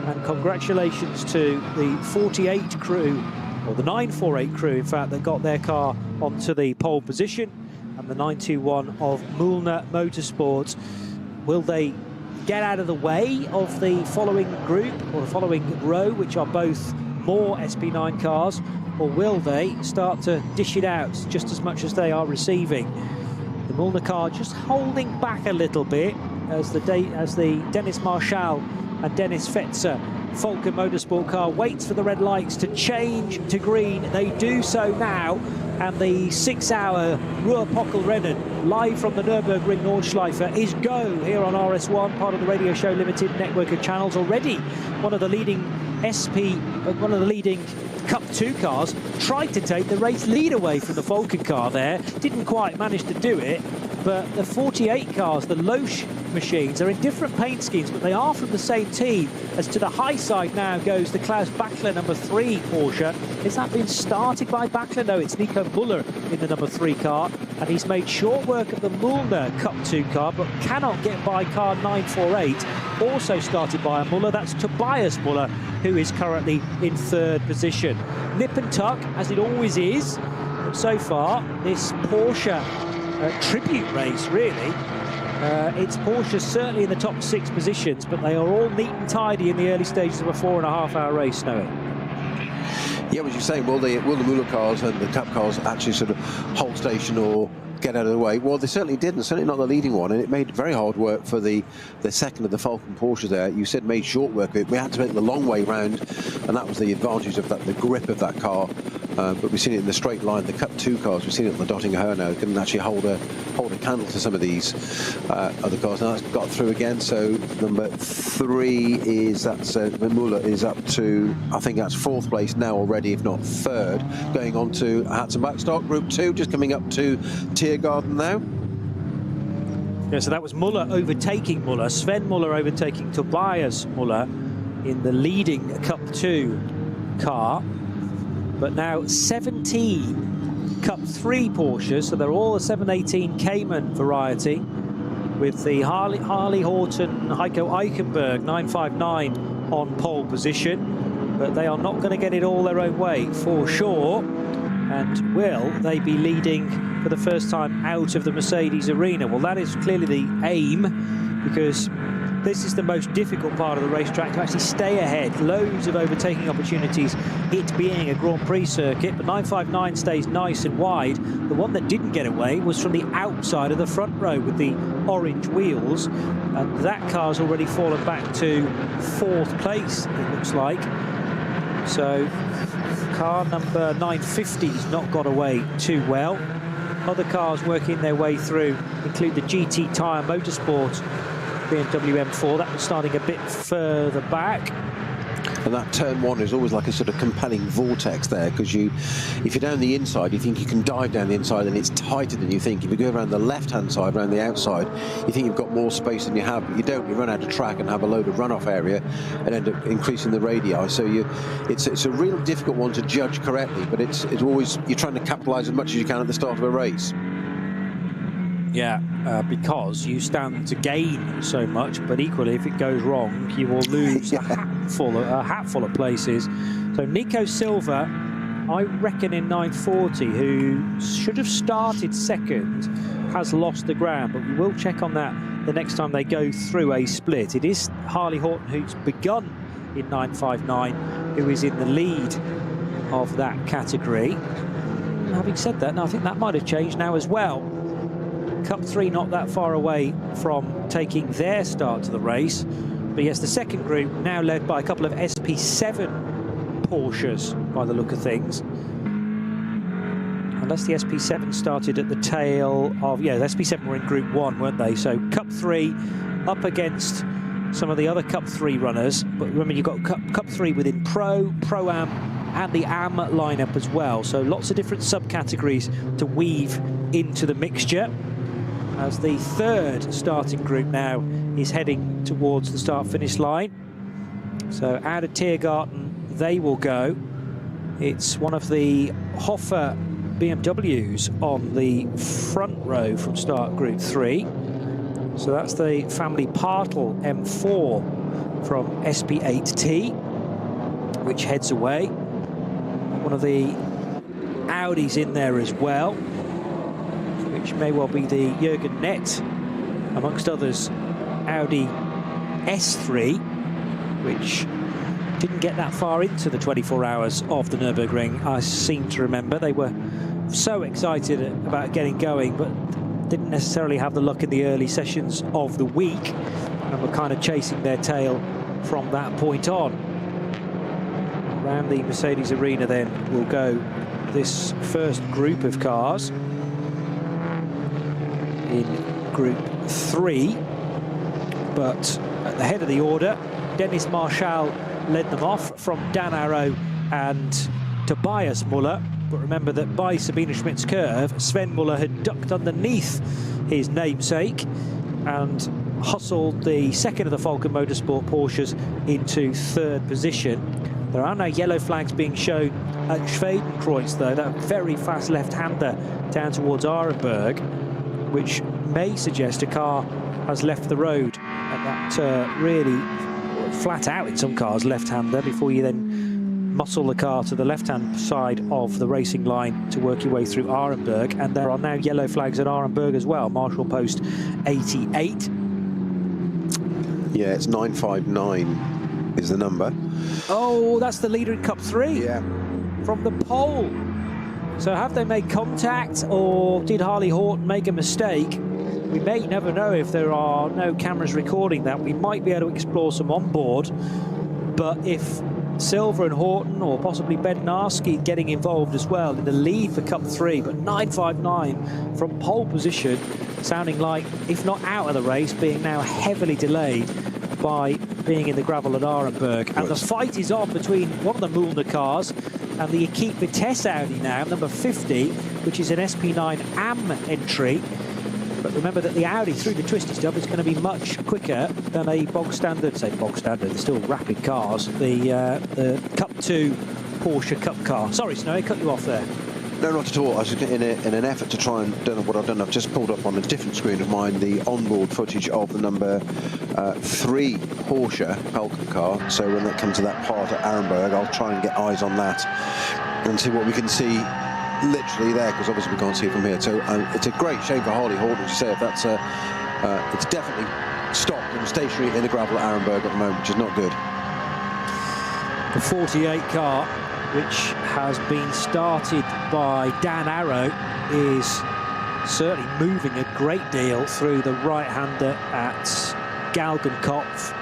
And congratulations to the 48 crew, or the 948 crew in fact, that got their car onto the pole position, and the 921 of Mühlner Motorsport. Will they get out of the way of the following group, or the following row, which are both more SB9 cars, or will they start to dish it out just as much as they are receiving? The Mühlner car just holding back a little bit as the Dennis Marschall and Dennis Fetzer Falcon Motorsport car waits for the red lights to change to green. They do so now, and the 6-hour Ruhr-Pokal-Rennen live from the Nürburgring Nordschleife is go here on RS1, part of the Radio Show Limited network of channels. Already one of the leading Cup 2 cars tried to take the race lead away from the Falcon car there, didn't quite manage to do it. But the 48 cars, the Loesch machines, are in different paint schemes, but they are from the same team. As to the high side now goes the Klaus Bachler number 3 Porsche. Has that been started by Bachler? No, it's Nico Müller in the number 3 car, and he's made short work of the Mühlner Cup 2 car, but cannot get by car 948, also started by a Müller. That's Tobias Müller, who is currently in 3rd position. Nip and tuck, as it always is, but so far this Porsche tribute race, really. It's Porsche certainly in the top 6 positions, but they are all neat and tidy in the early stages of a 4.5-hour race, Snowy. Yeah, as you're saying, will the Müller cars and the Cup cars actually sort of hold station or get out of the way? Well, they certainly didn't, certainly not the leading one, and it made very hard work for the second of the Falcon Porsche there. You said made short work of it. We had to make the long way round, and that was the advantage of that, the grip of that car. But we've seen it in the straight line. The Cup 2 cars, we've seen it on the Dottinger now, couldn't actually hold a candle to some of these other cars. Now that's got through again. So number 3 is, that's Müller is up to, I think that's 4th place now already, if not 3rd. Going on to Hatzenbach start, Group 2, just coming up to Tiergarten now. Yeah, so that was Müller overtaking Müller, Sven Müller overtaking Tobias Müller in the leading Cup 2 car. But now 17 Cup 3 Porsches, so they're all the 718 Cayman variety, with the Harley Horton Heiko Eichenberg 959 on pole position. But they are not going to get it all their own way for sure. And will they be leading for the first time out of the Mercedes arena? Well, that is clearly the aim, because this is the most difficult part of the racetrack, to actually stay ahead. Loads of overtaking opportunities, it being a Grand Prix circuit, but 959 stays nice and wide. The one that didn't get away was from the outside of the front row with the orange wheels, and that car's already fallen back to 4th place, it looks like. So car number 950's not got away too well. Other cars working their way through include the GT Tyre Motorsport BMW M4, that was starting a bit further back. And that turn 1 is always like a sort of compelling vortex there, because if you're down the inside, you think you can dive down the inside and it's tighter than you think. If you go around the left-hand side, around the outside, you think you've got more space than you have, but you don't. You run out of track and have a load of runoff area and end up increasing the radii. So it's a real difficult one to judge correctly, but it's always, you're trying to capitalise as much as you can at the start of a race. Yeah, because you stand to gain so much, but equally, if it goes wrong, you will lose a hatful of places. So Nico Silva, I reckon in 940, who should have started 2nd, has lost the ground, but we will check on that the next time they go through a split. It is Harley Horton who's begun in 959, who is in the lead of that category. Having said that, no, I think that might have changed now as well. Cup 3 not that far away from taking their start to the race. But yes, the second group now led by a couple of SP7 Porsches by the look of things. Unless the SP7 started at the tail of, yeah, the SP7 were in Group 1, weren't they? So Cup 3 up against some of the other Cup 3 runners. But remember, you've got Cup 3 within Pro, Pro-Am, and the Am lineup as well. So lots of different subcategories to weave into the mixture. As the third starting group now is heading towards the start-finish line. So out of Tiergarten, they will go. It's one of the Hoffer BMWs on the front row from start group 3. So that's the family Partel M4 from SP8T, which heads away. One of the Audis in there as well, which may well be the Jürgen Nett, amongst others, Audi S3, which didn't get that far into the 24 hours of the Nürburgring. I seem to remember they were so excited about getting going, but didn't necessarily have the luck in the early sessions of the week, and were kind of chasing their tail from that point on. Around the Mercedes arena then will go this first group of cars in Group 3, but at the head of the order, Dennis Marschall led them off from Dan Arrow and Tobias Muller. But remember that by Sabine Schmidt's curve, Sven Muller had ducked underneath his namesake and hustled the second of the Falcon Motorsport Porsches into third position. There are no yellow flags being shown at Schwedenkreuz, though, that very fast left-hander down towards Arenberg, which may suggest a car has left the road at that really flat out in some cars left-hander before you then muscle the car to the left-hand side of the racing line to work your way through Arenberg. And there are now yellow flags at Arenberg as well. Marshall Post 88. Yeah, it's 959 is the number. Oh, that's the leader in Cup 3. Yeah. From the pole. So have they made contact, or did Harley Horton make a mistake? We may never know if there are no cameras recording that. We might be able to explore some on board. But if Silver and Horton, or possibly Bednarski getting involved as well in the lead for Cup 3, but 959 from pole position, sounding like, if not out of the race, being now heavily delayed by being in the gravel at Arenberg. And the fight is on between one of the Mühlner cars and the Equipe Vitesse Audi now, number 50, which is an SP9 AM entry. But remember that the Audi through the twisty stuff is going to be much quicker than a bog standard, they're still rapid cars, the Cup 2 Porsche Cup car. Sorry, Snow, I cut you off there. No, not at all. I was just in an effort to try and, don't know what I've done, I've just pulled up on a different screen of mine the onboard footage of the number 3 Porsche Falcon car. So when it comes to that part at Arenberg, I'll try and get eyes on that and see what we can see literally there, because obviously we can't see it from here. So it's a great shame for Harley Horton to say if that's it's definitely stopped and stationary in the gravel at Arenberg at the moment, which is not good. The 48 car, which has been started by Dan Arrow, is certainly moving a great deal through the right-hander at Galgenkopf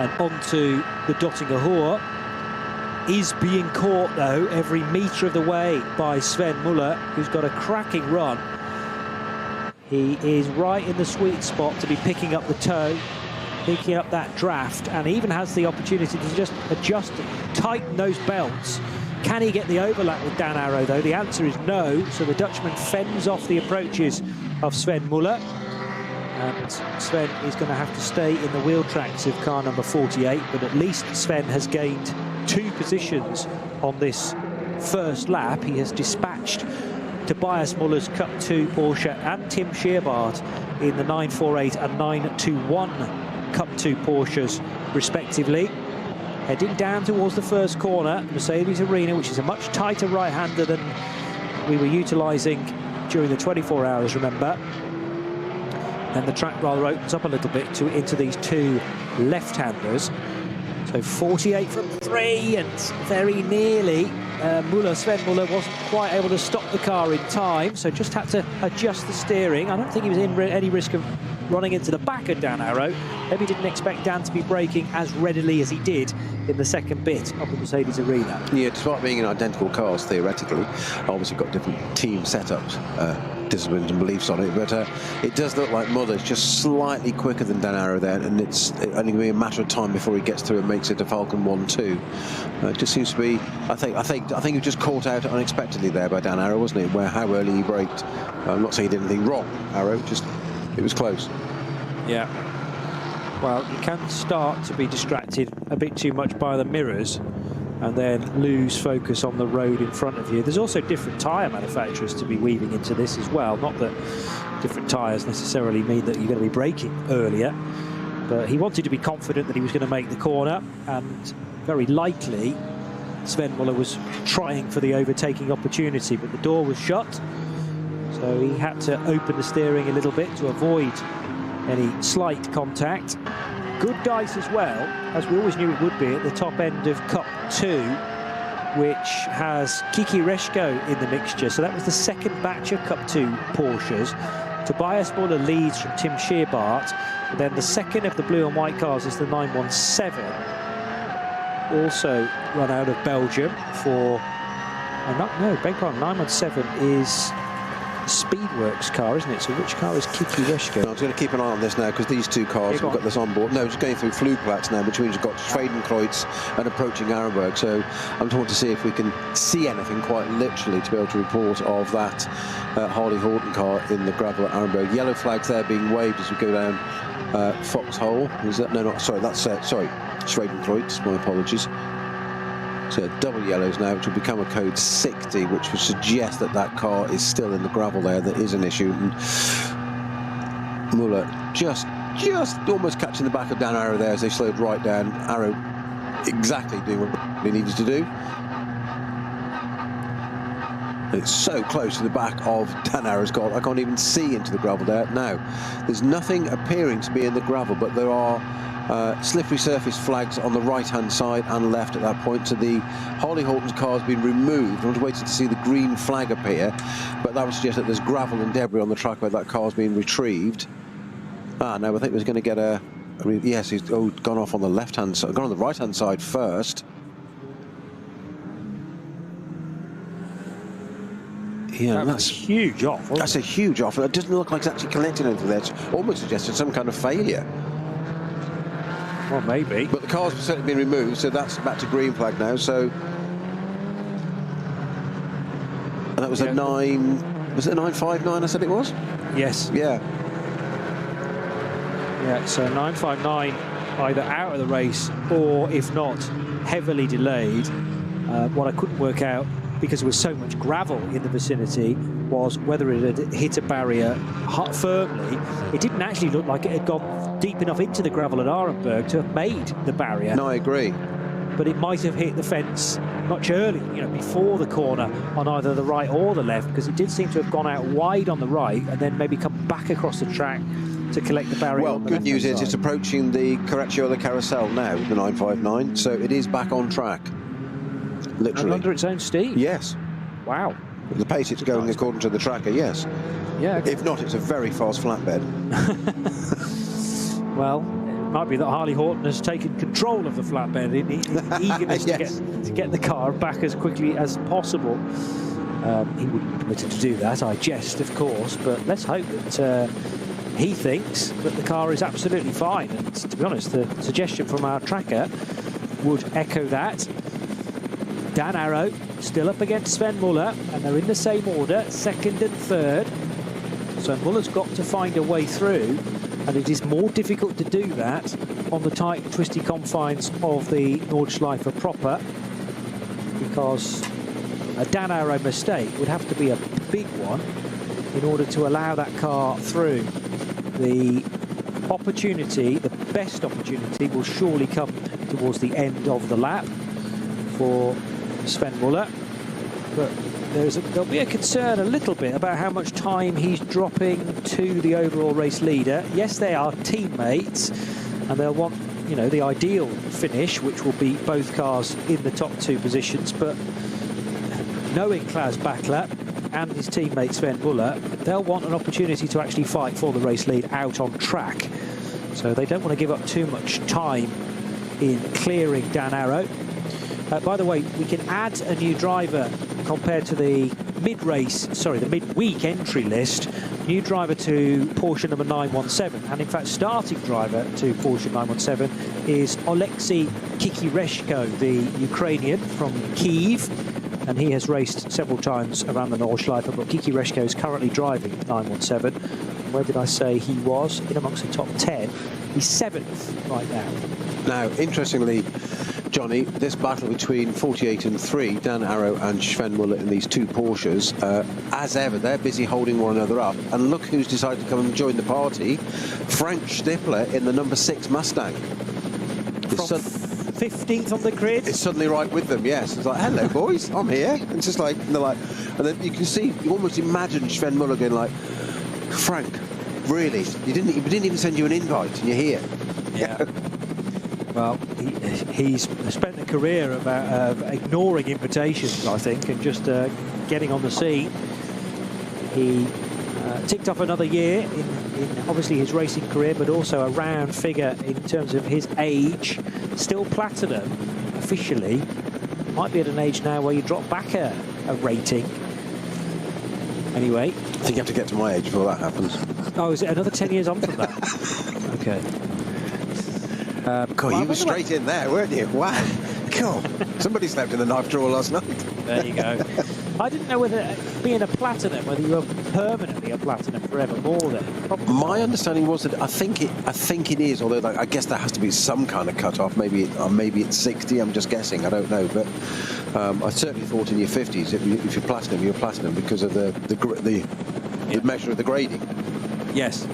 and onto the Dottinger Hohe. Is being caught, though, every metre of the way by Sven Muller, who's got a cracking run. He is right in the sweet spot to be picking up the toe, picking up that draft, and even has the opportunity to just adjust, tighten those belts. Can he get the overlap with Dan Arrow, though? The answer is no, so the Dutchman fends off the approaches of Sven Muller. And Sven is going to have to stay in the wheel tracks of car number 48, but at least Sven has gained 2 positions on this first lap. He has dispatched Tobias Muller's Cup 2 Porsche and Tim Scheerbart in the 948 and 921 Cup 2 Porsches, respectively. Heading down towards the first corner, Mercedes Arena, which is a much tighter right-hander than we were utilising during the 24 hours, remember. then the track rather opens up a little bit into these two left-handers. So 48 from 3, and very nearly Sven Muller wasn't quite able to stop the car in time, so just had to adjust the steering. I don't think he was in any risk of running into the back of Dan Arrow. Maybe didn't expect Dan to be braking as readily as he did in the second bit of the Mercedes arena. Yeah, despite being in identical cars, theoretically, obviously got different team setups, disciplines and beliefs on it, but it does look like Muller's just slightly quicker than Dan Arrow there, and it's only going to be a matter of time before he gets through and makes it to Falcon 1-2. It just seems to be, I think he was just caught out unexpectedly there by Dan Arrow, wasn't it? Where how early he braked. I'm not saying he did anything wrong, Arrow, just it was close. Yeah. Well, you can start to be distracted a bit too much by the mirrors and then lose focus on the road in front of you. There's also different tyre manufacturers to be weaving into this as well. Not that different tyres necessarily mean that you're going to be braking earlier, but he wanted to be confident that he was going to make the corner, and very likely Sven Muller was trying for the overtaking opportunity, but the door was shut, so he had to open the steering a little bit to avoid any slight contact. Good dice as well, as we always knew it would be at the top end of Cup 2, which has Kiki Reshko in the mixture. So that was the second batch of Cup 2 Porsches. Tobias Muller leads from Tim Scheerbart. And then the second of the blue and white cars is the 917, also run out of Belgium for... beg pardon, 917 is Speedworks car, isn't it? So which car is Kiki Reshko? I was going to keep an eye on this now, because these two cars have got this on board. No, just going through Flugplatz now, which means you've got Schwedenkreuz and approaching Arenberg. So I'm trying to see if we can see anything quite literally to be able to report of that Harley Horton car in the gravel at Arenberg. Yellow flags there being waved as we go down Foxhole. Is that? No, not sorry. That's sorry, Schwedenkreuz. My apologies. So double yellows now, which will become a code 60, which would suggest that that car is still in the gravel there. That is an issue. And Muller just almost catching the back of Dan Arrow there as they slowed right down. Arrow exactly doing what he needed to do. It's so close to the back of Dan Arrow's car. I can't even see into the gravel there. Now, there's nothing appearing to be in the gravel, but there are slippery surface flags on the right-hand side and left at that point. So the Harley Horton's car has been removed. I was waiting to see the green flag appear, but that would suggest that there's gravel and debris on the track where that car's been retrieved. No, I think we're going to get yes, he's gone off on the left-hand side, gone on the right-hand side first. Yeah, that's a huge off. That's a huge off. It doesn't look like it's actually collecting anything there. It's almost suggested some kind of failure. Well, maybe. But the car's certainly been removed, so that's back to green flag now. So, and that was a 9. Was it a 959? I said it was. Yes. Yeah. Yeah. So 959 either out of the race or, if not, heavily delayed. What I couldn't work out, because there was so much gravel in the vicinity, was whether it had hit a barrier firmly. It didn't actually look like it had gone deep enough into the gravel at Arenberg to have made the barrier. No, I agree. But it might have hit the fence much earlier, before the corner on either the right or the left, because it did seem to have gone out wide on the right and then maybe come back across the track to collect the barrier. Well, good news is it's approaching the Correccio Carousel now, the 959, so it is back on track. Literally. And under its own steam? Yes. Wow. At the pace it's going according to the tracker, yes. Yeah. Okay. If not, it's a very fast flatbed. Well, it might be that Harley Horton has taken control of the flatbed in eagerness yes. to get the car back as quickly as possible. He wouldn't be permitted to do that, I jest, of course, but let's hope that he thinks that the car is absolutely fine. And to be honest, the suggestion from our tracker would echo that. Dan Arrow still up against Sven Muller, and they're in the same order, second and third. So Muller's got to find a way through, and it is more difficult to do that on the tight, twisty confines of the Nordschleife proper, because a Dan Arrow mistake would have to be a big one in order to allow that car through. The opportunity, the best opportunity, will surely come towards the end of the lap for Sven Muller, but there'll be a concern a little bit about how much time he's dropping to the overall race leader. Yes, they are teammates, and they'll want, you know, the ideal finish, which will be both cars in the top 2 positions. But knowing Klaus Backlap and his teammate Sven Muller, they'll want an opportunity to actually fight for the race lead out on track. So they don't want to give up too much time in clearing Dan Arrow. By the way, we can add a new driver compared to the the midweek entry list. New driver to Porsche number 917, and in fact starting driver to Porsche 917 is Oleksiy Kikireshko, the Ukrainian from Kyiv, and he has raced several times around the Nordschleife, but Kikireshko is currently driving 917. Where did I say he was? In amongst the top 10. He's 7th right now. Now, interestingly, Johnny, this battle between 48 and 3, Dan Arrow and Sven Muller in these 2 Porsches, as ever, they're busy holding one another up. And look who's decided to come and join the party. Frank Stippler in the number 6 Mustang. From 15th on the grid. It's suddenly right with them, yes. It's like, hello, boys, I'm here. It's just like, and they're like, and then you can see, you almost imagine Sven Muller going like, Frank, really? We didn't even send you an invite, and you're here. Yeah. Well, he's spent a career of ignoring invitations, I think, and just getting on the scene. He ticked off another year in obviously his racing career, but also a round figure in terms of his age. Still platinum, officially. Might be at an age now where you drop back a rating. Anyway. I think you have to get to my age before that happens. Oh, is it another 10 years on from that? Okay. God, you were straight in there, weren't you? Wow. God, somebody slept in the knife drawer last night. There you go. I didn't know whether being a platinum, whether you were permanently a platinum forevermore then. Probably my understanding was that I think it is, although like, I guess there has to be some kind of cut-off. Maybe it's 60, I'm just guessing, I don't know. But I certainly thought in your 50s, if you're platinum because of the measure of the grading. Yes.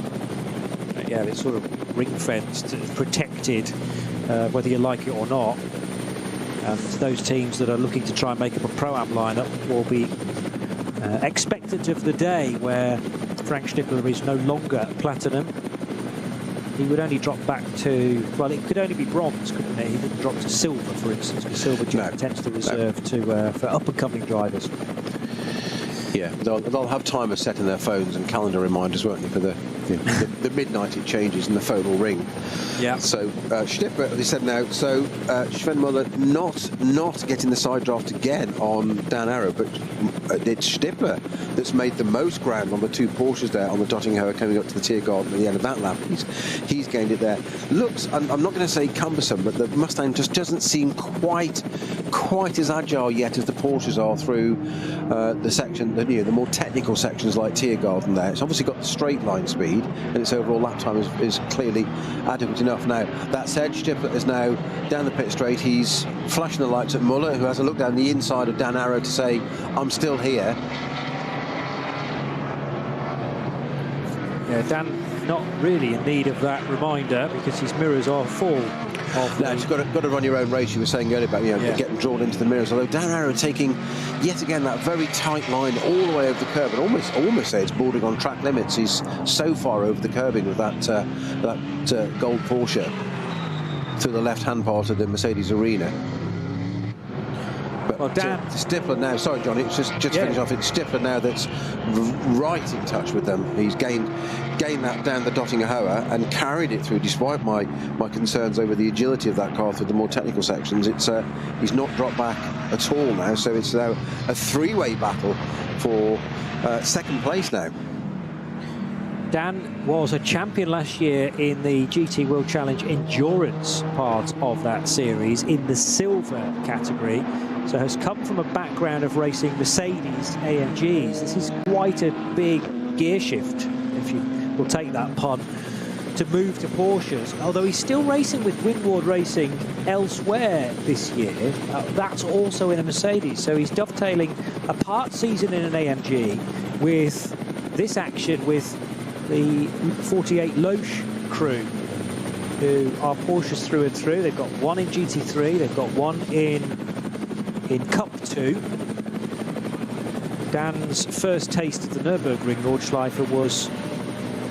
Yeah, it's sort of ring-fenced, protected, whether you like it or not. And those teams that are looking to try and make up a Pro-Am lineup will be expectant of the day where Frank Stippler is no longer platinum. He would only drop back to, well, it could only be bronze, couldn't it? He didn't drop to silver, for instance, because silver tends to reserve for up-and-coming drivers. Yeah, they'll have timers set in their phones and calendar reminders, won't they, for the midnight it changes and the phone will ring. Yeah. So Stippler, they said now, so Sven Muller not getting the side draft again on Dan Arrow, but it's Stippler that's made the most ground on the 2 Porsches there on the Dottinghoe coming up to the Tiergarten at the end of that lap. He's gained it there. Looks, I'm not going to say cumbersome, but the Mustang just doesn't seem quite as agile yet as the Porsches are through the section, the more technical sections like Tiergarten there. It's obviously got the straight line speed, and its overall lap time is clearly adequate enough. Now, that said, Stippler is now down the pit straight. He's flashing the lights at Muller, who has a look down the inside of Dan Arrow to say, I'm still here. Yeah, Dan not really in need of that reminder because his mirrors are full. No, you've got to run your own race. You were saying earlier about getting drawn into the mirrors. Although Dan Arrow taking yet again that very tight line all the way over the curb, and almost say it's bordering on track limits. He's so far over the curbing with that gold Porsche through the left-hand part of the Mercedes arena. But well, Dan Stippler now. Sorry, Johnny. It's just to finish off. It's Stippler now that's right in touch with them. He's gained that down the Dottinghoe and carried it through, despite my concerns over the agility of that car through the more technical sections. He's not dropped back at all now. So it's now a 3-way battle for second place now. Dan was a champion last year in the GT World Challenge Endurance part of that series in the silver category. So has come from a background of racing Mercedes-AMGs. This is quite a big gear shift, if you will take that pun, to move to Porsches. Although he's still racing with Windward Racing elsewhere this year, that's also in a Mercedes. So he's dovetailing a part season in an AMG with this action with the 48 Loesch crew, who are Porsches through and through. They've got one in GT3, they've got one in Cup 2. Dan's first taste of the Nürburgring Nordschleife was,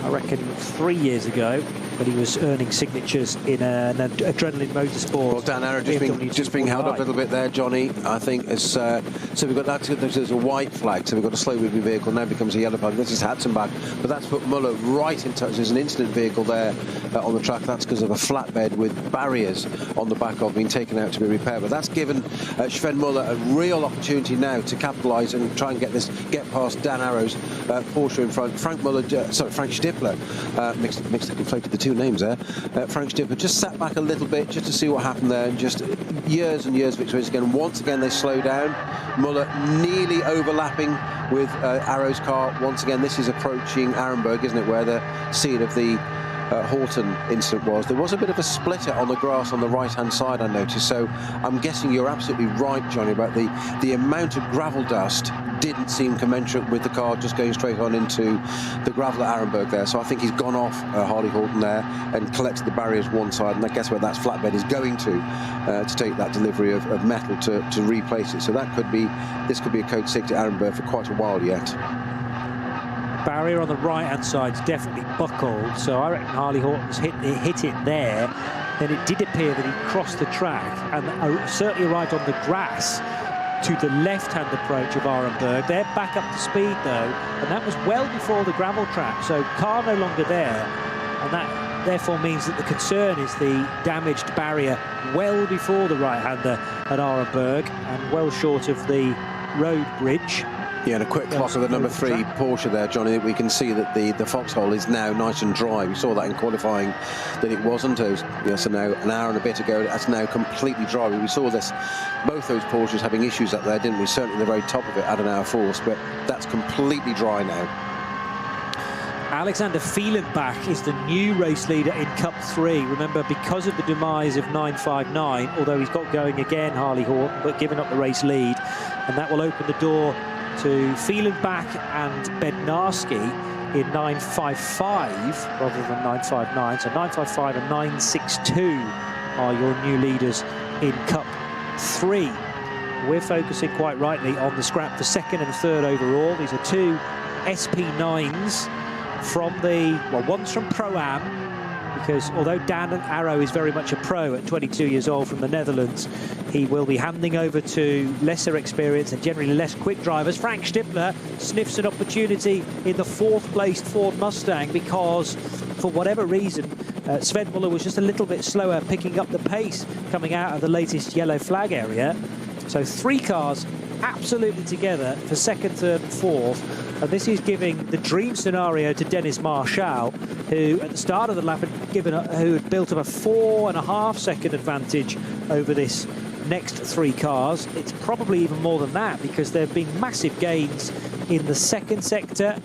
I reckon, 3 years ago, when he was earning signatures in an adrenaline motorsport. Well, Dan Arrow just being held up a little bit there, Johnny. I think as so we've got that. There's a white flag, so we've got a slow-moving vehicle. Now becomes a yellow flag. This is Hatzenbach, but that's put Muller right in touch. There's an incident vehicle there on the track. That's because of a flatbed with barriers on the back of being taken out to be repaired. But that's given Sven Muller a real opportunity now to capitalise and try and get past Dan Arrow's Porsche in front. Frank Stippler conflated the two names there. Frank Stippler just sat back a little bit just to see what happened there, and just years and years of experience again. Once again they slow down. Muller nearly overlapping with Arrow's car. Once again, this is approaching Arenberg, isn't it, where the scene of the Horton incident was. There was a bit of a splitter on the grass on the right-hand side, I noticed. So I'm guessing you're absolutely right, Johnny, about the amount of gravel dust didn't seem commensurate with the car just going straight on into the gravel at Arenberg there. So I think he's gone off Harley Horton there and collected the barriers one side, and I guess where that flatbed is going to take that delivery of metal to replace it. So this could be a code 6 at Arenberg for quite a while yet. Barrier on the right-hand side's definitely buckled, so I reckon Harley Horton's hit it there. Then it did appear that he crossed the track and certainly arrived on the grass to the left-hand approach of Arenberg. They're back up to speed though, and that was well before the gravel trap, so car no longer there, and that therefore means that the concern is the damaged barrier well before the right-hander at Arenberg and well short of the road bridge. Yeah, and a quick clock of the number 3 Porsche there, Johnny. We can see that the foxhole is now nice and dry. We saw that in qualifying that it wasn't. So now an hour and a bit ago, that's now completely dry. We saw both those Porsches having issues up there, didn't we? Certainly the very top of it at an hour force, but that's completely dry now. Alexander Fielenbach is the new race leader in Cup 3. Remember, because of the demise of 959, although he's got going again, Harley Horton, but giving up the race lead, and that will open the door to Fielenbach and Bednarski in 955 rather than 959. So 955 and 962 are your new leaders in Cup 3. We're focusing quite rightly on the scrap for 2nd and 3rd overall. These are two SP9s from one's from Pro-Am, because although Dan Arrow is very much a pro at 22 years old from the Netherlands, he will be handing over to lesser experience and generally less quick drivers. Frank Stippler sniffs an opportunity in the 4th placed Ford Mustang because, for whatever reason, Sven Muller was just a little bit slower picking up the pace coming out of the latest yellow flag area. So 3 cars absolutely together for 2nd, 3rd and 4th. And this is giving the dream scenario to Dennis Marshall, who at the start of the lap who had built up a 4.5 second advantage over this next 3 cars. It's probably even more than that, because there have been massive gains in the 2nd sector,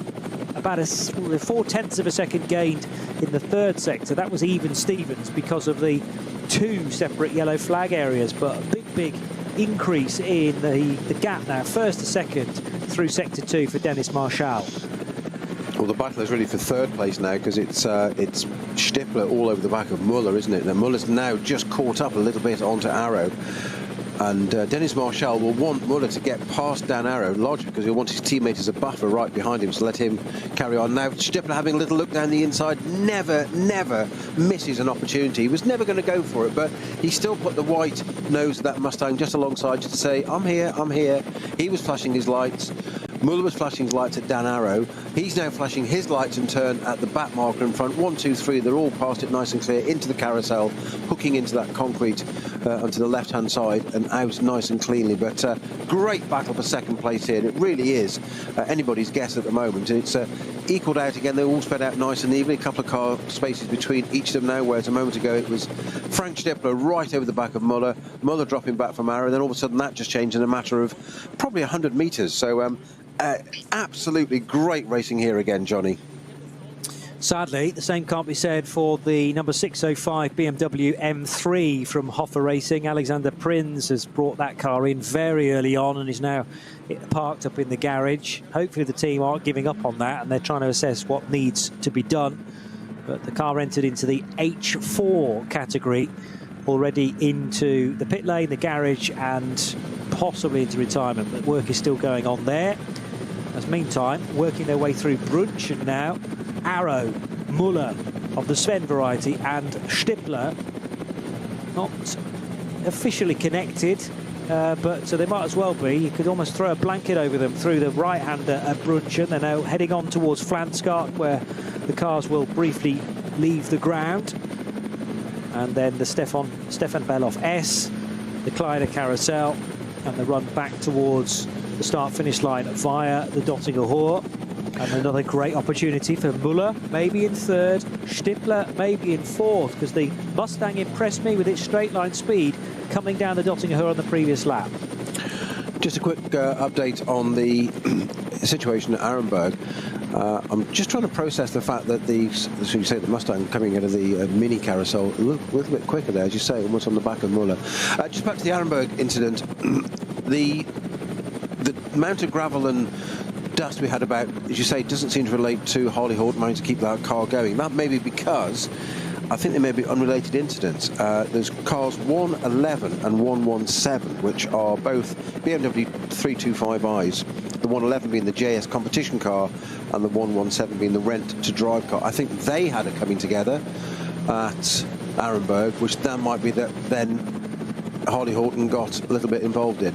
about 0.4 of a second gained in the 3rd sector. That was even Stevens because of the 2 separate yellow flag areas, but a big increase in the gap now, 1st to 2nd through sector 2 for Dennis Marshall. Well, the battle is really for 3rd place now, because it's Stippler all over the back of Muller, isn't it? And Muller's now just caught up a little bit onto Arrow. And Dennis Marshall will want Muller to get past Dan Arrow, largely because he'll want his teammate as a buffer right behind him to let him carry on. Now, Stippler having a little look down the inside, never misses an opportunity. He was never going to go for it, but he still put the white nose of that Mustang just alongside, just to say, I'm here. He was flashing his lights. Muller was flashing his lights at Dan Arrow. He's now flashing his lights in turn at the back marker in front. 1, 2, 3, they're all past it nice and clear into the carousel, hooking into that concrete onto the left-hand side and out nice and cleanly. But great battle for 2nd place here. It really is anybody's guess at the moment. It's equalled out again. They all spread out nice and evenly. A couple of car spaces between each of them now, whereas a moment ago it was Frank Stippler right over the back of Muller. Muller dropping back from Arrow. Then all of a sudden that just changed in a matter of probably 100 metres. So absolutely great racing here again, Johnny. Sadly, the same can't be said for the number 605 BMW M3 from Hoffa Racing. Alexander Prins has brought that car in very early on and is now parked up in the garage. Hopefully the team aren't giving up on that and they're trying to assess what needs to be done. But the car entered into the H4 category, already into the pit lane, the garage, and possibly into retirement. But work is still going on there. As meantime, working their way through Brunchen now, Arrow, Muller of the Sven variety, and Stippler not officially connected, but so they might as well be. You could almost throw a blanket over them through the right-hander at Brunchen. They're now heading on towards Flanskart, where the cars will briefly leave the ground. And then the Stefan Bellof S, the Kleiner Carousel, and the run back towards the start-finish line via the Dottinger Hoor. And another great opportunity for Muller, maybe in third, Stippler maybe in fourth, because the Mustang impressed me with its straight-line speed coming down the Dottinger Hoor on the previous lap. Just a quick update on the situation at Arenberg. I'm just trying to process the fact that so you say the Mustang coming out of the mini carousel a little bit quicker there, as you say, almost on the back of Muller. Just back to the Arenberg incident, the amount of gravel and dust we had about, as you say, doesn't seem to relate to Harley Horton managing to keep that car going. That may be because I think there may be unrelated incidents. There's cars 111 and 117, which are both BMW 325i's. The 111 being the JS competition car, and the 117 being the rent-to-drive car. I think they had it coming together at Arenberg, which that might be that then Harley Horton got a little bit involved in.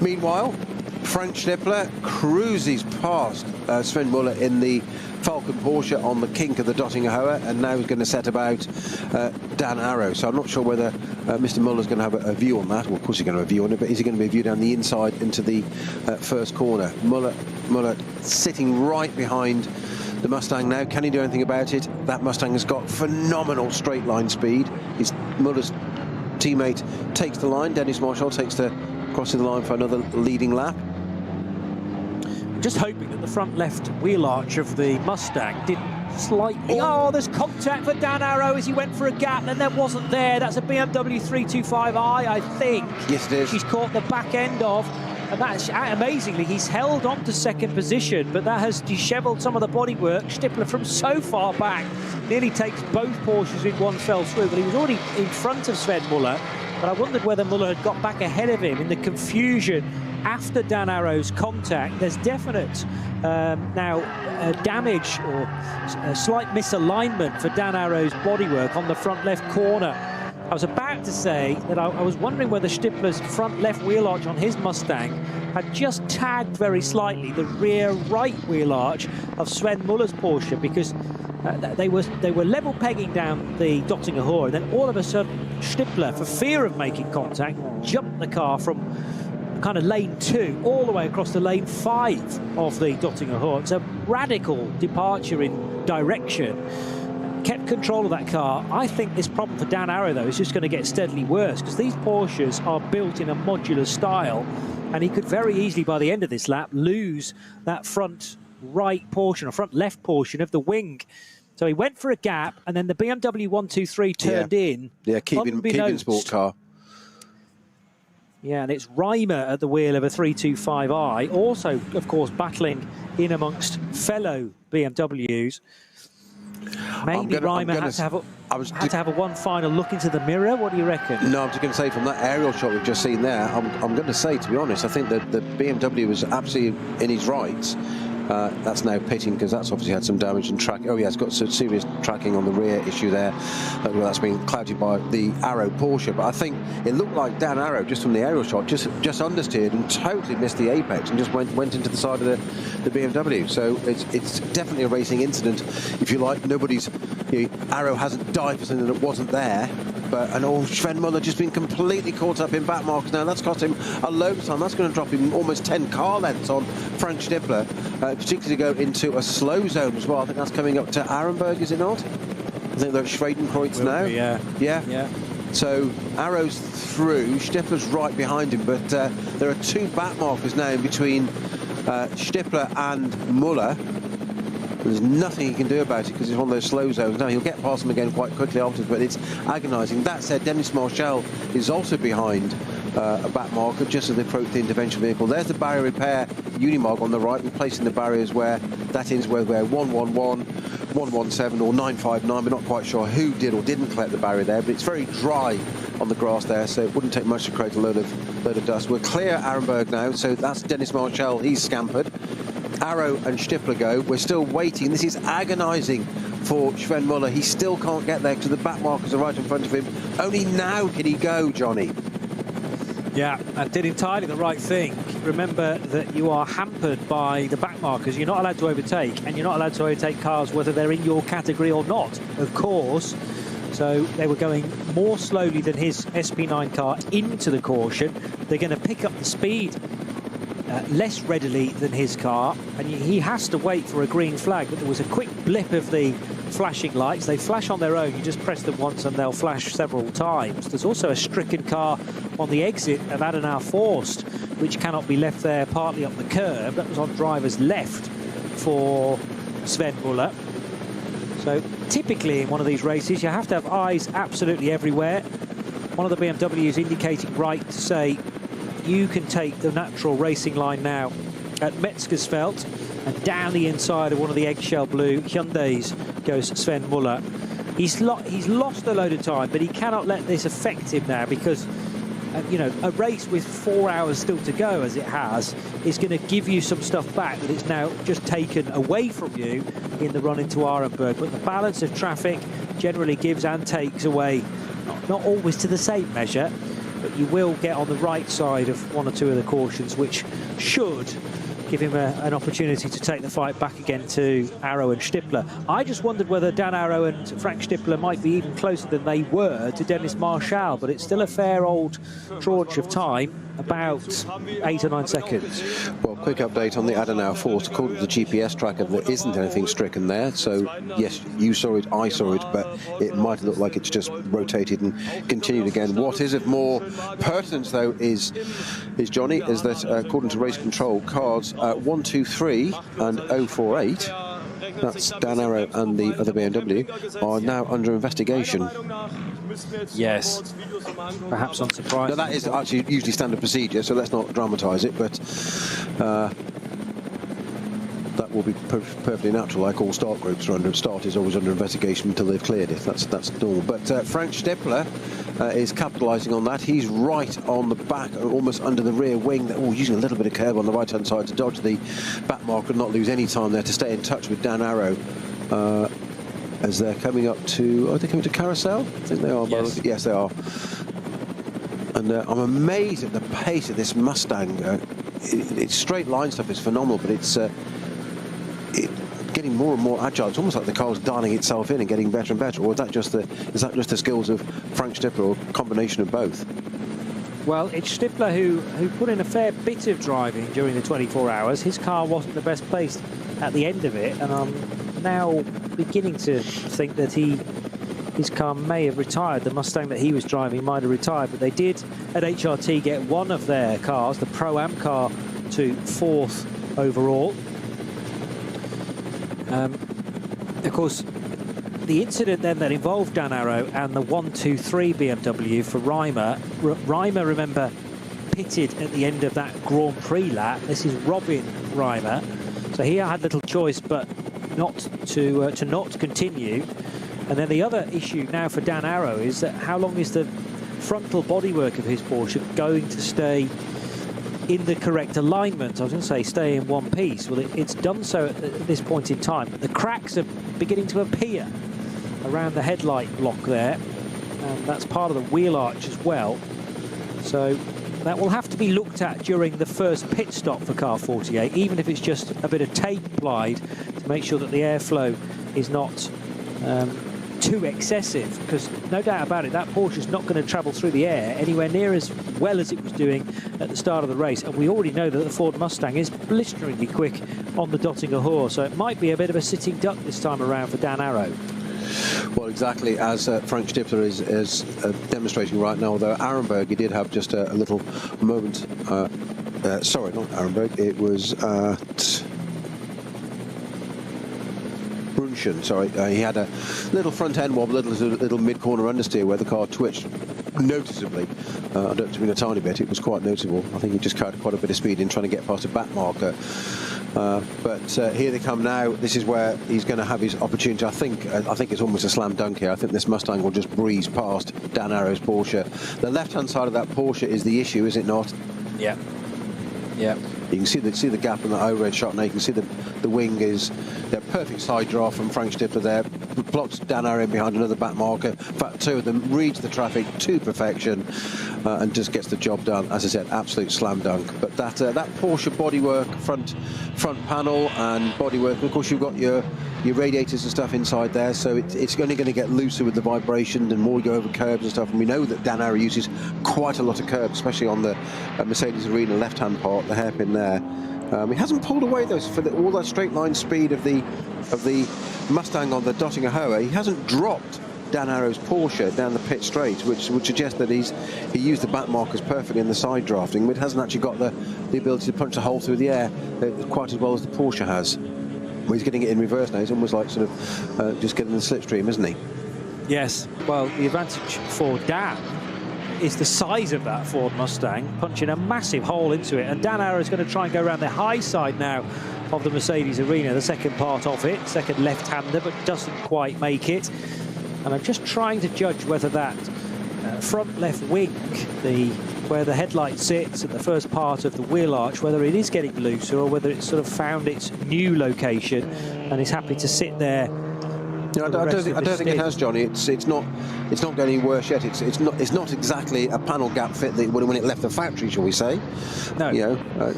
Meanwhile, Frank Stippler cruises past Sven Muller in the Falcon Porsche on the kink of the Dottinger Hoer, and now he's going to set about Dan Arrow. So I'm not sure whether Mr. Muller's going to have a view on that. Well, of course he's going to have a view on it, but is he going to be a view down the inside into the first corner? Muller sitting right behind the Mustang now. Can he do anything about it? That Mustang has got phenomenal straight line speed. Muller's teammate takes the line. Dennis Marshall takes the crossing the line for another leading lap. Just hoping that the front left wheel arch of the Mustang didn't slightly... Oh, there's contact for Dan Arrow as he went for a gap, and then wasn't there. That's a BMW 325i, I think. Yes, it is. She's caught the back end of, and that's amazingly, he's held on to second position, but that has dishevelled some of the bodywork. Stippler from so far back nearly takes both Porsches in one fell swoop, but he was already in front of Sven Muller. But I wondered whether Muller had got back ahead of him in the confusion after Dan Arrow's contact. There's definite damage or a slight misalignment for Dan Arrow's bodywork on the front left corner. I was about to say that I was wondering whether Stippler's front left wheel arch on his Mustang had just tagged very slightly the rear right wheel arch of Sven Muller's Porsche, because they were level pegging down the Dottinger Hoor, and then all of a sudden Stippler, for fear of making contact, jumped the car from kind of lane 2 all the way across to lane 5 of the Dottinger Hoor. It's a radical departure in direction. Kept control of that car. I think this problem for Dan Arrow, though, is just going to get steadily worse, because these Porsches are built in a modular style, and he could very easily, by the end of this lap, lose that front right portion or front left portion of the wing. So he went for a gap, and then the BMW 123 turned in. Yeah, keeping sport car. Yeah, and it's Reimer at the wheel of a 325i, also, of course, battling in amongst fellow BMWs. Maybe Reimer had to have a one final look into the mirror. What do you reckon? No, I'm just going to say, from that aerial shot we've just seen there, I'm going to say, to be honest, I think that the BMW was absolutely in his rights. That's now pitting, because that's obviously had some damage and track. Oh yeah, it's got some serious tracking on the rear issue there. That's been clouded by the Arrow Porsche. But I think it looked like Dan Arrow, just from the aerial shot, just understeered and totally missed the apex and just went into the side of the BMW. So it's definitely a racing incident, if you like. Arrow hasn't died for something that wasn't there. And Sven Muller just been completely caught up in back marks now. That's cost him a load of time. That's going to drop him almost 10 car lengths on Frank Stippler, particularly to go into a slow zone as well. I think that's coming up to Arenberg, is it not? I think they're at Schwedenkreuz now. Yeah. So Arrow's through, Stippler's right behind him, but there are two back markers now in between Stippler and Muller. There's nothing he can do about it, because it's one of those slow zones. Now, he'll get past them again quite quickly afterwards, but it's agonising. That said, Dennis Marshall is also behind a back marker just as they approach the intervention vehicle. There's the barrier repair Unimog on the right, replacing the barriers where that is where 111, 117 or 959. We're not quite sure who did or didn't collect the barrier there, but it's very dry on the grass there, so it wouldn't take much to create a load of dust. We're clear Arenberg now, so that's Dennis Marshall. He's scampered. Arrow and Stippler go. We're still waiting. This is agonising for Sven Muller. He still can't get there because the back markers are right in front of him. Only now can he go, Johnny. Yeah, and did entirely the right thing. Remember that you are hampered by the back markers. You're not allowed to overtake, and you're not allowed to overtake cars whether they're in your category or not, of course. So they were going more slowly than his SP9 car into the caution. They're going to pick up the speed less readily than his car, and he has to wait for a green flag. But there was a quick blip of the flashing lights. They flash on their own. You just press them once and they'll flash several times. There's also a stricken car on the exit of Adenauer Forst, which cannot be left there partly up the curb. That was on driver's left for Sven Muller. So typically in one of these races, you have to have eyes absolutely everywhere. One of the BMWs indicating right to say you can take the natural racing line now at Metzgersfeld, and down the inside of one of the eggshell blue Hyundais goes Sven Muller. He's lost a load of time, but he cannot let this affect him now, because you know, a race with 4 hours still to go, as it has, is going to give you some stuff back that it's now just taken away from you in the run into Arenberg. But the balance of traffic generally gives and takes away, not always to the same measure, but you will get on the right side of one or two of the cautions, which should give him an opportunity to take the fight back again to Arrow and Stippler. I just wondered whether Dan Arrow and Frank Stippler might be even closer than they were to Dennis Marshall, but it's still a fair old tranche of time, about 8 or 9 seconds. Well, quick update on the Adenauer Forst. According to the GPS tracker, there isn't anything stricken there. So, yes, you saw it, I saw it, but it might look like it's just rotated and continued again. What is of more pertinence, though, is Johnny, is that according to race control, cars 1, 2, 3 and 048, that's Dan Arrow and the other BMW, are now under investigation. Yes, perhaps unsurprising. Now, that is actually usually standard procedure, so let's not dramatise it, but that will be perfectly natural. Like all start groups are start is always under investigation until they've cleared it. That's normal. But Frank Stippler is capitalising on that. He's right on the back, almost under the rear wing. Using a little bit of curb on the right-hand side to dodge the back marker and not lose any time there, to stay in touch with Dan Arrow. As they're coming up to, are they coming to Carousel? I think they are. Yes, yes they are. And I'm amazed at the pace of this Mustang. Its straight line stuff is phenomenal, but it's getting more and more agile. It's almost like the car's dialing itself in and getting better and better. Or is that just the skills of Frank Stippler, or a combination of both? Well, it's Stippler who put in a fair bit of driving during the 24 hours. His car wasn't the best placed at the end of it, and I'm now beginning to think that his car may have retired. The Mustang that he was driving might have retired, but they did at HRT get one of their cars, the Pro-Am car, to 4th overall. Of course, the incident then that involved Dan Arrow and the 1-2-3 BMW for Reimer. Reimer, remember, pitted at the end of that Grand Prix lap. This is Robin Reimer, so he had little choice but not to not continue. And then the other issue now for Dan Arrow is that how long is the frontal bodywork of his Porsche going to stay in the correct alignment? I was going to say stay in one piece. Well, it's done so at this point in time. The cracks are beginning to appear around the headlight block there, and that's part of the wheel arch as well. So that will have to be looked at during the first pit stop for car 48, even if it's just a bit of tape applied to make sure that the airflow is not too excessive, because no doubt about it, that Porsche is not going to travel through the air anywhere near as well as it was doing at the start of the race. And we already know that the Ford Mustang is blisteringly quick on the Dottinger Hohe, so it might be a bit of a sitting duck this time around for Dan Arrow. Well, exactly as Frank Stippler is demonstrating right now, although Arenberg, he did have just a little moment, sorry, not Arenberg, it was at Brunchen, sorry, he had a little front end wobble, little mid-corner understeer where the car twitched noticeably. I don't mean a tiny bit, it was quite noticeable. I think he just carried quite a bit of speed in trying to get past a back marker. But here they come now. This is where he's going to have his opportunity. I think it's almost a slam dunk here. I think this Mustang will just breeze past Dan Arrow's Porsche. The left-hand side of that Porsche is the issue, is it not? Yeah. Yeah. You can see the gap in the overhead shot now. You can see the wing is their perfect side draw from Frank Stifler there. Blocks Dan Arrow in behind another back marker. In fact, two of them reads the traffic to perfection and just gets the job done. As I said, absolute slam dunk. But that Porsche bodywork, front panel and bodywork, and of course you've got your radiators and stuff inside there, so it's only going to get looser with the vibration and more you go over curbs and stuff. And we know that Dan Arrow uses quite a lot of curbs, especially on the Mercedes Arena left-hand part, the hairpin there. He hasn't pulled away though for all that straight line speed of the Mustang on the Dottinger Hoa. He hasn't dropped Dan Arrow's Porsche down the pit straight, which would suggest that he used the back markers perfectly in the side drafting, but hasn't actually got the ability to punch a hole through the air quite as well as the Porsche has. Well, he's getting it in reverse now. He's almost like sort of just getting the slipstream, isn't he? Yes. Well, the advantage for Dan is the size of that Ford Mustang, punching a massive hole into it. And Dan Arrow is going to try and go around the high side now of the Mercedes Arena, the second part of it, second left-hander, but doesn't quite make it. And I'm just trying to judge whether that front left wing, where the headlight sits at the first part of the wheel arch, whether it is getting looser or whether it's sort of found its new location and is happy to sit there. No, I don't think it has, Johnny. It's not getting worse yet. It's not exactly a panel gap fit that when it left the factory, shall we say? No.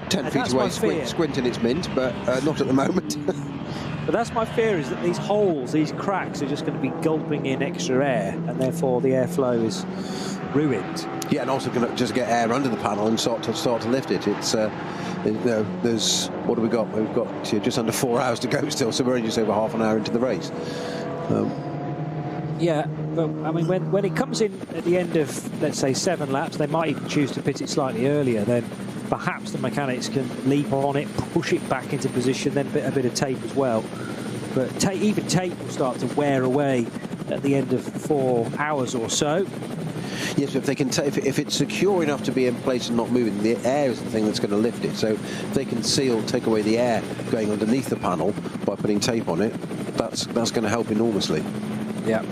10 feet away, squinting its mint, but not at the moment. But that's my fear, is that these holes, these cracks, are just going to be gulping in extra air, and therefore the airflow is ruined. Yeah, and also going to just get air under the panel and start to lift it. It's there's, what have we got? We've got just under 4 hours to go still, so we're only just over half an hour into the race. Yeah, but I mean, when it comes in at the end of, let's say, 7 laps, they might even choose to pit it slightly earlier. Then perhaps the mechanics can leap on it, push it back into position, then a bit of tape as well. But even tape will start to wear away at the end of 4 hours or so. Yes, if they can, if it's secure enough to be in place and not moving, the air is the thing that's going to lift it. So if they can take away the air going underneath the panel by putting tape on it, that's going to help enormously. Yeah.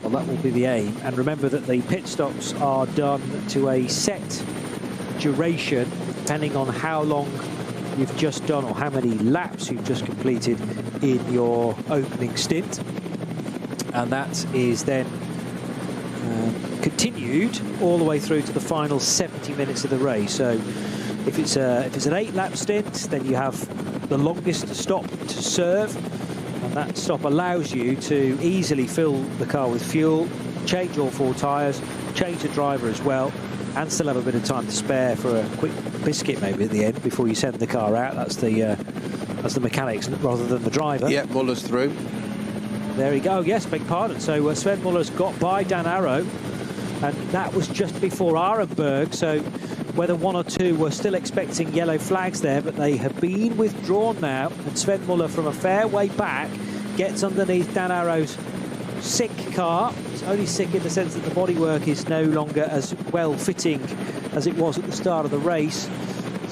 Well, that will be the aim. And remember that the pit stops are done to a set duration, depending on how long you've just done or how many laps you've just completed in your opening stint. And that is then continued all the way through to the final 70 minutes of the race. So if it's an 8-lap stint, then you have the longest stop to serve, and that stop allows you to easily fill the car with fuel, change all 4 tyres, change the driver as well, and still have a bit of time to spare for a quick biscuit maybe at the end before you send the car out. That's the mechanics rather than the driver. Yeah, Muller's through. There he go. Yes, beg pardon. So Sven Muller's got by Dan Arrow, and that was just before Arenberg. So whether 1 or 2 were still expecting yellow flags there, but they have been withdrawn now. And Sven Muller, from a fair way back, gets underneath Dan Arrow's sick car. It's only sick in the sense that the bodywork is no longer as well fitting as it was at the start of the race.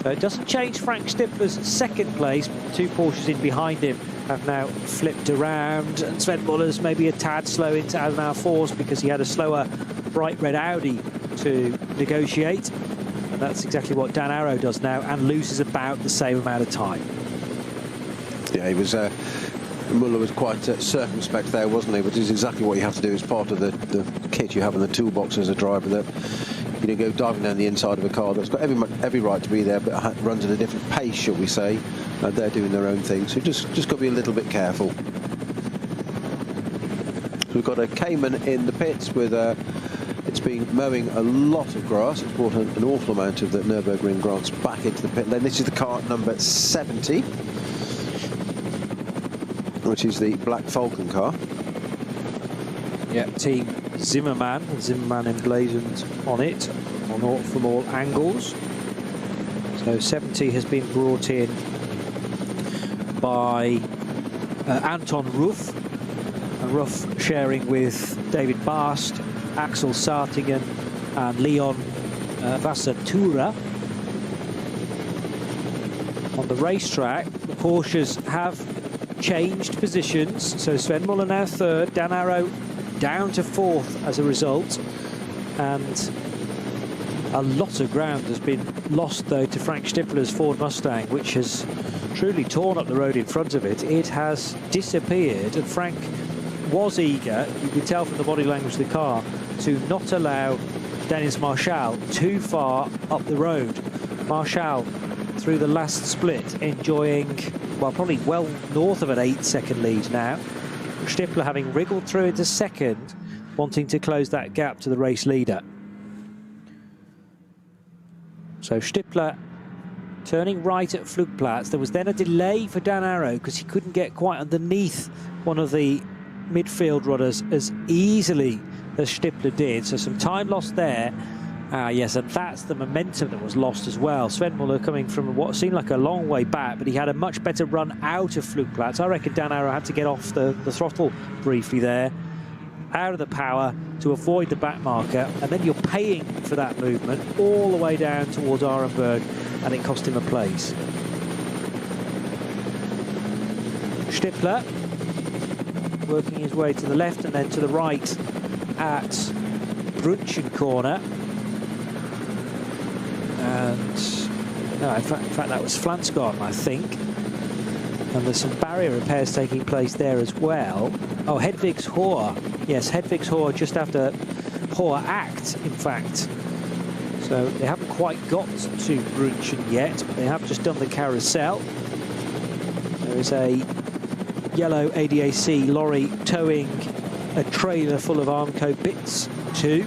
So it doesn't change Frank Stifler's second place. 2 Porsches in behind him have now flipped around, and Sven Muller's maybe a tad slow into Almar Force because he had a slower bright red Audi to negotiate, and that's exactly what Dan Arrow does now, and loses about the same amount of time. Yeah, he was Muller was quite circumspect there, wasn't he? Which is exactly what you have to do as part of the kit you have in the toolbox as a driver, that you go diving down the inside of a car that's got every right to be there, but runs at a different pace, shall we say. They're doing their own thing, so just got to be a little bit careful. So we've got a Cayman in the pits with it's been mowing a lot of grass. It's brought an awful amount of the Nürburgring grass back into the pit lane. This is the car number 70, which is the Black Falcon car. Yeah, Team Zimmermann emblazoned on it from all angles. So 70 has been brought in by Anton Ruff, and Ruff sharing with David Bast, Axel Sartingen and Leon Vassatura. On the racetrack, the Porsches have changed positions, so Sven Muller now 3rd, Dan Arrow down to 4th as a result, and A lot of ground has been lost, though, to Frank Stippler's Ford Mustang, which has truly torn up the road in front of it. It has disappeared, and Frank was eager, you could tell from the body language of the car, to not allow Dennis Marshall too far up the road. Marshall, through the last split, enjoying, well, probably well north of an 8-second lead now. Stippler having wriggled through into second, wanting to close that gap to the race leader. So Stippler turning right at Flugplatz. There was then a delay for Dan Arrow because he couldn't get quite underneath one of the midfield runners as easily as Stippler did. So some time lost there. Yes, and that's the momentum that was lost as well. Sven Muller coming from what seemed like a long way back, but he had a much better run out of Flugplatz. I reckon Dan Arrow had to get off the throttle briefly there, out of the power to avoid the back marker, and then you're paying for that movement all the way down towards Arenberg, and it cost him a place. Stippler working his way to the left and then to the right at Brunchen corner. And no, in fact that was Flansgarten, I think. And there's some barrier repairs taking place there as well. Oh, Hedvigs Hoor. Yes, Hedvigs Hoor just after Hoor Act, in fact. So they haven't quite got to Brunchen yet, but they have just done the carousel. There is a yellow ADAC lorry towing a trailer full of Armco bits too.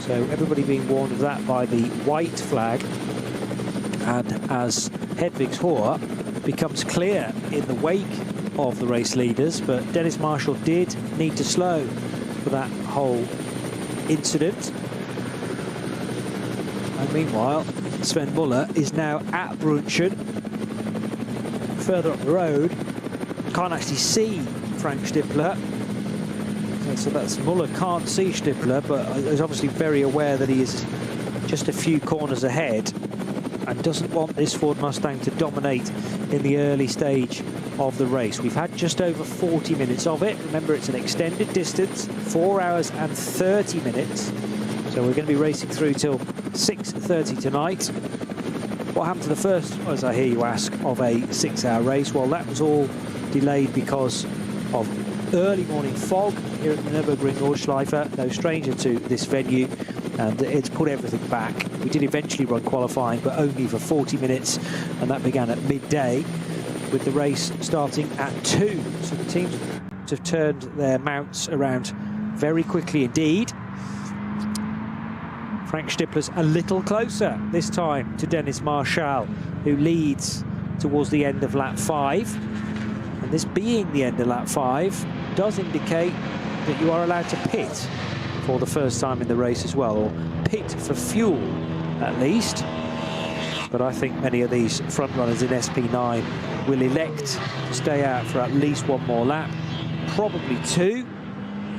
So everybody being warned of that by the white flag. And as Hedvigs Hoor becomes clear in the wake of the race leaders, but Dennis Marshall did need to slow for that whole incident. And meanwhile, Sven Muller is now at Brunchen, further up the road. Can't actually see Frank Stippler. So that's Muller can't see Stippler, but is obviously very aware that he is just a few corners ahead and doesn't want this Ford Mustang to dominate in the early stage of the race. We've had just over 40 minutes of it. Remember, it's an extended distance, 4 hours and 30 minutes. So we're going to be racing through till 6:30 tonight. What happened to the first, as I hear you ask, of a 6-hour race? Well, that was all delayed because of early morning fog here at the Nürburgring Nordschleife, no stranger to this venue, and it's put everything back. We did eventually run qualifying, but only for 40 minutes, and that began at midday, with the race starting at 2. So the teams have turned their mounts around very quickly indeed. Frank Stippler's a little closer this time to Dennis Marshall, who leads towards the end of lap 5. And this being the end of lap 5 does indicate that you are allowed to pit for the first time in the race as well, or pit for fuel at least. But I think many of these front runners in SP9 will elect to stay out for at least one more lap, probably 2,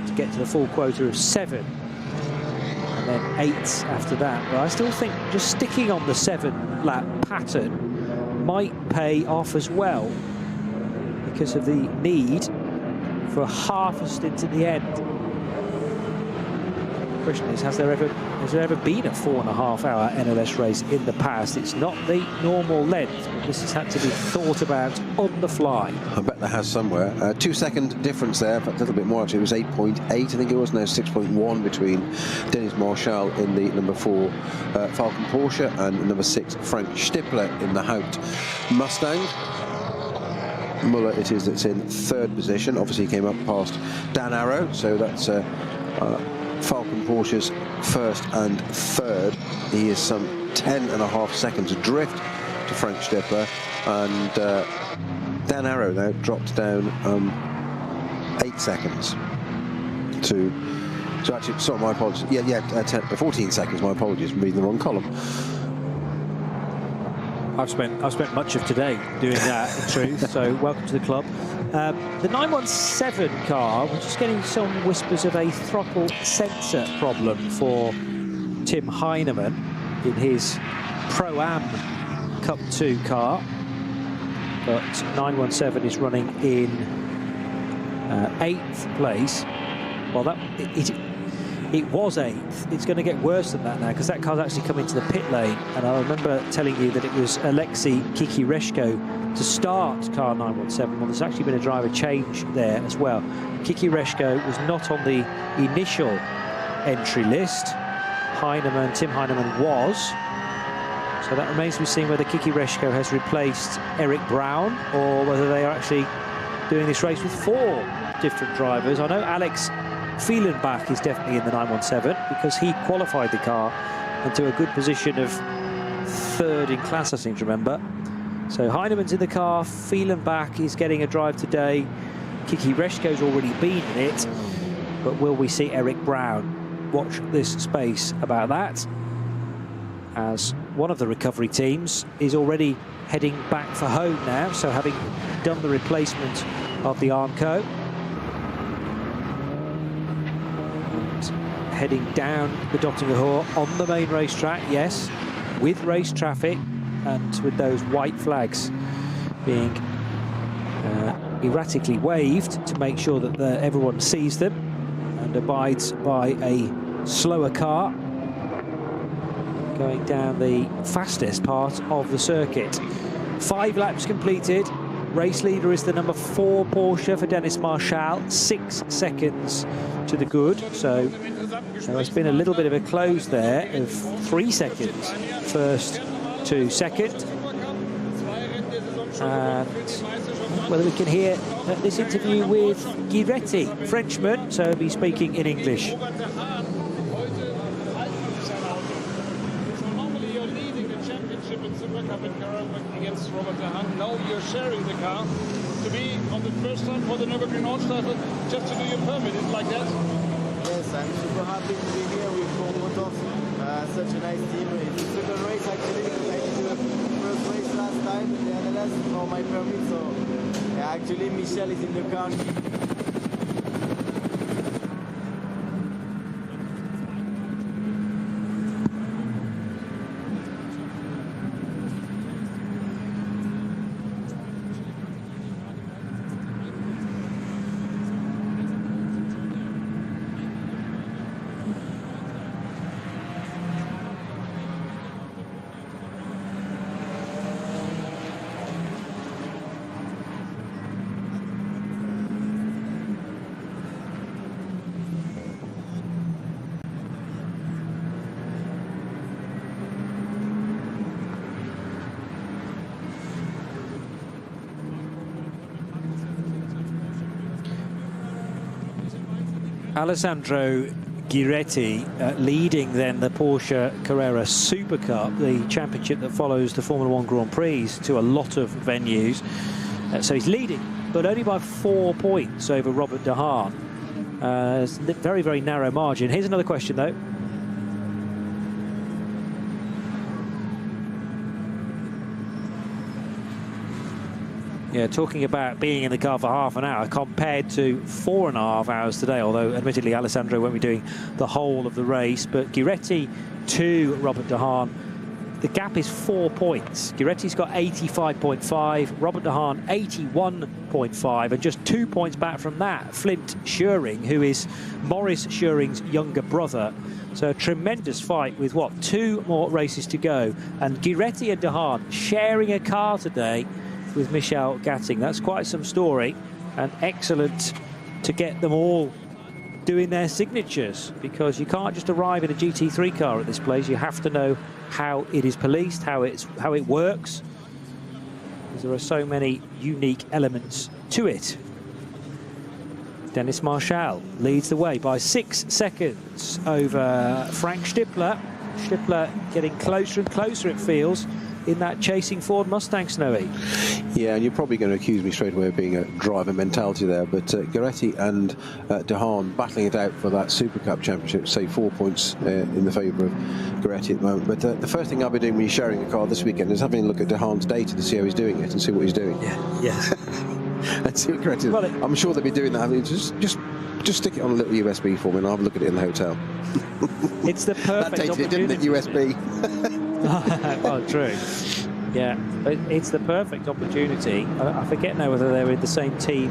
to get to the full quota of 7, and then 8 after that. But I still think just sticking on the 7-lap pattern might pay off as well, because of the need for half a stint at the end. The question is, has there ever been a 4.5-hour NLS race in the past? It's not the normal length, but this has had to be thought about on the fly. I bet there has somewhere. 2-second difference there, but a little bit more actually. It was 8.8, I think it was, now 6.1 between Dennis Marshall in the number 4 Falcon Porsche and number 6 Frank Stippler in the Haupt Mustang. Muller it is that's in 3rd position. Obviously he came up past Dan Arrow, so that's Falcon Porsche's 1st and 3rd. He is some 10.5 seconds adrift to Frank Stippler, and Dan Arrow now dropped down 8 seconds to actually, sorry, my apologies, 14 seconds, my apologies, I'm reading the wrong column. I've spent much of today doing that, in truth, so welcome to the club. The 917 car, we're just getting some whispers of a throttle sensor problem for Tim Heinemann in his Pro-Am Cup 2 car. But 917 is running in 8th place. Well, It was 8th. It's going to get worse than that now because that car's actually come into the pit lane. And I remember telling you that it was Alexei Kikireshko to start car 917. Well, there's actually been a driver change there as well. Kikireshko was not on the initial entry list. Tim Heinemann was. So that remains to be seen whether Kikireshko has replaced Eric Brown or whether they are actually doing this race with 4 different drivers. I know Alex Fielenbach is definitely in the 917 because he qualified the car into a good position of 3rd in class, I seem to remember. So Heinemann's in the car, Fielenbach is getting a drive today. Kikireshko's already been in it, but will we see Eric Brown? Watch this space about that, as one of the recovery teams is already heading back for home now, so having done the replacement of the Armco. And heading down the Dottinger Hohe on the main racetrack, yes, with race traffic and with those white flags being erratically waved to make sure that everyone sees them and abides by a slower car going down the fastest part of the circuit. 5 laps completed. Race leader is the number 4 Porsche for Dennis Marschall, 6 seconds to the good. So there's been a little bit of a close there of 3 seconds, first to second. And whether we can hear this interview with Giretti, Frenchman, so he'll be speaking in English. Against Robert De Haan. Now you're sharing the car to be on the first time for the Nürburgring Nordschleife, just to do your permit. It's like that? Yes, I'm super happy to be here with Motors. Such a nice team. It's a good race actually. I did the first race last time in the ADAC for my permit, so yeah, actually Michel is in the car. Alessandro Giretti leading then the Porsche Carrera Super Cup, the championship that follows the Formula 1 Grand Prix to a lot of venues. So he's leading, but only by 4 points over Robert De Haan. It's a very, very narrow margin. Here's another question, though. Yeah, talking about being in the car for half an hour compared to 4.5 hours today, although admittedly Alessandro won't be doing the whole of the race. But Giretti to Robert De Haan, the gap is 4 points. Giretti's got 85.5, Robert De Haan 81.5, and just 2 points back from that, Flint Schuring, who is Maurice Schuring's younger brother. So a tremendous fight with, what, 2 more races to go. And Giretti and De Haan sharing a car today with Michel Gatting. That's quite some story, and excellent to get them all doing their signatures, because you can't just arrive in a GT3 car at this place. You have to know how it is policed, how it works, because there are so many unique elements to it. Dennis Marschall leads the way by 6 seconds over Frank Stippler. Stippler getting closer and closer, it feels, in that chasing Ford Mustang, Snowy. Yeah, and you're probably going to accuse me straight away of being a driver mentality there, but Giretti and De Haan battling it out for that Super Cup championship, say 4 points in the favour of Giretti at the moment. But the first thing I'll be doing when you're sharing a car this weekend is having a look at De Haan's data to see how he's doing it and see what he's doing. Yeah. And see what Giretti is. Well, I'm sure they'll be doing that. I mean, just stick it on a little USB for me and I'll have a look at it in the hotel. It's the perfect that dated it, didn't it, USB? Well, true. Yeah, but it's the perfect opportunity. I forget now whether they're in the same team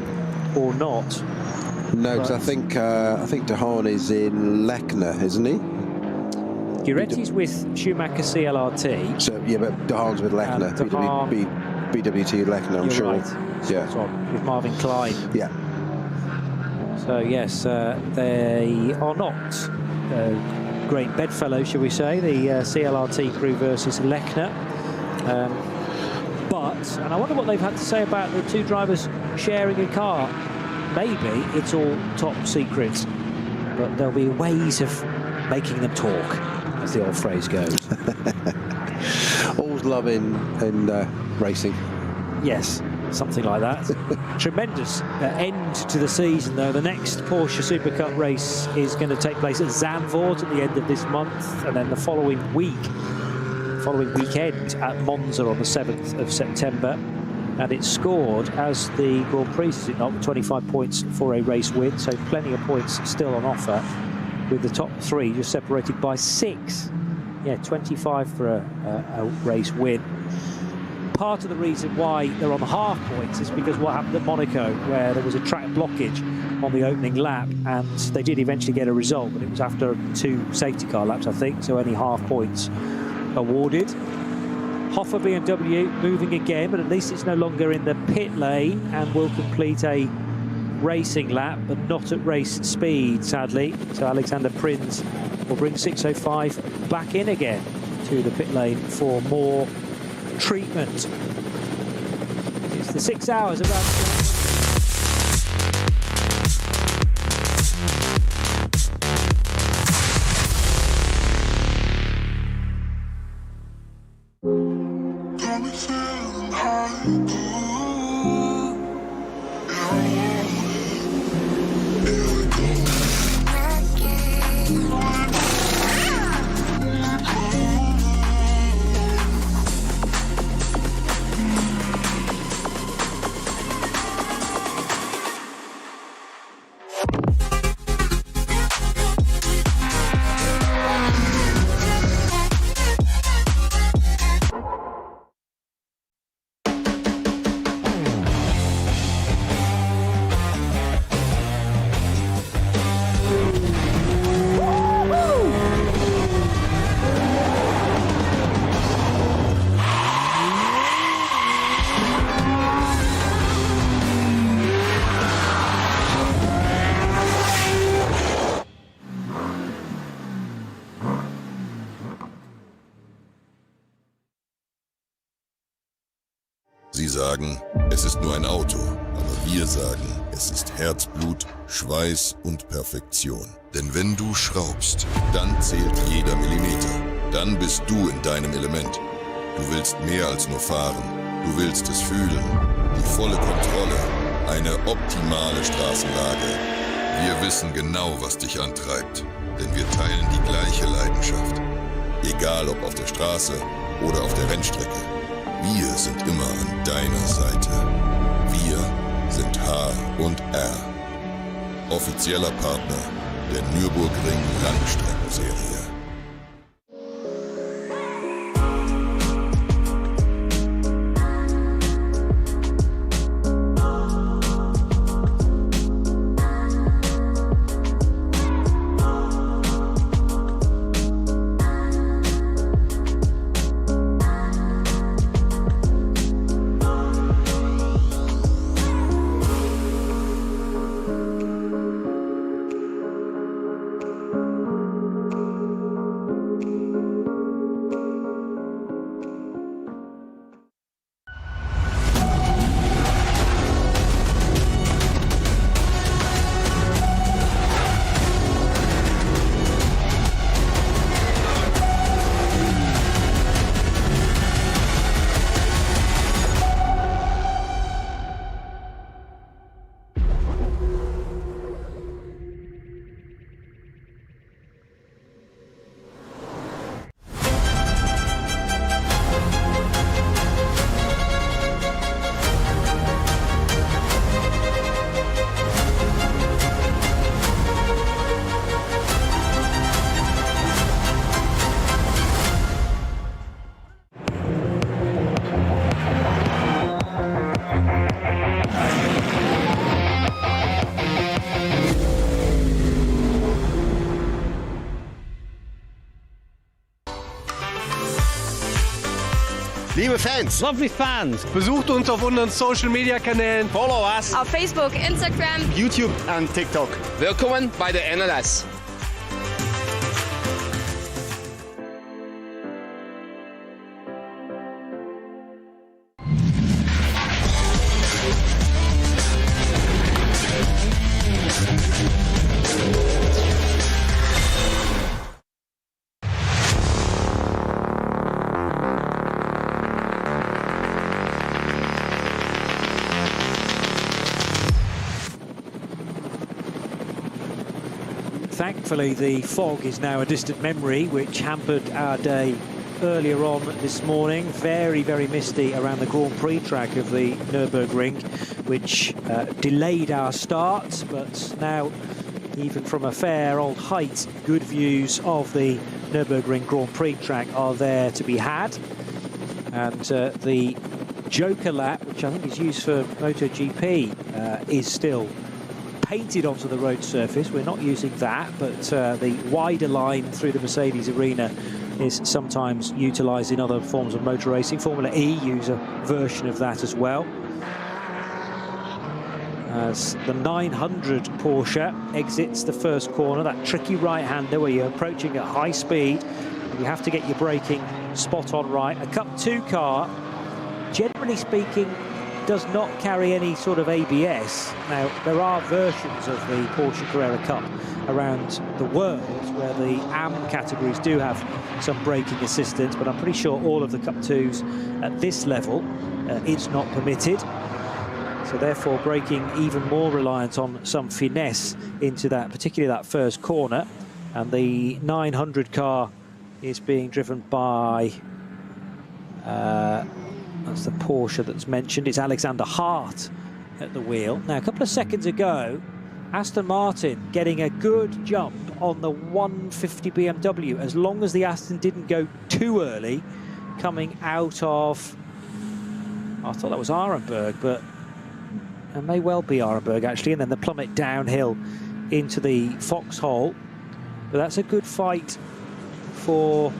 or not. No, because I think De Haan is in Lechner, isn't he? Guretti's with Schumacher CLRT. So yeah, but De Haan's with Lechner. BWT Lechner, I'm sure. Right. Yeah. With Marvin Klein. Yeah. So yes, they are not great bedfellows, shall we say, the CLRT crew versus Lechner. And I wonder what they've had to say about the two drivers sharing a car. Maybe it's all top secret, but there'll be ways of making them talk, as the old phrase goes. All's love in racing. Yes, something like that. Tremendous end to the season, though. The next Porsche Super Cup race is going to take place at Zandvoort at the end of this month, and then the following weekend at Monza on the 7th of September. And it's scored as the Grand Prix, is it not, with 25 points for a race win, so plenty of points still on offer, with the top three just separated by 6. Yeah, 25 for a race win. Part of the reason why they're on the half points is because what happened at Monaco, where there was a track blockage on the opening lap, and they did eventually get a result, but it was after 2 safety car laps, I think, so only half points awarded. Hoffa BMW moving again, but at least it's no longer in the pit lane and will complete a racing lap, but not at race speed, sadly. So Alexander Prins will bring 605 back in again to the pit lane for more treatment. It's the 6 hours about. Sie sagen, es ist nur ein Auto, aber wir sagen, es ist Herzblut, Schweiß und Perfektion. Denn wenn du schraubst, dann zählt jeder Millimeter. Dann bist du in deinem Element. Du willst mehr als nur fahren. Du willst es fühlen. Die volle Kontrolle. Eine optimale Straßenlage. Wir wissen genau, was dich antreibt. Denn wir teilen die gleiche Leidenschaft. Egal ob auf der Straße oder auf der Rennstrecke. Wir sind immer an deiner Seite. Wir sind H&R. Offizieller Partner der Nürburgring Langstrecken Serie. Liebe Fans, Lovely fans. besucht uns auf unseren Social Media Kanälen. Follow us. Auf Facebook, Instagram, YouTube und TikTok. Willkommen bei der NLS. Thankfully, the fog is now a distant memory, which hampered our day earlier on this morning. Very, very misty around the Grand Prix track of the Nürburgring, which delayed our start. But now, even from a fair old height, good views of the Nürburgring Grand Prix track are there to be had. And the Joker lap, which I think is used for MotoGP, is still painted onto the road surface. We're not using that, but the wider line through the Mercedes arena is sometimes utilised in other forms of motor racing. Formula E use a version of that as well. As the 900 Porsche exits the first corner, that tricky right-hander where you're approaching at high speed, and you have to get your braking spot on right. A Cup 2 car, generally speaking, does not carry any sort of ABS. Now, there are versions of the Porsche Carrera Cup around the world where the AM categories do have some braking assistance, but I'm pretty sure all of the Cup 2s at this level, it's not permitted. So therefore, braking even more reliant on some finesse into that, particularly that first corner. And the 900 car is being driven by that's the Porsche that's mentioned. It's Alexander Hart at the wheel. Now, a couple of seconds ago, Aston Martin getting a good jump on the 150 BMW, as long as the Aston didn't go too early, coming out of, I thought that was Arenberg, but it may well be Arenberg, actually, and then the plummet downhill into the foxhole. But that's a good fight for...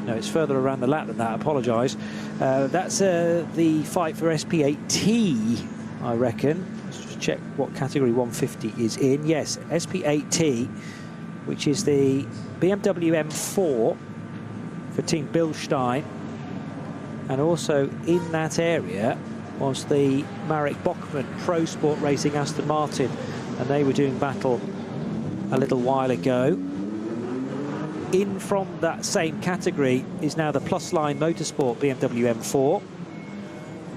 No, it's further around the lap than that, I apologise. That's the fight for SP8T, I reckon. Let's just check what category 150 is in. Yes, SP8T, which is the BMW M4 for Team Bilstein. And also in that area was the Marek Bachmann Pro Sport Racing Aston Martin. And they were doing battle a little while ago. In from that same category is now the Plus Line Motorsport BMW M4.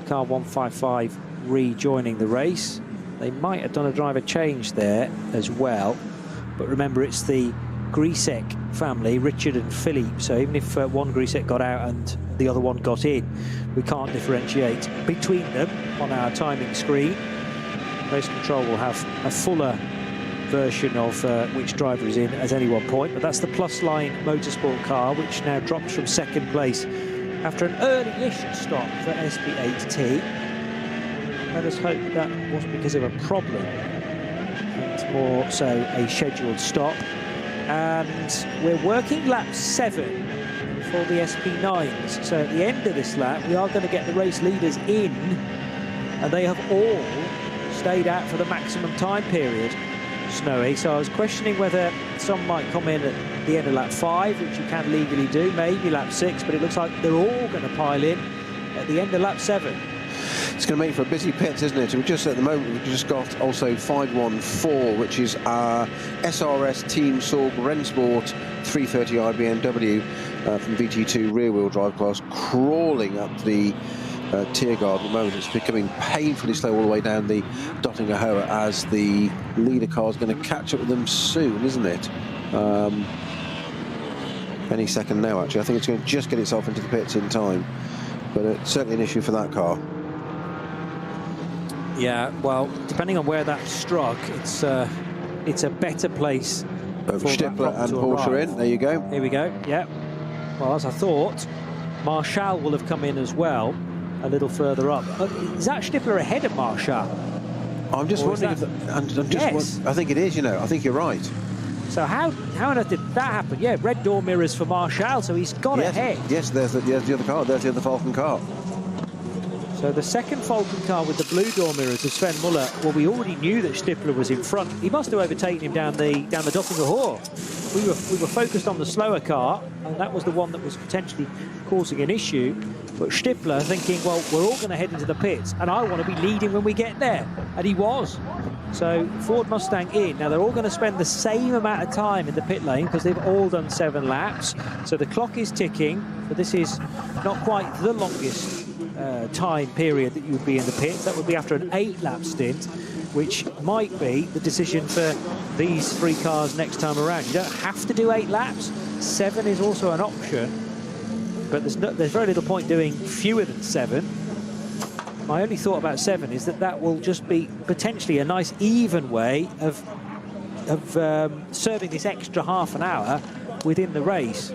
Car 155 rejoining the race. They might have done a driver change there as well. But remember, it's the Grisek family, Richard and Philippe. So even if one Grisek got out and the other one got in, we can't differentiate between them on our timing screen. Race control will have a fuller version of which driver is in at any one point, but that's the Plus Line Motorsport car, which now drops from second place after an early-ish stop for SP8T. Let us hope that wasn't because of a problem, and more so a scheduled stop. And we're working lap 7 for the SP9s, so at the end of this lap we are going to get the race leaders in, and they have all stayed out for the maximum time period. Snowy, so I was questioning whether some might come in at the end of lap 5, which you can legally do, maybe lap 6, but it looks like they're all going to pile in at the end of lap 7. It's going to make for a busy pit, isn't it? We just at the moment we've just got also 514, which is our SRS Team Sorg Rennsport 330i BMW from VT2 rear-wheel drive class, crawling up the Tiergarten at the moment. It's becoming painfully slow all the way down the Dottinger Höhe as the leader car is going to catch up with them soon, isn't it? Any second now, actually. I think it's going to just get itself into the pits in time, but it's certainly an issue for that car. Yeah, well, depending on where that struck, it's a better place for Stippler and Porsche in. There you go. Here we go. Yeah. Well, as I thought, Marshall will have come in as well, a little further up. Is that Stippler ahead of Marshall? I'm just wondering. I think it is. You know, I think you're right. So how on earth did that happen? Yeah, red door mirrors for Marshall, so he's got ahead. Yes, there's the other car. There's the other Falcon car. So the second Falcon car with the blue door mirrors of Sven Muller. Well, we already knew that Stippler was in front. He must have overtaken him down the Doppinger Hohe. We were focused on the slower car, and that was the one that was potentially causing an issue. But Stippler thinking, well, we're all going to head into the pits, and I want to be leading when we get there. And he was. So Ford Mustang in. Now, they're all going to spend the same amount of time in the pit lane because they've all done 7 laps. So the clock is ticking, but this is not quite the longest time period that you would be in the pits. That would be after an 8-lap stint, which might be the decision for these 3 cars next time around. You don't have to do 8 laps. 7 is also an option, but there's very little point doing fewer than 7. My only thought about 7 is that will just be potentially a nice even way of serving this extra half an hour within the race,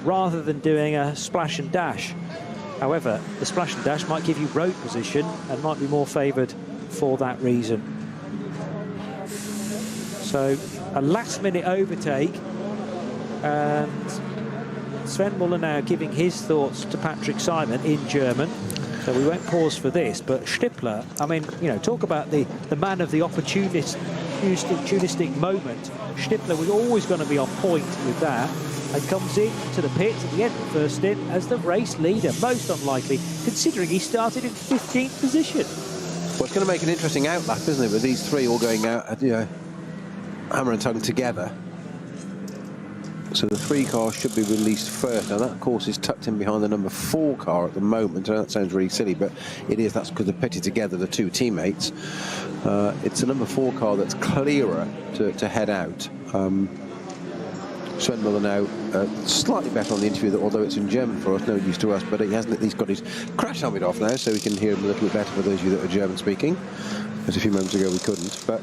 rather than doing a splash and dash. However, the splash and dash might give you road position and might be more favoured for that reason. So a last-minute overtake, and Sven Muller now giving his thoughts to Patrick Simon in German. So we won't pause for this, but Stippler, I mean, you know, talk about the man of the opportunistic moment. Stippler was always going to be on point with that, and comes in to the pits at the end of the first stint as the race leader. Most unlikely, considering he started in 15th position. Well, it's going to make an interesting outlap, isn't it, with these 3 all going out, you know, hammer and tongue together. So the 3 cars should be released first. Now that, of course, is tucked in behind the number 4 car at the moment. I know that sounds really silly, but it is. That's because they're pitted together, the 2 teammates. It's the number 4 car that's clearer to head out. Sven Muller now slightly better on the interview, although it's in German for us, no use to us, but he hasn't at least got his crash helmet off now, so we can hear him a little bit better for those of you that are German speaking, because a few moments ago we couldn't. But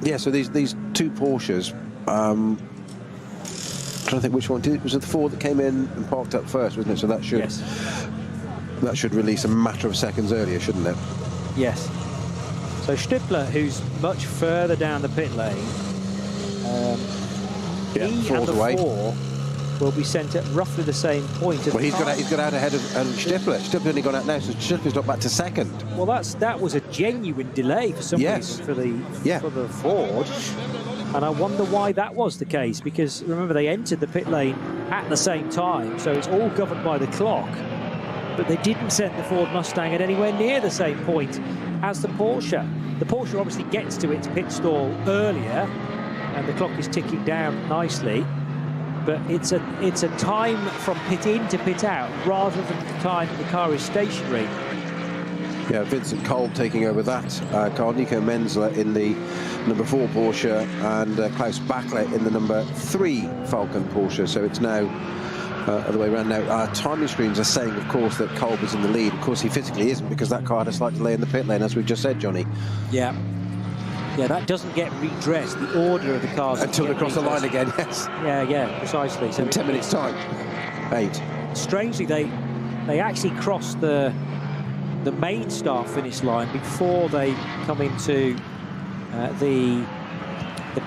yeah, so these 2 Porsches, trying to think which one was it, the 4 that came in and parked up first, wasn't it? So that should release a matter of seconds earlier, shouldn't it? Yes. So Stippler, who's much further down the pit lane, he and the away. 4 will be sent at roughly the same point. Well, he's got out ahead of Stippler. Stippler only gone out now, so Stippler's got back to 2nd. Well, that was a genuine delay for some reason for the Ford, and I wonder why that was the case, because remember they entered the pit lane at the same time, so it's all governed by the clock. But they didn't send the Ford Mustang at anywhere near the same point as the Porsche. The Porsche obviously gets to its pit stall earlier, and the clock is ticking down nicely. But it's a time from pit in to pit out, rather than the time the car is stationary. Yeah, Vincent Kolb taking over that car, Nico Menzler in the number 4 Porsche, and Klaus Bachler in the number 3 Falcon Porsche. So it's now other way around now. Our timing screens are saying, of course, that Kolb is in the lead. Of course, he physically isn't, because that car had a slight delay in the pit lane, as we've just said, Johnny. Yeah. Yeah, that doesn't get redressed, the order of the cars. Until they cross the line again, yes. Yeah, precisely. So in 10 minutes' time. 8. Strangely, they actually cross the main start-finish line before they come into the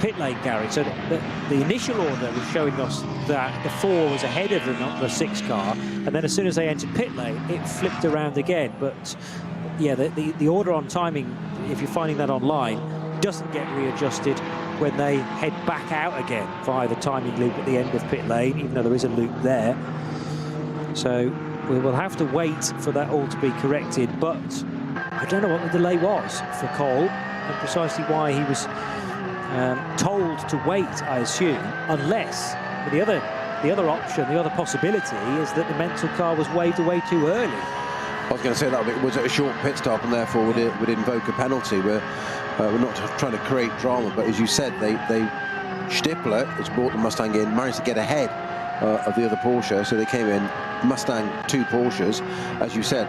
pit lane garage. So the initial order was showing us that the 4 was ahead of the 6 car, and then as soon as they entered pit lane, it flipped around again. But yeah, the order on timing, if you're finding that online, doesn't get readjusted when they head back out again via the timing loop at the end of pit lane, even though there is a loop there. So we will have to wait for that all to be corrected, but I don't know what the delay was for Kolb, and precisely why he was told to wait, I assume, unless the other option, the other possibility is that the Menzel car was waved away too early. I was going to say that was a short pit stop, and therefore would invoke a penalty. We're not trying to create drama, but as you said, Stippler, who's brought the Mustang in, managed to get ahead of the other Porsche, so they came in Mustang 2 Porsches. As you said,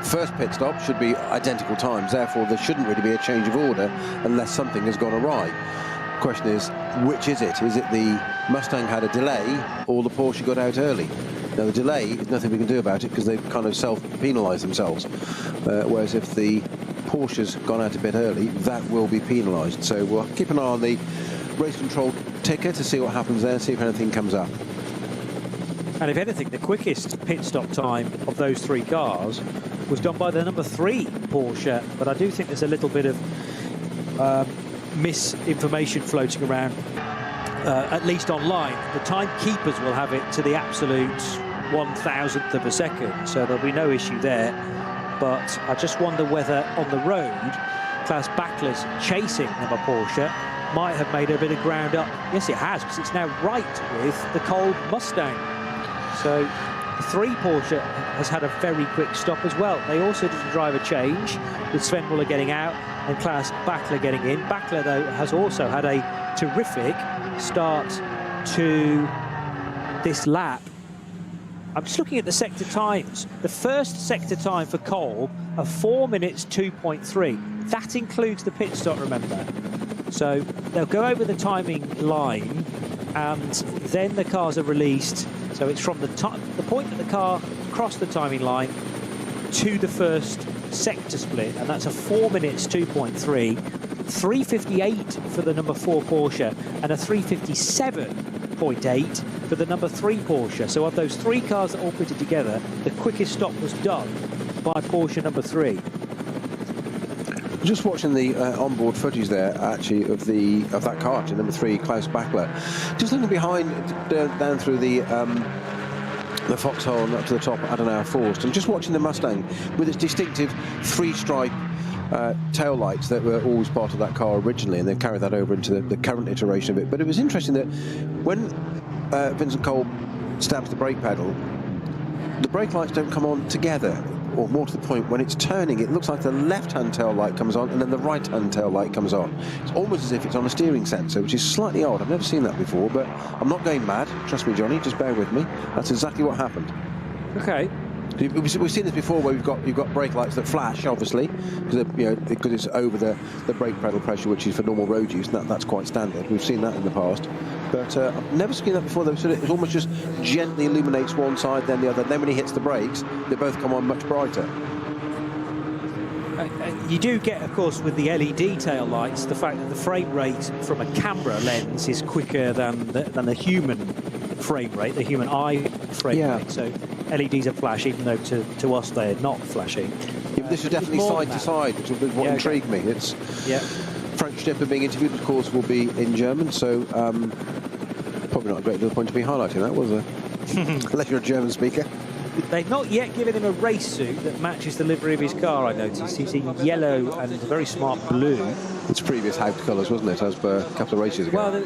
first pit stop should be identical times, therefore there shouldn't really be a change of order unless something has gone awry. The question is, which is it? Is it the Mustang had a delay, or the Porsche got out early? Now the delay is nothing we can do about it, because they've kind of self-penalised themselves, whereas if the Porsche's gone out a bit early, that will be penalised. So we'll keep an eye on the race control ticker to see what happens there, see if anything comes up. And if anything, the quickest pit stop time of those 3 cars was done by the number 3 Porsche. But I do think there's a little bit of misinformation floating around, at least online. The timekeepers will have it to the absolute 1,000th of a second, so there'll be no issue there. But I just wonder whether on the road, Klaus Bachler's chasing number Porsche might have made a bit of ground up. Yes, it has, because it's now right with the Kolb Mustang. So 3 Porsche has had a very quick stop as well. They also did a driver change, with Sven Muller getting out and Klaus Bachler getting in. Bachler, though, has also had a terrific start to this lap. I'm just looking at the sector times. The first sector time for Kolb of 4 minutes 2.3. That includes the pit stop, remember. So they'll go over the timing line, and then the cars are released. So it's from the point that the car crossed the timing line to the first sector split, and that's a 4 minutes 2.3. 3:58 for the number 4 Porsche, and a 3:57.8 for the number 3 Porsche. So of those 3 cars that all pitted together, the quickest stop was done by Porsche number 3. Just watching the onboard footage there, actually, of that car, actually, number 3, Klaus Bachler. Just looking behind, down through the foxhole and up to the top, Adenauer Forst, and just watching the Mustang with its distinctive 3-stripe tail lights that were always part of that car originally, and they've carried that over into the current iteration of it. But it was interesting that when Vincent Kolb stabs the brake pedal, the brake lights don't come on together. Or more to the point, when it's turning, it looks like the left-hand tail light comes on and then the right-hand tail light comes on. It's almost as if it's on a steering sensor, which is slightly odd. I've never seen that before, but I'm not going mad. Trust me, Johnny, just bear with me. That's exactly what happened. Okay. We've seen this before, where you've got brake lights that flash, obviously, because it's over the brake pedal pressure, which is for normal road use, and that's quite standard. We've seen that in the past, but I've never seen that before. Though, so it almost just gently illuminates one side, then the other. Then when he hits the brakes, they both come on much brighter. You do get, of course, with the LED tail lights, the fact that the frame rate from a camera lens is quicker than the human frame rate, the human eye frame rate. So LEDs are flash, even though to us they are not flashing. Yeah, this is definitely side to side, which is what intrigued me. It's Frank Stepper being interviewed, of course, will be in German, so probably not a great little point to be highlighting that, was there? Unless you're a German speaker. They've not yet given him a race suit that matches the livery of his car, I noticed. He's in yellow and a very smart blue. It's previous Haupt colours, wasn't it, as per a couple of races ago? Well,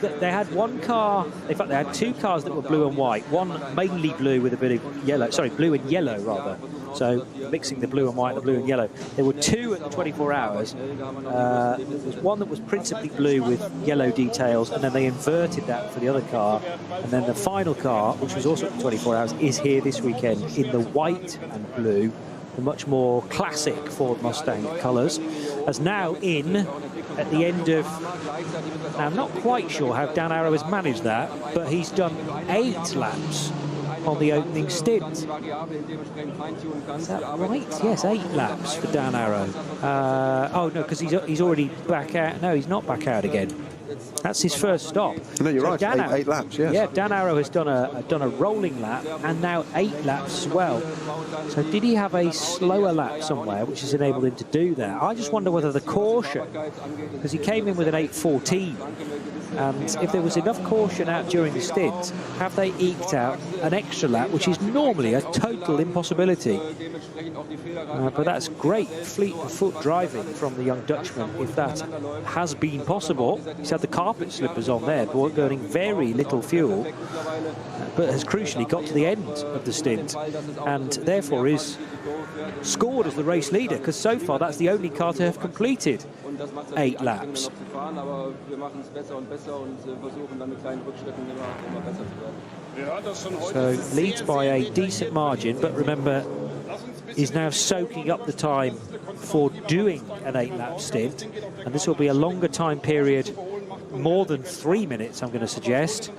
they had one car, in fact, they had 2 cars that were blue and white. One mainly blue with a bit of yellow, sorry, blue and yellow, rather. So mixing the blue and white, the blue and yellow. There were 2 at the 24 hours. There was one that was principally blue with yellow details, and then they inverted that for the other car. And then the final car, which was also at the 24 hours, is here this weekend in the white and blue, the much more classic Ford Mustang colours, as now in at the end of, now I'm not quite sure how Dan Arrow has managed that, but he's done 8 laps on the opening stint. Is that right? Yes, 8 laps for Dan Arrow. Oh no, because he's already back out. No, he's not back out again. That's his first stop. No, you're right. 8 laps, yes. Yeah, Dan Arrow has done a rolling lap and now 8 laps as well. So did he have a slower lap somewhere, which has enabled him to do that? I just wonder whether the caution, because he came in with an 8:14, and if there was enough caution out during the stint, have they eked out an extra lap, which is normally a total impossibility. But that's great fleet of foot driving from the young Dutchman, if that has been possible. He's had the carpet slippers on there, burning very little fuel, but has crucially got to the end of the stint, and therefore is scored as the race leader, because so far that's the only car to have completed 8 laps. So leads by a decent margin, but remember, is now soaking up the time for doing an 8-lap stint, and this will be a longer time period more than 3 minutes, I'm going to suggest.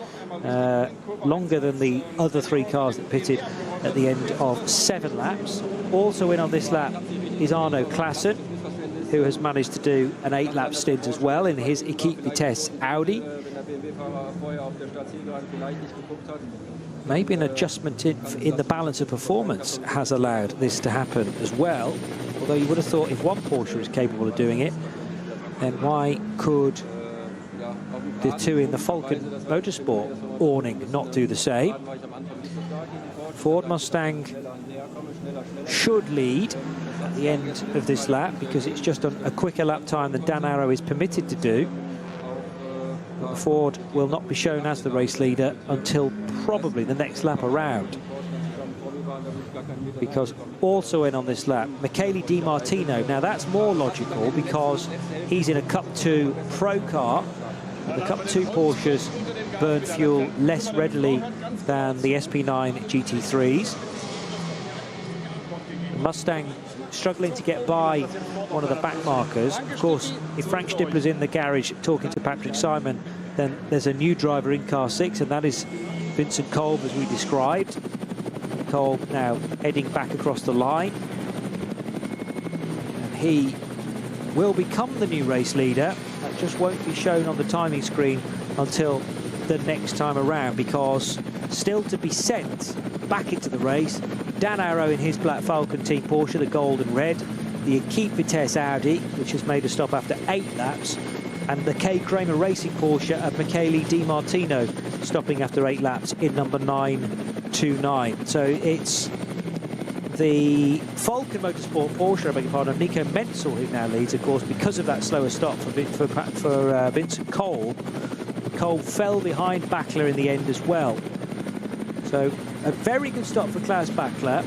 Longer than the other 3 cars that pitted at the end of 7 laps. Also in on this lap is Arno Klassen, who has managed to do an 8-lap stint as well in his Equipe Vitesse Audi. Maybe an adjustment in the balance of performance has allowed this to happen as well. Although you would have thought if one Porsche is capable of doing it, then why could the 2 in the Falcon Motorsport awning not do the same? Ford Mustang should lead at the end of this lap because it's just on a quicker lap time than Dan Arrow is permitted to do. But Ford will not be shown as the race leader until probably the next lap around. Because also in on this lap, Michele Di Martino. Now that's more logical because he's in a Cup 2 Pro car. The Cup 2 Porsches burn fuel less readily than the SP9 GT3s. The Mustang struggling to get by one of the back markers. Of course, if Frank Stippler's in the garage talking to Patrick Simon, then there's a new driver in car 6, and that is Vincent Kolb, as we described. Kolb now heading back across the line. And he will become the new race leader. That just won't be shown on the timing screen until the next time around, because still to be sent back into the race, Dan Arrow in his Black Falcon Team Porsche, the gold and red, the Equipe Vitesse Audi, which has made a stop after 8 laps, and the K. Kramer Racing Porsche of Michele Di Martino stopping after 8 laps in number 929. So it's the Falcon Motorsport Porsche, I beg your pardon, Nico Menzel, who now leads, of course, because of that slower stop for Vincent Kolb. Kolb fell behind Bachler in the end as well. So a very good stop for Klaus Bachler,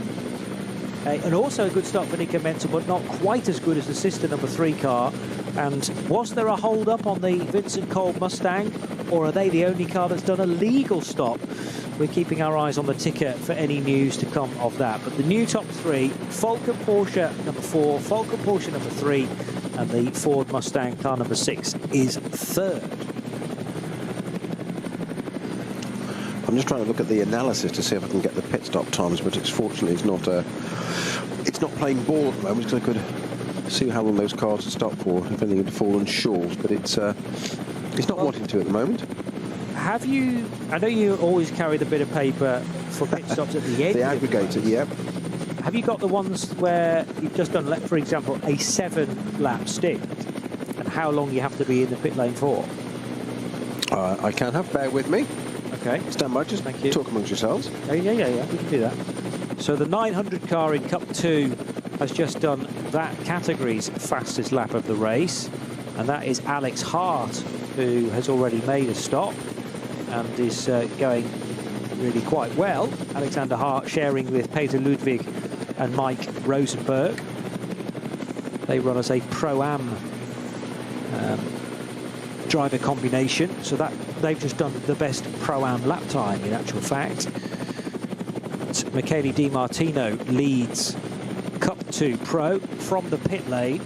and also a good stop for Nico Menzel, but not quite as good as the sister number 3 car. And was there a hold up on the Vincent Kolb Mustang, or are they the only car that's done a legal stop? We're keeping our eyes on the ticker for any news to come of that. But the new top 3, Falcon Porsche number 4, Falcon Porsche number 3, and the Ford Mustang car number 6 is 3rd. I'm just trying to look at the analysis to see if I can get the pit stop times, but fortunately it's not playing ball at the moment, because I could see how long those cars had stopped for if anything had fallen short, but it's not wanting to at the moment. Have you, I know you always carry the bit of paper for pit stops at the end. The aggregator, yeah. Have you got the ones where you've just done, for example, a 7-lap stint, and how long you have to be in the pit lane for? I can have, bear with me. Okay. Stand by, just Thank you. Talk amongst yourselves. Yeah, we can do that. So the 900 car in Cup 2 has just done that category's fastest lap of the race, and that is Alex Hart, who has already made a stop and is going really quite well. Alexander Hart sharing with Peter Ludwig and Mike Rosenberg. They run as a Pro-Am driver combination, so that they've just done the best Pro-Am lap time in actual fact. Michele Di Martino leads Cup 2 Pro from the pit lane.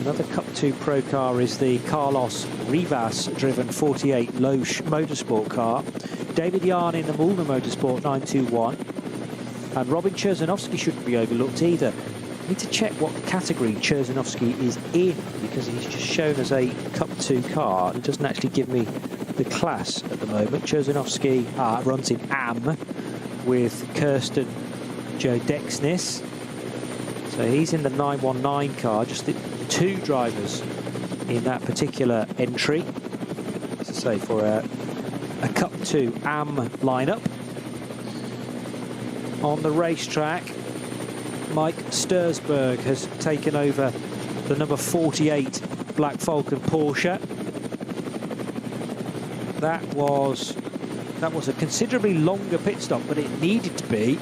Another Cup 2 Pro car is the Carlos Rivas-driven 48 Loesch Motorsport car. David Yarn in the Mulner Motorsport 921. And Robin Cherzanovsky shouldn't be overlooked either. I need to check what category Cherzanovsky is in, because he's just shown as a Cup 2 car. It doesn't actually give me the class at the moment. Cherzanovsky runs in AM with Kirsten Joe Dexnis. So he's in the 919 car, just the 2 drivers in that particular entry. As I say, for a Cup 2 AM lineup. On the racetrack, Mike Stursberg has taken over the number 48 Black Falcon Porsche. That was a considerably longer pit stop, but it needed to be,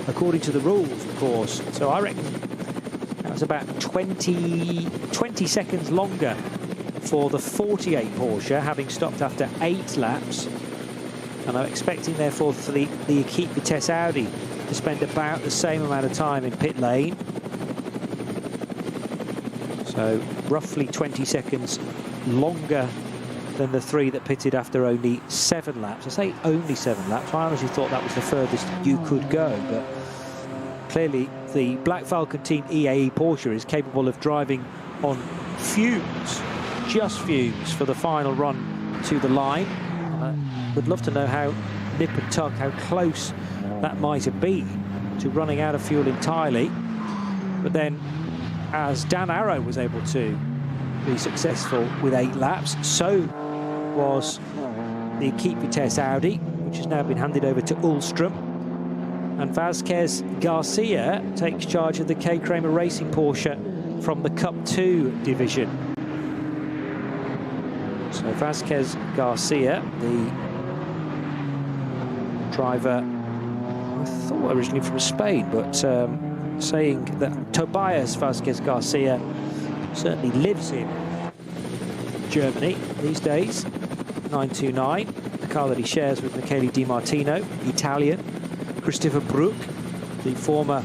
according to the rules, of course. So I reckon that was about 20 seconds longer for the 48 Porsche, having stopped after 8 laps. And I'm expecting, therefore, for the Equipe Vitesse Audi to spend about the same amount of time in pit lane. So roughly 20 seconds longer than the 3 that pitted after only 7 laps. I say only 7 laps. I honestly thought that was the furthest you could go, but clearly the Black Falcon Team EAE Porsche is capable of driving on fumes, just fumes, for the final run to the line. I would love to know how nip and tuck, how close that might have been to running out of fuel entirely. But then, as Dan Arrow was able to be successful with 8 laps, so was the Equipe Vitesse Audi, which has now been handed over to Ullstrom. And Vasquez Garcia takes charge of the K. Kramer Racing Porsche from the Cup 2 division. So Vasquez Garcia, the driver, I thought originally from Spain, but saying that Tobias Vasquez Garcia certainly lives in Germany these days. 929, a car that he shares with Michele Di Martino, Italian. Christopher Brook, the former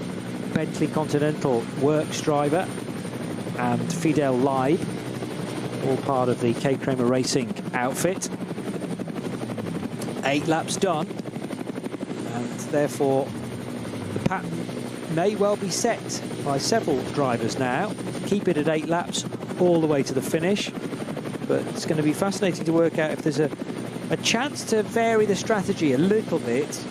Bentley Continental Works driver, and Fidel Leib, all part of the K. Kramer Racing outfit. 8 laps done, and therefore the pattern may well be set by several drivers now. Keep it at 8 laps all the way to the finish, but it's going to be fascinating to work out if there's a chance to vary the strategy a little bit,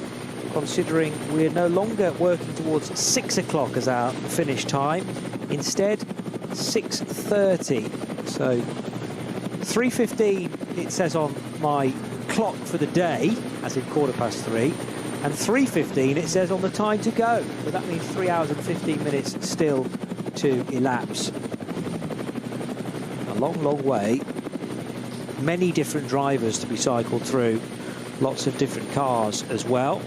considering we're no longer working towards 6 o'clock as our finish time, instead 6:30. So 3:15 it says on my clock for the day, as in 3:15, and 3:15 it says on the time to go, but that means 3 hours and 15 minutes still to elapse. A long way, many different drivers to be cycled through, lots of different cars as well.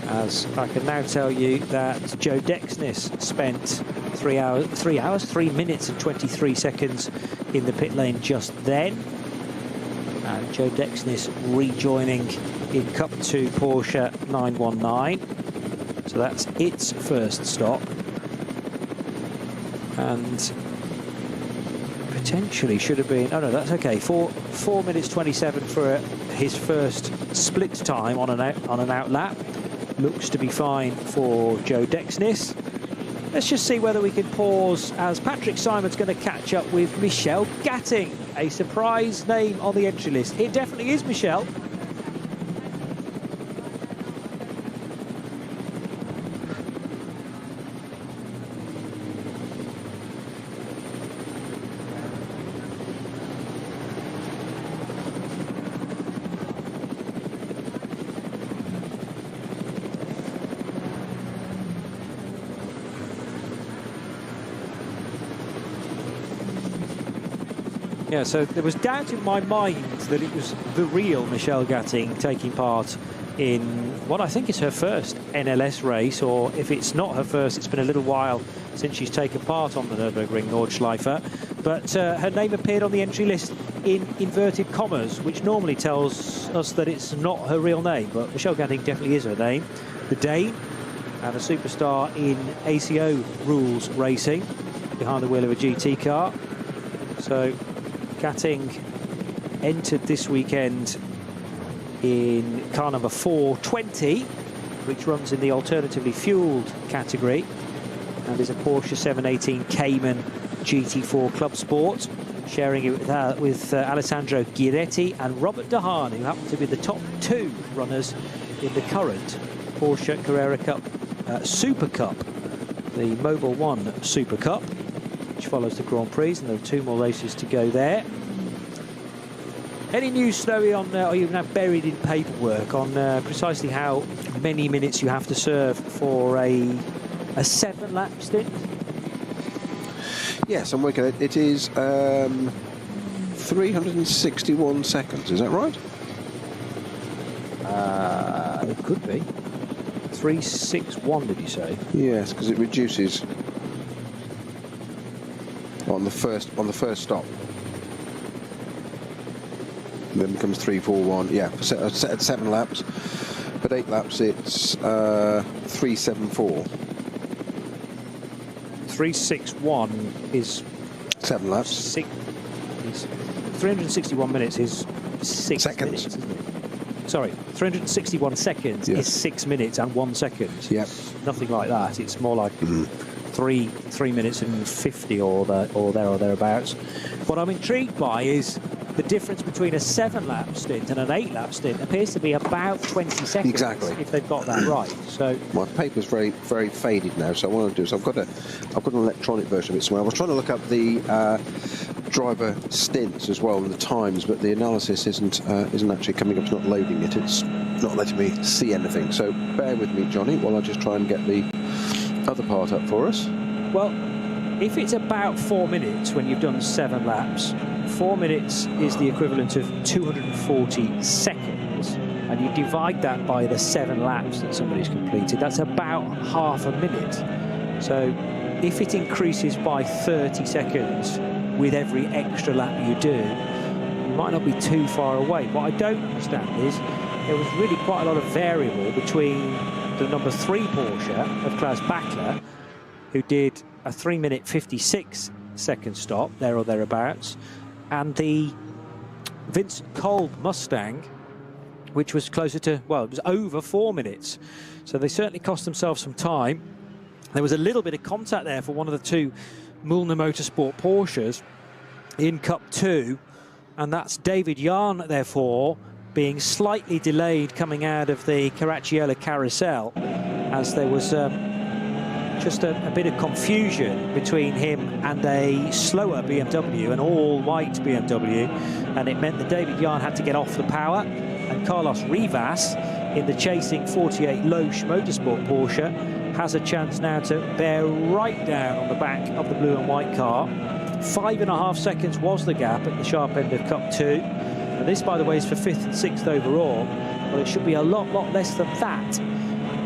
As I can now tell you that Joe Dexnis spent 3 minutes and 23 seconds in the pit lane just then. And Joe Dexnis rejoining in Cup 2 Porsche 919. So that's its first stop. And potentially should have been, oh no, that's okay, 4 minutes 27 for his first split time on an out lap. Looks to be fine for Joe Dexnis. Let's just see whether we can pause, as Patrick Simon's going to catch up with Michel Gatting, a surprise name on the entry list. It definitely is Michel. Yeah, so there was doubt in my mind that it was the real Michel Gatting taking part in what I think is her first NLS race, or if it's not her first, it's been a little while since she's taken part on the Nürburgring Nordschleife. But her name appeared on the entry list in inverted commas, which normally tells us that it's not her real name, but Michel Gatting definitely is her name. The Dane, and a superstar in ACO rules racing, behind the wheel of a GT car. So Gatting entered this weekend in car number 420, which runs in the alternatively fueled category, and is a Porsche 718 Cayman GT4 Club Sport, sharing it with Alessandro Giretti and Robert Dehaan, who happen to be the top 2 runners in the current Porsche Carrera Cup Super Cup, the Mobil 1 Super Cup, which follows the Grand Prix, and there are 2 more races to go there. Any news, Snowy, on, or you're now buried in paperwork, on precisely how many minutes you have to serve for a 7-lap stint? Yes, I'm working it. It is 361 seconds, is that right? It could be. 361, did you say? Yes, because it reduces on the first stop. And then becomes 341. Yeah, at 7 laps. But 8 laps, it's 374. 361 is 7 laps. 361 minutes is 6 Seconds. minutes, isn't it? Sorry, 361 seconds is 6 minutes and 1 second. Yep. Nothing like that. It's more like 3 minutes and 50 or thereabouts. What I'm intrigued by is the difference between a 7-lap stint and an 8-lap stint appears to be about 20 seconds. Exactly. If they've got that right. So my paper's very, very faded now. So what I'll do is I've got an electronic version of it somewhere. I was trying to look up the driver stints as well and the times, but the analysis isn't actually coming up. It's not loading it. It's not letting me see anything. So bear with me, Johnny, while I just try and get the other part up for us. Well, if it's about 4 minutes when you've done 7 laps, 4 minutes is the equivalent of 240 seconds, and you divide that by the 7 laps that somebody's completed, that's about half a minute. So if it increases by 30 seconds with every extra lap you do, you might not be too far away. What I don't understand is there was really quite a lot of variable between the number 3 Porsche of Klaus Bachler, who did a 3-minute 56-second stop, there or thereabouts, and the Vincent Kolb Mustang, which was closer to, well, it was over 4 minutes. So they certainly cost themselves some time. There was a little bit of contact there for one of the 2 Müllner Motorsport Porsches in Cup 2, and that's David Jahn, therefore, being slightly delayed coming out of the Caracciolo carousel, as there was just a bit of confusion between him and a slower BMW, an all-white BMW, and it meant that David Jahn had to get off the power, and Carlos Rivas, in the chasing 48 Loesch Motorsport Porsche, has a chance now to bear right down on the back of the blue and white car. 5.5 seconds was the gap at the sharp end of Cup 2. And this, by the way, is for 5th and 6th overall. Well, it should be a lot less than that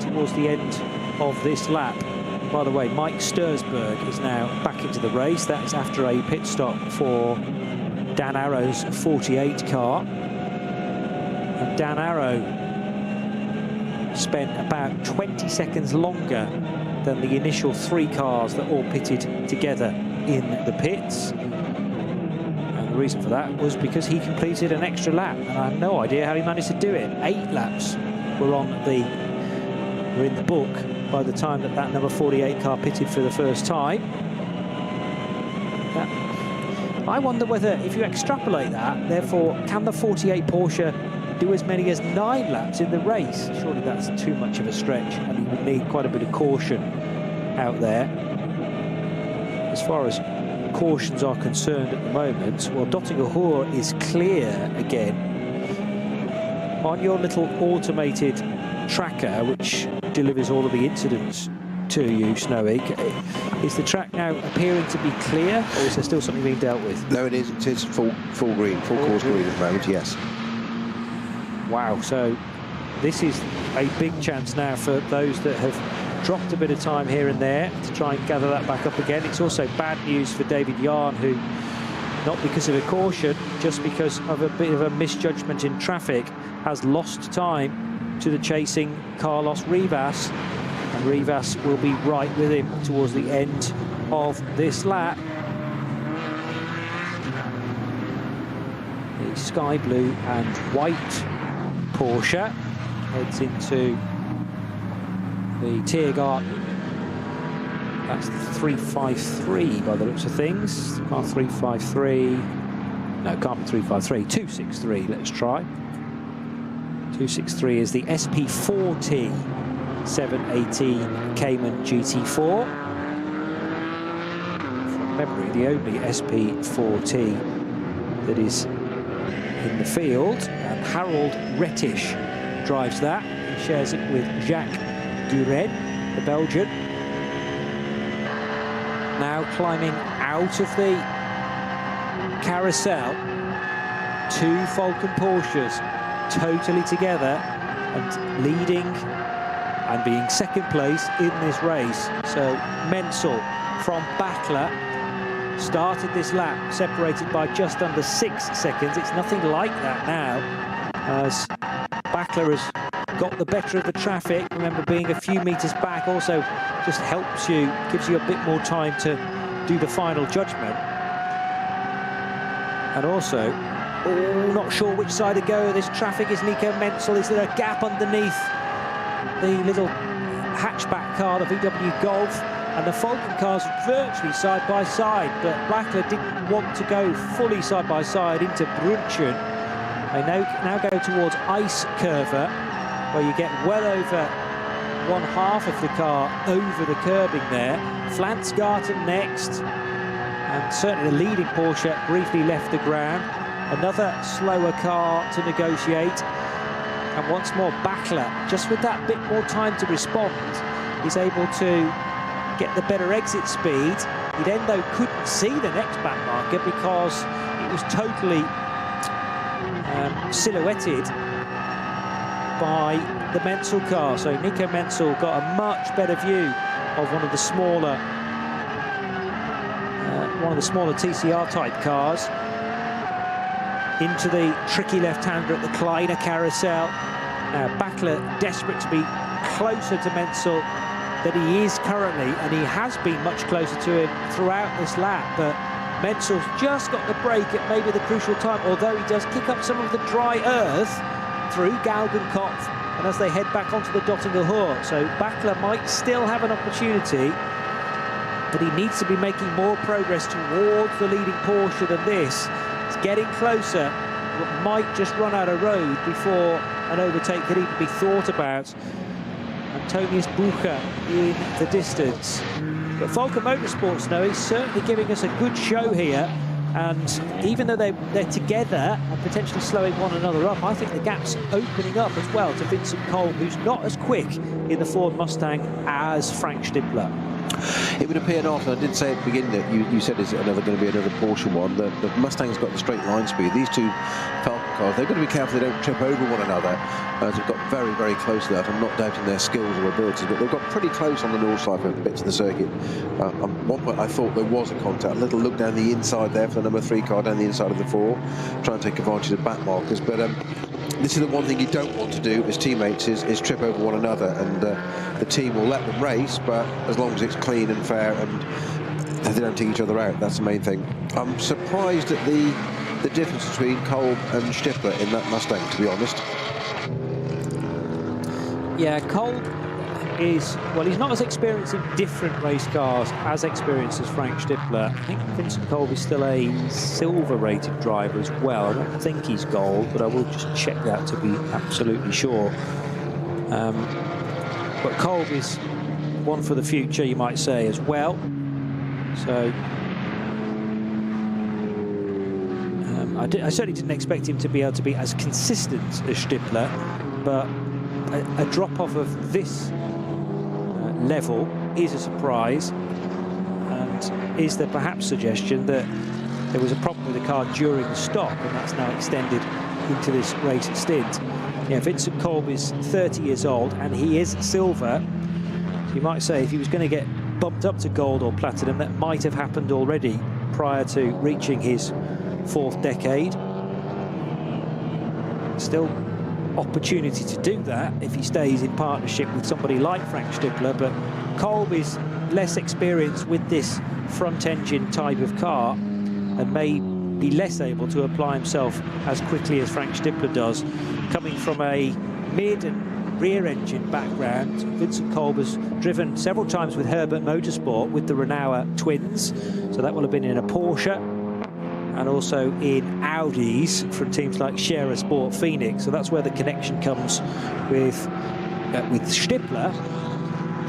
towards the end of this lap. And by the way, Mike Stursberg is now back into the race. That's after a pit stop for Dan Arrow's 48 car. And Dan Arrow spent about 20 seconds longer than the initial 3 cars that all pitted together in the pits. And the reason for that was because he completed an extra lap, and I have no idea how he managed to do it. 8 laps were in the book by the time that number 48 car pitted for the first time. I wonder whether, if you extrapolate that, therefore, can the 48 Porsche do as many as 9 laps in the race? Surely that's too much of a stretch, and he would need quite a bit of caution out there. As far as cautions are concerned at the moment, well, Dottinger-Hur is clear again. On your little automated tracker, which delivers all of the incidents to you, Snowy, is the track now appearing to be clear, or is there still something being dealt with? No, it is. It is full green, full course green at the moment, yes. Wow, so this is a big chance now for those that have dropped a bit of time here and there to try and gather that back up again. It's also bad news for David Jahn, who, not because of a caution, just because of a bit of a misjudgment in traffic, has lost time to the chasing Carlos Rivas, and Rivas will be right with him towards the end of this lap. The sky blue and white Porsche heads into the Tiergarten. That's the 353 by the looks of things. Car 353. No, can't be 353. 263. Let's try. 263 is the SP4T 718 Cayman GT4. From memory, the only SP4T that is in the field, and Harold Rettisch drives that. He shares it with Jacques Duren, the Belgian. Now climbing out of the carousel, 2 Falcon Porsches totally together and leading and being second place in this race. So Menzel from Bachler started this lap separated by just under 6 seconds. It's nothing like that now, as Bachler has got the better of the traffic. Remember, being a few meters back also just helps you, gives you a bit more time to do the final judgment. And also, not sure which side to go. This traffic is Nico Menzel. Is there a gap underneath the little hatchback car, the VW Golf? And the Falcon cars virtually side by side, but Blackler didn't want to go fully side by side into Brunchen. They now go towards Ice Curver, where you get well over one half of the car over the curbing there. Flansgarten next, and certainly the leading Porsche briefly left the ground. Another slower car to negotiate, and once more Backler, just with that bit more time to respond, is able to get the better exit speed. He then, though, couldn't see the next back marker because it was totally silhouetted by the Menzel car. So Nico Menzel got a much better view of one of the smaller TCR type cars into the tricky left-hander at the Kleiner carousel. Now Backler desperate to be closer to Menzel than he is currently, and he has been much closer to him throughout this lap, but Menzel's just got the break at maybe the crucial time, although he does kick up some of the dry earth through Galgenkopf, and as they head back onto the Dottinger Hohe. So Backler might still have an opportunity, but he needs to be making more progress towards the leading Porsche than this. It's getting closer, but might just run out of road before an overtake could even be thought about. Antonius Bucher in the distance. But Volker Motorsports, though, is certainly giving us a good show here. And even though they're together and potentially slowing one another up, I think the gap's opening up as well to Vincent Kolb, who's not as quick in the Ford Mustang as Frank Stippler. It would appear not, and I did say at the beginning that you said it's going to be another Porsche one. The Mustang's got the straight line speed. These two Falcon cars, they've got to be careful they don't trip over one another. They've got very, very close to that. I'm not doubting their skills or abilities, but they've got pretty close on the Nordschleife bits of the circuit. At one point I thought there was a contact. A little look down the inside there for the number 3 car down the inside of the 4, trying to take advantage of back markers. But this is the one thing you don't want to do as teammates is trip over one another, and the team will let them race, but as long as it's clean and fair and they don't take each other out, that's the main thing. I'm surprised at the difference between Kolb and Stippler in that Mustang, to be honest. Yeah, Kolb is, well, he's not as experienced in different race cars as experienced as Frank Stippler. I think Vincent Kolb is still a silver-rated driver as well. I don't think he's gold, but I will just check that to be absolutely sure. But Kolb is one for the future, you might say, as well. So I certainly didn't expect him to be able to be as consistent as Stippler, but a drop-off of this level is a surprise. And is there perhaps suggestion that there was a problem with the car during the stop, and that's now extended into this race stint? Yeah, Vincent Kolb is 30 years old, and he is silver. So you might say if he was going to get bumped up to gold or platinum, that might have happened already prior to reaching his 4th decade. Still opportunity to do that if he stays in partnership with somebody like Frank Stippler, but Kolb is less experienced with this front engine type of car and may be less able to apply himself as quickly as Frank Stippler does. Coming from a mid and rear engine background, Vincent Kolb has driven several times with Herbert Motorsport with the Renault twins, so that will have been in a Porsche, and also in Audis from teams like Scherer Sport Phoenix. So that's where the connection comes with Stippler.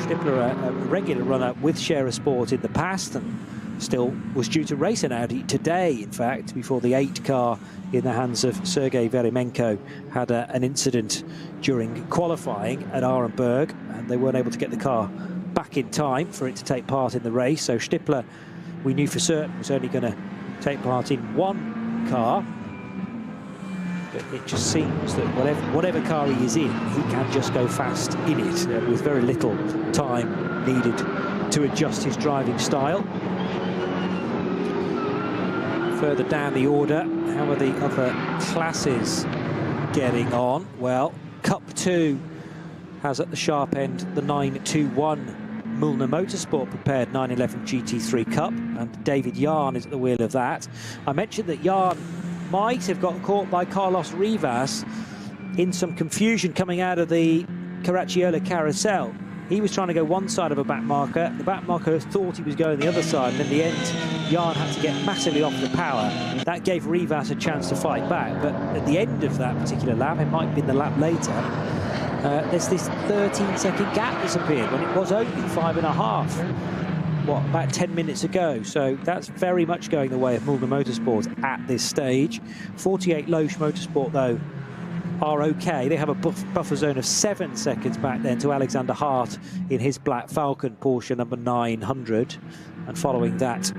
Stippler, a regular runner with Scherer Sport in the past, and still was due to race an Audi today, in fact, before the 8 car in the hands of Sergei Veremenko had an incident during qualifying at Arenberg, and they weren't able to get the car back in time for it to take part in the race. So Stippler, we knew for certain, was only going to take part in one car, but it just seems that whatever car he is in, he can just go fast in it with very little time needed to adjust his driving style. Further down the order, how are the other classes getting on? Well, Cup 2 has at the sharp end the 921 Müllner Motorsport prepared 911 GT3 Cup, and David Jahn is at the wheel of that. I mentioned that Jahn might have got caught by Carlos Rivas in some confusion coming out of the Caracciolo carousel. He was trying to go one side of a back marker. The back marker thought he was going the other side, and in the end, Jahn had to get massively off the power. That gave Rivas a chance to fight back, but at the end of that particular lap, it might have been the lap later, there's this 13-second gap that's appeared when it was only 5.5. What, about 10 minutes ago? So that's very much going the way of Müllner Motorsport at this stage. 48 Loesch Motorsport, though, are okay. They have a buffer zone of 7 seconds back then to Alexander Hart in his Black Falcon Porsche number 900. And following that,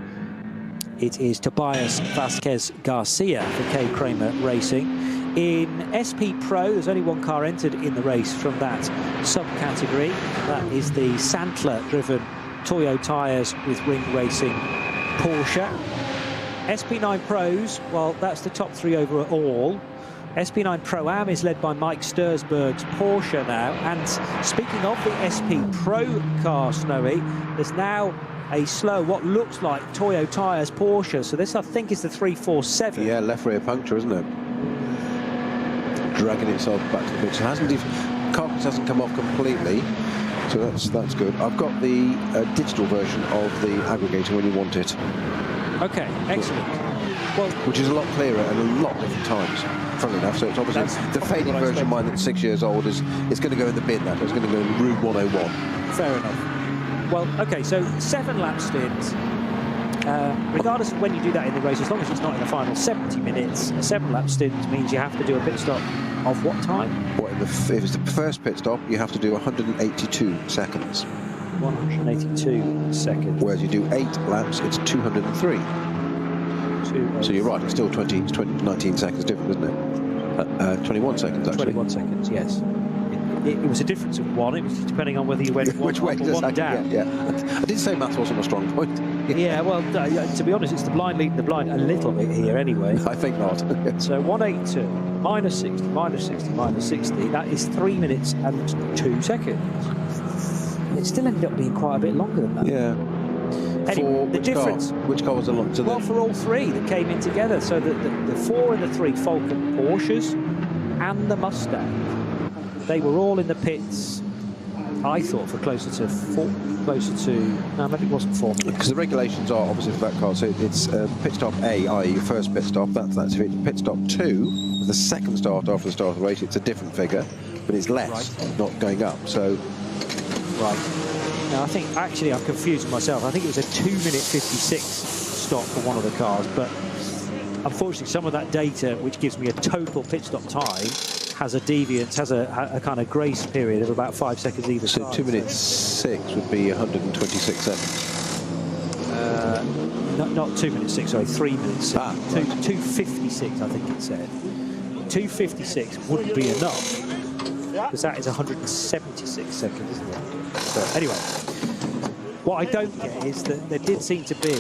it is Tobias Vasquez Garcia for K. Kramer Racing. In SP Pro, there's only one car entered in the race from that subcategory. That is the Sandler-driven Toyo tyres with Ring Racing Porsche. SP9 Pros, well, that's the top 3 overall. SP9 Pro-Am is led by Mike Stursberg's Porsche now. And speaking of the SP Pro car, Snowy, there's now a slow, what looks like Toyo tyres Porsche. So this, I think, is the 347. Yeah, left rear puncture, isn't it? Dragging itself back to the pitch. It hasn't even, carcass hasn't come off completely, so that's good. I've got the digital version of the aggregator when you want it. Okay, excellent. Well, which is a lot clearer and a lot different times, funnily enough. So it's obviously the faded version of mine that's 6 years old is going to go in the bin. That it's going to go in Route 101. Fair enough. Well, okay, so 7 lap stints. Regardless of when you do that in the race, as long as it's not in the final 70 minutes, a 7-lap stint means you have to do a pit stop of what time? Well, if it's the first pit stop, you have to do 182 seconds. 182 seconds. Whereas you do 8 laps, it's 203. So you're right, it's still 19 seconds different, isn't it? 21 seconds, actually. 21 seconds, yes. It was a difference of 1. It was depending on whether you went which way or one down. Yeah. I did say maths wasn't a strong point. Yeah, well, to be honest, it's the blind leading the blind a little bit here anyway. I think not. So 182, minus 60, minus 60, minus 60. That is 3 minutes and 2 seconds. It still ended up being quite a bit longer than that. Yeah. Anyway, the difference. Which car was a lot to Well, for all 3 that came in together. So the 4 and the 3 Falcon Porsches and the Mustang, they were all in the pits, I thought, for closer to 4, no, maybe it wasn't 4 minutes. Because the regulations are obviously for that car, so it's pit stop A, i.e. your first pit stop, that's it. Pit stop 2, the second start after the start of the race, it's a different figure, but it's less, not going up, so... Right. Now, I think, actually, I'm confused myself. I think it was a 2-minute 56 stop for one of the cars, but unfortunately, some of that data, which gives me a total pit stop time, has a deviance, has a kind of grace period of about 5 seconds either side. So 2 minutes 6 would be 126 seconds. Not 2 minutes 6, sorry, 3 minutes 6. Ah, 2:56, I think it said. 2:56 wouldn't be enough, because that is 176 seconds, isn't it? So anyway, what I don't get is that there did seem to be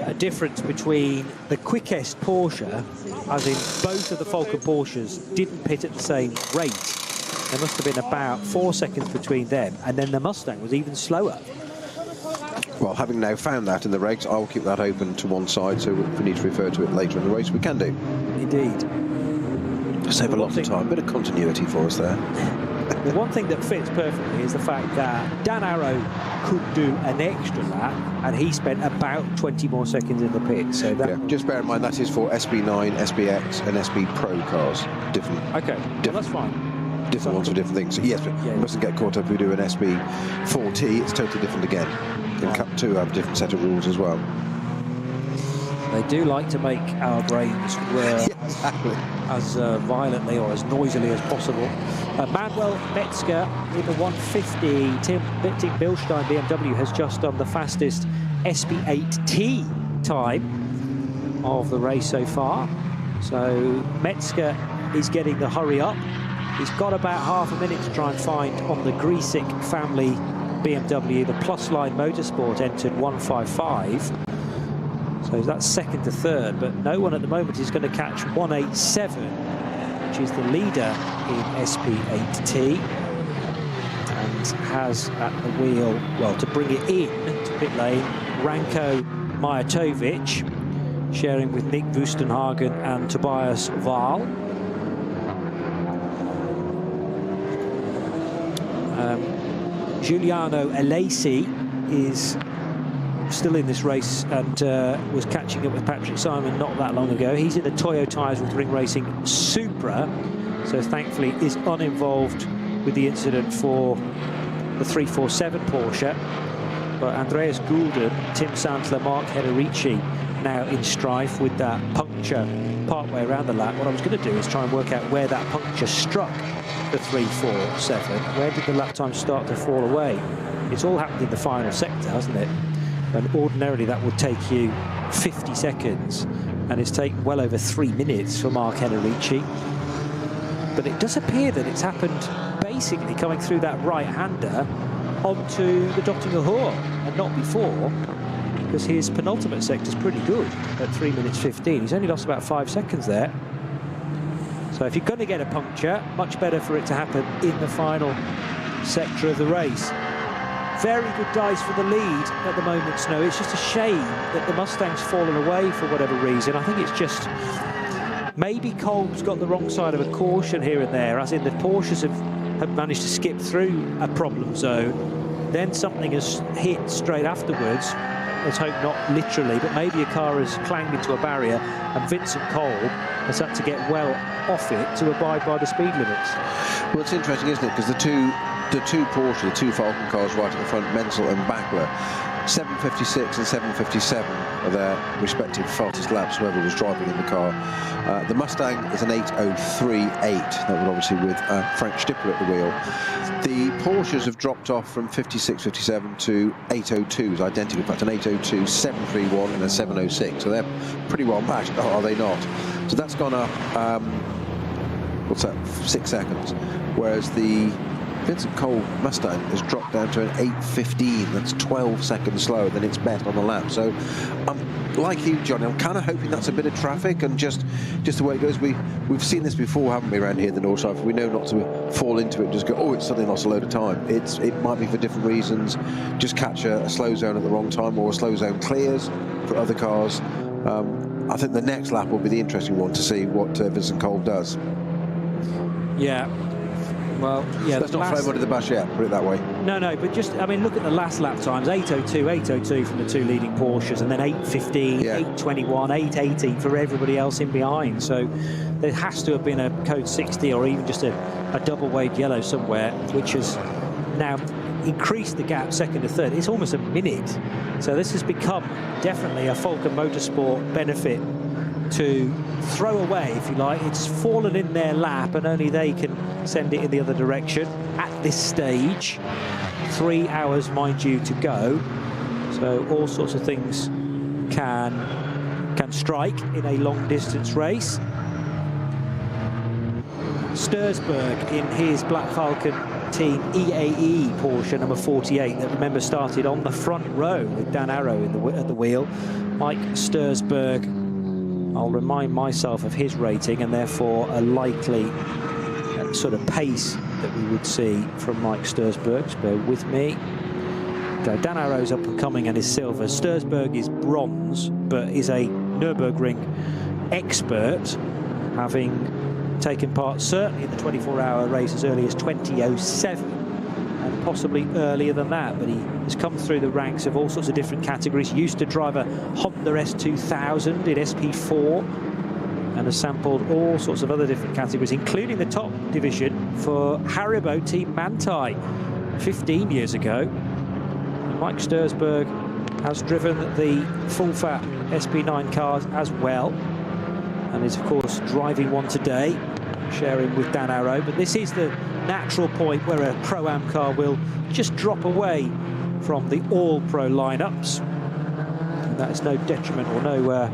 a difference between the quickest Porsche, as in both of the Falcon Porsches didn't pit at the same rate. There must have been about 4 seconds between them, and then the Mustang was even slower. Well, having now found that in the regs, I'll keep that open to one side, so if we need to refer to it later in the race, we can do. Indeed. Save a lot of time, bit of continuity for us there. The one thing that fits perfectly is the fact that Dan Arrow could do an extra lap, and he spent about 20 more seconds in the pit. So that, yeah, just bear in mind that is for SB9, SBX, and SB Pro cars. Different. Okay, well, that's fine. Different ones for different things. So yes, but you mustn't get caught up if we do an SB4T. It's totally different again. And Cup 2 have a different set of rules as well. They do like to make our brains work as violently or as noisily as possible. Manuel Metzger in the 150. Tim Bilstein BMW has just done the fastest SB8T time of the race so far. So Metzger is getting the hurry up. He's got about half a minute to try and find on the Griesick family BMW. The Plus Line Motorsport entered 155. So that's second to third, but no one at the moment is going to catch 187, which is the leader in SP8T. and has at the wheel, well, to bring it in to pit lane, Ranko Majatovic, sharing with Nick Wustenhagen and Tobias Wahl. Giuliano Alesi is still in this race and was catching up with Patrick Simon not that long ago. He's in the Toyo tyres with Ring Racing Supra, so thankfully is uninvolved with the incident for the 347 Porsche. But Andreas Goulden, Tim Sandler, Mark Hederici now in strife with that puncture partway around the lap. What I was going to do is try and work out where that puncture struck the 347. Where did the lap time start to fall away? It's all happened in the final sector, hasn't it? And ordinarily that would take you 50 seconds, and it's taken well over 3 minutes for Mark Hederici. But it does appear that it's happened basically coming through that right-hander onto the Dottinger Hohe, and not before, because his penultimate sector is pretty good at 3 minutes 15. He's only lost about 5 seconds there. So if you're going to get a puncture, much better for it to happen in the final sector of the race. Very good dice for the lead at the moment, Snow. It's just a shame that the Mustang's fallen away for whatever reason. I think it's just maybe Kolb's got the wrong side of a caution here and there, as in the Porsches have managed to skip through a problem zone. Then something has hit straight afterwards. Let's hope not literally, but maybe a car has clanged into a barrier and Vincent Kolb has had to get well off it to abide by the speed limits. Well, it's interesting, isn't it? Because the two Porsche, the two Falcon cars right at the front, Menzel and Bachler, 7:56 and 7:57 are their respective fastest laps, whoever was driving in the car. The Mustang is an 8:03.8, that was obviously with Frank Stipper at the wheel. The Porsches have dropped off from 56.57 to 8:02s, identical, in fact an 8:02, 7:31 and a 7:06, so they're pretty well matched, are they not? So that's gone up, what's that, 6 seconds, whereas the Vincent Kolb Mustang has dropped down to an 8:15. That's 12 seconds slower than its best on the lap. So like you, Johnny, I'm kind of hoping that's a bit of traffic and just the way it goes. We've seen this before, haven't we, around here in the Nordschleife? We know not to fall into it and just go, oh, it's suddenly lost a load of time. It might be for different reasons. Just catch a slow zone at the wrong time, or a slow zone clears for other cars. I think the next lap will be the interesting one to see what Vincent Kolb does. Yeah. Well, yeah. Let's not throw him under the bus yet, put it that way. No, but just, I mean, look at the last lap times. 8:02 from the two leading Porsches, and then 8:15, 8:21, 8:18 for everybody else in behind. So there has to have been a code 60 or even just a double waved yellow somewhere, which has now increased the gap second to third. It's almost a minute. So this has become definitely a Falcon Motorsport benefit to throw away, if you like. It's fallen in their lap and only they can send it in the other direction at this stage. 3 hours, mind you, to go. So all sorts of things can strike in a long distance race. Stursberg in his Black Falcon Team EAE Porsche number 48 that, remember, started on the front row with Dan Arrow at the wheel. Mike Stursberg, I'll remind myself of his rating and therefore a likely sort of pace that we would see from Mike Stursberg. Just bear with me. So Dan Arrow's up and coming and is silver. Stursberg is bronze, but is a Nürburgring expert, having taken part certainly in the 24-hour race as early as 2007 and possibly earlier than that, but he has come through the ranks of all sorts of different categories. He used to drive a Honda S2000 in SP4 and has sampled all sorts of other different categories, including the top division for Haribo Team Manthey 15 years ago. And Mike Stursberg has driven the full-fat SP9 cars as well, and is of course driving one today, sharing with Dan Arrow. But this is the natural point where a Pro-Am car will just drop away from the all-pro lineups. And that is no detriment or no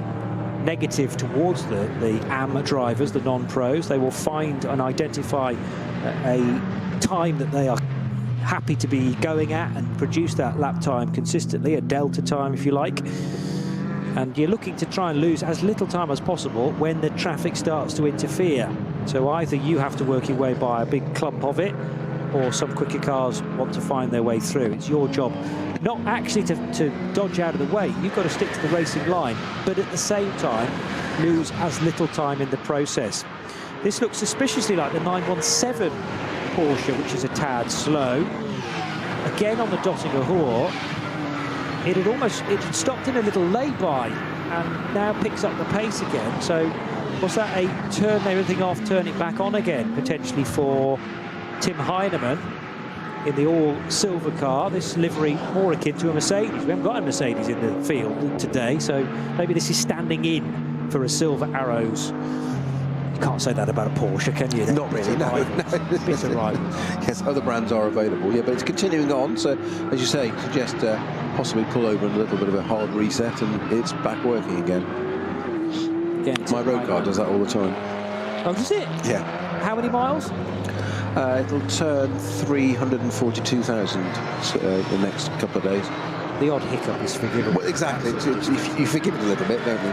negative towards the AM drivers, the non-pros. They will find and identify a time that they are happy to be going at and produce that lap time consistently, a delta time if you like. And you're looking to try and lose as little time as possible when the traffic starts to interfere. So either you have to work your way by a big clump of it, or some quicker cars want to find their way through. It's your job not actually to dodge out of the way. You've got to stick to the racing line, but at the same time lose as little time in the process. This looks suspiciously like the 917 Porsche, which is a tad slow. Again on the Dottinger Ruhr, it had stopped in a little lay-by and now picks up the pace again. So was that a turn everything off, turn it back on again, potentially for Tim Heinemann in the all-silver car? This livery more akin to a Mercedes. We haven't got a Mercedes in the field today, so maybe this is standing in for a Silver Arrows. You can't say that about a Porsche, can you? Not really, no. Bit of rival. Yes, other brands are available, yeah, but it's continuing on, so as you say, suggest possibly pull over and a little bit of a hard reset and it's back working again. My road car does that all the time. Oh, does it? Yeah. How many miles? It'll turn 342,000 the next couple of days. The odd hiccup is forgivable. Well, exactly. You forgive it a little bit, don't you?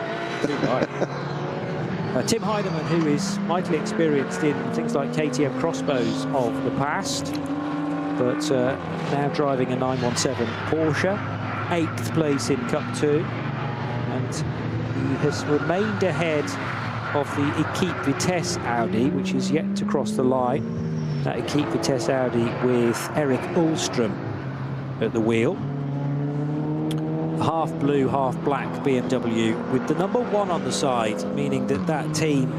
Right. Tim Heinemann, who is mightily experienced in things like KTM crossbows of the past, but now driving a 917 Porsche, 8th place in Cup 2, and he has remained ahead of the Equipe Vitesse Audi, which is yet to cross the line. That Equipe Vitesse Audi with Eric Ullström at the wheel. Half blue, half black BMW with the number 1 on the side, meaning that that team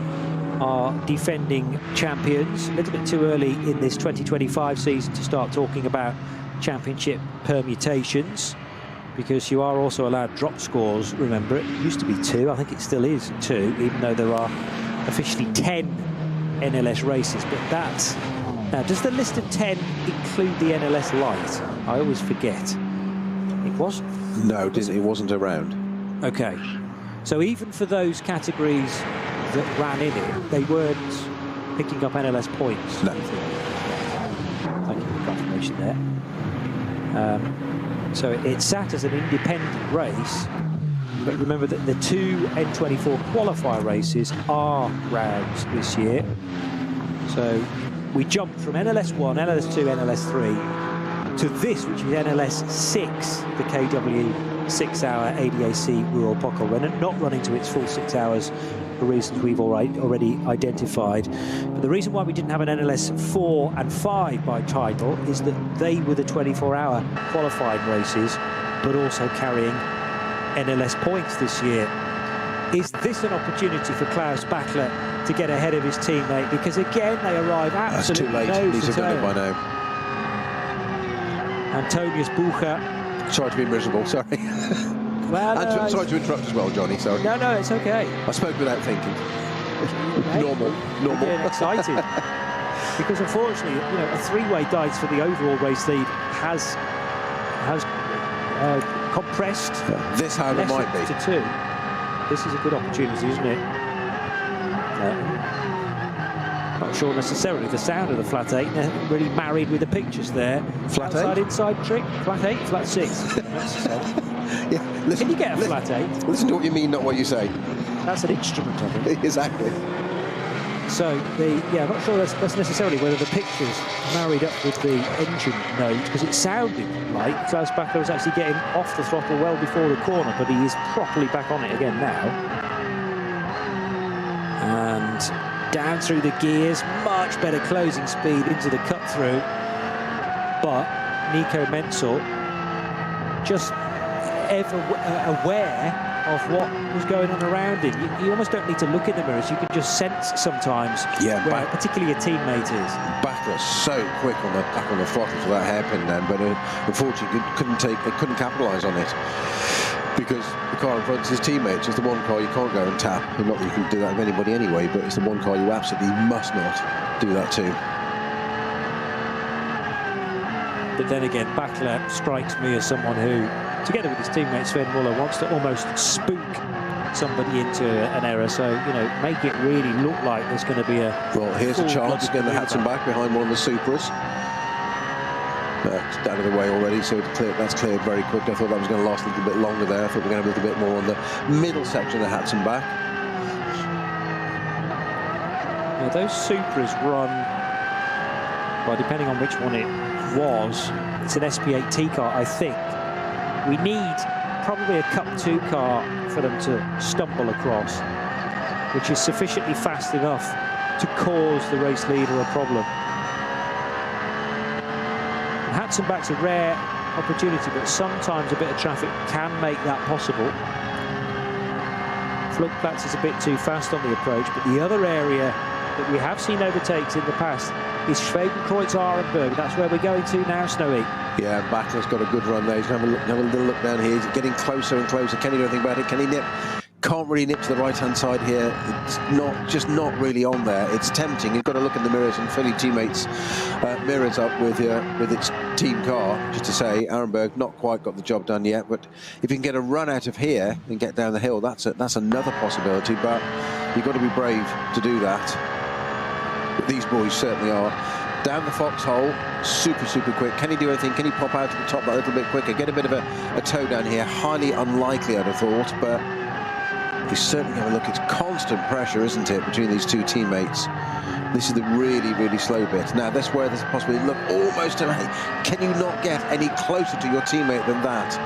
are defending champions. A little bit too early in this 2025 season to start talking about championship permutations, because you are also allowed drop scores. Remember, it used to be 2. I think it still is 2, even though there are officially 10 NLS races. But that's... Now, does the list of 10 include the NLS Light? I always forget. It wasn't. No, it wasn't around. Okay. So even for those categories that ran in it, they weren't picking up NLS points. No. Thank you for the confirmation there. So it sat as an independent race, but remember that the 2 N24 qualifier races are rounds this year. So we jumped from NLS 1, NLS 2, NLS 3 to this, which is NLS 6, the KW 6-hour ADAC Ruhr-Pokal-Rennen, not running to its full 6 hours for reasons we've already identified. But the reason why we didn't have an NLS 4 and 5 by title is that they were the 24-hour qualifying races, but also carrying NLS points this year. Is this an opportunity for Klaus Bachler to get ahead of his teammate? Because again, they arrive absolutely That's too late. nose He's to done it tail. by now. Antonius Bucher. Sorry to be miserable, sorry. Well, and sorry to interrupt as well, Johnny, sorry. No, it's okay. I spoke without thinking. Normal. Getting excited. Because unfortunately, you know, a 3-way dice for the overall race lead has compressed. This, however, might be. To 2. This is a good opportunity, isn't it? Not sure necessarily the sound of the flat 8 really married with the pictures there. Flat Outside 8? inside trick. Flat 8, flat 6. Yeah, listen, can you get a flat 8? Listen to what you mean, not what you say. That's an instrument, I think. Exactly. So I'm not sure that's necessarily whether the pictures married up with the engine note, because it sounded like Klaus Bachler was actually getting off the throttle well before the corner, but he is properly back on it again now. And down through the gears, much better closing speed into the cut through. But Nico Menzel just ever aware of what was going on around him. You almost don't need to look in the mirrors. You can just sense sometimes where particularly a teammate is. Bachler so quick on the throttle for that hairpin then, but unfortunately couldn't capitalise on it, because the car in front is his teammates. It's the one car you can't go and tap. Not that you can do that with anybody anyway, but it's the one car you absolutely must not do that to. But then again, Bachler strikes me as someone who, together with his teammate Sven Muller, wants to almost spook somebody into an error. So, you know, make it really look like there's going to be a... Well, here's a chance to get the Hatzenbach behind one of the Supras. It's out of the way already, so that's cleared very quick. I thought that was going to last a little bit longer there. I thought we were going to have a little bit more on the middle section of the Hatzenbach. Yeah, those Supras run well, depending on which one it was, it's an SP8T car, I think. We need probably a Cup 2 car for them to stumble across, which is sufficiently fast enough to cause the race leader a problem. And Hatzenbach's a rare opportunity, but sometimes a bit of traffic can make that possible. Flugplatz is a bit too fast on the approach, but the other area that we have seen overtakes in the past is Schwedenkreuz-Arenberg. That's where we're going to now, Snowy. Yeah, Bachler's got a good run there. He's going to have a little look down here. He's getting closer and closer. Can he do anything about it? Can he nip? Can't really nip to the right-hand side here. It's not really on there. It's tempting. You've got to look in the mirrors and fill your teammates' mirrors up with its team car, just to say Arenberg not quite got the job done yet. But if you can get a run out of here and get down the hill, that's another possibility. But you've got to be brave to do that. But these boys certainly are. Down the foxhole, super quick. Can he do anything? Can he pop out to the top that little bit quicker? Get a bit of a toe down here. Highly unlikely, I'd have thought, but he's certainly going to look. It's constant pressure, isn't it, between these two teammates? This is the really slow bit. Now, that's where there's a possibility. Look, almost to can you not get any closer to your teammate than that?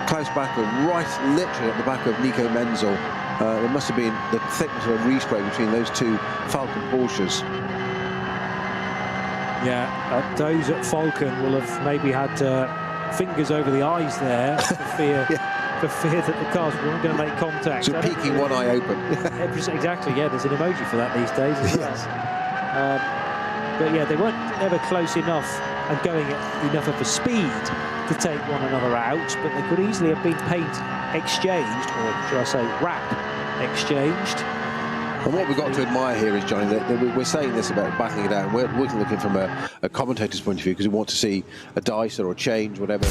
Klaus Bachler, right literally at the back of Nico Menzel. There must have been the thickness of a respray between those two Falcon Porsches. Yeah, those at Falcon will have maybe had fingers over the eyes there for fear, for fear that the cars weren't going to make contact. So peeking one eye open. Exactly, yeah, there's an emoji for that these days as well. But yeah, they weren't ever close enough and going at enough of a speed to take one another out, but they could easily have been paint exchanged, or should I say wrap exchanged. And what we've got to admire here is, Johnny, that we're saying this about battling it out, and we're looking from a commentator's point of view, because we want to see a dice or a change, whatever.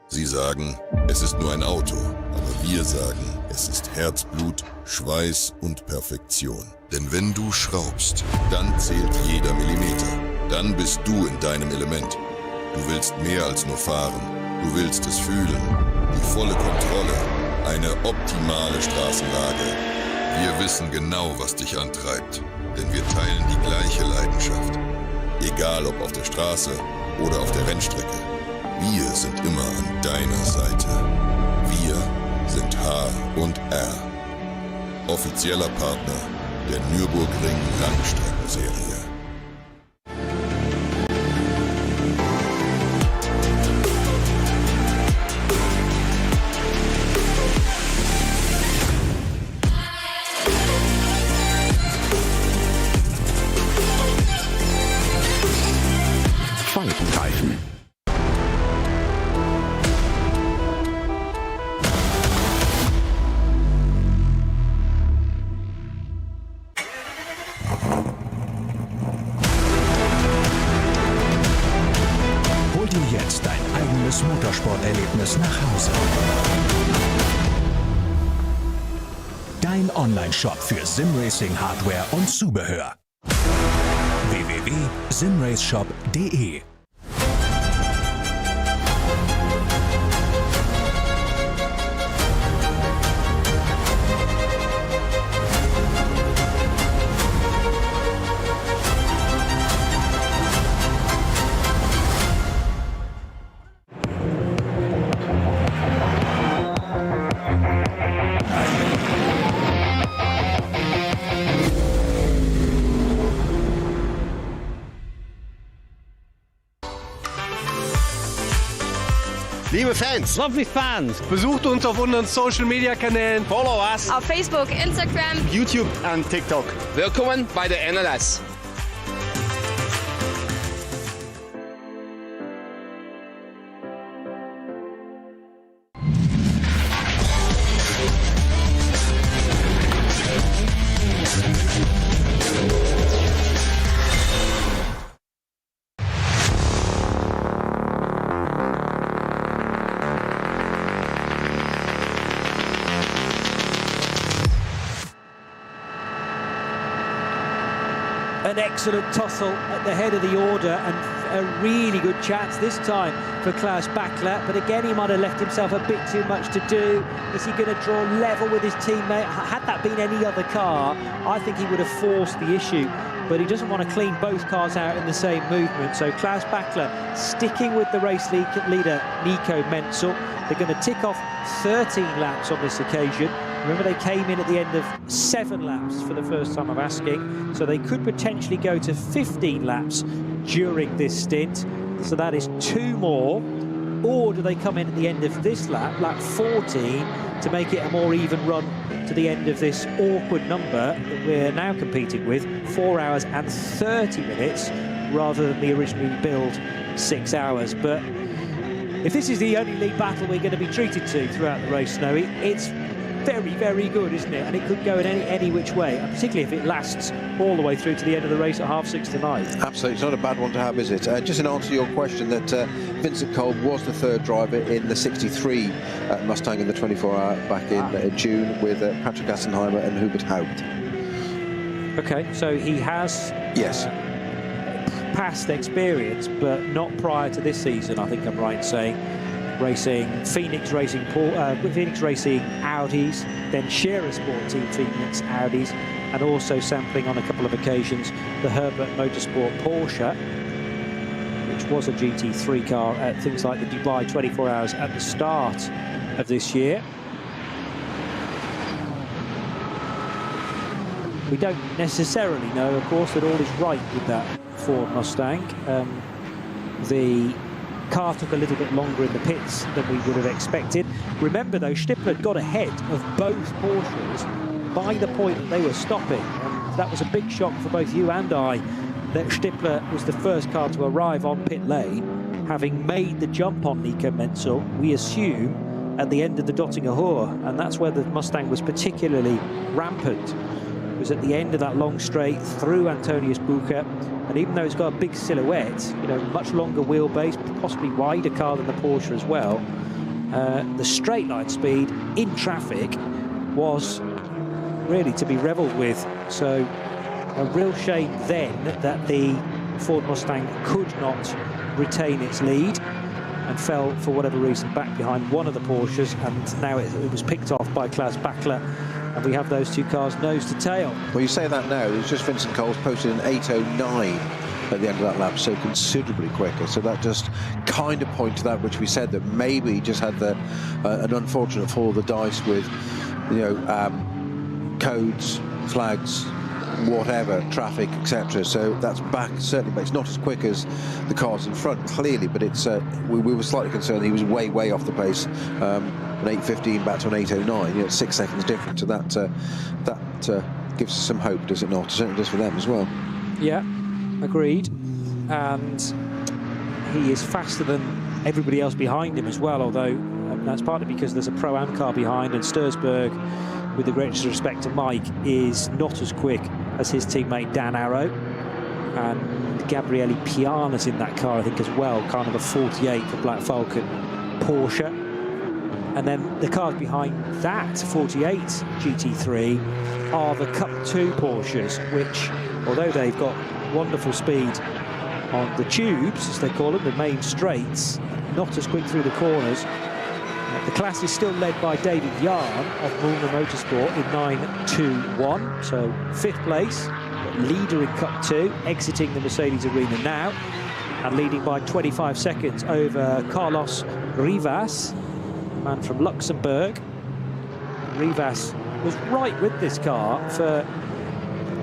Sie sagen, es ist nur ein Auto, aber wir sagen, es ist Herzblut, Schweiß und Perfektion. Denn wenn du schraubst, dann zählt jeder Millimeter. Dann bist du in deinem Element. Du willst mehr als nur fahren. Du willst es fühlen. Die volle Kontrolle. Eine optimale Straßenlage. Wir wissen genau, was dich antreibt. Denn wir teilen die gleiche Leidenschaft. Egal ob auf der Straße oder auf der Rennstrecke. Wir sind immer an deiner Seite. Wir sind H&R. Offizieller Partner der Nürburgring Langstrecken Serie. Falkenreifen. Hol dir jetzt dein eigenes Motorsporterlebnis nach Hause. Dein Online-Shop für Simracing-Hardware und Zubehör. www.simraceshop.de liebe Fans. Lovely fans. Besucht uns auf unseren Social-Media-Kanälen. Follow us. Auf Facebook, Instagram, YouTube und TikTok. Willkommen bei der NLS. An excellent tussle at the head of the order and a really good chance this time for Klaus Bachler, but again he might have left himself a bit too much to do. Is he going to draw level with his teammate? Had that been any other car, I think he would have forced the issue, but he doesn't want to clean both cars out in the same movement. So Klaus Bachler sticking with the race leader Nico Menzel. They're going to tick off 13 laps on this occasion. Remember, they came in at the end of 7 laps for the first time of asking, so they could potentially go to 15 laps during this stint. So that is 2 more. Or do they come in at the end of this lap, lap 14, to make it a more even run to the end of this awkward number that we're now competing with, 4 hours and 30 minutes, rather than the originally billed 6 hours. But if this is the only league battle we're going to be treated to throughout the race, Snowy, it's very, very good, isn't it? And it could go in any which way, and particularly if it lasts all the way through to the end of the race at 6:30 tonight. Absolutely, it's not a bad one to have, is it? Just in answer to your question, that Vincent Kolb was the 3rd driver in the 63 Mustang in the 24-hour back in June with Patrick Assenheimer and Hubert Haupt. Okay, so he has past experience, but not prior to this season, I think I'm right in saying. Racing Phoenix Racing Audis, then Scherer Sport Team Phoenix Audis, and also sampling on a couple of occasions the Herbert Motorsport Porsche, which was a GT3 car at things like the Dubai 24 Hours at the start of this year. We don't necessarily know, of course, that all is right with that Ford Mustang. The car took a little bit longer in the pits than we would have expected. Remember, though, Stippler got ahead of both Porsches by the point that they were stopping. And that was a big shock for both you and I, that Stippler was the first car to arrive on pit lane, having made the jump on Nico Menzel, we assume, at the end of the Dottinger Hohe, and that's where the Mustang was particularly rampant. It was at the end of that long straight through Antonius Bucher, and even though it's got a big silhouette, you know, much longer wheelbase, possibly wider car than the Porsche as well, the straight line speed in traffic was really to be revelled with. So a real shame then that the Ford Mustang could not retain its lead and fell, for whatever reason, back behind one of the Porsches, and now it was picked off by Klaus Bachler, and we have those 2 cars nose to tail. Well, you say that now, it's just Vincent Cole's posted an 8:09 at the end of that lap, so considerably quicker. So that just kind of points to that which we said, that maybe he just had an unfortunate fall of the dice with, you know, codes, flags, whatever, traffic, etc. So that's back, certainly, but it's not as quick as the cars in front, clearly, but it's we were slightly concerned he was way off the pace. An 8:15 back to an 8:09, you know, 6 seconds different. So that gives us some hope, does it not? It certainly does for them as well. Yeah, agreed. And he is faster than everybody else behind him as well, although that's partly because there's a Pro-Am car behind, and Stursberg, with the greatest respect to Mike, is not as quick as his teammate Dan Arrow. And Gabriele Piana's in that car, I think, as well, kind of a 48 for Black Falcon Porsche. And then the cars behind that 48 GT3 are the Cup 2 Porsches, which, although they've got wonderful speed on the tubes, as they call them, the main straights, not as quick through the corners. The class is still led by David Yarn of Mulner Motorsport in 9.21, so 5th place, but leader in Cup 2, exiting the Mercedes arena now, and leading by 25 seconds over Carlos Rivas, man from Luxembourg. Rivas was right with this car for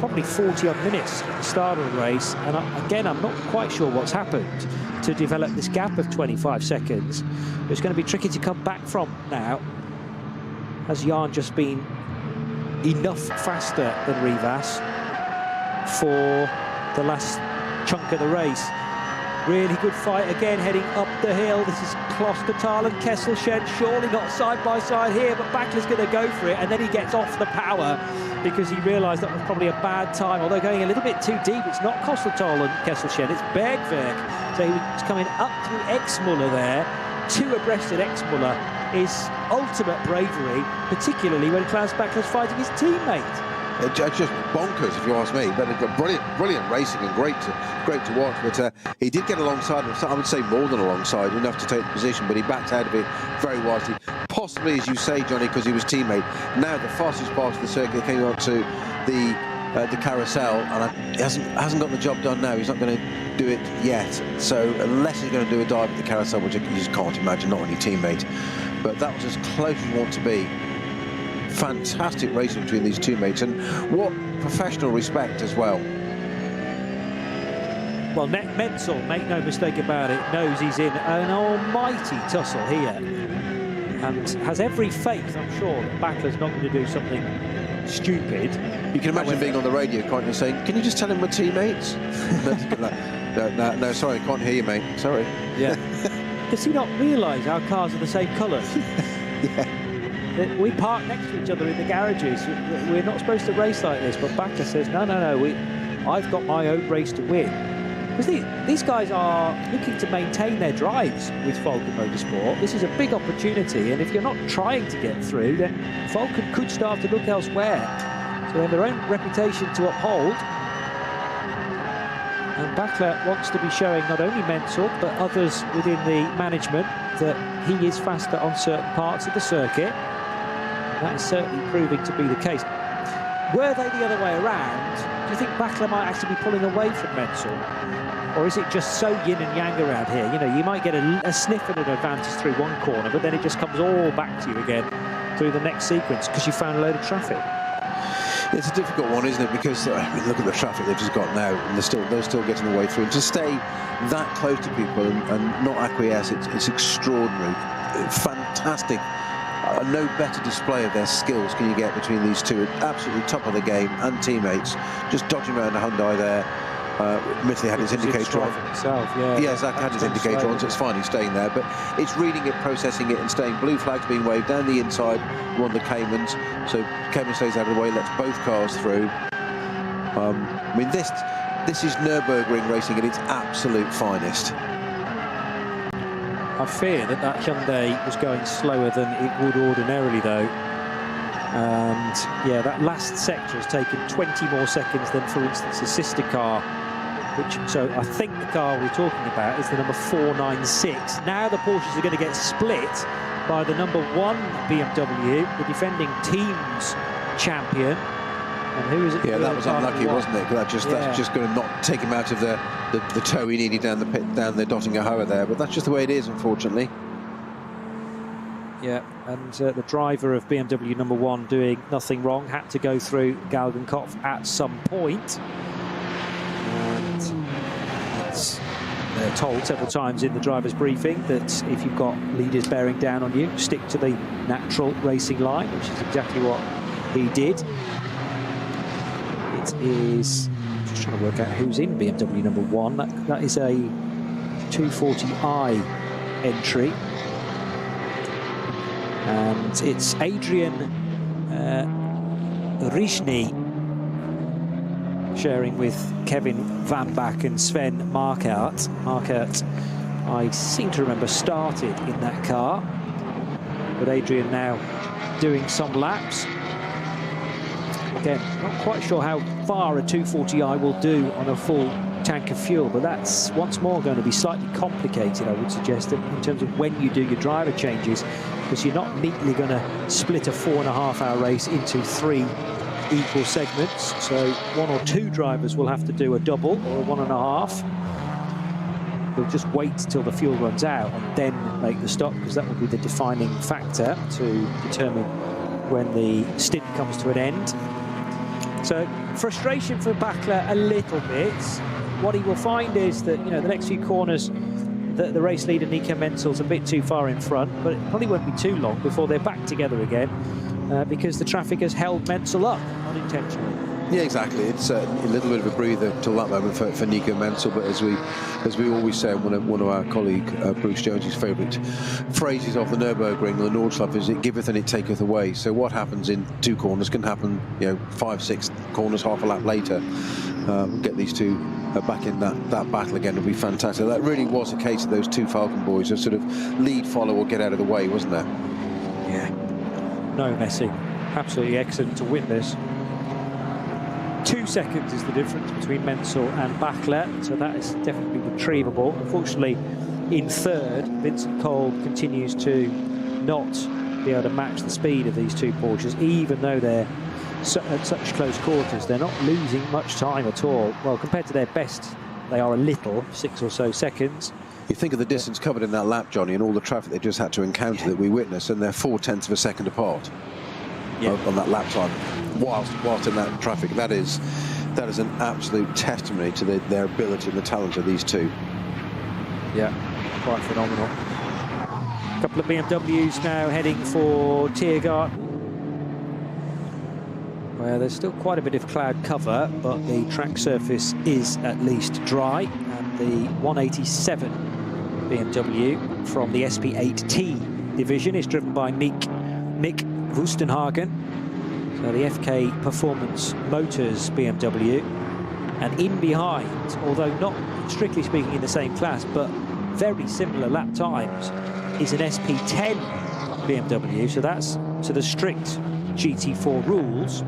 probably 40-odd minutes at the start of the race, and again, I'm not quite sure what's happened to develop this gap of 25 seconds. It's going to be tricky to come back from now. Has Jan just been enough faster than Rivas for the last chunk of the race? Really good fight again, heading up the hill. This is Klostertal and Kesselchen, surely not side by side here, but Bachler's going to go for it, and then he gets off the power because he realised that was probably a bad time, although going a little bit too deep. It's not Klostertal and Kesselchen, it's Bergwerk. So he was coming up through Exmuller there, 2 abreast at Exmuller is ultimate bravery, particularly when Klaus Bachler's fighting his teammate. It's just bonkers, if you ask me. But brilliant racing and great to watch. But he did get alongside him. I would say more than alongside, enough to take the position. But he backed out of it very wisely. Possibly, as you say, Johnny, because he was teammate. Now the fastest part of the circuit came on to the carousel, and he hasn't got the job done now. He's not going to do it yet. So unless he's going to do a dive at the carousel, which you just can't imagine, not any teammate. But that was as close as you want to be. Fantastic racing between these two mates, and what professional respect as well. Well, Menzel, make no mistake about it, knows he's in an almighty tussle here, and has every faith, I'm sure, that Bachler's not going to do something stupid. You can imagine being on the radio, can't you, saying, "Can you just tell him we're teammates?" no, sorry, I can't hear you, mate. Sorry. Yeah. Does he not realise our cars are the same colours? Yeah. We park next to each other in the garages. We're not supposed to race like this, but Bachler says, no, I've got my own race to win. Because these guys are looking to maintain their drives with Falken Motorsport. This is a big opportunity, and if you're not trying to get through, then Falken could start to look elsewhere. So they have their own reputation to uphold. And Bachler wants to be showing not only Menzel, but others within the management that he is faster on certain parts of the circuit. That is certainly proving to be the case. Were they the other way around, do you think Bachler might actually be pulling away from Menzel? Or is it just so yin and yang around here? You know, you might get a sniff at an advantage through one corner, but then it just comes all back to you again through the next sequence because you found a load of traffic. It's a difficult one, isn't it? Because look at the traffic they've just got now, and they're still getting the way through. And to stay that close to people and not acquiesce, it's extraordinary. Fantastic. No better display of their skills can you get between these two. Absolutely top of the game, and teammates. Just dodging around the Hyundai there. Admittedly had his indicator on. Yeah, Zach had his indicator on, so it's fine, he's staying there. But it's reading it, processing it, and staying. Blue flags being waved down the inside, one of the Caymans. So Cayman stays out of the way, lets both cars through. I mean, this is Nürburgring racing at its absolute finest. I fear that Hyundai was going slower than it would ordinarily, though. And yeah, that last sector has taken 20 more seconds than, for instance, a sister car. So I think the car we're talking about is the number 496. Now the Porsches are going to get split by the number 1 BMW, the defending team's champion. And who is it? Yeah, that was unlucky, wasn't it? That's just going to not take him out of the toe he needed down the pit, down the Dottingerhoe there. But that's just the way it is, unfortunately. Yeah, and the driver of BMW number 1 doing nothing wrong, had to go through Galgenkopf at some point. And they're told several times in the driver's briefing that if you've got leaders bearing down on you, stick to the natural racing line, which is exactly what he did. It is, just trying to work out who's in BMW number 1. That is a 240i entry. And it's Adrian Rishny sharing with Kevin Van Bach and Sven Markert. Markert, I seem to remember, started in that car, but Adrian now doing some laps. Again, not quite sure how far a 240i will do on a full tank of fuel, but that's once more going to be slightly complicated, I would suggest, in terms of when you do your driver changes, because you're not neatly going to split a 4.5-hour race into 3 equal segments. So 1 or 2 drivers will have to do a double or a 1.5. They'll just wait till the fuel runs out and then make the stop, because that will be the defining factor to determine when the stint comes to an end. So frustration for Bachler a little bit. What he will find is that, you know, the next few corners, the race leader Nico Menzel's a bit too far in front, but it probably won't be too long before they're back together again, because the traffic has held Menzel up unintentionally. Yeah, exactly. It's a little bit of a breather till that moment for Nico Menzel, but as we always say, one of our colleague Bruce Jones's favourite phrases of the Nürburgring, the Nordschleife, is it giveth and it taketh away. So what happens in 2 corners can happen, you know, 5, 6 corners half a lap later. We'll get these two back in that battle again. It'll be fantastic. That really was a case of those 2 Falcon boys, a sort of lead, follow, or get out of the way, wasn't there? Yeah. No messing. Absolutely excellent to witness. 2 seconds is the difference between Menzel and Bachler, so that is definitely retrievable. Unfortunately, in third, Vincent Kolb continues to not be able to match the speed of these 2 Porsches, even though they're at such close quarters. They're not losing much time at all. Well, compared to their best, they are a little, 6 or so seconds. You think of the distance covered in that lap, Johnny, and all the traffic they just had to encounter that we witnessed, and they're 0.4 of a second apart on that lap time. Whilst in that traffic, that is an absolute testimony to their ability and the talent of these 2. Yeah, quite phenomenal. A couple of BMWs now heading for Tiergarten, where there's still quite a bit of cloud cover, but the track surface is at least dry. And the 187 BMW from the SP8T division is driven by Nick Wustenhagen. So the FK Performance Motors BMW, and in behind, although not strictly speaking in the same class, but very similar lap times, is an SP10 BMW. So that's to the strict GT4 rules.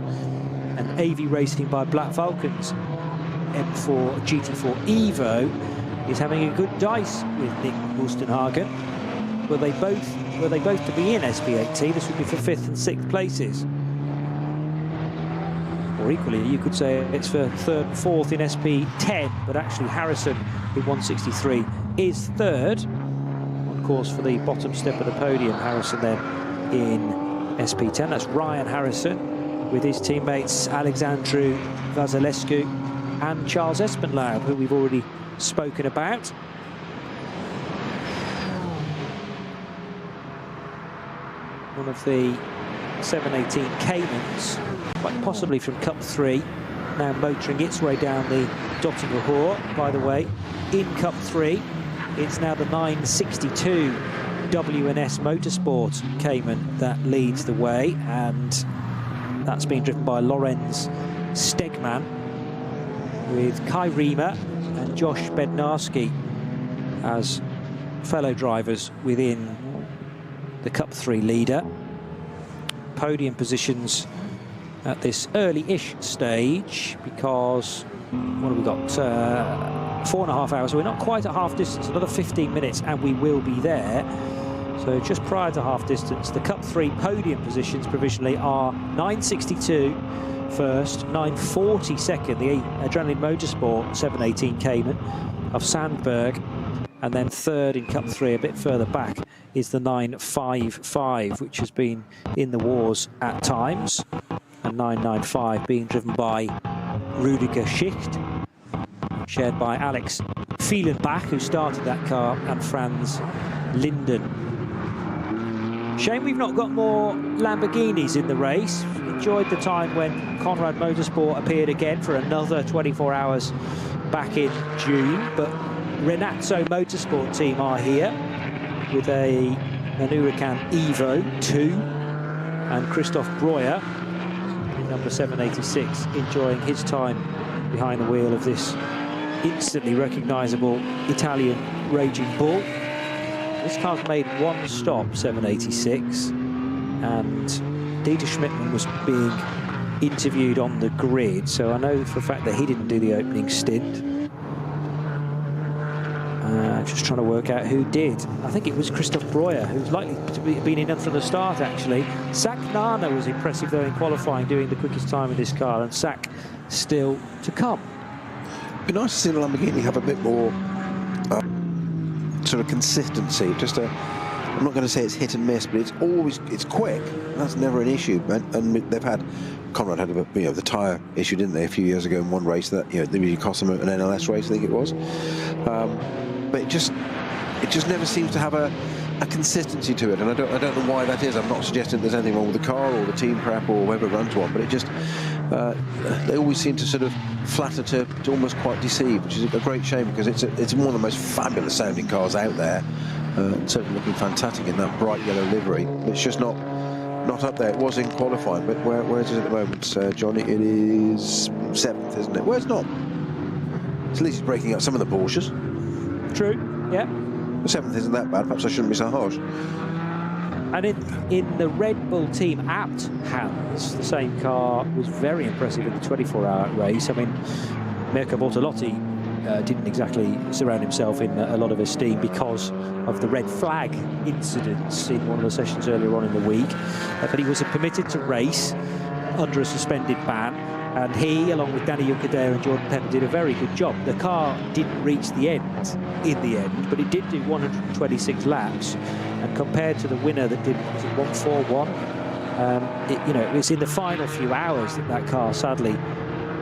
And AV Racing by Black Falcons M4 GT4 Evo is having a good dice with Nick Wustenhagen. Were they both to be in SP8T, this would be for 5th and 6th places. Or equally, you could say it's for 3rd and 4th in SP10, but actually Harrison in 163 is 3rd. On course for the bottom step of the podium, Harrison then in SP10. That's Ryan Harrison with his teammates Alexandru Vasilescu and Charles Espenlaub, who we've already spoken about. One of the 718 Caymans, quite possibly from Cup 3, now motoring its way down the Dottinger Ruhr. By the way, in Cup 3, it's now the 962 W&S Motorsport Cayman that leads the way, and that's being driven by Lorenz Stegman, with Kai Riemer and Josh Bednarski as fellow drivers within the Cup 3 leader. Podium positions at this early-ish stage, because what have we got? 4.5 hours. So we're not quite at half distance, another 15 minutes and we will be there. So just prior to half distance, the Cup 3 podium positions provisionally are 962 first, 940 second, the Adrenaline Motorsport 718 Cayman of Sandberg, and then third in Cup 3, a bit further back, is the 955, which has been in the wars at times, and 995 being driven by Rüdiger Schicht, shared by Alex Fielenbach, who started that car, and Franz Linden. Shame we've not got more Lamborghinis in the race. Enjoyed the time when Conrad Motorsport appeared again for another 24 hours back in June, but Renazzo Motorsport team are here with an Huracan Evo 2, and Christoph Breuer, number 786, enjoying his time behind the wheel of this instantly recognisable Italian Raging Bull. This car's made one stop, 786, and Dieter Schmidtmann was being interviewed on the grid, so I know for a fact that he didn't do the opening stint. Just trying to work out who did. I think it was Christoph Breuer, who's likely to be been in from the start, actually. Zach Nana was impressive, though, in qualifying, doing the quickest time in this car, and Zach still to come. It'd be nice to see the Lamborghini have a bit more sort of consistency, just a I'm not going to say it's hit and miss, but it's quick. That's never an issue. And they've had, Conrad had the tyre issue, didn't they, a few years ago in one race that really cost them an NLS race, I think it was. But it just never seems to have a consistency to it, and I don't know why that is. I'm not suggesting there's anything wrong with the car or the team prep or whoever runs one, but it just they always seem to sort of flatter to almost quite deceive, which is a great shame, because it's one of the most fabulous sounding cars out there, and certainly looking fantastic in that bright yellow livery. It's just not up there. It was in qualifying, but where is it at the moment, Johnny? It is 7th, isn't it? Well, it's not. At least it's breaking up some of the Porsches. True, yeah. The 7th isn't that bad. Perhaps I shouldn't be so harsh. And in the Red Bull team apt hands, the same car was very impressive in the 24-hour race. I mean, Mirko Bortolotti didn't exactly surround himself in a lot of esteem because of the red flag incidents in one of the sessions earlier on in the week. But he was permitted to race under a suspended ban, and he, along with Danny Juncadere and Jordan Pepper, did a very good job. The car didn't reach the end in the end, but it did do 126 laps, and compared to the winner that did, was it 141? It was in the final few hours that car sadly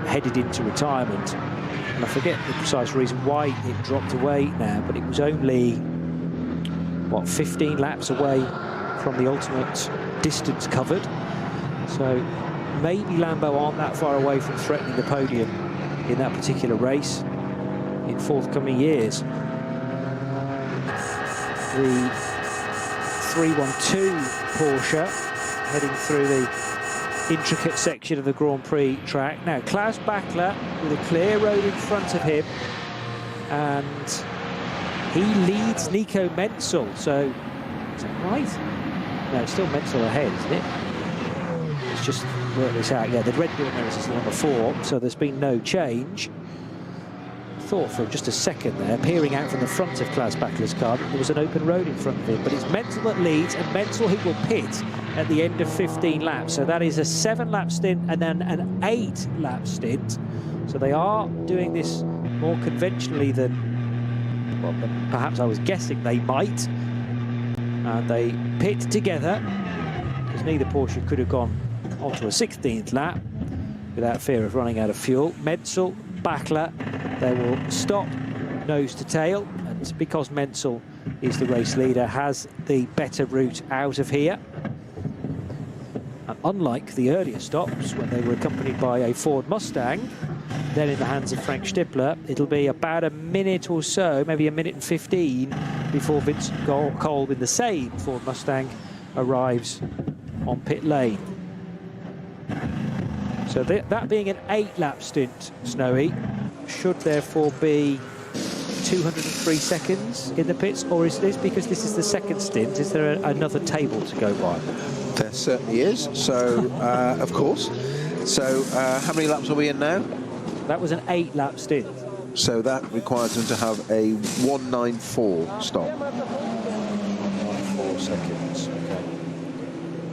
headed into retirement, and I forget the precise reason why it dropped away now, but it was only, what, 15 laps away from the ultimate distance covered. So maybe Lambo aren't that far away from threatening the podium in that particular race in forthcoming years. The 312 Porsche heading through the intricate section of the Grand Prix track. Now, Klaus Bachler with a clear road in front of him, and he leads Nico Menzel. So, is that right? No, it's still Menzel ahead, isn't it? Let's just work this out. Yeah, the Red Bull Emirates is number 4, so there's been no change. Thought for just a second there, peering out from the front of Klaus Bachler's car, that there was an open road in front of him, but it's Menzel that leads, and Menzel he will pit at the end of 15 laps. So that is a 7-lap stint and then an 8-lap stint. So they are doing this more conventionally than, well, perhaps I was guessing they might. And they pit together, because neither Porsche could have gone onto a 16th lap without fear of running out of fuel. Menzel, Bachler, they will stop nose to tail, and because Menzel is the race leader, has the better route out of here. And unlike the earlier stops, when they were accompanied by a Ford Mustang, then in the hands of Frank Stippler, it'll be about a minute or so, maybe a minute and 15, before Vincent Kolb in the same Ford Mustang arrives on pit lane. So that being an 8-lap stint, Snowy, should therefore be 203 seconds in the pits, or is this, because this is the second stint, is there another table to go by? There certainly is, so of course. So how many laps are we in now? That was an 8-lap stint. So that requires them to have a 194 stop. 194 seconds, okay.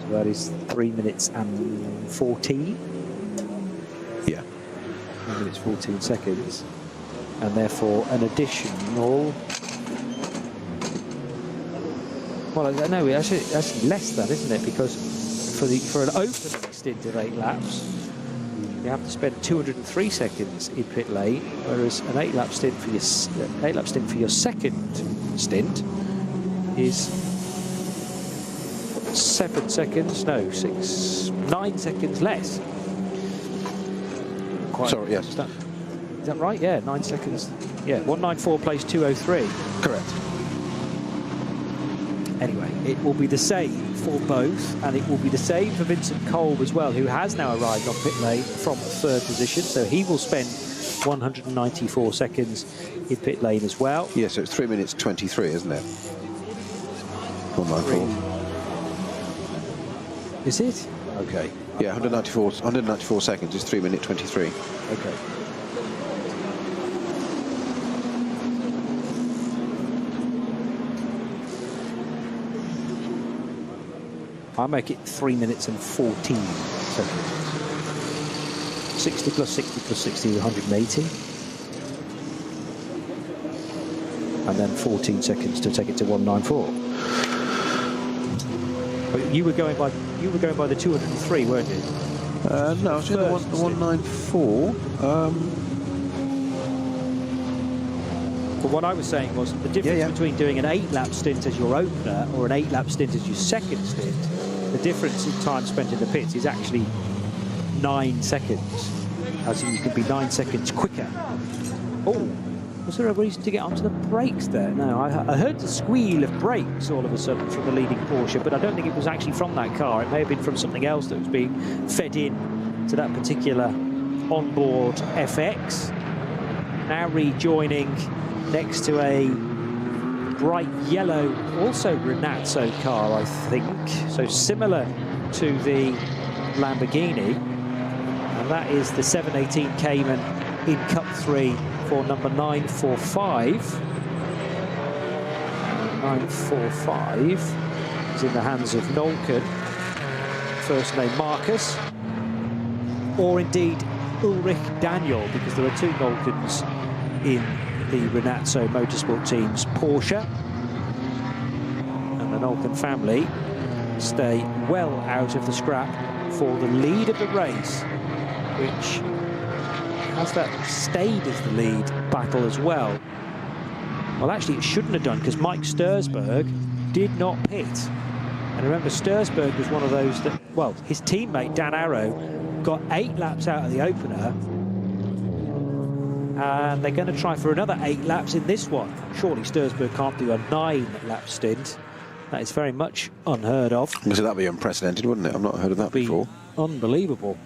So that is 3 minutes and 14. Yeah. 3 minutes 14 seconds. And therefore an additional... Well, no, actually less than, isn't it? Because for an opening stint of 8 laps, you have to spend 203 seconds in pit lane, whereas an 8-lap stint for your second stint is 7 seconds. No, 9 seconds less. Sorry, yes. Is that right? Yeah, 9 seconds. Yeah, 194 plays 203. Correct. Anyway, it will be the same for both, and it will be the same for Vincent Kolb as well, who has now arrived on pit lane from 3rd position, so he will spend 194 seconds in pit lane as well. Yeah, so it's 3 minutes 23, isn't it? 194. Is it? Okay. Yeah, 194 seconds is 3 minutes 23. Okay. I make it 3 minutes and 14 seconds. 60 plus 60 plus 60 is 180. And then 14 seconds to take it to 194. But you were going by the 203, weren't you? No, I was doing the 194. But what I was saying was the difference between doing an 8-lap stint as your opener or an 8-lap stint as your second stint, the difference in time spent in the pits is actually 9 seconds. As in, you can be 9 seconds quicker. Oh, was there a reason to get onto the brakes there? No, I heard the squeal of brakes all of a sudden from the leading Porsche, but I don't think it was actually from that car. It may have been from something else that was being fed in to that particular onboard FX. Now rejoining next to a bright yellow, also Renazzo car, I think. So similar to the Lamborghini. And that is the 718 Cayman in Cup 3 for number 945. 945 is in the hands of Nolken, first name Marcus, or indeed Ulrich Daniel, because there are 2 Nolkens in the Renazzo Motorsport Team's Porsche. And the Nolken family stay well out of the scrap for the lead of the race, which has that stayed as the lead battle as well. Well, actually, it shouldn't have done, because Mike Stursberg did not pit. And remember, Stursberg was one of those that, well, his teammate, Dan Arrow, got 8 laps out of the opener. And they're going to try for another 8 laps in this one. Surely Stursberg can't do a 9-lap stint. That is very much unheard of. So that'd be unprecedented, wouldn't it? I've not heard of that before. Unbelievable.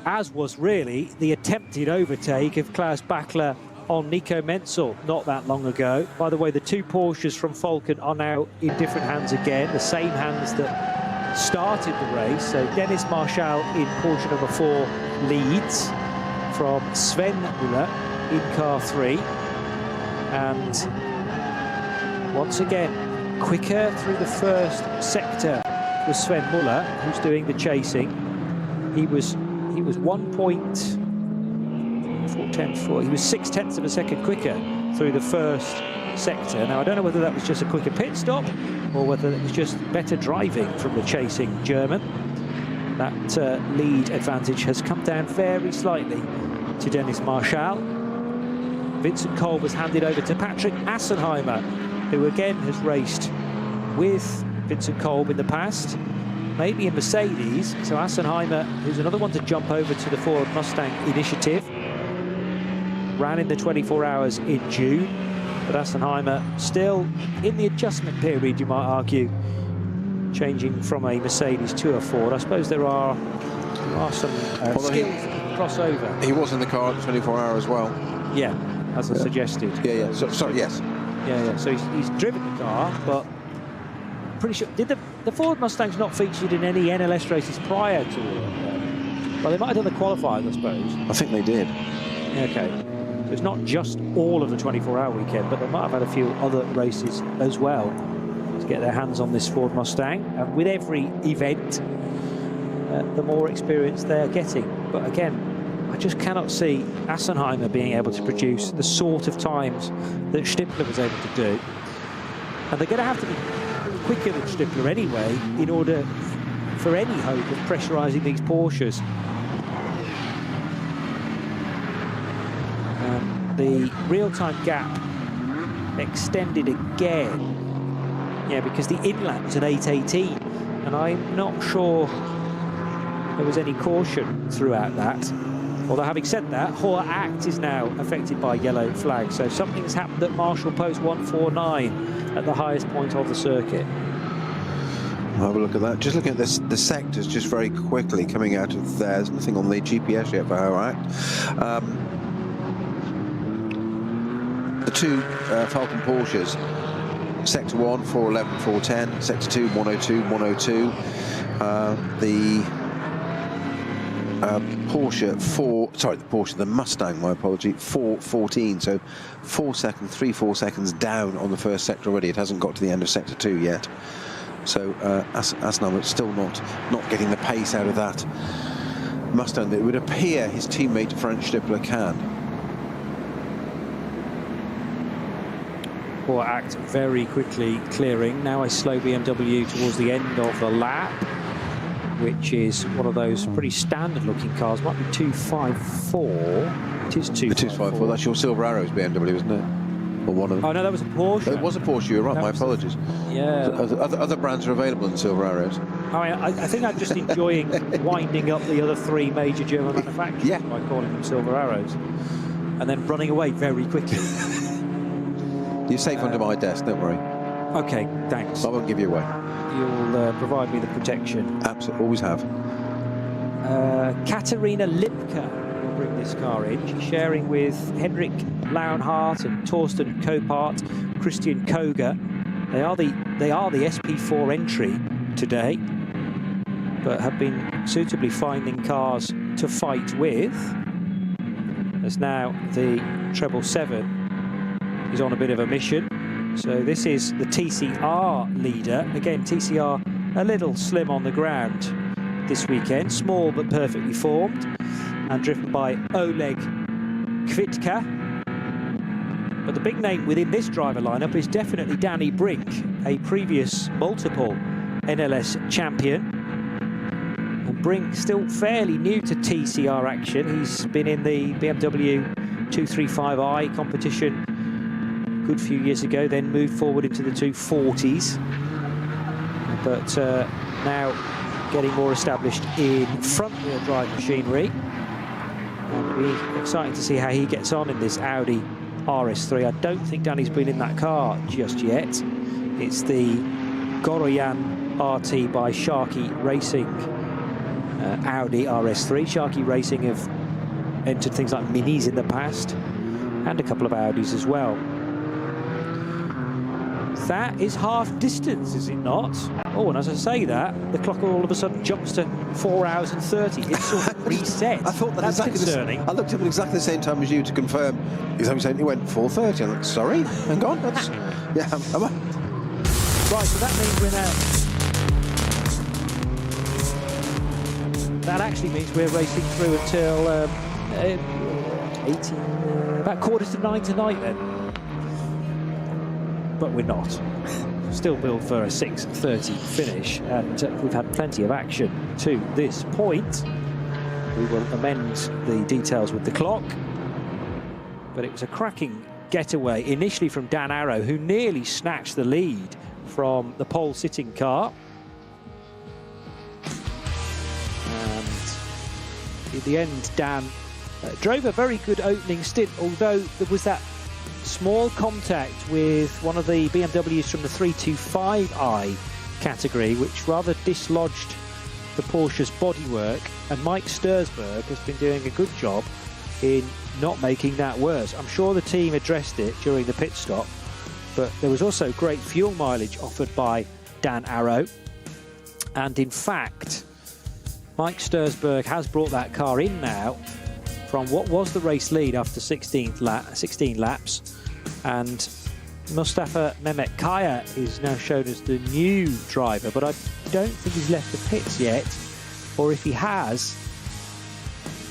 As was really the attempted overtake of Klaus Bachler on Nico Menzel not that long ago. By the way, the 2 Porsches from Falken are now in different hands again, the same hands that started the race. So Dennis Marschall in Porsche number 4 leads from Sven Müller in car 3. And once again, quicker through the first sector was Sven Müller, who's doing the chasing. He was 1.410. He was 0.6 of a second quicker through the first sector. Now, I don't know whether that was just a quicker pit stop or whether it was just better driving from the chasing German. That lead advantage has come down very slightly to Dennis Marschall. Vincent Kolb was handed over to Patrick Assenheimer, who again has raced with Vincent Kolb in the past, mainly in Mercedes. So Assenheimer, who's another one to jump over to the Ford Mustang initiative, ran in the 24 hours in June, but Assenheimer still in the adjustment period, you might argue, changing from a Mercedes to a Ford. I suppose there are some skills that cross over. He was in the car at the 24 hour as well. Yeah, as I suggested. Yeah. So yes. Yeah. So he's driven the car, but pretty sure, did the Ford Mustangs not featured in any NLS races prior to it? Well, they might have done the qualifiers, I suppose. I think they did. Okay. So it's not just all of the 24-hour weekend, but they might have had a few other races as well to get their hands on this Ford Mustang. And with every event, the more experience they're getting. But again, I just cannot see Assenheimer being able to produce the sort of times that Stippler was able to do. And they're going to have to be quicker than Stippler anyway in order for any hope of pressurising these Porsches. The real-time gap extended again. Yeah, because the in-lap was an 8:18, and I'm not sure there was any caution throughout that. Although, having said that, Hoher Act is now affected by yellow flag, so something's happened at Marshall Post 149 at the highest point of the circuit. I'll have a look at that. Just looking at this, the sectors just very quickly coming out of there. There's nothing on the GPS yet for Hoher Act. The 2 Falcon Porsches, Sector 1, 411, 410, Sector 2, 102, 102. The the Mustang, my apology, 414, so 4 seconds down on the first sector already. It hasn't got to the end of Sector 2 yet. So Assenheimer still not getting the pace out of that Mustang that it would appear his teammate Frank Stippler can. support act very quickly clearing. Now a slow BMW towards the end of the lap, which is one of those pretty standard looking cars. Might be 254. It is 254. The 254, that's your Silver Arrows BMW, isn't it? Or one of them? Oh no, that was a Porsche. It was a Porsche, you're right, my apologies. Yeah. Other brands are available in Silver Arrows. I think I'm just enjoying winding up the other three major German manufacturers by calling them Silver Arrows, and then running away very quickly. You're safe under my desk, don't worry. Okay, thanks. I won't give you away. You'll provide me the protection. Absolutely, always have. Katarina Lipka will bring this car in. She's sharing with Henrik Launhardt and Torsten Kopart, Christian Koga. They are the SP4 entry today, but have been suitably finding cars to fight with. As now the 777 is on a bit of a mission. So this is the TCR leader. Again, TCR a little slim on the ground this weekend, small but perfectly formed, and driven by Oleg Kvitka. But the big name within this driver lineup is definitely Danny Brink, a previous multiple NLS champion. And Brink still fairly new to TCR action. He's been in the BMW 235i competition a good few years ago, then moved forward into the 240s. But now getting more established in front-wheel drive machinery. And it'll be exciting to see how he gets on in this Audi RS3. I don't think Danny's been in that car just yet. It's the Goroyan RT by Sharkey Racing Audi RS3. Sharkey Racing have entered things like Minis in the past, and a couple of Audis as well. That is half distance, is it not? Oh, and as I say that, the clock all of a sudden jumps to 4 hours and 30. It's sort of reset. I thought that's exactly concerning. I looked up at exactly the same time as you to confirm. Exactly saying it went 4:30. I'm like, sorry, hang on. That's yeah. Am I? Right, so that means we're now. That actually means we're racing through until 18, about 8:45 tonight then. But we're not. Still built for a 6:30 finish, and we've had plenty of action to this point. We will amend the details with the clock, but it was a cracking getaway initially from Dan Arrow, who nearly snatched the lead from the pole sitting car. And in the end, Dan drove a very good opening stint, although there was that small contact with one of the BMWs from the 325i category, which rather dislodged the Porsche's bodywork, and Mike Stursberg has been doing a good job in not making that worse. I'm sure the team addressed it during the pit stop, but there was also great fuel mileage offered by Dan Arrow, and in fact Mike Stursberg has brought that car in now from what was the race lead after 16 laps, and Mustafa Mehmet Kaya is now shown as the new driver, but I don't think he's left the pits yet, or if he has,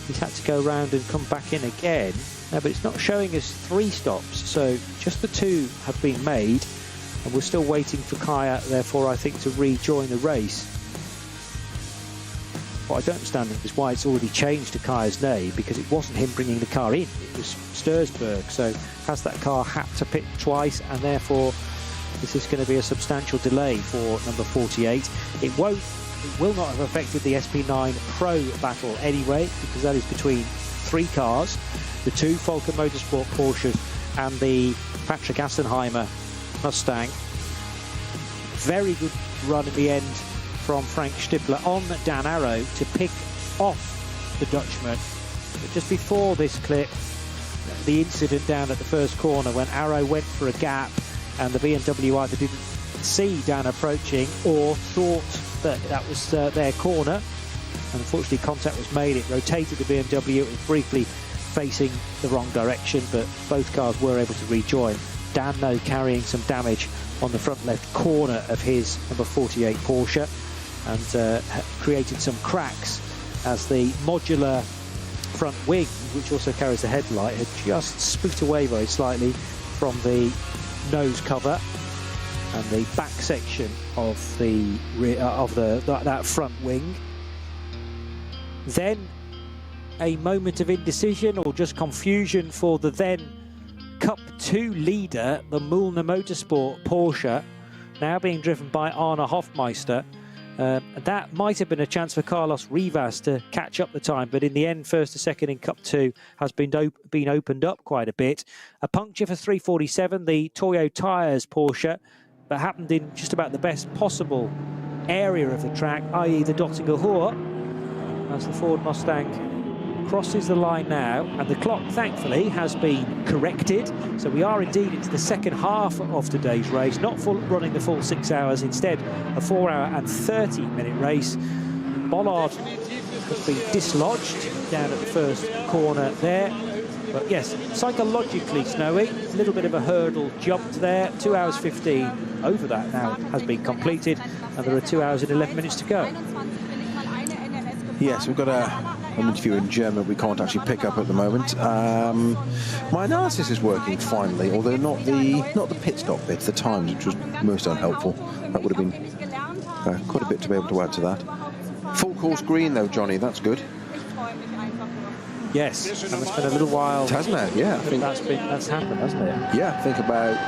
he's had to go around and come back in again. No, but it's not showing us 3 stops, so just the 2 have been made, and we're still waiting for Kaya, therefore, I think, to rejoin the race. What I don't understand is why it's already changed to Kaya's name, because it wasn't him bringing the car in, it was Stursberg. So has that car had to pit twice, and therefore this is going to be a substantial delay for number 48. It will not have affected the SP9 Pro battle anyway, because that is between 3 cars, the 2 Falken Motorsport Porsches and the Patrick Assenheimer Mustang. Very good run in the end from Frank Stippler on Dan Arrow to pick off the Dutchman. But just before this clip, the incident down at the first corner when Arrow went for a gap and the BMW either didn't see Dan approaching or thought that was their corner. And unfortunately, contact was made. It rotated the BMW. It was briefly facing the wrong direction, but both cars were able to rejoin. Dan, though, carrying some damage on the front left corner of his number 48 Porsche, and created some cracks as the modular front wing, which also carries the headlight, had just spooked away very slightly from the nose cover and the back section of the that front wing. Then a moment of indecision or just confusion for the then Cup 2 leader, the Müllner Motorsport Porsche, now being driven by Arne Hofmeister. That might have been a chance for Carlos Rivas to catch up the time, but in the end, first to second in Cup 2 has been opened up quite a bit. A puncture for 347, the Toyo Tyres Porsche, that happened in just about the best possible area of the track, i.e. the Dottinger Hohe, as the Ford Mustang crosses the line now, and the clock thankfully has been corrected, so we are indeed into the second half of today's race, not running the full 6 hours, instead a 4 hour and 30 minute race. Bollard has been dislodged down at the first corner there, but yes, psychologically snowy, a little bit of a hurdle jumped there. 2 hours 15 over that now has been completed, and there are 2 hours and 11 minutes to go. Yes, we've got an interview in German we can't actually pick up at the moment. My analysis is working finally, although not the pit stop bit, the times, which was most unhelpful. That would have been quite a bit to be able to add to that. Full course green though, Johnny, that's good. Yes, and it's been a little while. It has now, yeah. I think that's happened, hasn't it? Yeah, I think about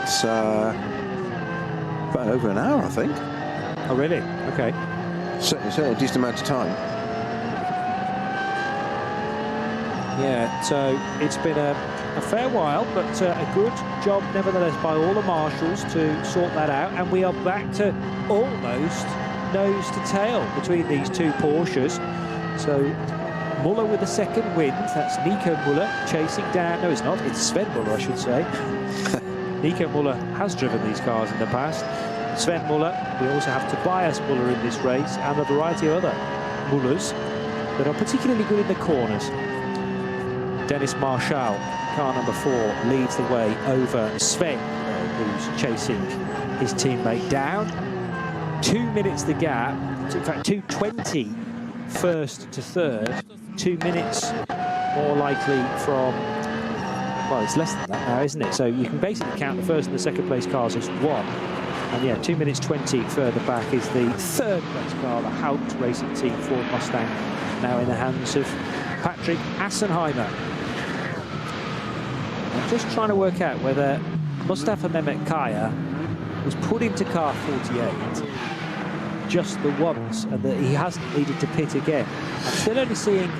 over an hour, I think. Oh, really? Okay. Certainly a decent amount of time. Yeah, so it's been a fair while, but a good job nevertheless by all the marshals to sort that out, and we are back to almost nose to tail between these two Porsches. So Müller with the second win, that's Nico Müller chasing down, no it's not, it's Sven Müller I should say. Nico Müller has driven these cars in the past. Sven Müller, we also have Tobias Müller in this race, and a variety of other Müllers that are particularly good in the corners. Dennis Marshall, car number 4, leads the way over Sven, who's chasing his teammate down. 2 minutes the gap, in fact 2:20 first to third, 2 minutes more likely from, well, it's less than that now, isn't it? So you can basically count the first and the second place cars as one. And yeah, 2 minutes 20 further back is the third place car, the Haupt Racing Team Ford Mustang, now in the hands of Patrick Assenheimer. I'm just trying to work out whether Mustafa Mehmet Kaya was put into car 48 just the once and that he hasn't needed to pit again. I'm still only seeing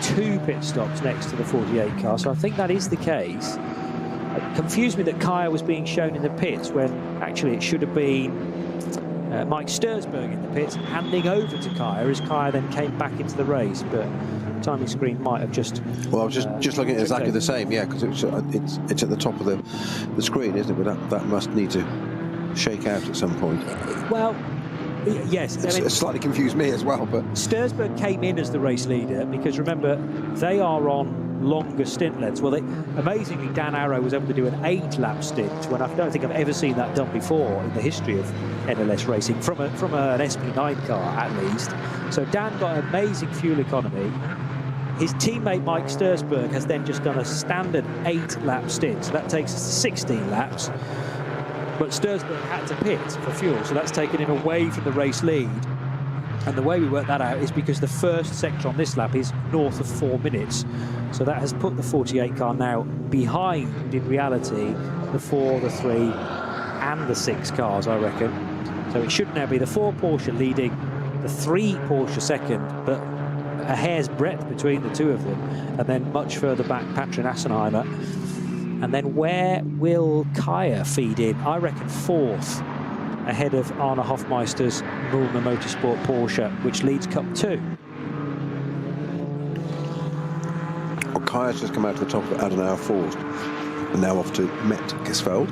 2 pit stops next to the 48 car, so I think that is the case. It confused me that Kaya was being shown in the pits when actually it should have been Mike Stursberg in the pits handing over to Kaya as Kaya then came back into the race, but timing screen might have just... Well, I was just looking at exactly the same, yeah, because it's at the top of the screen, isn't it? But that must need to shake out at some point. Well, yes. It slightly confused me as well, but... Stursberg came in as the race leader because, remember, they are on longer stint lengths. Well, amazingly, Dan Arrow was able to do an 8-lap stint when I don't think I've ever seen that done before in the history of NLS racing, from an SP9 car at least. So Dan got amazing fuel economy. His teammate Mike Stursberg has then just done a standard 8-lap stint, so that takes us to 16 laps. But Stursberg had to pit for fuel, so that's taken him away from the race lead. And the way we work that out is because the first sector on this lap is north of 4 minutes. So that has put the 48 car now behind, in reality, the 4, the 3 and the 6 cars, I reckon. So it should now be the 4 Porsche leading, the 3 Porsche second, but a hair's breadth between the 2 of them, and then much further back Patrick Assenheimer. And then where will Kaya feed in? I reckon 4th, ahead of Arne Hofmeister's Müllner Motorsport Porsche, which leads Cup 2. Well, Kaya's just come out to the top of Adenauer Forst, and now off to Metgesveld.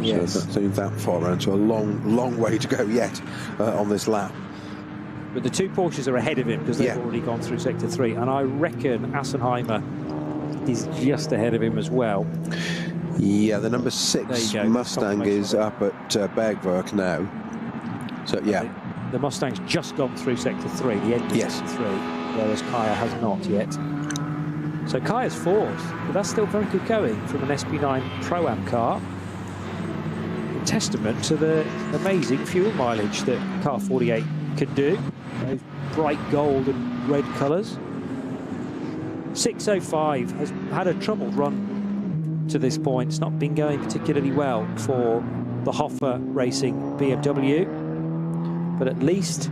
Yes. So that's only that far around, so a long way to go yet on this lap. But the 2 Porsches are ahead of him because they've already gone through Sector 3, and I reckon Assenheimer is just ahead of him as well. Yeah, the number 6 Mustang is up at Bergwerk now. So, yeah. The Mustang's just gone through Sector 3, the end of Sector 3, whereas Kaya has not yet. So Kaya's fourth, but that's still very good going from an SP9 Pro-Am car. A testament to the amazing fuel mileage that car 48 can do. Those bright gold and red colours. 6:05 has had a troubled run to this point. It's not been going particularly well for the Hoffa Racing BMW, but at least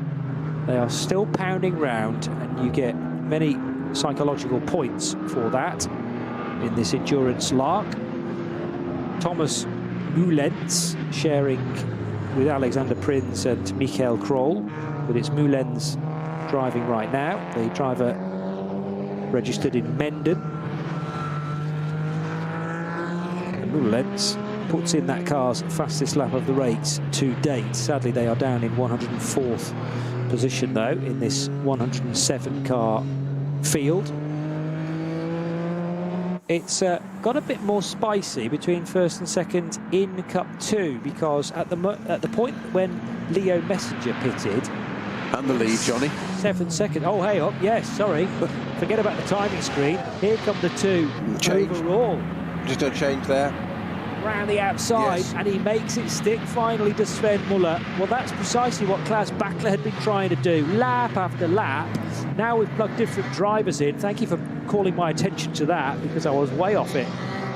they are still pounding round, and you get many psychological points for that in this endurance lark. Thomas Mullens sharing with Alexander Prinz and Michael Kroll, but it's Mullens driving right now, the driver registered in Menden. And Mullens puts in that car's fastest lap of the race to date. Sadly, they are down in 104th position, though, in this 107 car field. It's got a bit more spicy between first and second in Cup 2, because at the point when Leo Messenger pitted, and the lead, Johnny. 7 seconds. Oh, hey up. Yes, sorry. Forget about the timing screen. Here come the two change. overall. Just a change there. Round the outside, yes. And he makes it stick finally to Sven Muller. Well, that's precisely what Klaus Bachler had been trying to do, lap after lap. Now we've plugged different drivers in. Thank you for calling my attention to that, because I was way off it.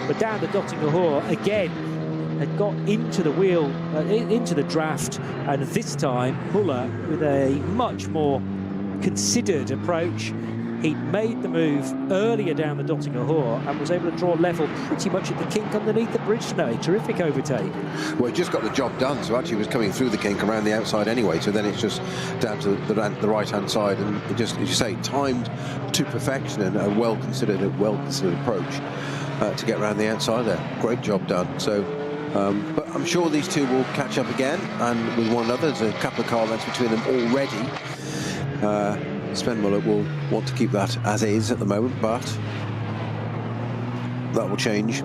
But down the Dottinger Hoor again, had got into the wheel, into the draft, and this time Muller, with a much more considered approach, he'd made the move earlier down the Dottinger Hoor and was able to draw level pretty much at the kink underneath the bridge today. Terrific overtake. Well, he just got the job done, so actually he was coming through the kink around the outside anyway, so then it's just down to the right-hand side, and it just, as you say, timed to perfection, and a well-considered approach to get around the outside there. Great job done. So, but I'm sure these two will catch up again, and with one another. There's a couple of car lengths between them already. Sven Muller will want to keep that as is at the moment, but that will change,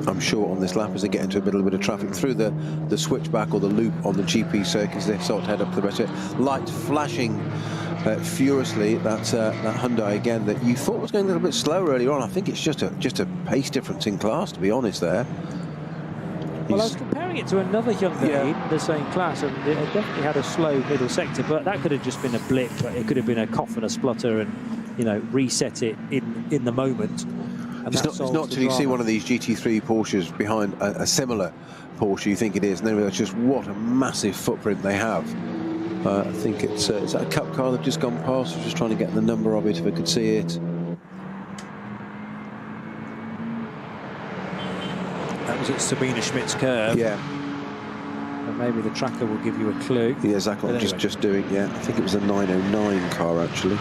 I'm sure, on this lap as they get into a little bit of traffic through the switchback or the loop on the GP circuits. They start to head up to the rest of it. Lights flashing furiously. That Hyundai again that you thought was going a little bit slower earlier on. I think it's just a pace difference in class, to be honest. There. Well, I was comparing it to another Hyundai in the same class, and it definitely had a slow middle sector, but that could have just been a blip. But it could have been a cough and a splutter, and reset it in the moment. And it's not till you see one of these GT3 Porsches behind a similar Porsche you think it is, and then it's just what a massive footprint they have. I think it's a Cup car that's just gone past. I was just trying to get the number of it if I could see it. That was at Sabina Schmidt's curve. Yeah. And maybe the tracker will give you a clue. Yeah, exactly. Anyway. Just doing. Yeah, I think it was a 909 car actually.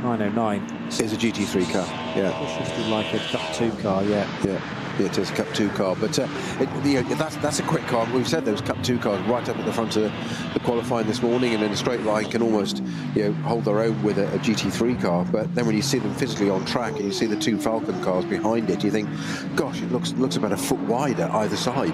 909 is a GT3 car. Yeah. It's just like a Cup 2 car. Yeah. Yeah. Yeah, it is a Cup 2 car, but that's a quick car. We've said those Cup 2 cars right up at the front of the qualifying this morning, and in a straight line can almost hold their own with a GT3 car. But then when you see them physically on track and you see the two Falcon cars behind it, you think, gosh, it looks about a foot wide at either side.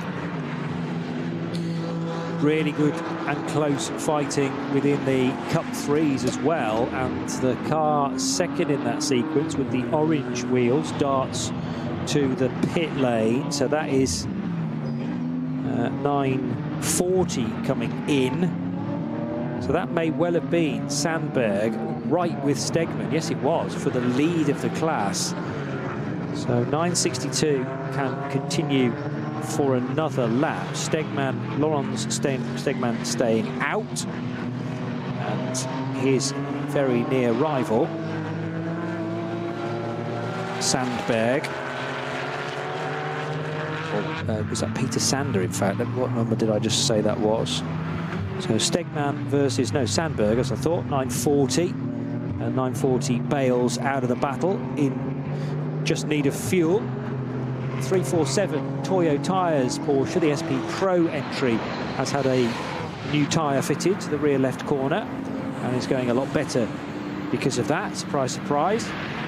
Really good and close fighting within the Cup 3s as well, and the car second in that sequence with the orange wheels darts to the pit lane. So that is 940 coming in. So that may well have been Sandberg right with Stegman. Yes, it was, for the lead of the class. So 962 can continue for another lap. Laurens Stegman staying out, and his very near rival Sandberg, or was that Peter Sander, in fact? What number did I just say that was? So Stegman versus, no, Sandberg, as I thought, 940. And 940 bails out of the battle in just need of fuel. 347 Toyo Tyres Porsche, the SP Pro entry, has had a new tyre fitted to the rear left corner and is going a lot better because of that. Surprise, surprise.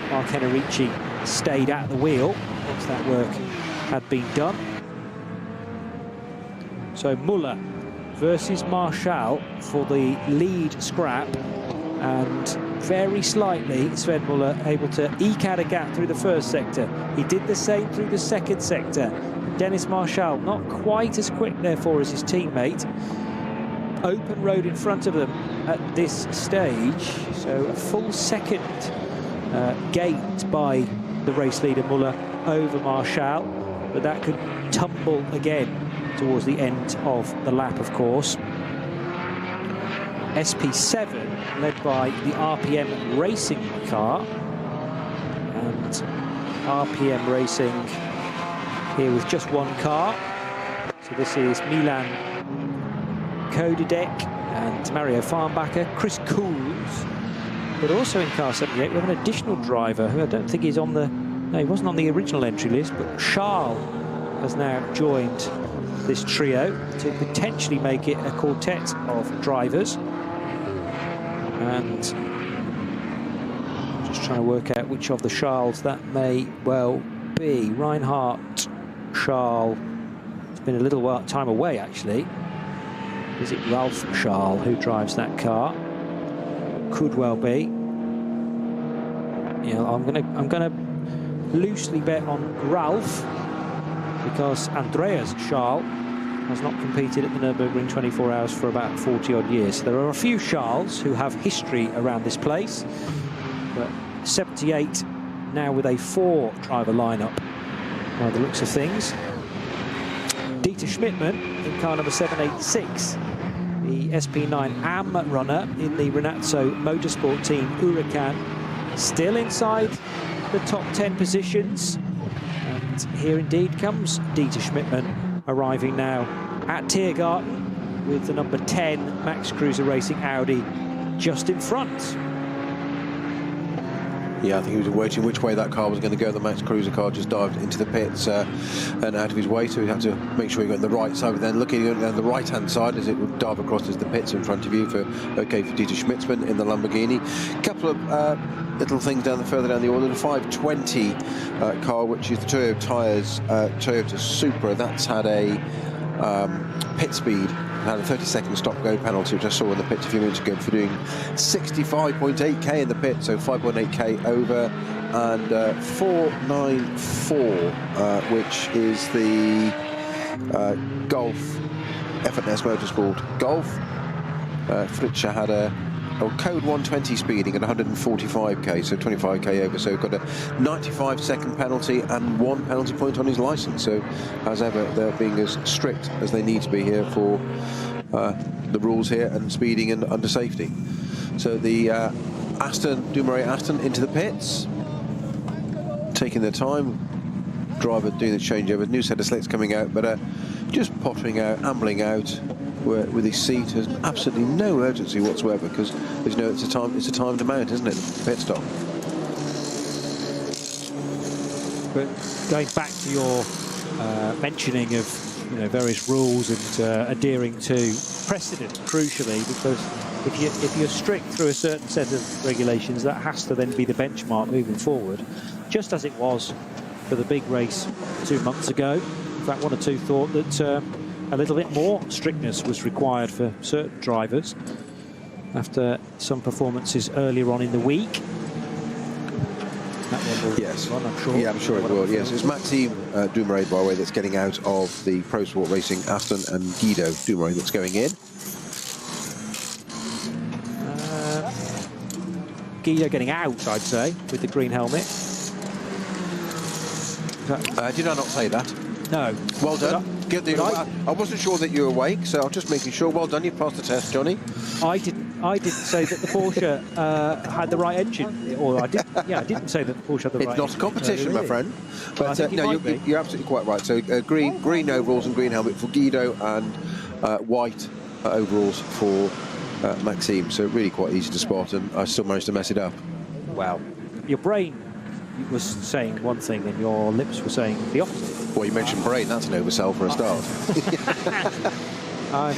Mark Henrici stayed at the wheel once that work had been done. So Muller versus Marshall for the lead scrap, And very slightly, Sven Muller able to eke out a gap through the first sector. He did the same through the second sector. Dennis Marshall not quite as quick, therefore, as his teammate. Open road in front of them at this stage, so a full second gained by the race leader Muller over Marshall, but that could tumble again towards the end of the lap, of course. SP7 led by the RPM Racing car, and RPM Racing here with just one car. So this is Milan Kodadek and Mario Farnbacher, Chris Cools, but also in car 78 we have an additional driver who I don't think is on the, no, he wasn't on the original entry list, but Charles has now joined this trio to potentially make it a quartet of drivers. And just trying to work out which of the Charles that may well be. Reinhardt, Charles, it's been a little time away actually. Is it Ralph Charles who drives that car? Could well be. You know, I'm gonna loosely bet on Ralph, because Andreas Charles has not competed at the Nürburgring 24 Hours for about 40 odd years. So there are a few Charles who have history around this place, but 78 now with a 4-driver lineup by the looks of things. Dieter Schmidtmann in car number 786, the SP9 AM runner in the Renazzo Motorsport team Huracan, still inside the top 10 positions. And here indeed comes Dieter Schmidtmann, arriving now at Tiergarten with the number 10 Max Cruiser Racing Audi just in front. Yeah, I think he was waiting which way that car was going to go. The Max Cruiser car just dived into the pits and out of his way, so he had to make sure he got on the right side. But then looking at the right-hand side as it would dive across as the pits in front of you for Dieter Schmidtmann in the Lamborghini. A couple of little things further down the order. The 520 car, which is the Toyo Tyres Toyota Supra, that's had a pit speed, had a 30-second stop-go penalty, which I saw in the pits a few minutes ago, for doing 65.8k in the pit, so 5.8k over, and 494, which is the Golf F&S Motorsport Golf. Fritzer had a code 120 speeding at 145k, so 25k over, so got a 95-second penalty and 1 penalty point on his license. So as ever, they're being as strict as they need to be here for the rules here and speeding and under safety. So the Dumoulin Aston into the pits, taking their time, driver doing the changeover, new set of slicks coming out, but just pottering out, ambling out with his seat. Has absolutely no urgency whatsoever, because as you know, it's a timed amount, isn't it? Pit stop. But going back to your mentioning of various rules and adhering to precedent, crucially, because if you're strict through a certain set of regulations, that has to then be the benchmark moving forward, just as it was for the big race 2 months ago. In fact, one or two thought that a little bit more strictness was required for certain drivers after some performances earlier on in the week. That one will, yes, run, I'm sure. Yeah, I'm sure it will. Yes, it's Maxime Dumoulin, by the way, that's getting out of the Pro Sport Racing Aston, and Guido Dumoulin that's going in. Guido getting out, I'd say, with the green helmet. Did I not say that? No. Well done. I wasn't sure that you were awake, so I'm just making sure. Well done, you passed the test, Johnny. I didn't say that the Porsche had the right engine, or I didn't say that the Porsche had the right engine. It's not a competition, my friend. But I think no, you're absolutely quite right. So green overalls and green helmet for Guido, and white overalls for Maxime. So really quite easy to spot, and I still managed to mess it up. Wow. Your brain was saying one thing and your lips were saying the opposite. Well, you mentioned brain, that's an oversell for a start.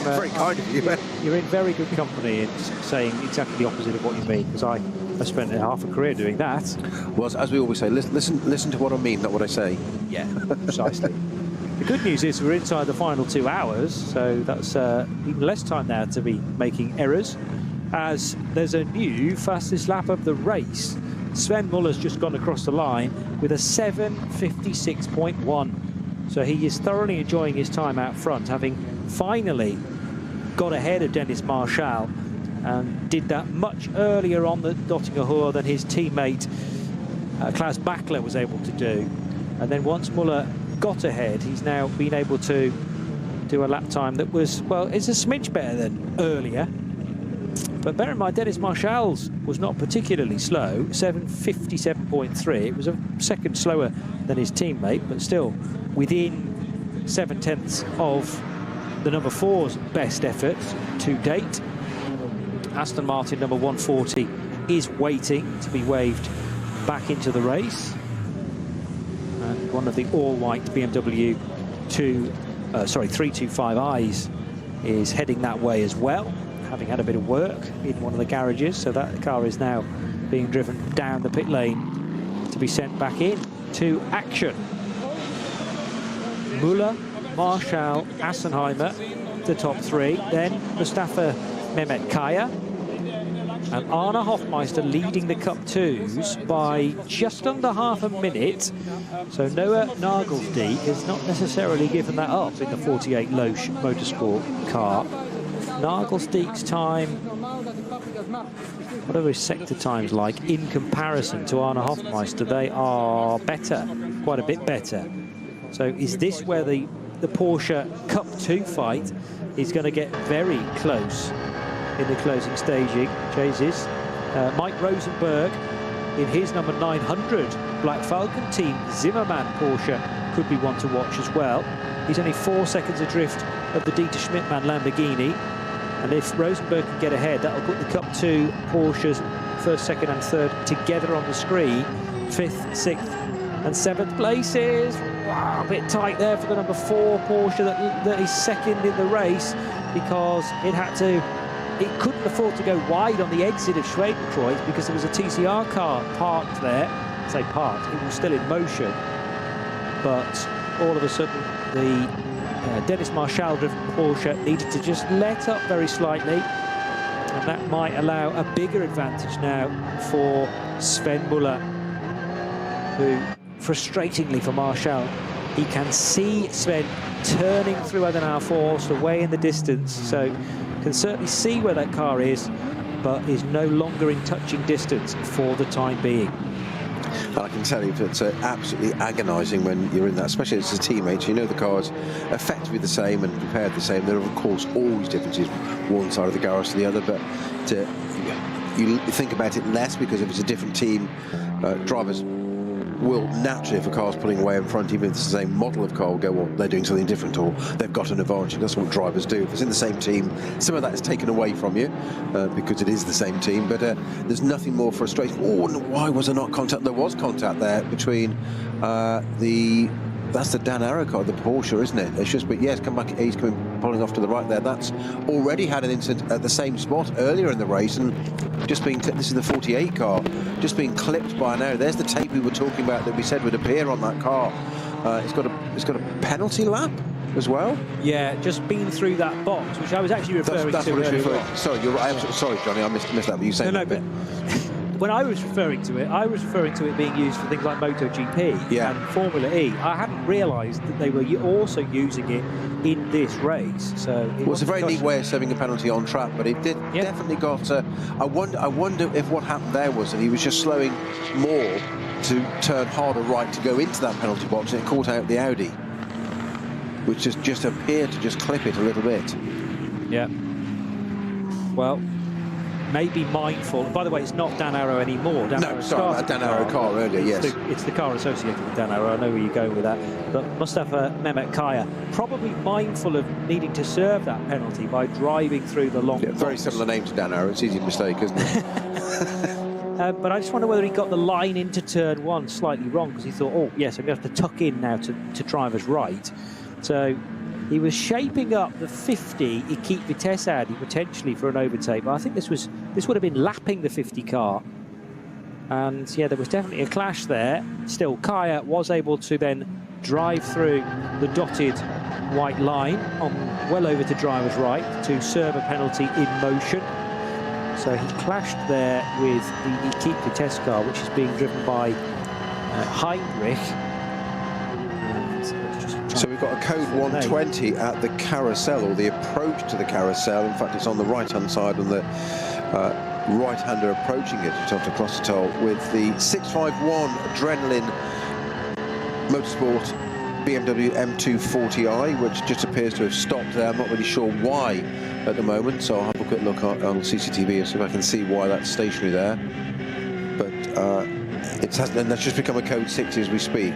Very kind of you. You're in very good company in saying exactly the opposite of what you mean, because I spent half a career doing that. Well, as we always say, listen to what I mean, not what I say. Yeah, precisely. The good news is we're inside the final 2 hours, so that's even less time now to be making errors. as there's a new fastest lap of the race. Sven Muller's just gone across the line with a 7:56.1. So he is thoroughly enjoying his time out front, having finally got ahead of Dennis Marshall, and did that much earlier on the Dottinger Ruhr than his teammate Klaus Bachler was able to do. And then once Muller got ahead, he's now been able to do a lap time that was, well, it's a smidge better than earlier. But bear in mind, Dennis Marshall's was not particularly slow, 7:57.3. It was a second slower than his teammate, but still within 7/10 of the number 4's best effort to date. Aston Martin number 140 is waiting to be waved back into the race. And one of the all-white BMW 325i's is heading that way as well, having had a bit of work in one of the garages. So that car is now being driven down the pit lane to be sent back in to action. Müller, Marshall, Assenheimer, the top 3. Then Mustafa Mehmet Kaya and Arne Hofmeister leading the Cup 2s by just under half a minute. So Noah Nagelsdijk has not necessarily given that up in the 48 Loesch Motorsport car. Nagelsdijk's time, whatever his sector time's like, in comparison to Arne Hofmeister, they are better, quite a bit better. So is this where the Porsche Cup 2 fight is going to get very close in the closing stages? Mike Rosenberg in his number 900 Black Falcon team Zimmermann Porsche could be one to watch as well. He's only 4 seconds adrift of the Dieter Schmidtmann Lamborghini, and if Rosenberg can get ahead, that'll put the Cup 2 Porsches first, second and third together on the screen. 5th, 6th and 7th places. Wow, a bit tight there for the number 4 Porsche that is second in the race, because it couldn't afford to go wide on the exit of Schwedenkreuz because there was a TCR car parked there. I say parked, it was still in motion. But all of a sudden, the Dennis Marshall-driven Porsche needed to just let up very slightly, and that might allow a bigger advantage now for Sven Muller, who, frustratingly for Marshall, he can see Sven turning through Adenauer Forst away in the distance, so can certainly see where that car is, but is no longer in touching distance for the time being. I can tell you it's absolutely agonising when you're in that, especially as a teammate. You know the car's effectively the same and prepared the same. There are, of course, always differences one side of the garage to the other, but you think about it less because if it's a different team, drivers will naturally, if a car's pulling away in front, even if it's the same model of car, will go, well, they're doing something different, or they've got an advantage. That's what drivers do. If it's in the same team, some of that is taken away from you because it is the same team, but there's nothing more frustrating. Oh, why was there not contact? There was contact there between that's the Dan Arrow car, the Porsche, isn't it? It's just, but yes, come back, he's coming, pulling off to the right there. That's already had an incident at the same spot earlier in the race, and just being, this is the 48 car, just being clipped by an arrow. There's the tape we were talking about that we said would appear on that car. It's got a penalty lap as well. Yeah, just been through that box, which I was actually referring that's to. What it's referring. Sorry, you're right. Sorry, Johnny, I missed that. But you saying no, but when I was referring to it, I was referring to it being used for things like MotoGP and Formula E. I hadn't realised that they were also using it in this race. So it's a very neat way of serving a penalty on track, but it did definitely got. I wonder if what happened there was that he was just slowing more to turn harder right to go into that penalty box, and it caught out the Audi, which just appeared to just clip it a little bit. Yeah. Well, maybe mindful. By the way, it's not Dan Arrow anymore. Dan Arrow sorry, Dan Arrow car earlier, yes. It's the car associated with Dan Arrow. I know where you're going with that. But Mustafa Mehmet Kaya, probably mindful of needing to serve that penalty by driving through the long box. Very similar name to Dan Arrow. It's easy to mistake, isn't it? But I just wonder whether he got the line into turn 1 slightly wrong, because he thought, oh, yes, I'm going to have to tuck in now to driver's right. So he was shaping up the 50 Equipe Vitesse Audi potentially for an overtake, but I think this would have been lapping the 50 car. And yeah, there was definitely a clash there. Still, Kaya was able to then drive through the dotted white line on well over to driver's right to serve a penalty in motion. So he clashed there with the Equipe de test car, which is being driven by Heinrich. So we've got a code 120 at the carousel, or the approach to the carousel. In fact, it's on the right-hand side, and the right-hander approaching it, to cross the toll, with the 651 Adrenaline Motorsport BMW M240i, which just appears to have stopped there. I'm not really sure why at the moment, so I'll have a quick look on CCTV and see if I can see why that's stationary there. But and that's just become a code 60 as we speak.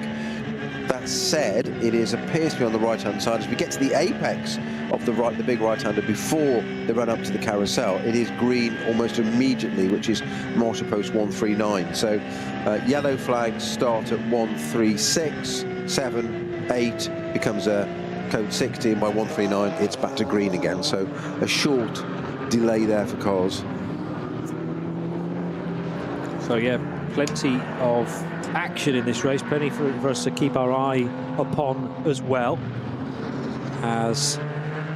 That said, it appears to be on the right-hand side. As we get to the apex of the big right-hander before they run up to the carousel, it is green almost immediately, which is marshal post 139. So yellow flags start at 136, 7, 8 becomes a code 60, and by 139 it's back to green again. So a short delay there for cars. So yeah, plenty of action in this race, plenty for us to keep our eye upon as well. As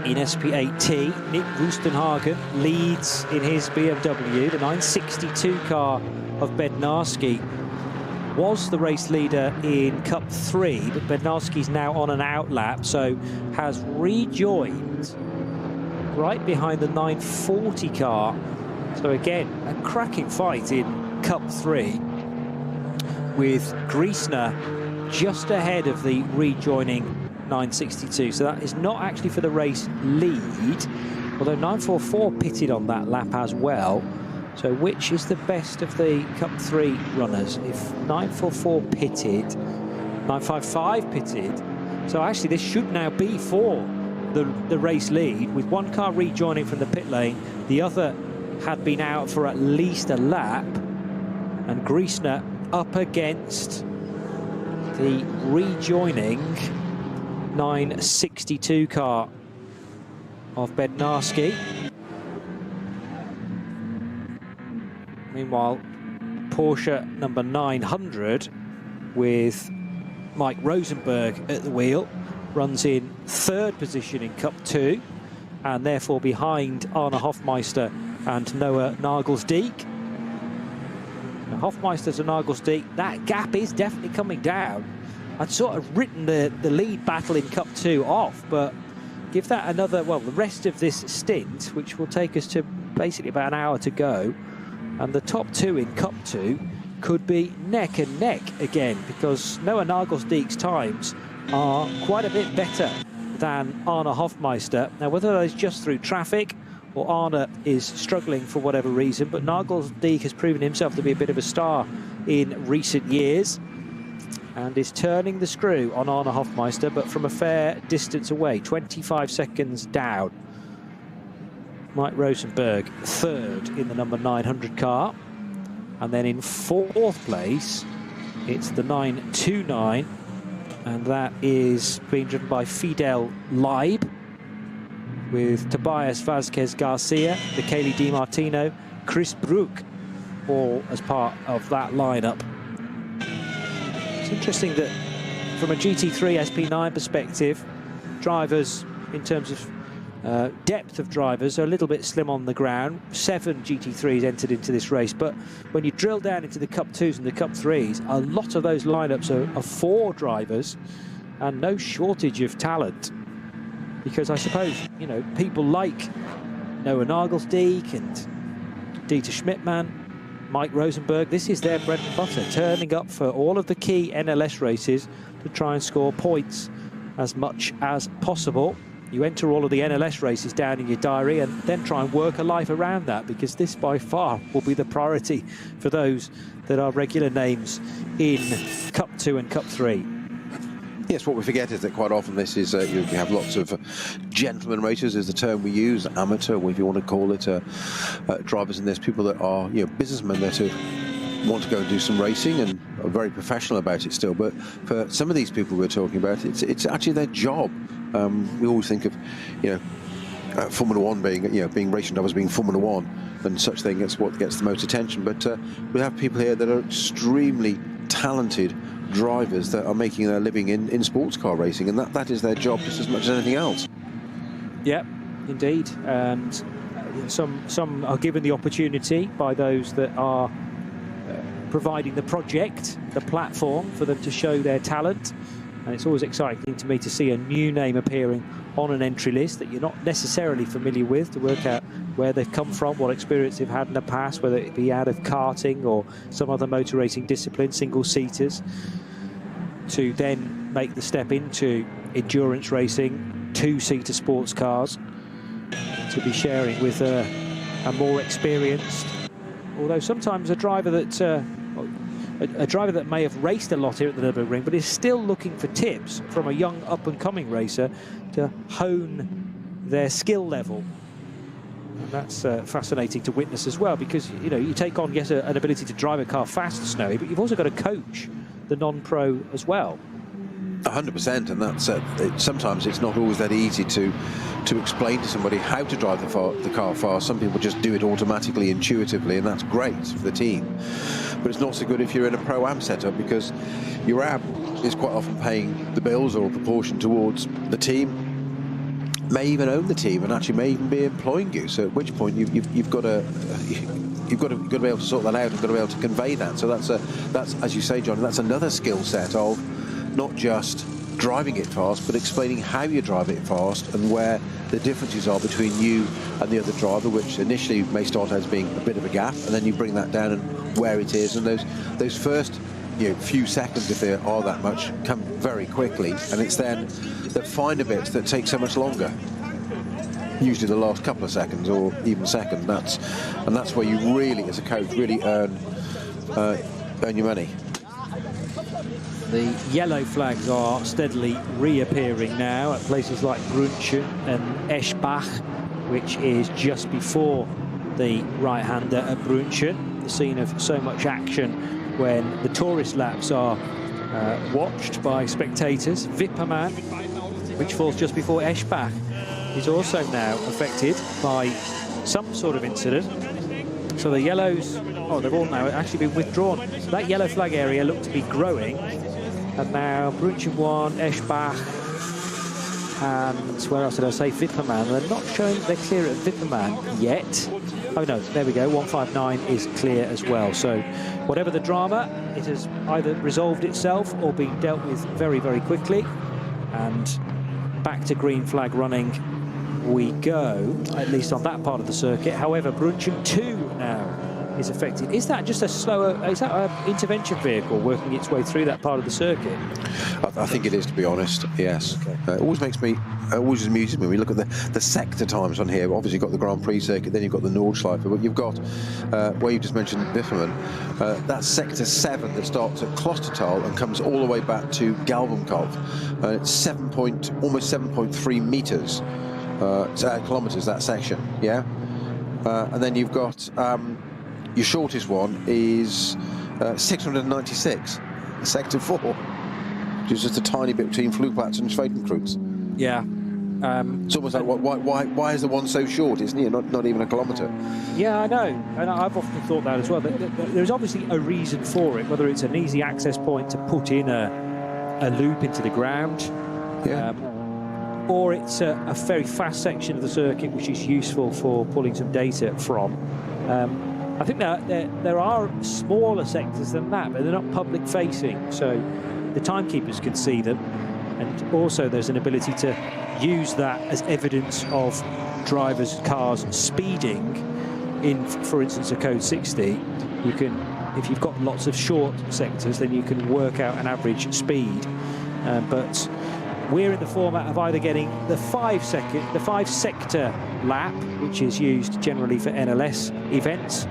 in SP8T, Nick Wustenhagen leads in his BMW. The 962 car of Bednarski was the race leader in Cup 3, but Bednarski's now on an outlap, so has rejoined right behind the 940 car. So again, a cracking fight in Cup 3, with Griesner just ahead of the rejoining 962. So that is not actually for the race lead, although 944 pitted on that lap as well. So which is the best of the Cup 3 runners? If 944 pitted, 955 pitted, so actually this should now be for the race lead, with one car rejoining from the pit lane. The other had been out for at least a lap, and Griesner up against the rejoining 962 car of Bednarski. Meanwhile, Porsche number 900 with Mike Rosenberg at the wheel runs in third position in Cup 2, and therefore behind Arne Hofmeister and Noah Nagelsdijk. Hofmeister to Nagelsdijk, that gap is definitely coming down. I'd sort of written the lead battle in Cup 2 off, but give that another, well, the rest of this stint, which will take us to basically about an hour to go, and the top two in Cup 2 could be neck and neck again, because Noah Nagelsdijk's times are quite a bit better than Arne Hofmeister. Now, whether that is just through traffic or Arne is struggling for whatever reason, but Nagelsdijk has proven himself to be a bit of a star in recent years and is turning the screw on Arne Hofmeister, but from a fair distance away, 25 seconds down. Mike Rosenberg third in the number 900 car, and then in fourth place it's the 929, and that is being driven by Fidel Leib, with Tobias Vazquez Garcia, Michele Di Martino, Chris Brook, all as part of that lineup. It's interesting that from a GT3 SP9 perspective, drivers, in terms of depth of drivers, are a little bit slim on the ground. 7 GT3s entered into this race, but when you drill down into the Cup 2s and the Cup 3s, a lot of those lineups are 4 drivers, and no shortage of talent. Because I suppose, you know, people like Noah Nagelsdijk and Dieter Schmidtmann, Mike Rosenberg, this is their bread and butter, turning up for all of the key NLS races to try and score points as much as possible. You enter all of the NLS races down in your diary and then try and work a life around that, because this by far will be the priority for those that are regular names in Cup 2 and Cup 3. Yes, what we forget is that quite often this is, you have lots of gentleman racers is the term we use, amateur, or if you want to call it, drivers, and there's people that are, you know, businessmen that want to go and do some racing and are very professional about it still. But for some of these people we're talking about, it's actually their job. We always think of, you know, Formula One being, you know, being racing drivers being Formula One and such thing. It's what gets the most attention. But we have people here that are extremely talented drivers that are making their living in sports car racing, and that is their job just as much as anything else. Yeah, indeed. And Some are given the opportunity by those that are providing the project, the platform for them to show their talent. And it's always exciting to me to see a new name appearing on an entry list that you're not necessarily familiar with, to work out where they've come from, what experience they've had in the past, whether it be out of karting or some other motor racing discipline, single-seaters, to then make the step into endurance racing, two-seater sports cars, to be sharing with a more experienced, although sometimes a driver that may have raced a lot here at the Nürburgring, but is still looking for tips from a young up-and-coming racer to hone their skill level. And that's fascinating to witness as well, because you take on, yes, an ability to drive a car fast, Snowy, but you've also got to coach the non-pro as well. 100%, and that's sometimes it's not always that easy to explain to somebody how to drive the car fast. Some people just do it automatically, intuitively, and that's great for the team. But it's not so good if you're in a Pro-Am setup, because your AM is quite often paying the bills or a proportion towards the team, may even own the team, and actually may even be employing you. So at which point you've got to be able to sort that out, and got to be able to convey that. So that's as you say, John, that's another skill set of not just driving it fast, but explaining how you drive it fast and where the differences are between you and the other driver, which initially may start as being a bit of a gap, and then you bring that down and where it is, and those first few seconds, if there are that much, come very quickly, and it's then the finer bits that take so much longer, usually the last couple of seconds or even second. That's where you really, as a coach, really earn your money. The yellow flags are steadily reappearing now at places like Brunchen and Eschbach, which is just before the right-hander at Brunchen, the scene of so much action when the tourist laps are watched by spectators. Wippermann, which falls just before Eschbach, is also now affected by some sort of incident. So the yellows, they've all now actually been withdrawn. That yellow flag area looked to be growing. And now Brunchen 1, Eschbach, and where else did I say? Wippermann. They're not showing they're clear at Wippermann yet. Oh no, there we go, 159 is clear as well. So whatever the drama, it has either resolved itself or been dealt with very, very quickly. And back to green flag running we go, at least on that part of the circuit. However, Brunchen 2 now is affected. Is that just is that an intervention vehicle working its way through that part of the circuit? I think it is, to be honest, yes. Okay. It always amuses me when we look at the sector times on here. Obviously you've got the Grand Prix circuit, then you've got the Nordschleife, but you've got, where you just mentioned Wippermann, that's sector 7 that starts at Klostertal and comes all the way back to Galvenkopf. It's almost 7.3 meters, kilometers, that section, yeah? And then you've got, your shortest one is 696, sector 4, which is just a tiny bit between Flugplatz and Schwedenkreuz. Yeah. It's almost like, why is the one so short? It's not even a kilometre. Yeah, I know, and I've often thought that as well. There's obviously a reason for it, whether it's an easy access point to put in a loop into the ground, or it's a very fast section of the circuit which is useful for pulling some data from. I think there are smaller sectors than that, but they're not public facing, so the timekeepers can see them, and also there's an ability to use that as evidence of drivers' cars speeding in, for instance, a code 60. You can, if you've got lots of short sectors, then you can work out an average speed, but we're in the format of either getting the 5 sector lap, which is used generally for NLS events,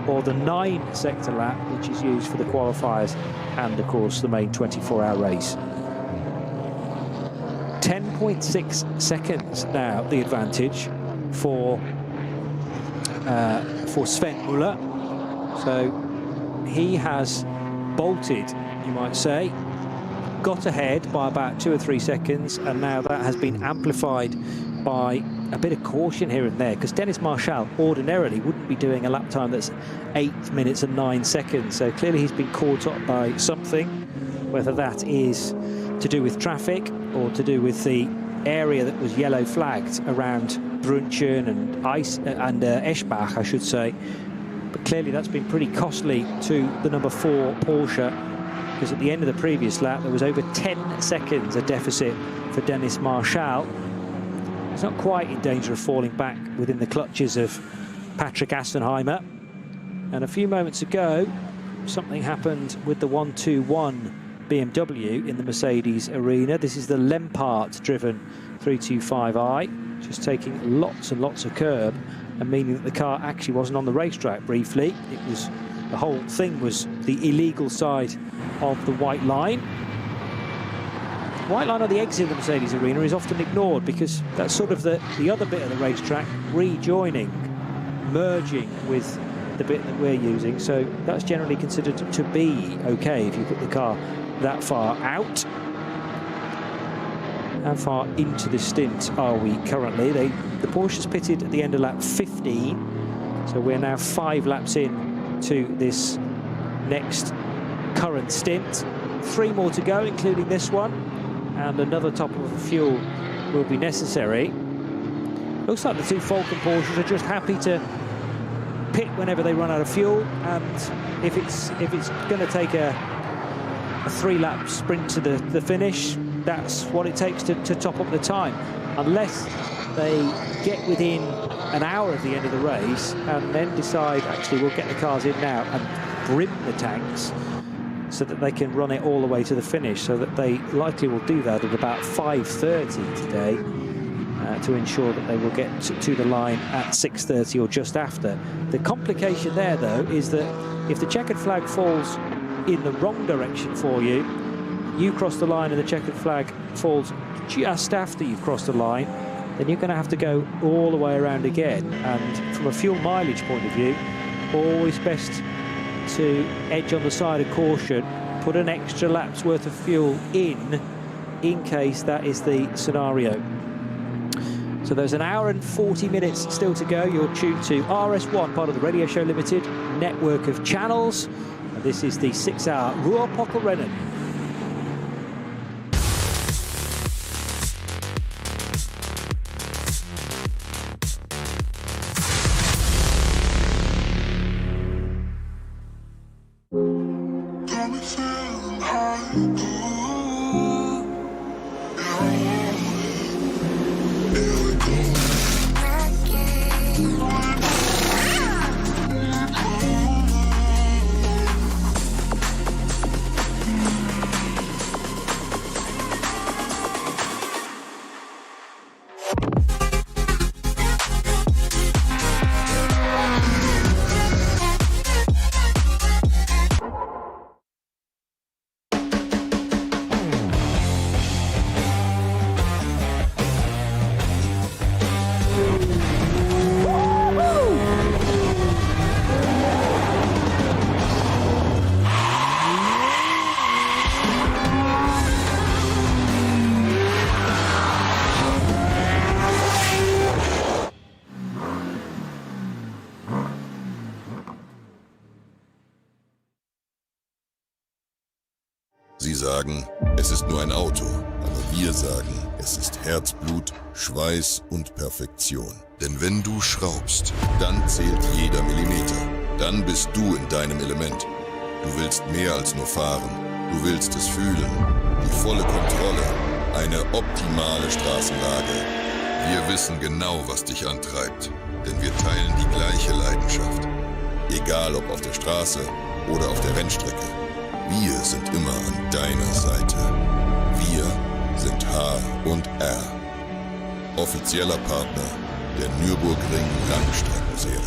or the 9 sector lap, which is used for the qualifiers and, of course, the main 24-hour race. 10.6 seconds now, the advantage for Sven Müller. So he has bolted, you might say, got ahead by about 2 or 3 seconds, and now that has been amplified by a bit of caution here and there, because Dennis Marshall ordinarily wouldn't be doing a lap time that's 8 minutes and 9 seconds. So clearly he's been caught up by something, whether that is to do with traffic or to do with the area that was yellow flagged around Brunchen and Eschbach, I should say. But clearly that's been pretty costly to the number 4 Porsche, because at the end of the previous lap there was over 10 seconds a deficit for Dennis Marshall. He's not quite in danger of falling back within the clutches of Patrick Assenheimer. And a few moments ago, something happened with the 121 BMW in the Mercedes arena. This is the Lempart-driven 325i, just taking lots and lots of curb, and meaning that the car actually wasn't on the racetrack briefly. It was, the whole thing was the illegal side of the white line. White line on the exit of the Mercedes arena is often ignored because that's sort of the other bit of the racetrack rejoining, merging with the bit that we're using. So that's generally considered to be okay if you put the car that far out. How far into the stint are we currently? The Porsche's pitted at the end of lap 15, so we're now 5 laps in to this next current stint. 3 more to go, including this one, and another top of fuel will be necessary. Looks like the 2 Falcon Porsches are just happy to pit whenever they run out of fuel, and if it's going to take a 3-lap sprint to the finish, that's what it takes to top up the time, unless they get within an hour of the end of the race and then decide, actually, we'll get the cars in now and brim the tanks so that they can run it all the way to the finish. So that they likely will do that at about 5:30 today to ensure that they will get to the line at 6:30 or just after. The complication there, though, is that if the checkered flag falls in the wrong direction for you, you cross the line and the checkered flag falls just after you've crossed the line, then you're going to have to go all the way around again. And from a fuel mileage point of view, always best to edge on the side of caution, put an extra lap's worth of fuel in case that is the scenario. So there's an hour and 40 minutes still to go. You're tuned to RS1, part of the Radio Show Limited network of channels. And this is the 6-hour Ruhr-Pokal-Rennen. Sie sagen, es ist nur ein Auto, aber wir sagen, es ist Herzblut, Schweiß und Perfektion. Denn wenn du schraubst, dann zählt jeder Millimeter. Dann bist du in deinem Element. Du willst mehr als nur fahren. Du willst es fühlen. Die volle Kontrolle. Eine optimale Straßenlage. Wir wissen genau, was dich antreibt. Denn wir teilen die gleiche Leidenschaft. Egal ob auf der Straße oder auf der Rennstrecke. Wir sind immer an deiner Seite. Wir sind H&R. Offizieller Partner der Nürburgring Langstrecken Serie.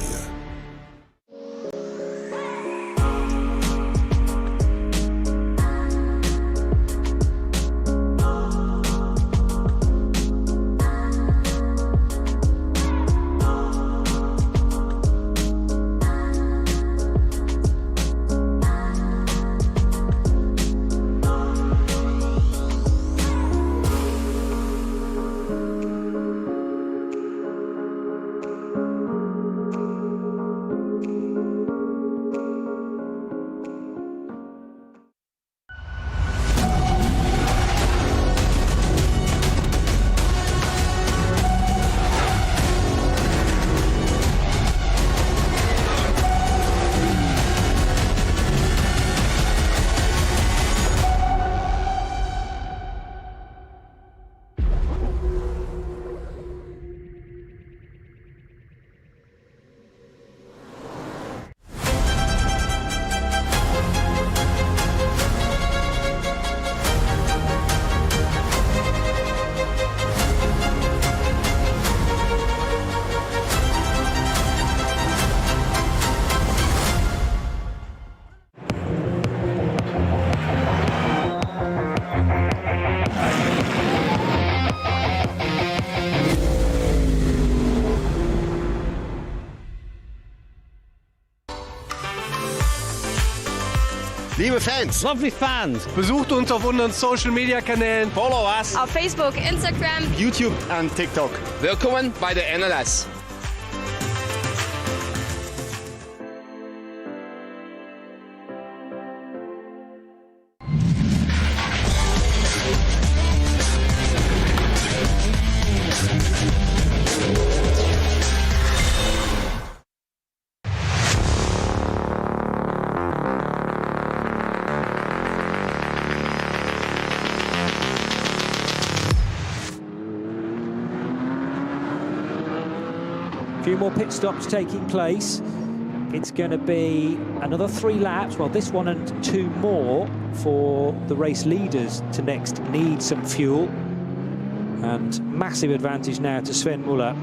Liebe Fans, Lovely fans. besucht uns auf unseren Social Media Kanälen, Follow us. Auf Facebook, Instagram, YouTube und TikTok. Willkommen bei der NLS. A few more pit stops taking place. It's going to be another 3 laps, well, this one and 2 more for the race leaders to next need some fuel. And massive advantage now to Sven Muller,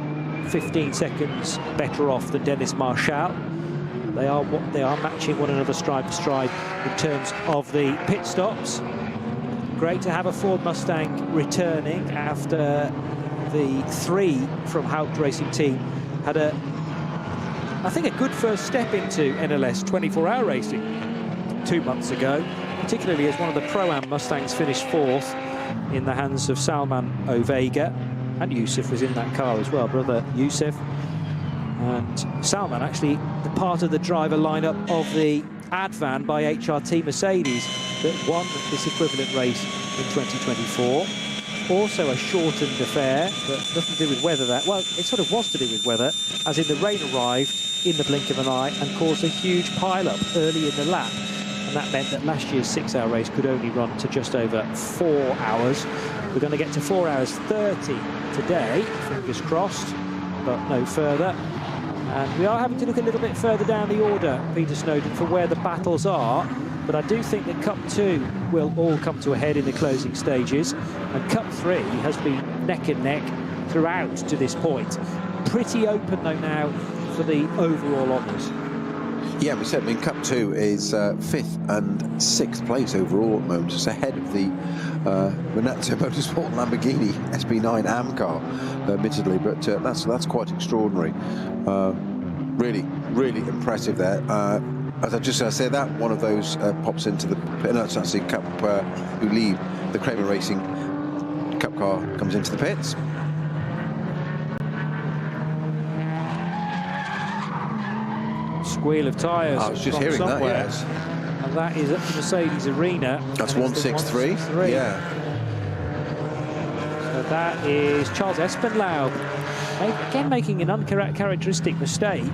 15 seconds better off than Dennis Marshall. They are matching one another stride for stride in terms of the pit stops. Great to have a Ford Mustang returning after the 3 from Haupt Racing Team had I think a good first step into NLS 24-hour racing 2 months ago, particularly as one of the Pro-Am Mustangs finished 4th in the hands of Salman Ovega, and Yusuf was in that car as well, brother Yusuf. And Salman actually the part of the driver lineup of the Advan by HRT Mercedes that won this equivalent race in 2024. Also a shortened affair, but nothing to do with weather. Well, it sort of was to do with weather, as in the rain arrived in the blink of an eye and caused a huge pile-up early in the lap. And that meant that last year's 6-hour race could only run to just over 4 hours. We're going to get to 4 hours 30 today, fingers crossed, but no further. And we are having to look a little bit further down the order, Peter Snowden, for where the battles are. But I do think that Cup 2 will all come to a head in the closing stages. And Cup 3 has been neck and neck throughout to this point. Pretty open, though, now for the overall honours. Yeah, we said, I mean, Cup 2 is 5th and 6th place overall at the moment. It's ahead of the Renato Motorsport Lamborghini SB9 AM car, admittedly, but that's quite extraordinary. Really, really impressive there. As I just said, that one of those pops into the... No, it's actually Cup who lead the Kramer Racing Cup car comes into the pits. Squeal of tyres. I was just hearing somewhere. that, yes. And that is at the Mercedes Arena. That's 163. Yeah. So that is Charles Espenlaub, again making an uncharacteristic mistake.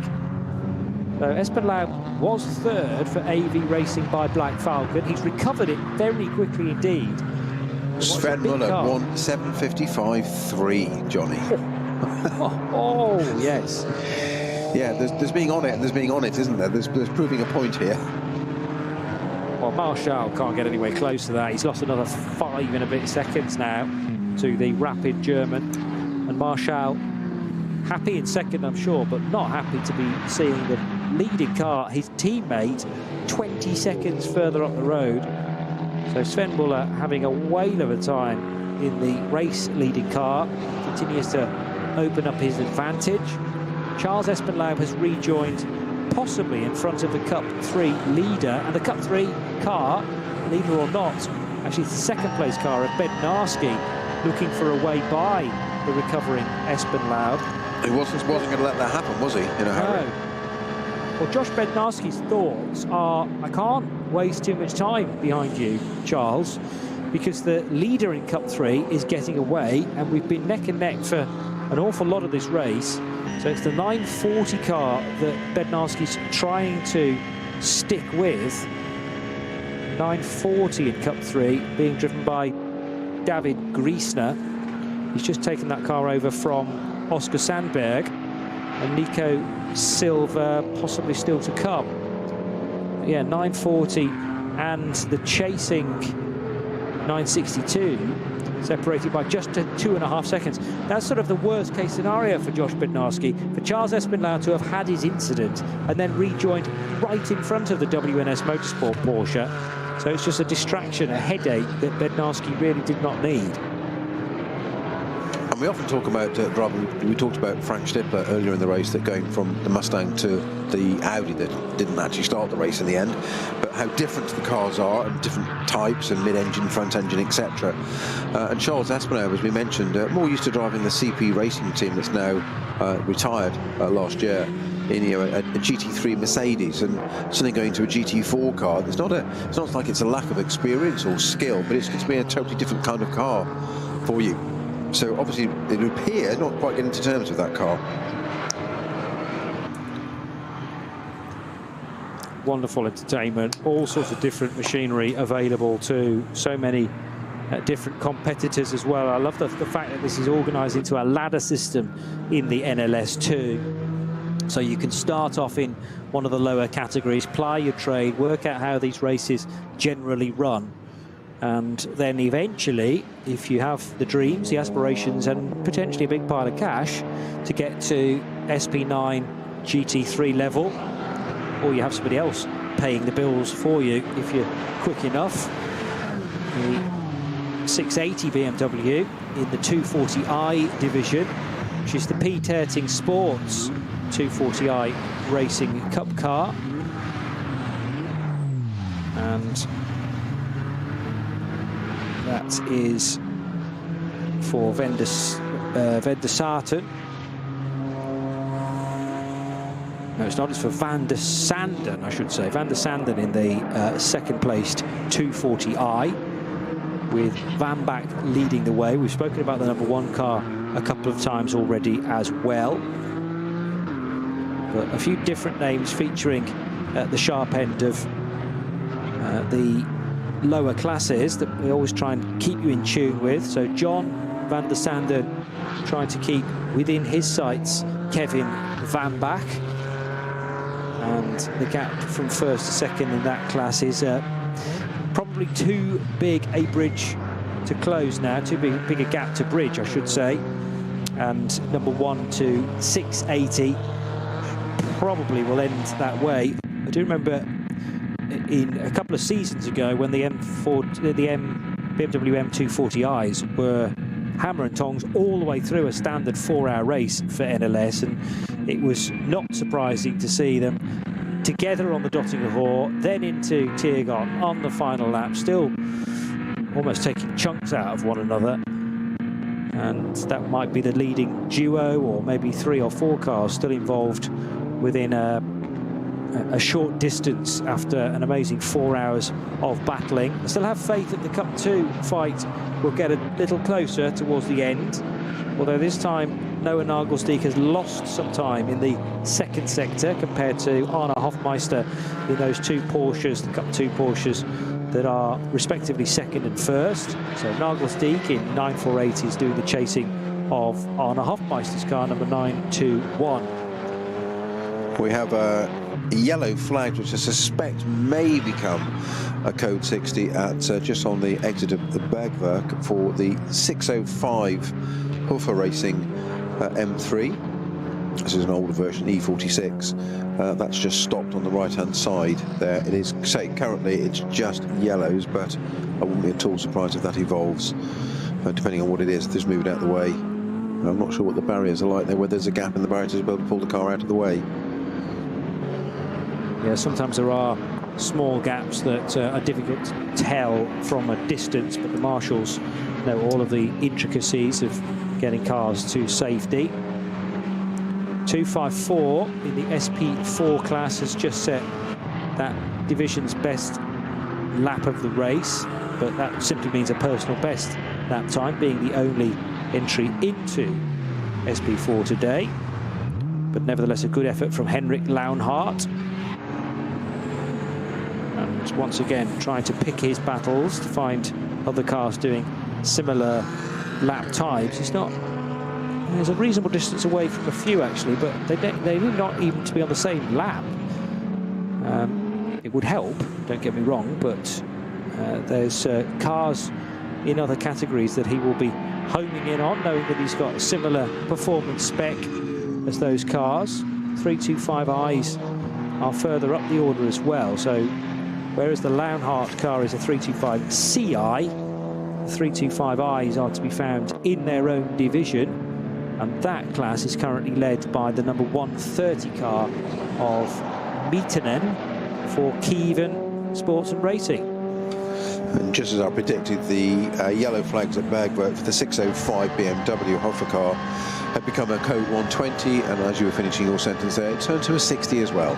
So Espenlaub was 3rd for AV Racing by Black Falcon. He's recovered it very quickly indeed. Sven Muller won 7:55.3, Johnny. Oh, yes. Yeah, there's being on it and there's being on it, isn't there? There's proving a point here. Well, Marshall can't get anywhere close to that. He's lost another 5 and a bit seconds now to the rapid German. And Marshall happy in 2nd, I'm sure, but not happy to be seeing the leading car, his teammate, 20 seconds further up the road. So Sven Muller having a whale of a time in the race leading car, continues to open up his advantage. Charles Espenlaub has rejoined, possibly in front of the Cup 3 leader, and the Cup 3 car, leader or not, actually it's the 2nd place car of Bednarski, looking for a way by the recovering Espenlaub. He wasn't going to let that happen, was he, in a hurry? No. Well, Josh Bednarski's thoughts are, I can't waste too much time behind you, Charles, because the leader in Cup 3 is getting away, and we've been neck and neck for an awful lot of this race. So it's the 940 car that Bednarski's trying to stick with. 940 in Cup 3, being driven by David Griesner. He's just taken that car over from Oscar Sandberg, and Nico Silva possibly still to come. Yeah, 940 and the chasing 962 separated by just 2.5 seconds. That's sort of the worst case scenario for Josh Bednarski, for Charles Espenlaub to have had his incident and then rejoined right in front of the WNS Motorsport Porsche. So it's just a distraction, a headache that Bednarski really did not need. I John, we often talk about we talked about Frank Stipler earlier in the race, that going from the Mustang to the Audi that didn't actually start the race in the end, but how different the cars are and different types and mid-engine, front-engine, etc. And Charles Aspinall, as we mentioned, more used to driving the CP racing team that's now retired last year in a GT3 Mercedes, and suddenly going to a GT4 car. It's not like it's a lack of experience or skill, but it's going to be a totally different kind of car for you. So obviously it would appear not quite getting to terms with that car. Wonderful entertainment, all sorts of different machinery available to so many different competitors as well. I love the fact that this is organised into a ladder system in the NLS2. So you can start off in one of the lower categories, ply your trade, work out how these races generally run. And then eventually, if you have the dreams, the aspirations, and potentially a big pile of cash to get to SP9 GT3 level, or you have somebody else paying the bills for you if you're quick enough, the 680 BMW in the 240i division, which is the Pete Erting Sports 240i Racing Cup car. And that is for Van der Saaten. No, it's not. It's for Van der Sanden, I should say. Van der Sanden in the second-placed 240i, with Van Back leading the way. We've spoken about the #1 car a couple of times already as well. But a few different names featuring at the sharp end of the lower classes that we always try and keep you in tune with. So John Van der Sanden trying to keep within his sights Kevin Van Back. And the gap from first to second in that class is probably too big a bridge to close now, too big a gap to bridge, I should say. And #1 to 680 probably will end that way. I do remember in a couple of seasons ago when the BMW M240i's were hammer and tongs all the way through a standard 4-hour race for NLS, and it was not surprising to see them together on the Dottinger Hoare, then into Tiergarten on the final lap, still almost taking chunks out of one another. And that might be the leading duo, or maybe 3 or 4 cars still involved within a short distance after an amazing 4 hours of battling. I still have faith that the Cup 2 fight will get a little closer towards the end, although this time Noah Nagelsteig has lost some time in the second sector compared to Arne Hofmeister in those 2 Porsches, the Cup 2 Porsches, that are respectively second and first. So Nagelsteig in 948 is doing the chasing of Arne Hofmeister's car, number 921. We have a yellow flag, which I suspect may become a code 60 at just on the exit of the Bergwerk for the 605 Hofer Racing M3. This is an older version, E46. That's just stopped on the right-hand side there. It is, say, currently it's just yellows, but I wouldn't be at all surprised if that evolves, depending on what it is. Just moved out of the way. I'm not sure what the barriers are like there, whether there's a gap in the barriers to be able to pull the car out of the way. Yeah, sometimes there are small gaps that are difficult to tell from a distance, but the marshals know all of the intricacies of getting cars to safety. 254 in the SP4 class has just set that division's best lap of the race, but that simply means a personal best lap time, being the only entry into SP4 today. But nevertheless, a good effort from Henrik Launhardt. And once again, trying to pick his battles to find other cars doing similar lap times. It's not... There's a reasonable distance away from a few, actually, but they need not even to be on the same lap. It would help, don't get me wrong, but there's cars in other categories that he will be homing in on, knowing that he's got a similar performance spec as those cars. 325i's are further up the order as well, so whereas the Launhardt car is a 325 CI, 325i's are to be found in their own division, and that class is currently led by the number 130 car of Mietonen for Kievan Sports and Racing. And just as I predicted, the yellow flags at Bergwerk for the 605 BMW Hoffa car had become a code 120, and as you were finishing your sentence there, it turned to a 60 as well.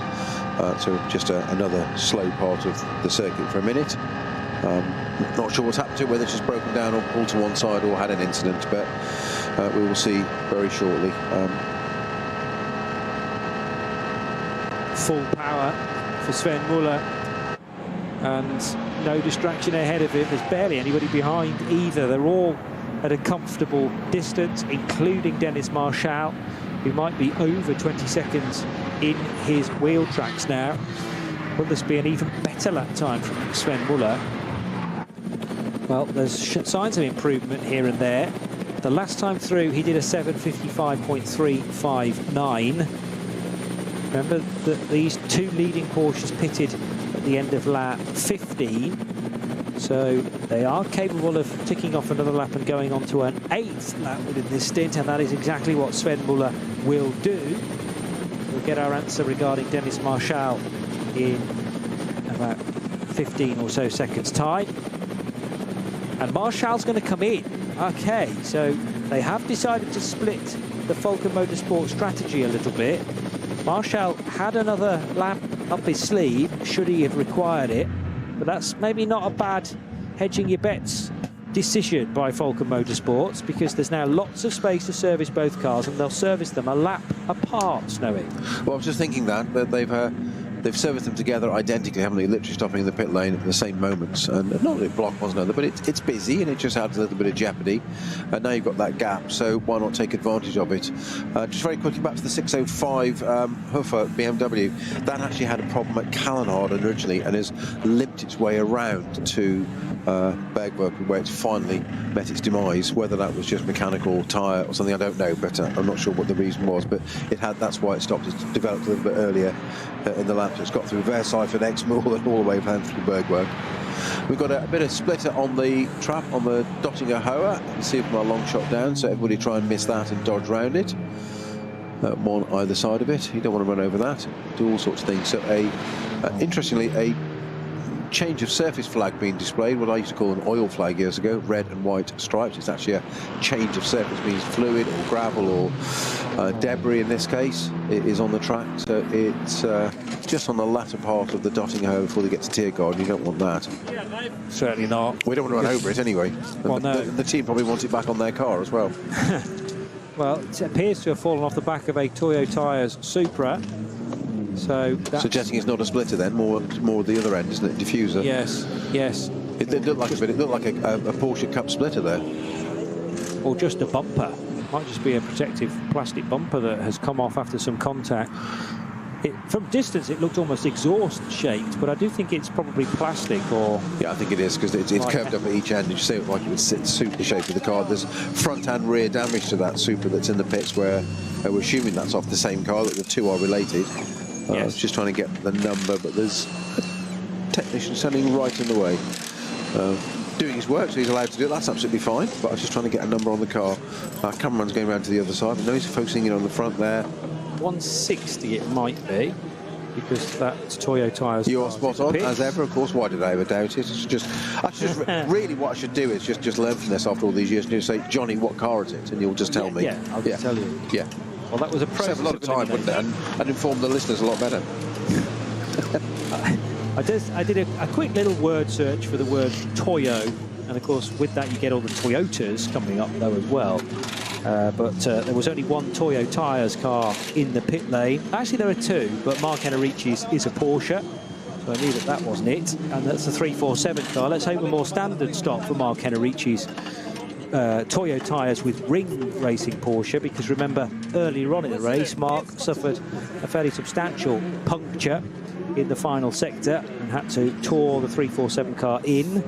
So just another slow part of the circuit for a minute. Not sure what's happened to it, whether it's just broken down or pulled to one side or had an incident, but we will see very shortly. Full power for Sven Muller, and no distraction ahead of him. There's barely anybody behind either. They're all at a comfortable distance, including Dennis Marshall, who might be over 20 seconds in his wheel tracks now. Will this be an even better lap time from Sven Muller? Well, there's signs of improvement here and there. The last time through, he did a 7:55.359. Remember that these two leading Porsches pitted at the end of lap 15. So they are capable of ticking off another lap and going on to an 8th lap within this stint, and that is exactly what Sven Muller will do. We'll get our answer regarding Dennis Marshall in about 15 or so seconds time. And Marshall's going to come in. Okay, so they have decided to split the Falken Motorsport strategy a little bit. Marshall had another lap up his sleeve, should he have required it, but that's maybe not a bad hedging your bets decision by Falken Motorsports, because there's now lots of space to service both cars, and they'll service them a lap apart, Snowy. Well, I was just thinking that they've serviced them together identically, haven't they? Literally stopping in the pit lane at the same moments, and not really block one another, but it's busy, and it just adds a little bit of jeopardy. And now you've got that gap, so why not take advantage of it? Just very quickly back to the 605 Hoffa BMW. That actually had a problem at Callenharden originally, and has limped its way around to Bergwerk, where it's finally met its demise. Whether that was just mechanical tyre or something, I don't know, but I'm not sure what the reason was. But that's why it stopped. It's developed a little bit earlier in the lap. So it's got through Versailles and Exmoor and all the way down through Bergwerk. We've got a bit of splitter on the trap on the Dottinger Hoa. You can see it from our long shot down, so everybody try and miss that and dodge round it. One either side of it. You don't want to run over that. Do all sorts of things. So interestingly, a change of surface flag being displayed, what I used to call an oil flag years ago, red and white stripes. It's actually a change of surface, means fluid or gravel or debris in this case. It is on the track, so it's just on the latter part of the Dottinger Hoa before they get to Tiergarten. You don't want that. Certainly not. We don't want to run over it anyway. Well, no. The team probably wants it back on their car as well. Well, it appears to have fallen off the back of a Toyo Tyres Supra. So suggesting it's not a splitter then, more the other end, isn't it? Diffuser. Yes, yes. It looked like a Porsche Cup splitter there. Or just a bumper. Might just be a protective plastic bumper that has come off after some contact. From distance, it looked almost exhaust-shaped, but I do think it's probably plastic or... Yeah, I think it is, because it's curved up at each end. You see it like it would suit the shape of the car. There's front and rear damage to that Supra that's in the pits, where we're assuming that's off the same car, that the two are related. I was just trying to get the number, but there's a technician standing right in the way. Doing his work, so he's allowed to do it. That's absolutely fine, but I was just trying to get a number on the car. Our cameraman's going around to the other side. I know he's focusing in on the front there. 160 it might be, because that's Toyo Tyres. You are spot on, as ever, of course. Why did I ever doubt it? It's just really what I should do is just learn from this after all these years and just say, Johnny, what car is it? And you'll just tell me. Yeah, I'll just tell you. Yeah. Well, that was a process. Save a lot of time, wouldn't it? And inform the listeners a lot better. I did a quick little word search for the word Toyo, and of course with that you get all the Toyotas coming up though as well. But there was only one Toyo Tyres car in the pit lane. Actually there are two, but Mark Henrici's is a Porsche, so I knew that wasn't it. And that's the 347 car. Let's hope a more standard stop for Mark Henrici's Toyo Tyres with Ring Racing Porsche, because remember earlier on in the race Mark suffered a fairly substantial puncture in the final sector and had to tour the 347 car in.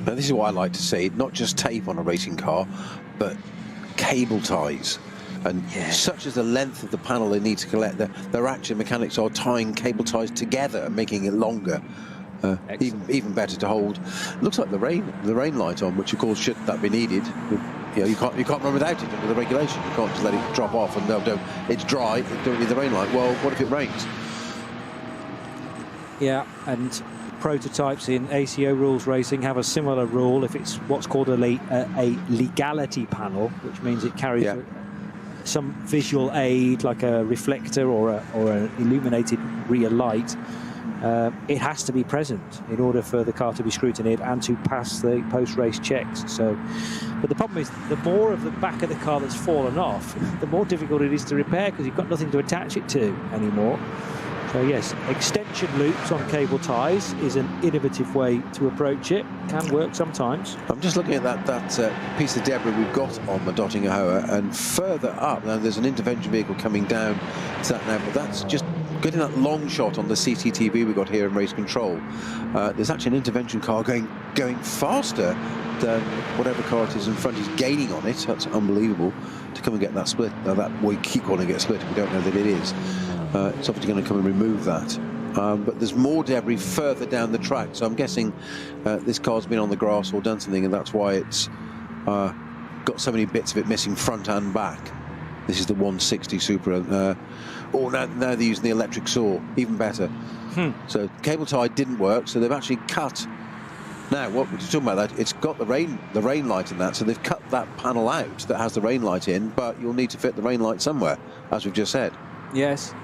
Now this is what I like to see, not just tape on a racing car, but cable ties. And such as the length of the panel they need to collect, their action mechanics are tying cable ties together and making it longer. even better to hold. Looks like the rain light on, which of course should that be needed. You know, you can't run without it under the regulation. You can't just let it drop off and no, it's dry. Don't need the rain light. Well, what if it rains? Yeah, and prototypes in ACO rules racing have a similar rule. If it's what's called a legality panel, which means it carries some visual aid like a reflector or an illuminated rear light, it has to be present in order for the car to be scrutinized and to pass the post-race checks. So, but the problem is, the more of the back of the car that's fallen off, the more difficult it is to repair because you've got nothing to attach it to anymore. So yes, extension loops on cable ties is an innovative way to approach it. Can work sometimes. I'm just looking at that piece of debris we've got on the Dottinger Hoa, and further up now there's an intervention vehicle coming down to that now, but that's just getting that long shot on the CCTV we got here in race control. There's actually an intervention car going faster than whatever car it is in front is gaining on it. That's unbelievable to come and get that split. Now that we keep calling it a split, we don't know that it is. It's obviously going to come and remove that. But there's more debris further down the track, so I'm guessing this car's been on the grass or done something, and that's why it's got so many bits of it missing front and back. This is the 160 Supra. Now they're using the electric saw, even better. So cable tie didn't work, so they've actually cut. Now, what we're talking about, that it's got the rain light in that, so they've cut that panel out that has the rain light in, but you'll need to fit the rain light somewhere, as we've just said. Yes.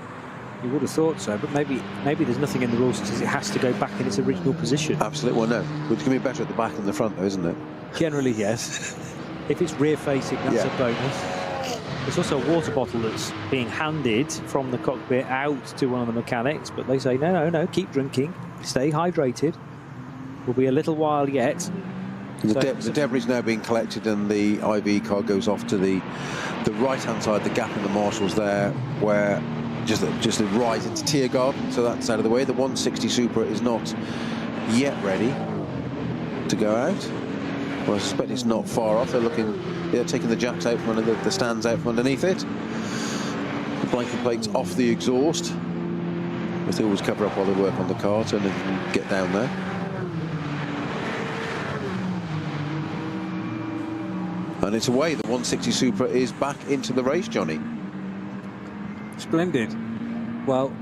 You would have thought so, but maybe there's nothing in the rules that says it has to go back in its original position. Absolutely, well, no. It's going to be better at the back than the front, though, isn't it? Generally, yes. If it's rear-facing, that's a bonus. There's also a water bottle that's being handed from the cockpit out to one of the mechanics, but they say, no, keep drinking, stay hydrated. Will be a little while yet. The debris is now being collected, and the IV car goes off to the right-hand side, the gap in the marshals there, where just a rise into Tiergarten, so that's out of the way. The 160 Supra is not yet ready to go out. Well, I suspect it's not far off. They're taking the jacks out from under the stands out from underneath it. The blanket plate's off the exhaust. But they always cover up while they work on the car, so they can get down there. And it's away. The 160 Supra is back into the race, Johnny. Splendid. Well,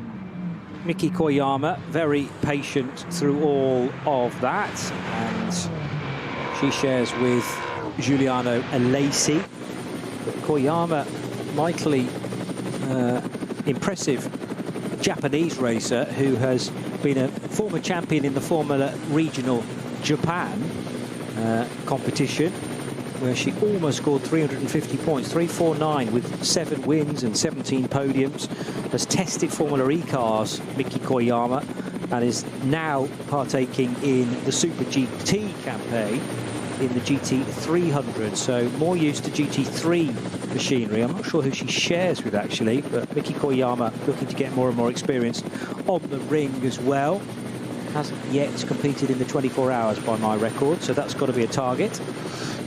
Miki Koyama, very patient through all of that, and she shares with Giuliano Alesi. But Koyama, mightily impressive Japanese racer who has been a former champion in the Formula Regional Japan competition, where she almost scored 350 points, 349 with 7 wins and 17 podiums, has tested Formula E cars, Miki Koyama, and is now partaking in the Super GT campaign in the GT300, so more used to GT3 machinery. I'm not sure who she shares with, actually, but Miki Koyama looking to get more and more experience on the ring as well. Hasn't yet competed in the 24 hours by my record, so that's got to be a target.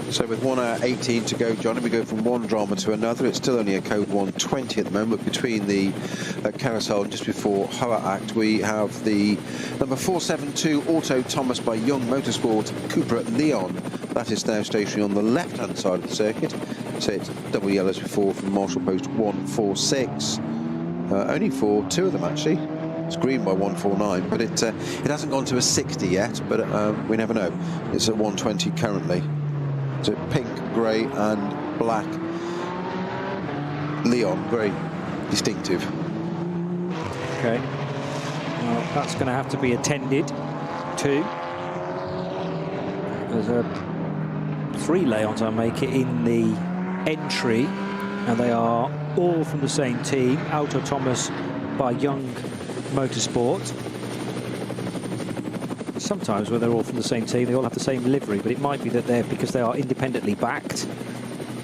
So with 1 hour 18 to go, Johnny, we go from one drama to another. It's still only a code 120 at the moment. Between the carousel and just before Hoa Act, we have the number 472 Auto Thomas by Young Motorsport Cupra Leon. That is now stationary on the left-hand side of the circuit. So it's double yellows before from Marshal Post 146. Only for 2 of them, actually. It's green by 149, but it hasn't gone to a 60 yet, but we never know. It's at 120 currently. So pink, grey and black Leon, very distinctive. Okay, well, that's going to have to be attended to. There's 3 Leons, I make it, in the entry, and they are all from the same team, Auto Thomas by Young Motorsport. Sometimes when they're all from the same team, they all have the same livery, but it might be that they're, because they are independently backed,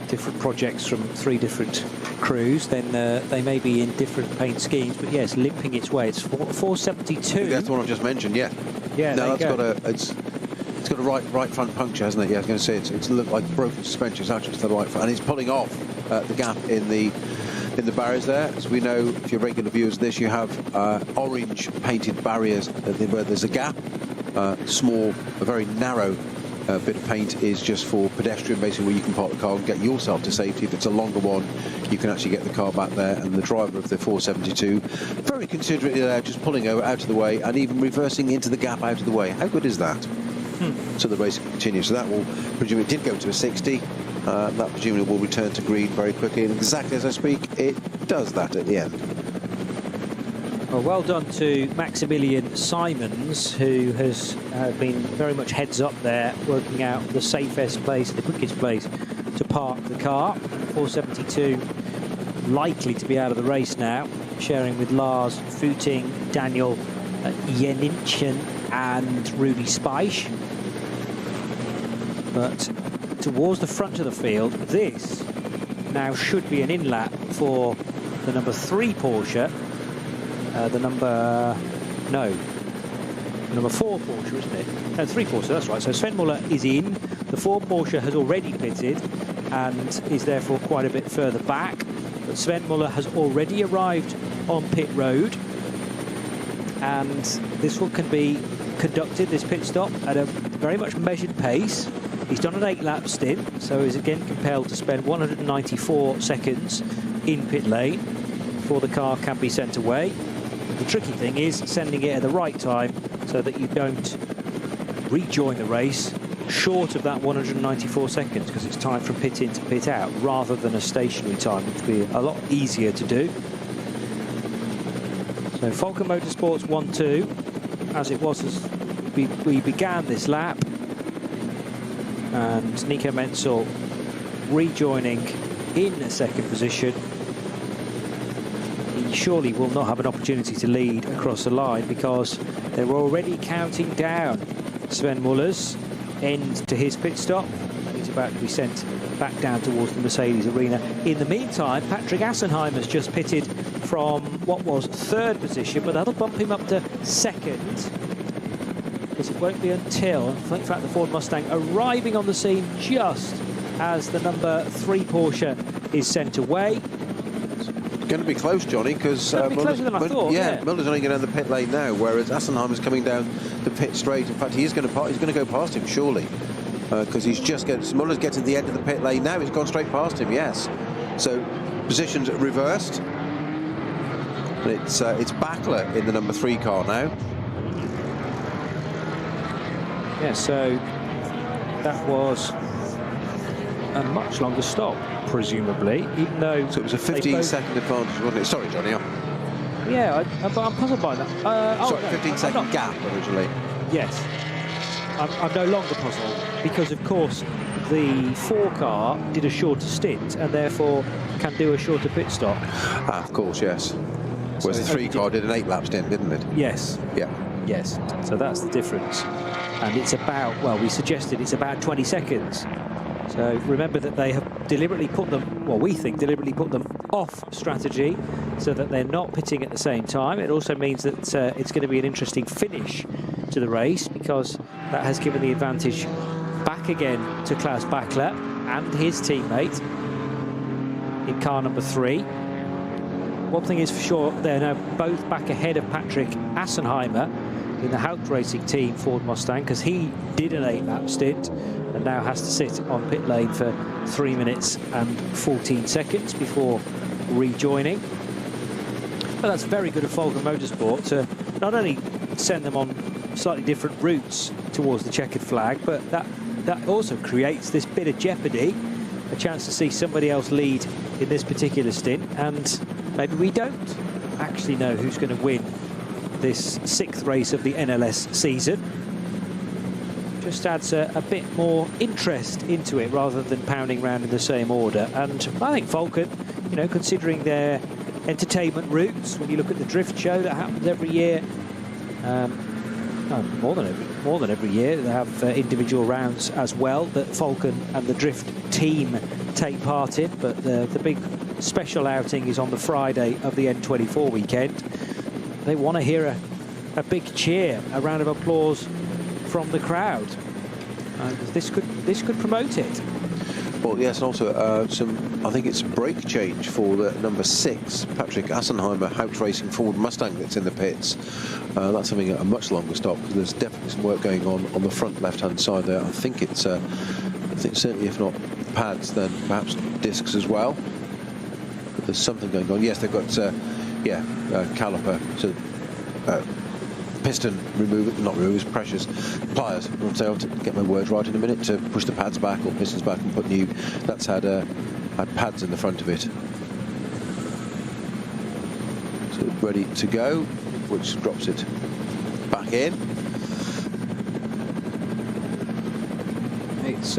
different projects from 3 different crews, then they may be in different paint schemes. But yes, limping its way. It's 472. That's the one I just mentioned. Yeah. Yeah. No, it's got a right front puncture, hasn't it? Yeah, I was going to say it's looked like broken suspension. It's actually to the right front, and it's pulling off the gap in the barriers there. As we know, if you're regular viewers of this, you have orange painted barriers where there's a gap. small, a very narrow bit of paint is just for pedestrian, basically, where you can park the car and get yourself to safety. If it's a longer one, you can actually get the car back there. And the driver of the 472, very considerately there, just pulling over out of the way and even reversing into the gap out of the way. How good is that? So the race can continue. So that will, presumably, it did go to a 60. That presumably will return to green very quickly. And exactly as I speak, it does that at the end. Well done to Maximilian Simons, who has been very much heads up there, working out the safest place, the quickest place to park the car. 472 likely to be out of the race now, sharing with Lars Futing, Daniel Jeninchen and Rudy Speisch. But towards the front of the field, this now should be an in-lap for the number 3 Porsche. The number 4 Porsche, isn't it? No, 3 Porsche, that's right. So Sven Muller is in. The 4 Porsche has already pitted and is therefore quite a bit further back. But Sven Muller has already arrived on pit road. And this one can be conducted, this pit stop, at a very much measured pace. He's done an 8-lap stint, so he's again compelled to spend 194 seconds in pit lane before the car can be sent away. The tricky thing is sending it at the right time so that you don't rejoin the race short of that 194 seconds, because it's time from pit in to pit out rather than a stationary time, which would be a lot easier to do. So Falken Motorsports 1-2, as it was as we began this lap, and Nico Menzel rejoining in second position. He surely will not have an opportunity to lead across the line, because they were already counting down Sven Muller's end to his pit stop. He's about to be sent back down towards the Mercedes arena. In the meantime, Patrick Assenheim has just pitted from what was 3rd position, but that'll bump him up to 2nd, because it won't be until, in fact, the Ford Mustang arriving on the scene just as the number 3 Porsche is sent away. Going to be close, Johnny, because Muller's only going down the pit lane now, whereas Assenheim is coming down the pit straight. In fact, he's going to go past him, surely, because he's just Muller's getting to the end of the pit lane now. He's gone straight past him, yes. So positions reversed. It's Backler in the number 3 car now. Yeah, so that was a much longer stop, presumably, even though... So it was a 15-second advantage, wasn't it? Sorry, Johnny. Yeah, but I'm puzzled by that. Sorry, 15-second gap originally. Yes. I'm no longer puzzled, because, of course, the 4 car did a shorter stint and therefore can do a shorter pit stop. Ah, of course, yes. Whereas the 3 car did an 8-lap stint, didn't it? Yes. Yeah. Yes. So that's the difference. And it's about, well, we suggested it's about 20 seconds. So remember that they have deliberately put them, well, we think deliberately put them off strategy so that they're not pitting at the same time. It also means that it's going to be an interesting finish to the race, because that has given the advantage back again to Klaus Backler and his teammate in car number 3. One thing is for sure, they're now both back ahead of Patrick Assenheimer in the Haupt Racing Team Ford Mustang, because he did an 8-lap stint and now has to sit on pit lane for 3 minutes and 14 seconds before rejoining. But that's very good of Falken Motorsport to not only send them on slightly different routes towards the checkered flag, but that also creates this bit of jeopardy, a chance to see somebody else lead in this particular stint, and maybe we don't actually know who's going to win this 6th race of the NLS season. Just adds a bit more interest into it rather than pounding around in the same order. And I think Falken, you know, considering their entertainment routes, when you look at the drift show that happens every year, more than every year, they have individual rounds as well that Falken and the drift team take part in, but the big special outing is on the Friday of the N24 weekend. They want to hear a big cheer, a round of applause from the crowd, and this could promote it. Well, yes, and also I think it's brake change for the number 6, Patrick Assenheimer, Hout Racing Ford Mustang that's in the pits. That's having a much longer stop because there's definitely some work going on the front left-hand side there. I think it's, I think certainly if not pads, then perhaps discs as well. But there's something going on. Yes, they've got, caliper, so piston removers, not removers, pressures, pliers. I'll get my words right in a minute, to push the pads back or pistons back and put new. That's had pads in the front of it. So ready to go, which drops it back in. It's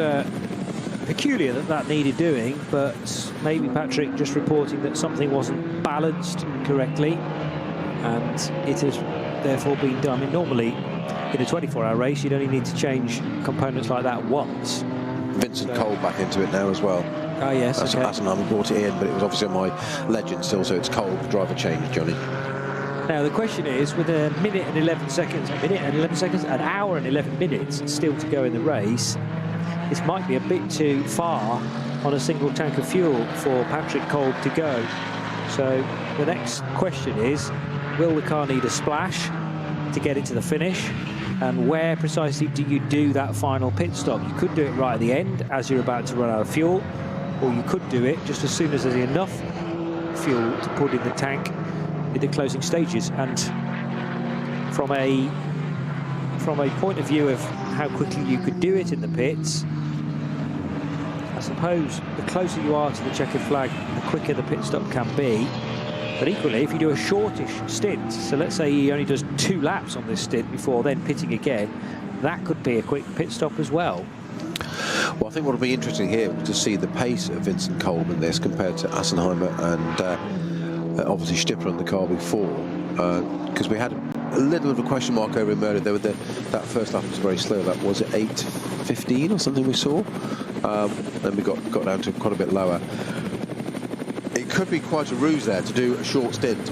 peculiar that needed doing, but maybe Patrick just reporting that something wasn't balanced correctly, and it has therefore been done. I mean, normally in a 24-hour race you'd only need to change components like that once. Vincent Cole back into it now as well. Oh yes, okay. Assenheimer brought it in, but it was obviously on my legend still, so it's Cole, driver change, Johnny. Now the question is, with a minute and 11 seconds, an hour and 11 minutes still to go in the race, this might be a bit too far on a single tank of fuel for Patrick Kolb to go. So the next question is, will the car need a splash to get it to the finish? And where precisely do you do that final pit stop? You could do it right at the end as you're about to run out of fuel, or you could do it just as soon as there's enough fuel to put in the tank in the closing stages. And from a point of view of how quickly you could do it in the pits, I suppose the closer you are to the checkered flag, the quicker the pit stop can be. But equally, if you do a shortish stint, so let's say he only does 2 laps on this stint before then pitting again, that could be a quick pit stop as well. Well, I think what will be interesting here to see the pace of Vincent Kolb in this compared to Assenheimer and obviously Stipper on the car before, because we had a little bit of a question mark over in Murder. That first lap was very slow. That was at 8:15 or something we saw. Then we got down to quite a bit lower. It could be quite a ruse there to do a short stint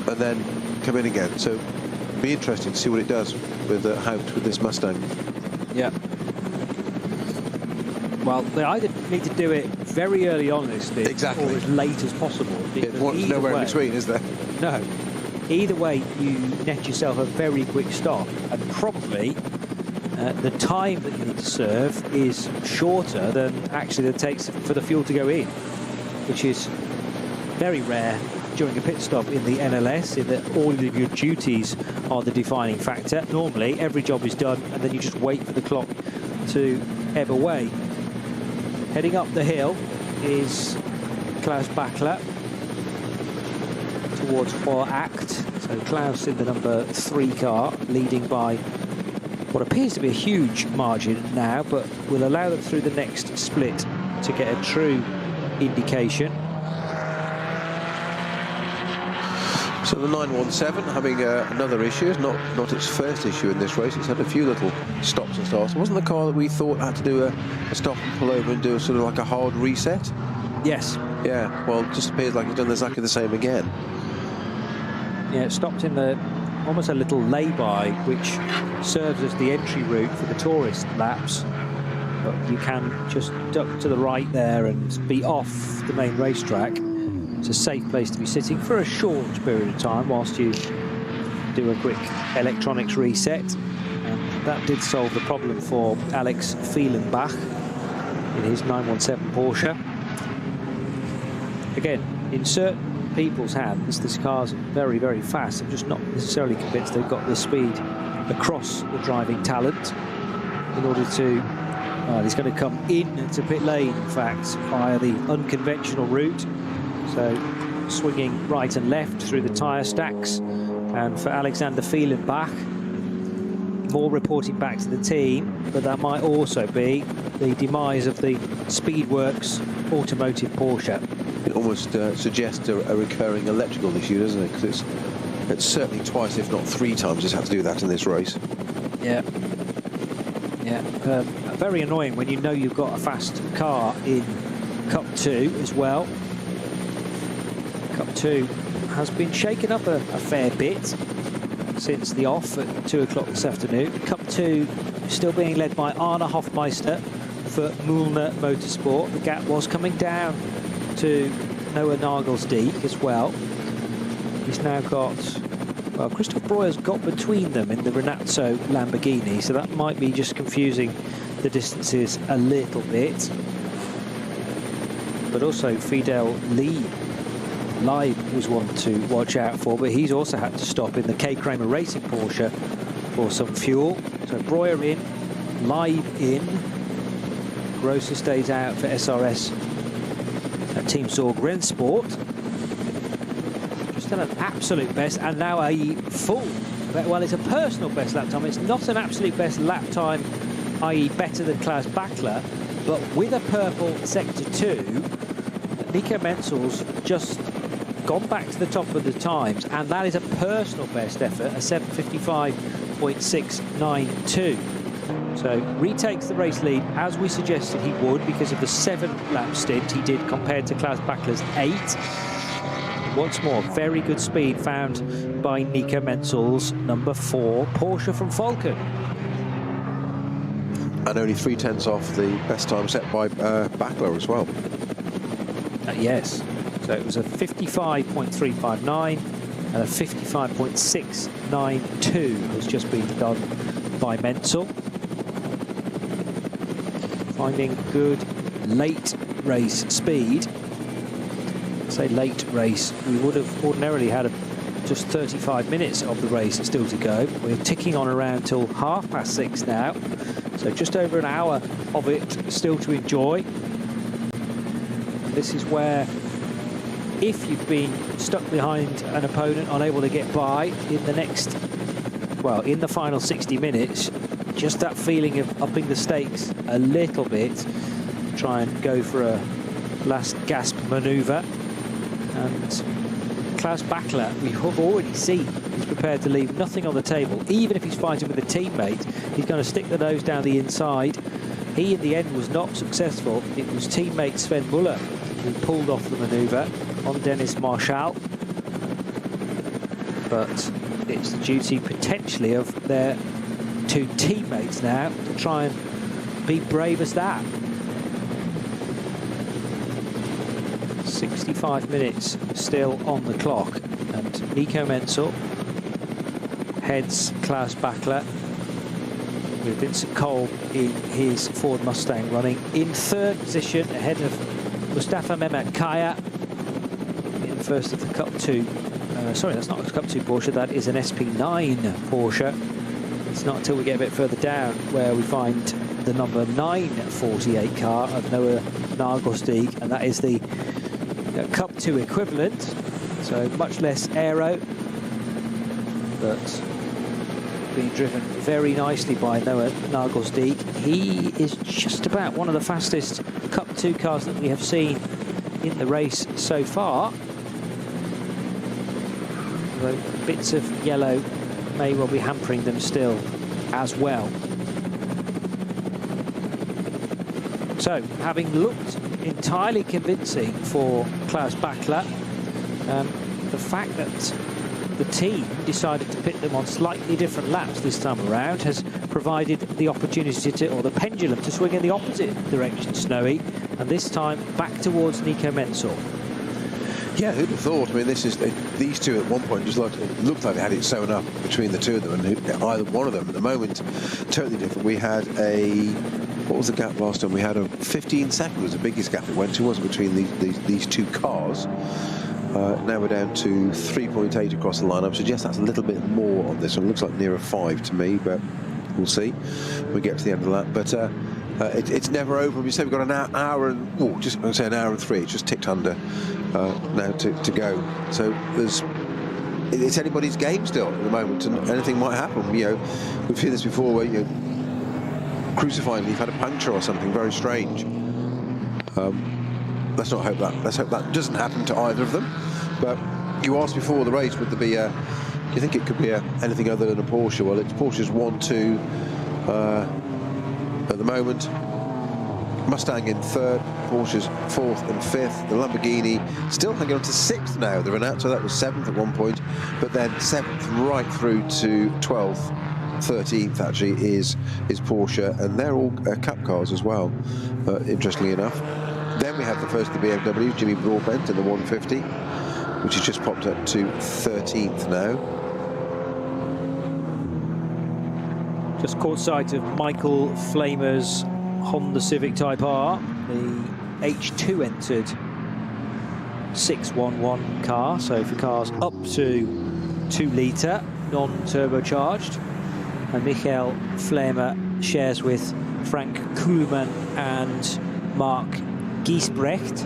and then come in again. So it'll be interesting to see what it does with Hout with this Mustang. Yeah. Well, they either need to do it very early on in this stint, exactly, or as late as possible. There's nowhere in between, is there? No. Either way, you net yourself a very quick stop, and probably the time that you need to serve is shorter than actually it takes for the fuel to go in, which is very rare during a pit stop in the NLS, in that all of your duties are the defining factor. Normally, every job is done, and then you just wait for the clock to ebb away. Heading up the hill is Klaus Bachler towards Act. So Klaus in the number 3 car, leading by what appears to be a huge margin now, but will allow them through the next split to get a true indication. So the 917 having another issue. It's not its first issue in this race. It's had a few little stops and starts. It wasn't the car that we thought had to do a stop and pull over and do a sort of like a hard reset? Yes. Yeah, well, it just appears like it's done exactly the same again. Yeah, it stopped in the almost a little lay-by, which serves as the entry route for the tourist laps. But you can just duck to the right there and be off the main racetrack. It's a safe place to be sitting for a short period of time whilst you do a quick electronics reset. And that did solve the problem for Alex Fielenbach in his 917 Porsche. Again, in certain people's hands, this car's very, very fast. I'm just not necessarily convinced they've got the speed across the driving talent in order to... he's going to come into pit lane, in fact, via the unconventional route. So swinging right and left through the tyre stacks. And for Alexander Fielenbach, more reporting back to the team, but that might also be the demise of the Speedworks automotive Porsche. It almost suggests a recurring electrical issue, doesn't it? Because it's certainly twice, if not 3 times, it's had to do that in this race. Yeah. Yeah. Very annoying when you know you've got a fast car in Cup 2 as well. Cup 2 has been shaken up a fair bit since the off at 2 o'clock this afternoon. Cup 2 still being led by Arne Hofmeister, for Mühlner Motorsport. The gap was coming down to Noah Nagelsdijk as well. He's now got, well, Christoph Breuer's got between them in the Renazzo Lamborghini, so that might be just confusing the distances a little bit. But also Fidel Lieb was one to watch out for, but he's also had to stop in the K. Kramer Racing Porsche for some fuel. So Breuer in, Lieb in, Grosser stays out for SRS at Team Sorg Rennsport. Just done an absolute best, and now a full, well, it's a personal best lap time. It's not an absolute best lap time, i.e. better than Klaus Bachler, but with a purple Sector 2, Nico Menzel's just gone back to the top of the times, and that is a personal best effort, a 7:55.692. So retakes the race lead as we suggested he would because of the 7-lap stint he did compared to Klaus Bachler's 8. Once more, very good speed found by Nico Menzel's number 4 Porsche from Falcon. And only 3/10 off the best time set by Bachler as well. Yes, so it was a 55.359 and a 55.692 has just been done by Menzel. Finding good late race speed. Say late race, we would have ordinarily had just 35 minutes of the race still to go. We're ticking on around till 6:30 now, so just over an hour of it still to enjoy. This is where, if you've been stuck behind an opponent, unable to get by in the next, well, in the final 60 minutes, just that feeling of upping the stakes a little bit, try and go for a last gasp manoeuvre. And Klaus Bachler, we have already seen, he's prepared to leave nothing on the table. Even if he's fighting with a teammate, he's going to stick the nose down the inside. He, in the end, was not successful. It was teammate Sven Muller who pulled off the manoeuvre on Dennis Marshall. But it's the duty, potentially, of their 2 teammates now to try and be brave as that. 65 minutes still on the clock, and Nico Menzel heads Klaus Bachler with Vincent Kolb in his Ford Mustang running in 3rd position ahead of Mustafa Mehmet Kaya in first of the Cup 2. Sorry, that's not a Cup 2 Porsche, that is an SP9 Porsche. It's not until we get a bit further down where we find the number 948 car of Noah Nagelsdijk, and that is the Cup 2 equivalent, so much less aero, but being driven very nicely by Noah Nagelsdijk. He is just about one of the fastest Cup 2 cars that we have seen in the race so far. Although bits of yellow may well be hampering them still as well. So, having looked entirely convincing for Klaus Bachler, the fact that the team decided to pit them on slightly different laps this time around has provided the opportunity to, or the pendulum, to swing in the opposite direction, Snowy, and this time back towards Nico Menzel. Yeah, who'd have thought? I mean, this is these two at one point just looked like they had it sewn up between the two of them, and either one of them at the moment totally different. We had a, what was the gap last time? We had a 15 seconds was the biggest gap it went to, wasn't it, between these two cars. Now we're down to 3.8 across the line. I would suggest that's a little bit more on this one. It looks like nearer 5 to me, but we'll see when we get to the end of that. But it's never over. We say we've got an hour and, oh, just I'm say an hour and 3. It's just ticked under now to go. So it's anybody's game still at the moment, and anything might happen. You know, we've seen this before where, you know, crucifying, you've had a puncture or something very strange. Let's not hope that. Let's hope that doesn't happen to either of them. But you asked before the race, would there be a? Do you think it could be anything other than a Porsche? Well, it's Porsche's 1-2 at the moment. Mustang in 3rd, Porsche's 4th and 5th. The Lamborghini still hanging on to 6th now. The Renault, so that was 7th at one point, but then 7th right through to 12th 13th actually is Porsche, and they're all Cup cars as well, interestingly enough. Then we have the first of the BMW, Jimmy Broadbent in the 150, which has just popped up to 13th now. Just caught sight of Michael Flamer's Honda Civic Type R, the H2 entered 611 car, so for cars up to 2 litre, non-turbocharged. And Michael Flamer shares with Frank Kuhlmann and Mark Giesbrecht.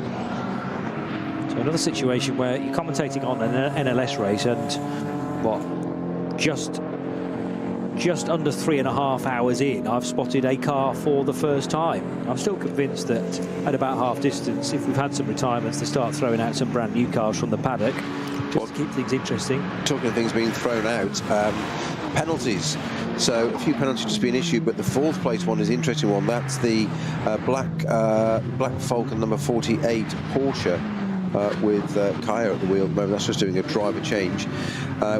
So another situation where you're commentating on an NLS race and what, just under 3.5 hours in, I've spotted a car for the first time. I'm still convinced that at about half distance, if we've had some retirements, they start throwing out some brand new cars from the paddock just to keep things interesting. Talking of things being thrown out, penalties. So a few penalties just been issued, but the 4th place one is an interesting one. That's the Black Falcon number 48 Porsche with Kaya at the wheel at the moment. That's just doing a driver change.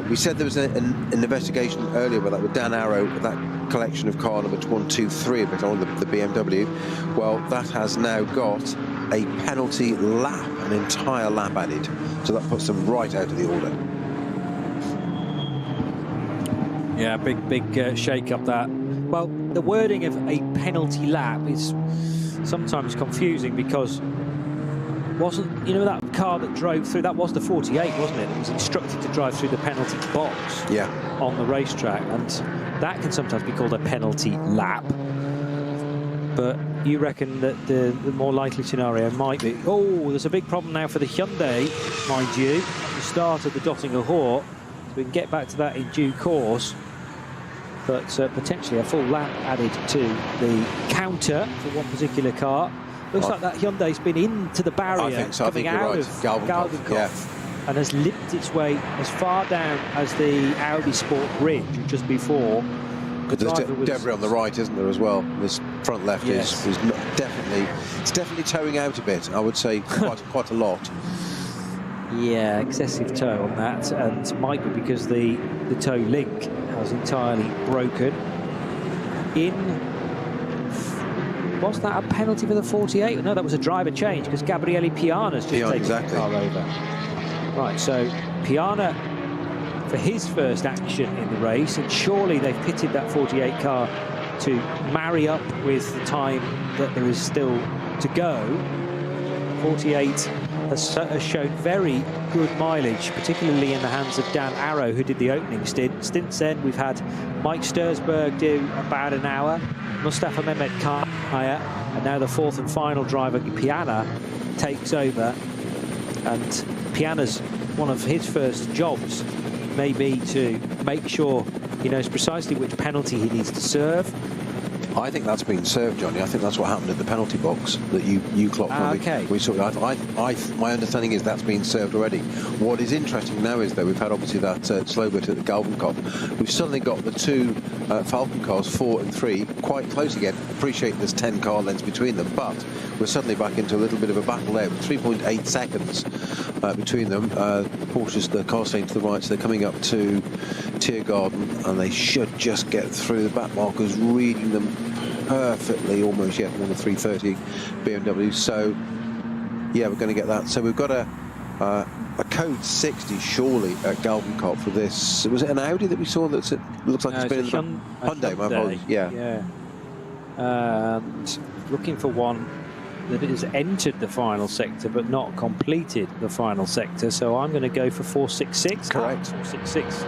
We said there was an investigation earlier with that with Dan Arrow, that collection of car number 1, 2, 3 a bit on the BMW. Well, that has now got a penalty lap, an entire lap added. So that puts them right out of the order. Yeah, big shake-up that. Well, the wording of a penalty lap is sometimes confusing because wasn't, you know, that car that drove through, that was the 48, wasn't it? It was instructed to drive through the penalty box on the racetrack, and that can sometimes be called a penalty lap. But you reckon that the more likely scenario might be, oh, there's a big problem now for the Hyundai, mind you, at the start of the Dottinger Hoort. So we can get back to that in due course. But potentially a full lap added to the counter for one particular car. Looks like that Hyundai's been into the barrier, I think so. coming out of Galgenkopf, and has limped its way as far down as the Audi Sport Bridge just before. But there's debris on the right, isn't there, as well? This front left is definitely towing out a bit. I would say quite a lot. Yeah, excessive tow on that, and it might be because the tow link has entirely broken. Was that a penalty for the 48? No, that was a driver change because Gabriele Piana's just taken the car over. Right, so Piana for his first action in the race, and surely they've pitted that 48 car to marry up with the time that there is still to go. 48 has shown very good mileage, particularly in the hands of Dan Arrow, who did the opening stint. Since then, we've had Mike Stursberg do about an hour, Mustafa Mehmet Kaya, and now the 4th and final driver, Piana, takes over. And Piana's one of his first jobs may be to make sure he knows precisely which penalty he needs to serve. I think that's been served, Johnny. I think that's what happened at the penalty box that you clocked when we saw it. My understanding is that's been served already. What is interesting now is that we've had obviously that slow bit at the Galgenkopf. We've suddenly got the 2 Falcon cars, 4 and 3, quite close again. Appreciate there's 10 car lengths between them, but we're suddenly back into a little bit of a battle there with 3.8 seconds between them. Porsche's the car staying to the right, so they're coming up to Tiergarten, and they should just get through. The back markers reading them perfectly, almost yet on the 330 BMW. So yeah, we're going to get that. So we've got a code 60 surely at Galgenkopf for this. Was it an Audi that we saw that looks like it's been in the Hyundai? My apologies. Yeah. And looking for one that has entered the final sector but not completed the final sector. So I'm going to go for 466. Correct. 466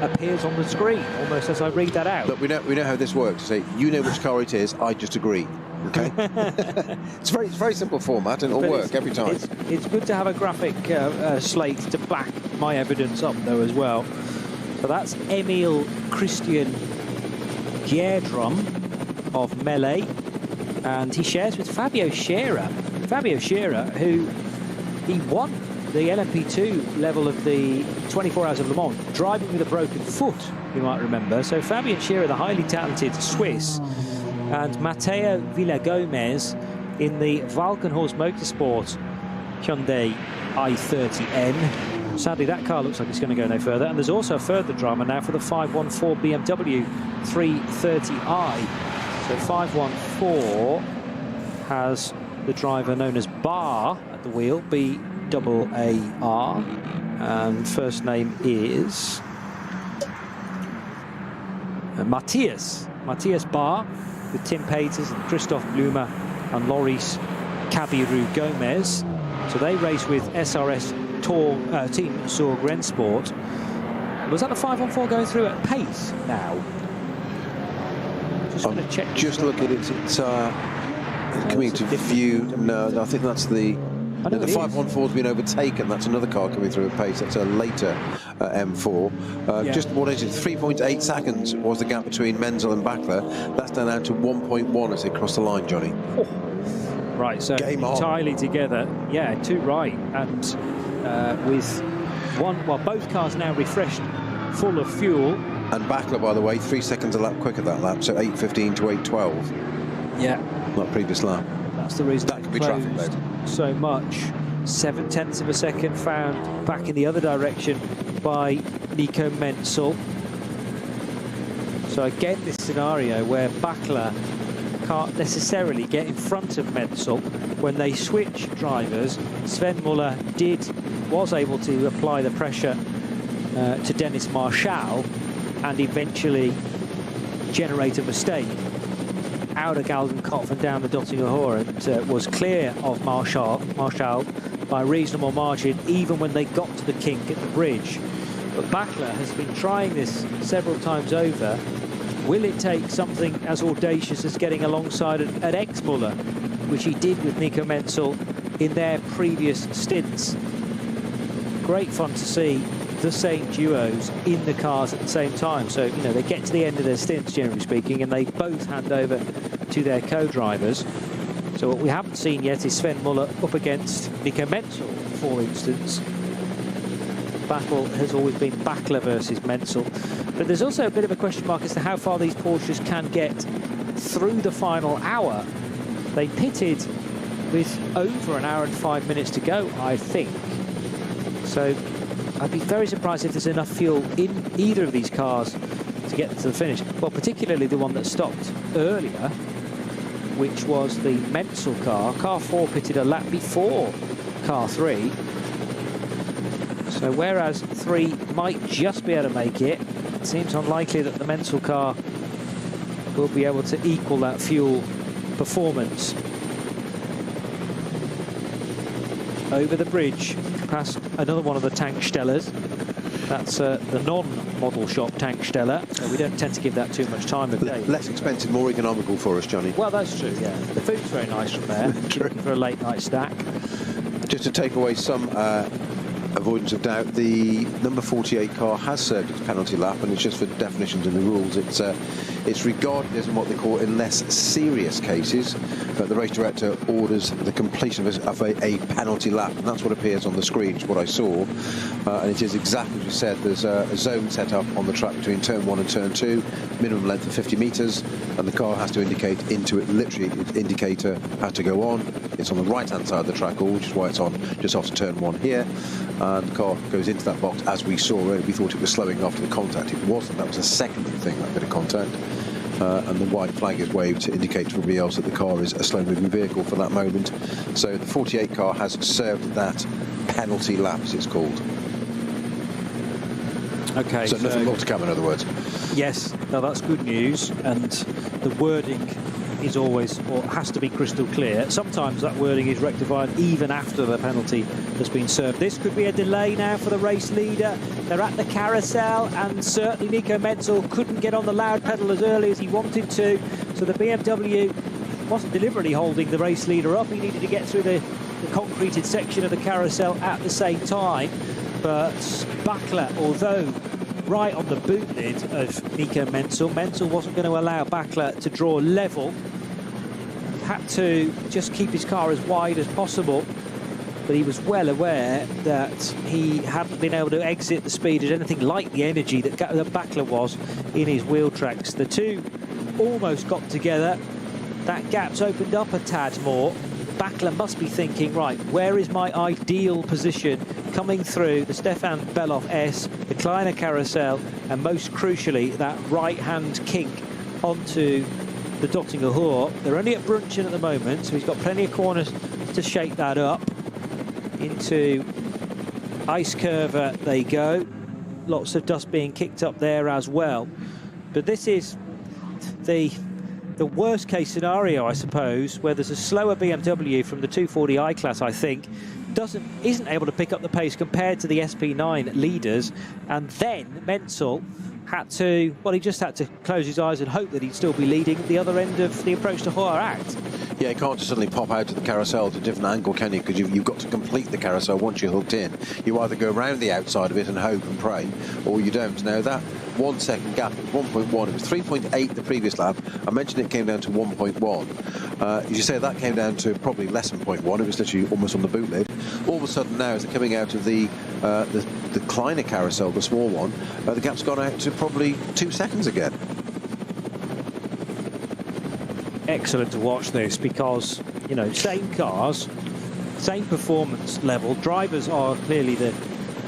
appears on the screen almost as I read that out. Look, we know how this works. So you know which car it is. I just agree. Okay. It's very simple format, and it'll work every time. It's good to have a graphic slate to back my evidence up though as well. So that's Emil Christian Gierdrum of Melee, and he shares with Fabio Scherer. Fabio Scherer, who he won the LMP2 level of the 24 Hours of Le Mans, driving with a broken foot, you might remember. So Fabian Scherer, the highly talented Swiss, and Matteo Villagomez in the Valkenhorst Motorsport Hyundai i30N. Sadly, that car looks like it's going to go no further. And there's also a further drama now for the 514 BMW 330i. So 514 has the driver known as Bar at the wheel, B-A-A-R. And first name is Matthias Bar, with Tim Peters and Christoph Blumer and Loris Kabiru Gomez. So they race with SRS Team Sorg Rennsport. Was that the 514 going through at pace now? Just going to check. Just look at it. It's coming to view. No, I think that's the 514's been overtaken. That's another car coming through at pace. That's a later M4. Just what is it? 3.8 seconds was the gap between Menzel and Bachler. That's down to 1.1 as they cross the line, Johnny. Oh. Right, so entirely together. Yeah, two right. And with both cars now refreshed, full of fuel. And Bachler, by the way, 3 seconds a lap quicker that lap, so 8:15 to 8:12. Yeah. That previous lap. That's the reason that could be traffic load. So much. 0.7 of a second found back in the other direction by Nico Menzel. So again, this scenario where Bachler can't necessarily get in front of Menzel. When they switch drivers, Sven Muller was able to apply the pressure to Dennis Marschall and eventually generate a mistake out of Galgenkopf and down the Dottinger Hohe, and was clear of Marschall by a reasonable margin even when they got to the kink at the bridge. But Bachler has been trying this several times over. Will it take something as audacious as getting alongside an ex-Muller, which he did with Nico Menzel in their previous stints? Great fun to see the same duos in the cars at the same time. So, you know, they get to the end of their stints, generally speaking, and they both hand over to their co-drivers. So what we haven't seen yet is Sven Muller up against Nico Menzel, for instance. Battle has always been Bachler versus Menzel. But there's also a bit of a question mark as to how far these Porsches can get through the final hour. They pitted with over an hour and 5 minutes to go, I think. So I'd be very surprised if there's enough fuel in either of these cars to get to the finish. Well, particularly the one that stopped earlier, which was the Menzel car. Car 4 pitted a lap before car 3. So whereas 3 might just be able to make it, it seems unlikely that the Menzel car will be able to equal that fuel performance. Over the bridge, past another one of the Tankstellers. That's the non-model shop Tankstelle. So we don't tend to give that too much time of day. Less expensive, more economical for us, Johnny. Well, that's true, yeah. The food's very nice from there. Looking for a late night snack. Just to take away some avoidance of doubt, the number 48 car has served its penalty lap, and it's just for definitions in the rules. It's regarded as what they call in less serious cases, but the race director orders the completion of a penalty lap, and that's what appears on the screen. It's what I saw, and it is exactly as you said. There's a zone set up on the track between turn 1 and turn 2, minimum length of 50 metres, and the car has to indicate into it. Literally, its indicator has to go on. It's on the right-hand side of the track, which is why it's on just after turn 1 here. And the car goes into that box as we saw it. We thought it was slowing after the contact. It wasn't. That was a secondary thing, that bit of contact. And the white flag is waved to indicate to everybody else that the car is a slow-moving vehicle for that moment. So the 48 car has served that penalty lap, as it's called. Okay. So nothing more to come, in other words. Yes. No, that's good news. And the wording is always, or has to be, crystal clear. Sometimes that wording is rectified even after the penalty has been served. This could be a delay now for the race leader. They're at the carousel, and certainly Nico Menzel couldn't get on the loud pedal as early as he wanted to. So the BMW wasn't deliberately holding the race leader up. He needed to get through the concreted section of the carousel at the same time. But Bachler, although right on the boot lid of Nico Menzel, Menzel wasn't going to allow Bachler to draw level. Had to just keep his car as wide as possible, but he was well aware that he hadn't been able to exit the speed at anything like the energy that Bachler was in his wheel tracks. The two almost got together. That gap's opened up a tad more, Backler must be thinking, right, where is my ideal position coming through the Stefan Beloff S, the Kleiner Carousel, and most crucially, that right-hand kink onto the Dottinger Hoor. They're only at Brunchen at the moment, so he's got plenty of corners to shake that up. Into Ice Curver they go. Lots of dust being kicked up there as well. But this is the worst case scenario, I suppose, where there's a slower BMW from the 240i class, I think, isn't able to pick up the pace compared to the SP9 leaders, and then Menzel had to, well, he just had to close his eyes and hope that he'd still be leading at the other end of the approach to Hoher Act. Yeah, you can't just suddenly pop out of the carousel at a different angle, can you? Because you've got to complete the carousel once you're hooked in. You either go around the outside of it and hope and pray, or you don't. Now, that 1 second gap is 1.1. It was 3.8 the previous lap. I mentioned it came down to 1.1. As you say, that came down to probably less than 0.1. It was literally almost on the boot lid. All of a sudden now, as they're coming out of the Kleiner carousel, the small one, the gap's gone out to probably 2 seconds again. Excellent to watch this because, you know, same cars, same performance level. Drivers are clearly the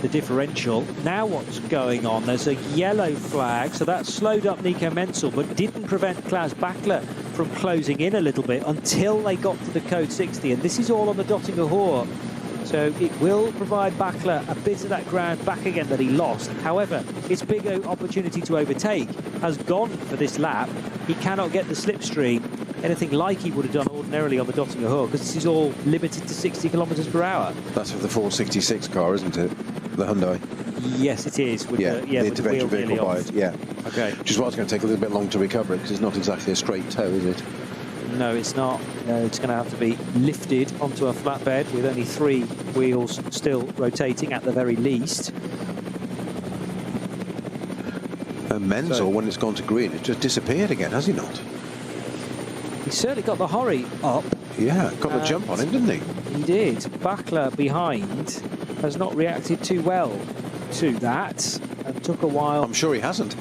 differential. Now what's going on? There's a yellow flag, so that slowed up Nico Menzel, but didn't prevent Klaus Backler from closing in a little bit until they got to the code 60, and this is all on the Dottinger Hoor. So it will provide Backler a bit of that ground back again that he lost. However, his big opportunity to overtake has gone for this lap. He cannot get the slipstream anything like he would have done ordinarily on the Dottinger Hoor, because this is all limited to 60 kilometres per hour. That's for the 466 car, isn't it? The Hyundai. Yes, it is. With the intervention vehicle by it. Yeah. Okay. Which is why it's going to take a little bit long to recover it, because it's not exactly a straight toe, is it? No, it's not. No, it's going to have to be lifted onto a flatbed with only 3 wheels still rotating at the very least. And Menzel, when it's gone to green, it's just disappeared again, has he not? He certainly got the hurry up. Yeah, got the jump on him, didn't he? He did. Backler behind has not reacted too well to that, and took a while. I'm sure he hasn't.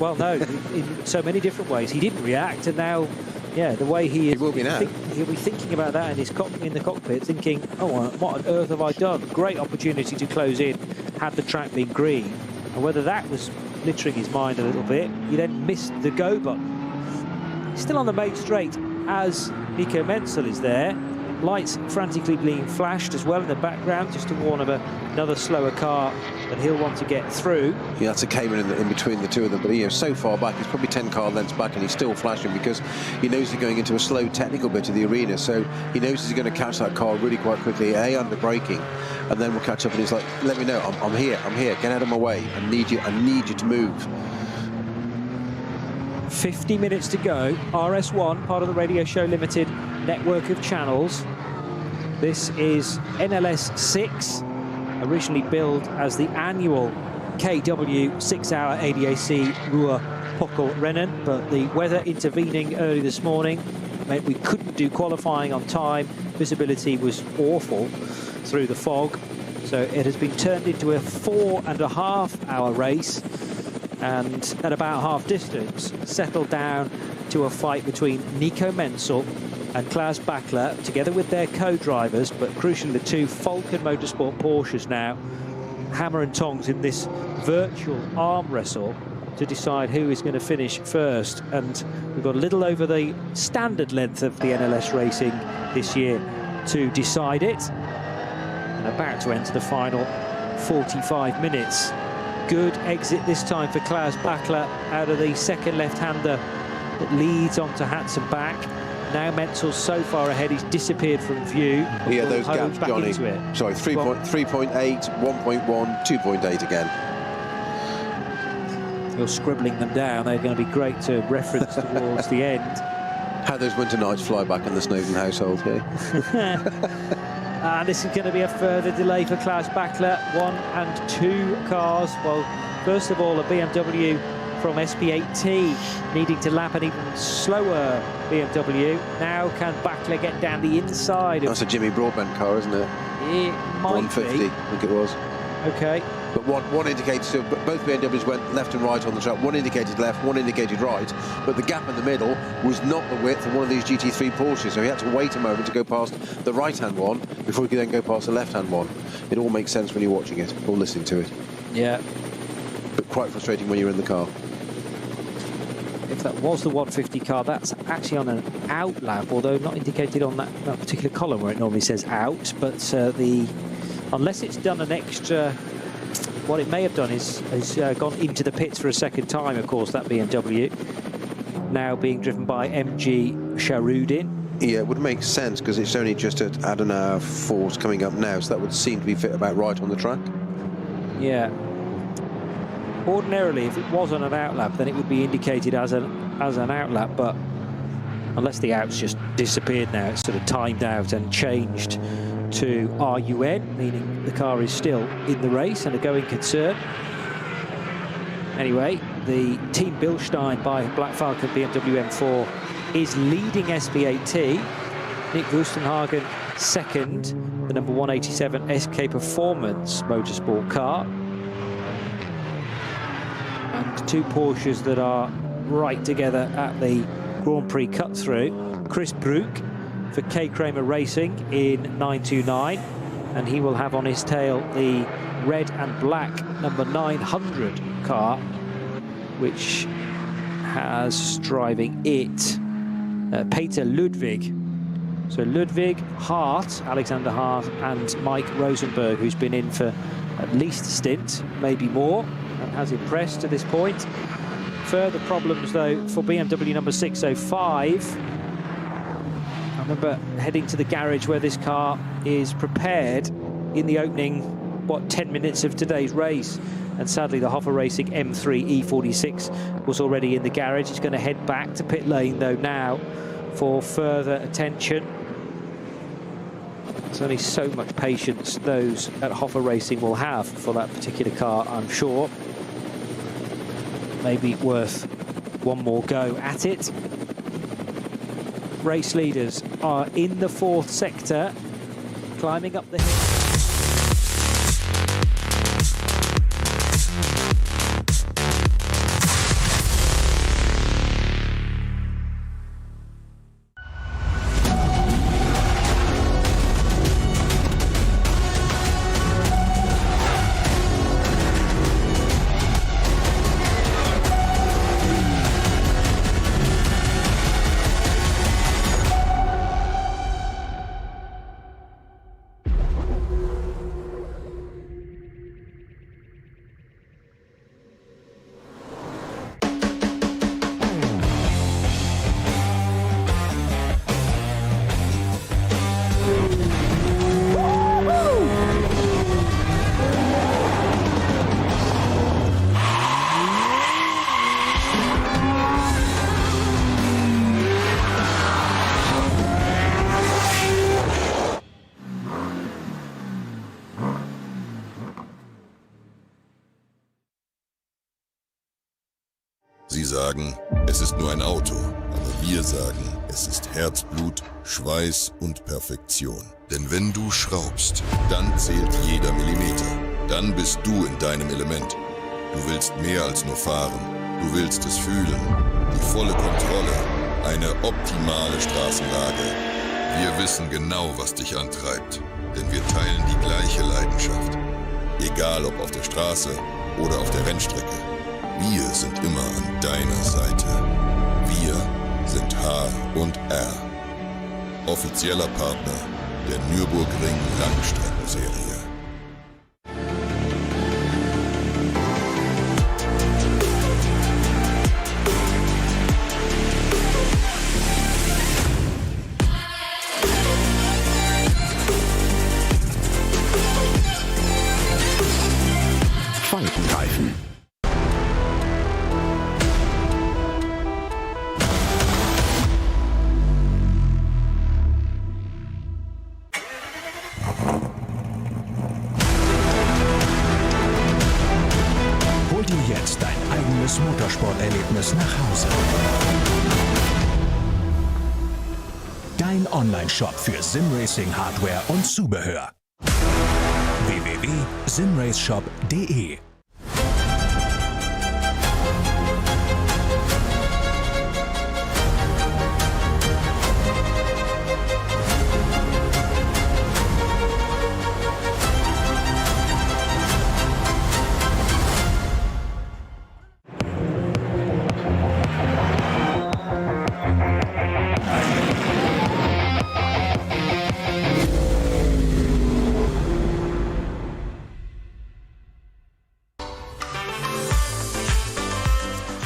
Well, no, in so many different ways. He didn't react, and now, yeah, the way he will be now. He'll be thinking about that in the cockpit, thinking, oh, what on earth have I done? Great opportunity to close in, had the track been green. And whether that was littering his mind a little bit, he then missed the go button. Still on the main straight as Nico Menzel is there. Lights frantically being flashed as well in the background, just to warn of another slower car that he'll want to get through. Yeah, that's a Cayman in between the two of them, but he is so far back, he's probably 10 car lengths back, and he's still flashing because he knows he's going into a slow technical bit of the arena, so he knows he's going to catch that car really quite quickly, under braking, and then we'll catch up, and he's like, let me know, I'm here, get out of my way, I need you to move. 50 minutes to go. RS1, part of the Radio Show Limited network of channels. This is NLS 6, originally billed as the annual KW 6-hour ADAC Ruhr-Pokal-Rennen, but the weather intervening early this morning meant we couldn't do qualifying on time. Visibility was awful through the fog, so it has been turned into a 4.5-hour race, and at about half distance settled down to a fight between Nico Menzel and Klaus Backler, together with their co-drivers, but crucially the 2 Falcon Motorsport Porsches now, hammer and tongs in this virtual arm wrestle to decide who is going to finish first. And we've got a little over the standard length of the NLS racing this year to decide it, and about to enter the final 45 minutes. Good exit this time for Klaus Backler out of the second left-hander that leads on to Hansen back. Now Menzel's so far ahead, he's disappeared from view. Yeah, those gaps, Johnny. Sorry, 3.8, 1.1, 2.8 again. You're scribbling them down. They're going to be great to reference towards the end. How those winter nights fly back in the Snowden household here. And this is going to be a further delay for Klaus Backler. 1 and 2 cars. Well, first of all, a BMW from SP8T needing to lap an even slower BMW. Now can Backler get down the inside? That's a Jimmy Broadbent car, isn't it? It might 150, be. I think it was. Okay. But one indicated, so both BMWs went left and right on the track. One indicated left, one indicated right, but the gap in the middle was not the width of one of these GT3 Porsches, so he had to wait a moment to go past the right-hand one before he could then go past the left-hand one. It all makes sense when you're watching it or listening to it. Yeah. But quite frustrating when you're in the car. If that was the 150 car, that's actually on an out lap, although not indicated on that particular column where it normally says out, but unless it's done an extra... What it may have done is gone into the pits for a second time, of course, that BMW. Now being driven by MG Sharudin. Yeah, it would make sense because it's only just at Adenauer Force coming up now, so that would seem to be fit about right on the track. Yeah. Ordinarily, if it was on an out lap, then it would be indicated as an out lap, but unless the out's just disappeared now, it's sort of timed out and changed to RUN, meaning the car is still in the race and a going concern. Anyway, the Team Bilstein by Black Falcon BMW M4 is leading SB8T. Nick Wustenhagen second, the number 187 SK Performance motorsport car. And two Porsches that are right together at the Grand Prix cut-through. Chris Brook for K. Kramer Racing in 929, and he will have on his tail the red and black number 900 car, which has driving it Peter Ludwig. So Ludwig, Hart, Alexander Hart, and Mike Rosenberg, who's been in for at least a stint, maybe more, and has impressed to this point. Further problems, though, for BMW number 605. I remember heading to the garage where this car is prepared in the opening, 10 minutes of today's race. And sadly, the Hoffa Racing M3 E46 was already in the garage. It's going to head back to pit lane, though, now for further attention. There's only so much patience those at Hoffa Racing will have for that particular car, I'm sure. Maybe worth one more go at it. Race leaders are in the fourth sector, climbing up the hill. Sie sagen, es ist nur ein Auto, aber wir sagen, es ist Herzblut, Schweiß und Perfektion. Denn wenn du schraubst, dann zählt jeder Millimeter. Dann bist du in deinem Element. Du willst mehr als nur fahren. Du willst es fühlen. Die volle Kontrolle. Eine optimale Straßenlage. Wir wissen genau, was dich antreibt. Denn wir teilen die gleiche Leidenschaft. Egal ob auf der Straße oder auf der Rennstrecke. Wir sind immer an deiner Seite. Wir sind H&R. Offizieller Partner der Nürburgring Langstrecken Serie. Falkenreifen. Hol dir jetzt dein eigenes Motorsporterlebnis nach Hause. Dein Online-Shop für Simracing-Hardware und Zubehör. www.simracing-hardware.de simraceshop.de.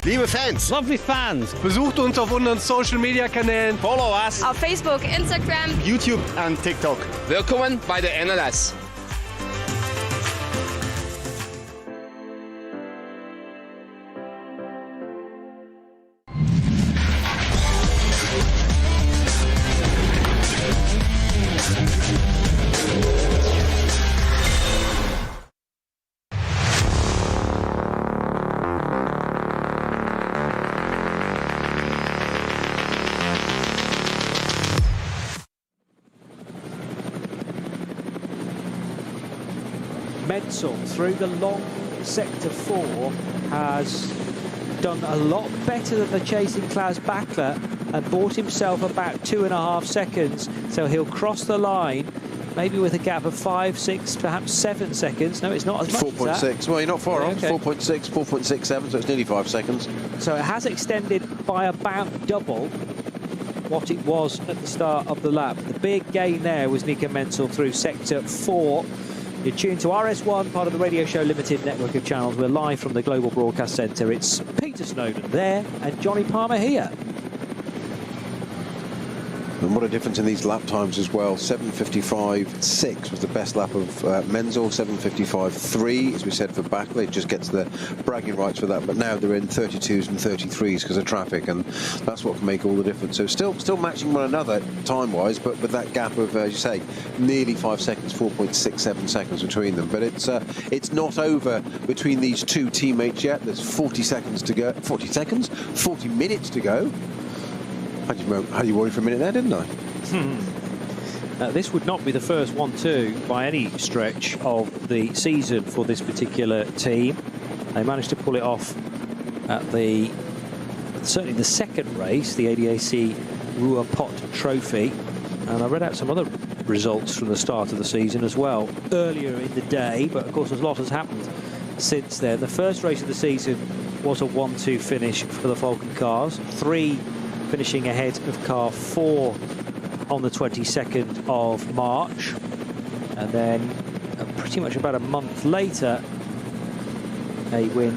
Liebe Fans, Lovely fans. besucht uns auf unseren Social Media Kanälen, Follow us. Auf Facebook, Instagram, YouTube und TikTok. Willkommen bei der NLS. Menzel through the long sector 4 has done a lot better than the chasing Klaus Bachler and bought himself about 2.5 seconds, so he'll cross the line maybe with a gap of 5, 6, perhaps 7 seconds. No, it's not as much 4.6. as that. Well, you're not far off. Okay. 4.6, 4.67, so it's nearly 5 seconds. So it has extended by about double what it was at the start of the lap. The big gain there was Nico Menzel through sector 4. You're tuned to RS1, part of the Radio Show Limited network of channels. We're live from the Global Broadcast Centre. It's Peter Snowden there and Johnny Palmer here. And what a difference in these lap times as well. 7:55.6 was the best lap of Menzel. 7:55.3, as we said, for Bachler. It just gets the bragging rights for that. But now they're in 32s and 33s because of traffic, and that's what can make all the difference. So still matching one another time-wise, but with that gap of, as you say, nearly 5 seconds, 4.67 seconds between them. But it's not over between these two teammates yet. There's 40 seconds to go. 40 seconds? 40 minutes to go. I had you worried for a minute there, didn't I? This would not be the first 1-2 by any stretch of the season for this particular team. They managed to pull it off at certainly the second race, the ADAC Ruhr-Pot Trophy. And I read out some other results from the start of the season as well earlier in the day, but of course a lot has happened since then. The first race of the season was a 1-2 finish for the Falcon cars. 3 finishing ahead of car 4 on the 22nd of March, and then pretty much about a month later a win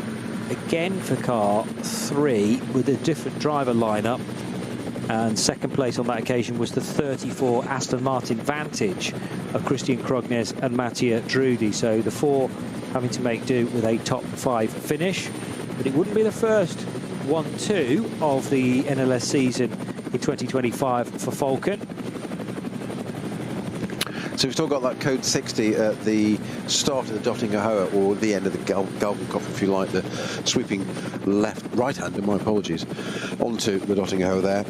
again for car 3 with a different driver lineup, and second place on that occasion was the 34 Aston Martin Vantage of Christian Krognes and Mattia Drudi, so the 4 having to make do with a top 5 finish. But it wouldn't be the first 1-2 of the NLS season in 2025 for Falcon. So we've still got that code 60 at the start of the Dottinger Hoa, or the end of the Galgenkopf, if you like, the sweeping right-hander, my apologies, onto the Dottinger Hoa there.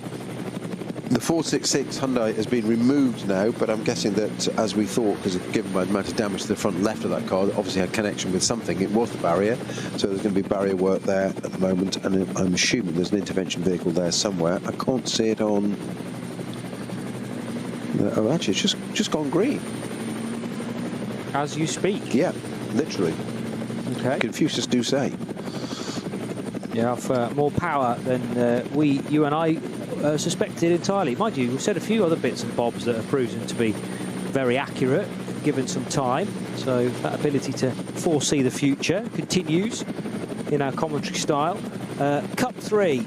The 466 Hyundai has been removed now, but I'm guessing that, as we thought, because given by the amount of damage to the front left of that car, that obviously had connection with something. It was the barrier, so there's going to be barrier work there at the moment, and I'm assuming there's an intervention vehicle there somewhere. I can't see it on... Oh, actually, it's just gone green. As you speak? Yeah, literally. Okay. Confucius do say. You have more power than you and I suspected entirely. Mind you, we've said a few other bits and bobs that have proven to be very accurate, given some time. So that ability to foresee the future continues in our commentary style. Cup 3,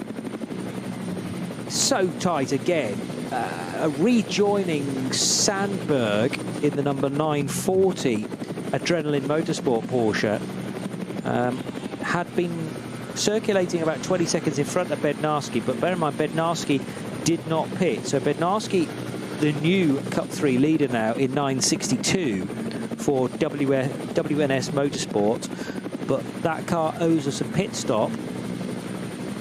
so tight again. Rejoining Sandberg in the number 940 Adrenaline Motorsport Porsche, had been circulating about 20 seconds in front of Bednarski, but bear in mind Bednarski did not pit, so Bednarski, the new Cup 3 leader now in 962 for WNS Motorsport, but that car owes us a pit stop,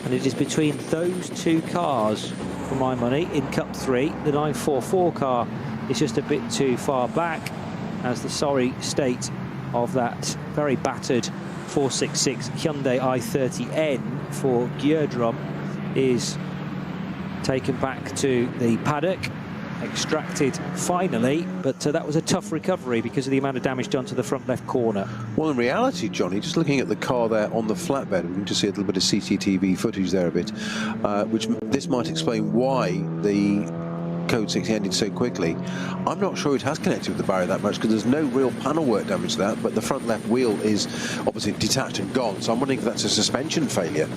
and it is between those two cars, for my money, in Cup 3. The 944 car is just a bit too far back, as the sorry state of that very battered 466 Hyundai i30N for Gjerdrum is taken back to the paddock, extracted finally, but that was a tough recovery because of the amount of damage done to the front left corner. Well, in reality, Johnny, just looking at the car there on the flatbed, we can just see a little bit of CCTV footage there a bit, which this might explain why the Code 6 ended so quickly. I'm not sure it has connected with the barrier that much because there's no real panel work damage to that, but the front left wheel is obviously detached and gone, so I'm wondering if that's a suspension failure.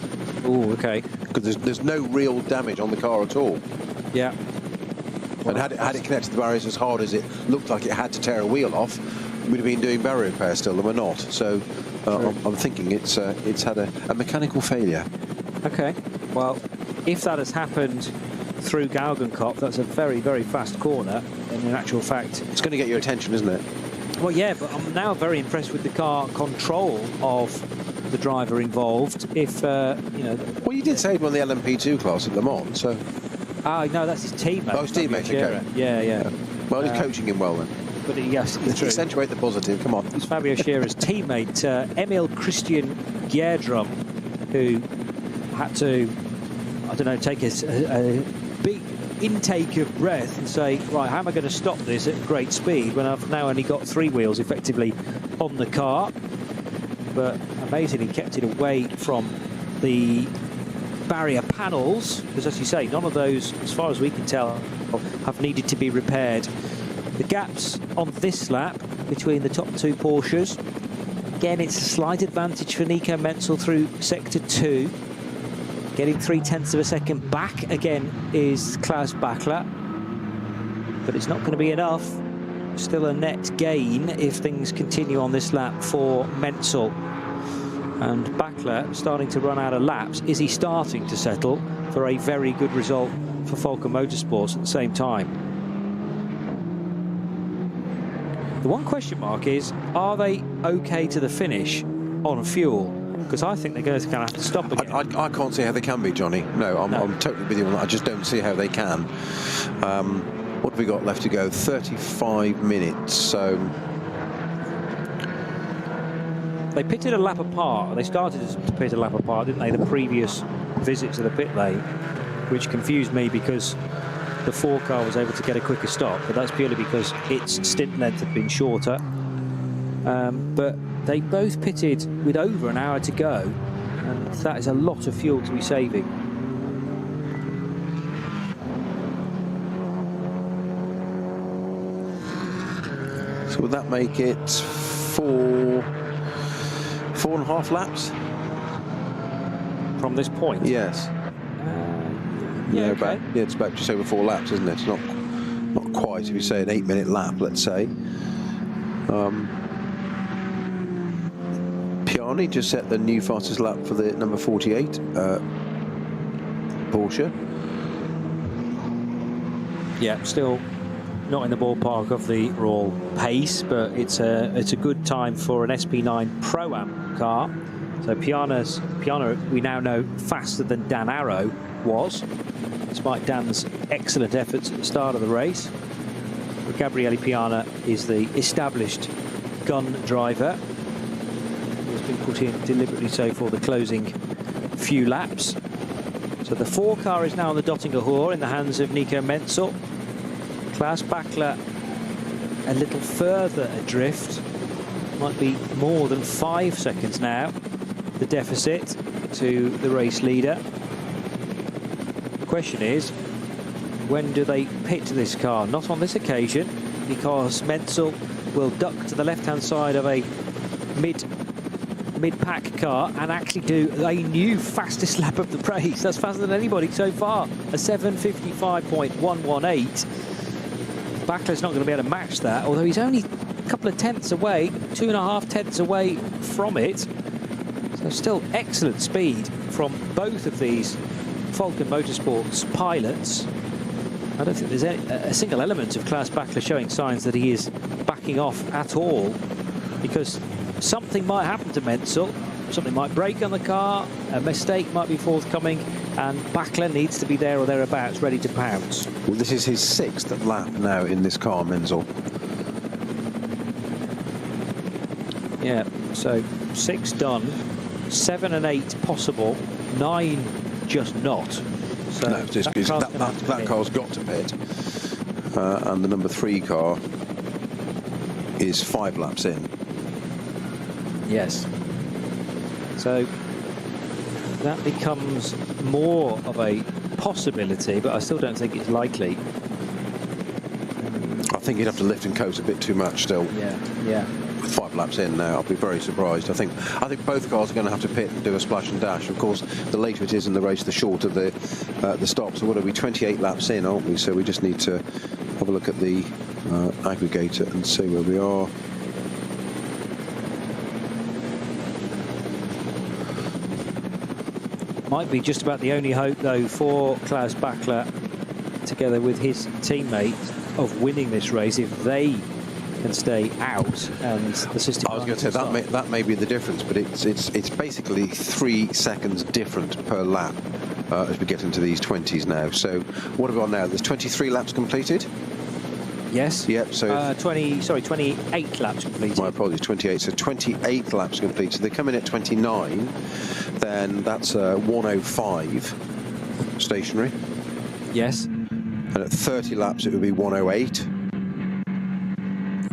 Oh, okay. Because there's no real damage on the car at all. Yeah. And had it connected to the barriers as hard as it looked like it had to tear a wheel off, we'd have been doing barrier repair still, and we're not. So I'm thinking it's had a mechanical failure. Okay. Well, if that has happened through Galgenkopf, that's a very, very fast corner, and in actual fact... It's going to get your attention, isn't it? Well, yeah, but I'm now very impressed with the car control of the driver involved. If, you know... Well, you did say he won the LMP2 class at Le Mans, so... Ah, no, that's his teammate. Oh, his teammate, okay. Yeah. Well, he's coaching him well then. But yes, it's true. Accentuate the positive, come on. It's Fabio Scheerer's teammate, Emil Christian Gjerdrum, who had to, I don't know, take a big intake of breath and say, right, how am I going to stop this at great speed when I've now only got 3 wheels effectively on the car? But amazingly kept it away from the barrier panels, because as you say, none of those, as far as we can tell, have needed to be repaired. The gaps on this lap between the top 2 Porsches, again, it's a slight advantage for Nico Menzel through sector 2. Getting 0.3 of a second back again is Klaus Bachler, but it's not going to be enough. Still a net gain if things continue on this lap for Menzel. And Bachler starting to run out of laps. Is he starting to settle for a very good result for Falken Motorsports at the same time? The one question mark is, are they okay to the finish on fuel? Because I think they're going to kind of have to stop again. I can't see how they can be, Johnny. No, I'm totally with you on that. I just don't see how they can. What have we got left to go? 35 minutes, so... They pitted a lap apart. They started to pit a lap apart, didn't they, the previous visit to the pit lane, which confused me because the 4 car was able to get a quicker stop, but that's purely because its stint length had been shorter. But they both pitted with over an hour to go, and that is a lot of fuel to be saving. So would that make it 4.5 laps from this point? Yes. Yeah, okay. It's about just over 4 laps, isn't it? It's not quite, if you say an 8-minute lap, let's say. Piani just set the new fastest lap for the number 48 Porsche. Yeah, still not in the ballpark of the raw pace, but it's a good time for an SP9 Pro-Am car. So Piana, we now know, faster than Dan Arrow was, despite Dan's excellent efforts at the start of the race. But Gabriele Piana is the established gun driver. He's been put in deliberately so for the closing few laps. So the 4 car is now on the Dottinger Hoor in the hands of Nico Menzel. Klaus Bachler a little further adrift, might be more than 5 seconds now, the deficit to the race leader. The question is, when do they pit this car? Not on this occasion, because Menzel will duck to the left-hand side of a mid-pack car and actually do a new fastest lap of the race. That's faster than anybody so far, a 7:55.118. Bachler's not going to be able to match that, although he's only a couple of tenths away, 2.5 tenths away from it. So still excellent speed from both of these Falken Motorsports pilots. I don't think there's a single element of Klaus Bachler showing signs that he is backing off at all, because something might happen to Menzel, something might break on the car, a mistake might be forthcoming, and Bachler needs to be there or thereabouts, ready to pounce. Well, this is his 6th lap now in this car, Menzel. Yeah, so 6 done, 7 and 8 possible, 9 just not. So no, that car's got to pit. And the number 3 car is 5 laps in. Yes. So that becomes more of a possibility, but I still don't think it's likely. I think you'd have to lift and coast a bit too much still. Yeah, yeah. With 5 laps in now, I'll be very surprised. I think both cars are going to have to pit and do a splash and dash. Of course, the later it is in the race, the shorter the stop. So what are we, 28 laps in, aren't we? So we just need to have a look at the aggregator and see where we are. Might be just about the only hope, though, for Klaus Bachler, together with his teammates, of winning this race if they can stay out and the system. I was going to say that may be the difference, but it's basically 3 seconds different per lap as we get into these 20s now. So what have we got now? There's 23 laps completed. Yes. Yep. So 28 laps completed. My apologies, 28. So 28 laps completed. They come in at 29. Then that's 105 stationary. Yes. And at 30 laps, it would be 108.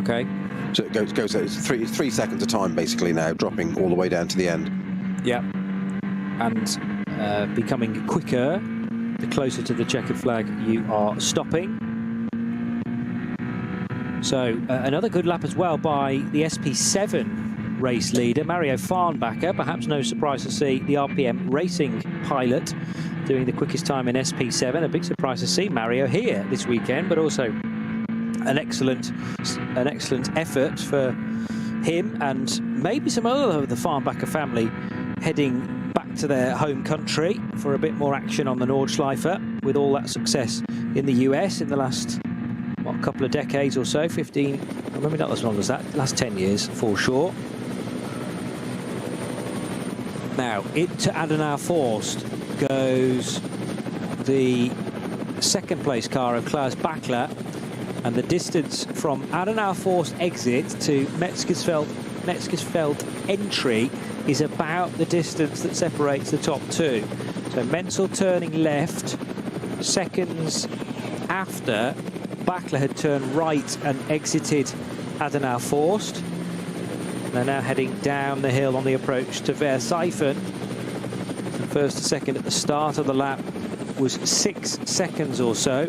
Okay. So it goes it's 3 seconds a time, basically, now, dropping all the way down to the end. Yeah. And becoming quicker the closer to the checkered flag you are stopping. So another good lap as well by the SP7 race leader, Mario Farnbacher. Perhaps no surprise to see the RPM Racing pilot doing the quickest time in SP7. A big surprise to see Mario here this weekend, but also an excellent effort for him and maybe some other of the Farnbacher family heading back to their home country for a bit more action on the Nordschleife, with all that success in the US in the last couple of decades or so, 15, maybe not as long as that, last 10 years for sure. Now, into Adenauer Forst goes the second place car of Klaus Bachler, and the distance from Adenauer Forst exit to Metzgersfeld entry is about the distance that separates the top 2. So Menzel turning left seconds after Bachler had turned right and exited Adenauer Forst. They're now heading down the hill on the approach to Verseifen. From first to second at the start of the lap was 6 seconds or so.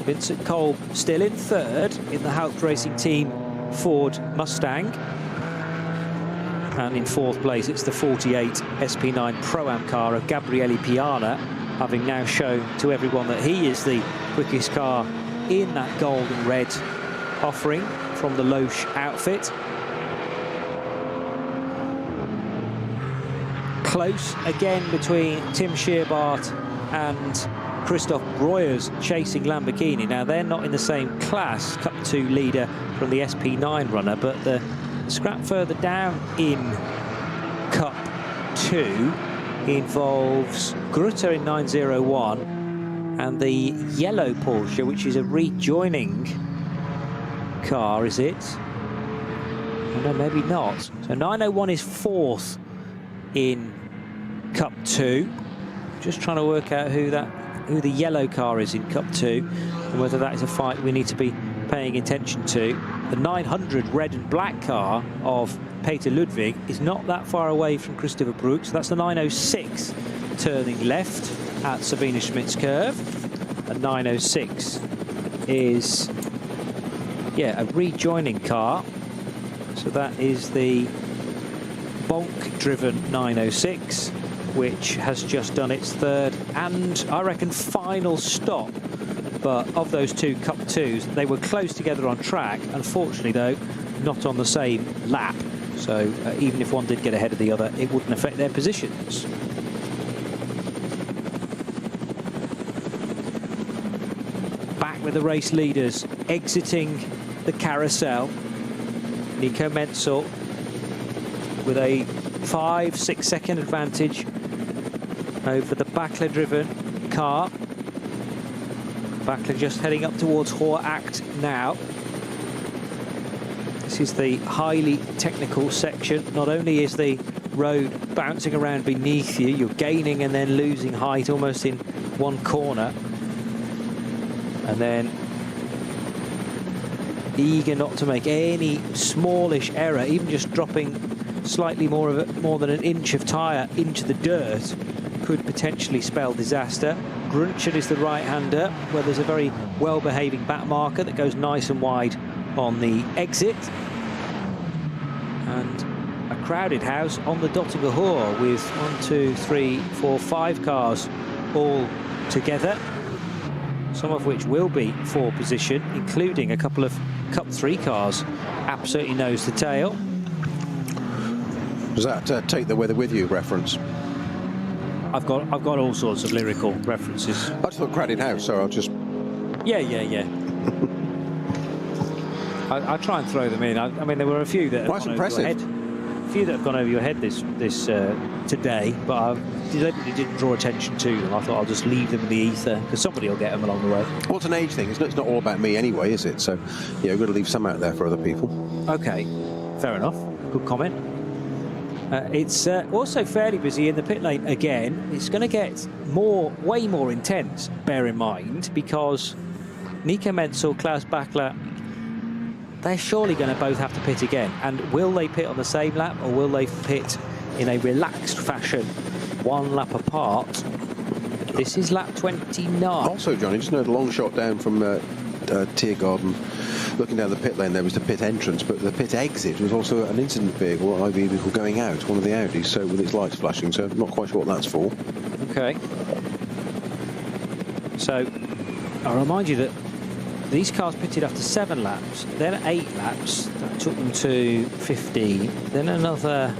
Vincent Kolb still in third in the Haupt Racing Team Ford Mustang. And in fourth place, it's the 48 SP9 Pro-Am car of Gabriele Piana, having now shown to everyone that he is the quickest car in that gold and red offering from the Loesch outfit. Close again between Tim Scheerbart and Christoph Breuers chasing Lamborghini. Now, they're not in the same class, Cup 2 leader from the SP9 runner, but the scrap further down in Cup 2 involves Grutter in 901 and the yellow Porsche, which is a rejoining car, is it? Oh, no, maybe not. So 901 is fourth in Cup 2. Just trying to work out who the yellow car is in Cup 2 and whether that is a fight we need to be paying attention to. The 900 red and black car of Peter Ludwig is not that far away from Christopher Brooks. That's the 906 turning left at Sabine Schmidt's curve. And 906 is, yeah, a rejoining car. So that is the Bonk-driven 906, which has just done its third and, I reckon, final stop. But of those two Cup 2s, they were close together on track. Unfortunately, though, not on the same lap. So even if one did get ahead of the other, it wouldn't affect their positions. Back with the race leaders, exiting the carousel. Nico Menzel with a 5-6 second advantage over the Bachler-driven car. Bachler just heading up towards Horacht now. This is the highly technical section. Not only is the road bouncing around beneath you, you're gaining and then losing height almost in one corner. And then eager not to make any smallish error, even just dropping slightly more than an inch of tyre into the dirt could potentially spell disaster. Grunchen is the right-hander, where there's a very well-behaving back marker that goes nice and wide on the exit. And a crowded house on the Dottinger Hoor with 1, 2, 3, 4, 5 cars all together, some of which will be for position, including a couple of Cup 3 cars absolutely nose to tail. Does that take the weather with you reference? I've got all sorts of lyrical references. I just thought crowded house, so I'll just... Yeah. I try and throw them in. I mean, there were a few that have gone over your head. A few that have gone over your head this today, but I deliberately didn't draw attention to them. I thought I'll just leave them in the ether because somebody will get them along the way. Well, it's an age thing, isn't it? It's not all about me anyway, is it? So, yeah, we've got to leave some out there for other people. Okay, fair enough. Good comment. It's also fairly busy in the pit lane again. It's going to get way more intense, bear in mind, because Nico Menzel, Klaus Bachler, they're surely going to both have to pit again. And will they pit on the same lap, or will they pit in a relaxed fashion, one lap apart? This is lap 29. Also, Johnny, just note a long shot down from Tiergarten. Looking down the pit lane, there was the pit entrance, but the pit exit was also an incident vehicle, an IV vehicle going out, one of the Audis, so with its lights flashing, so I'm not quite sure what that's for. Okay. So, I'll remind you that these cars pitted after 7 laps, then 8 laps, that took them to 15, then another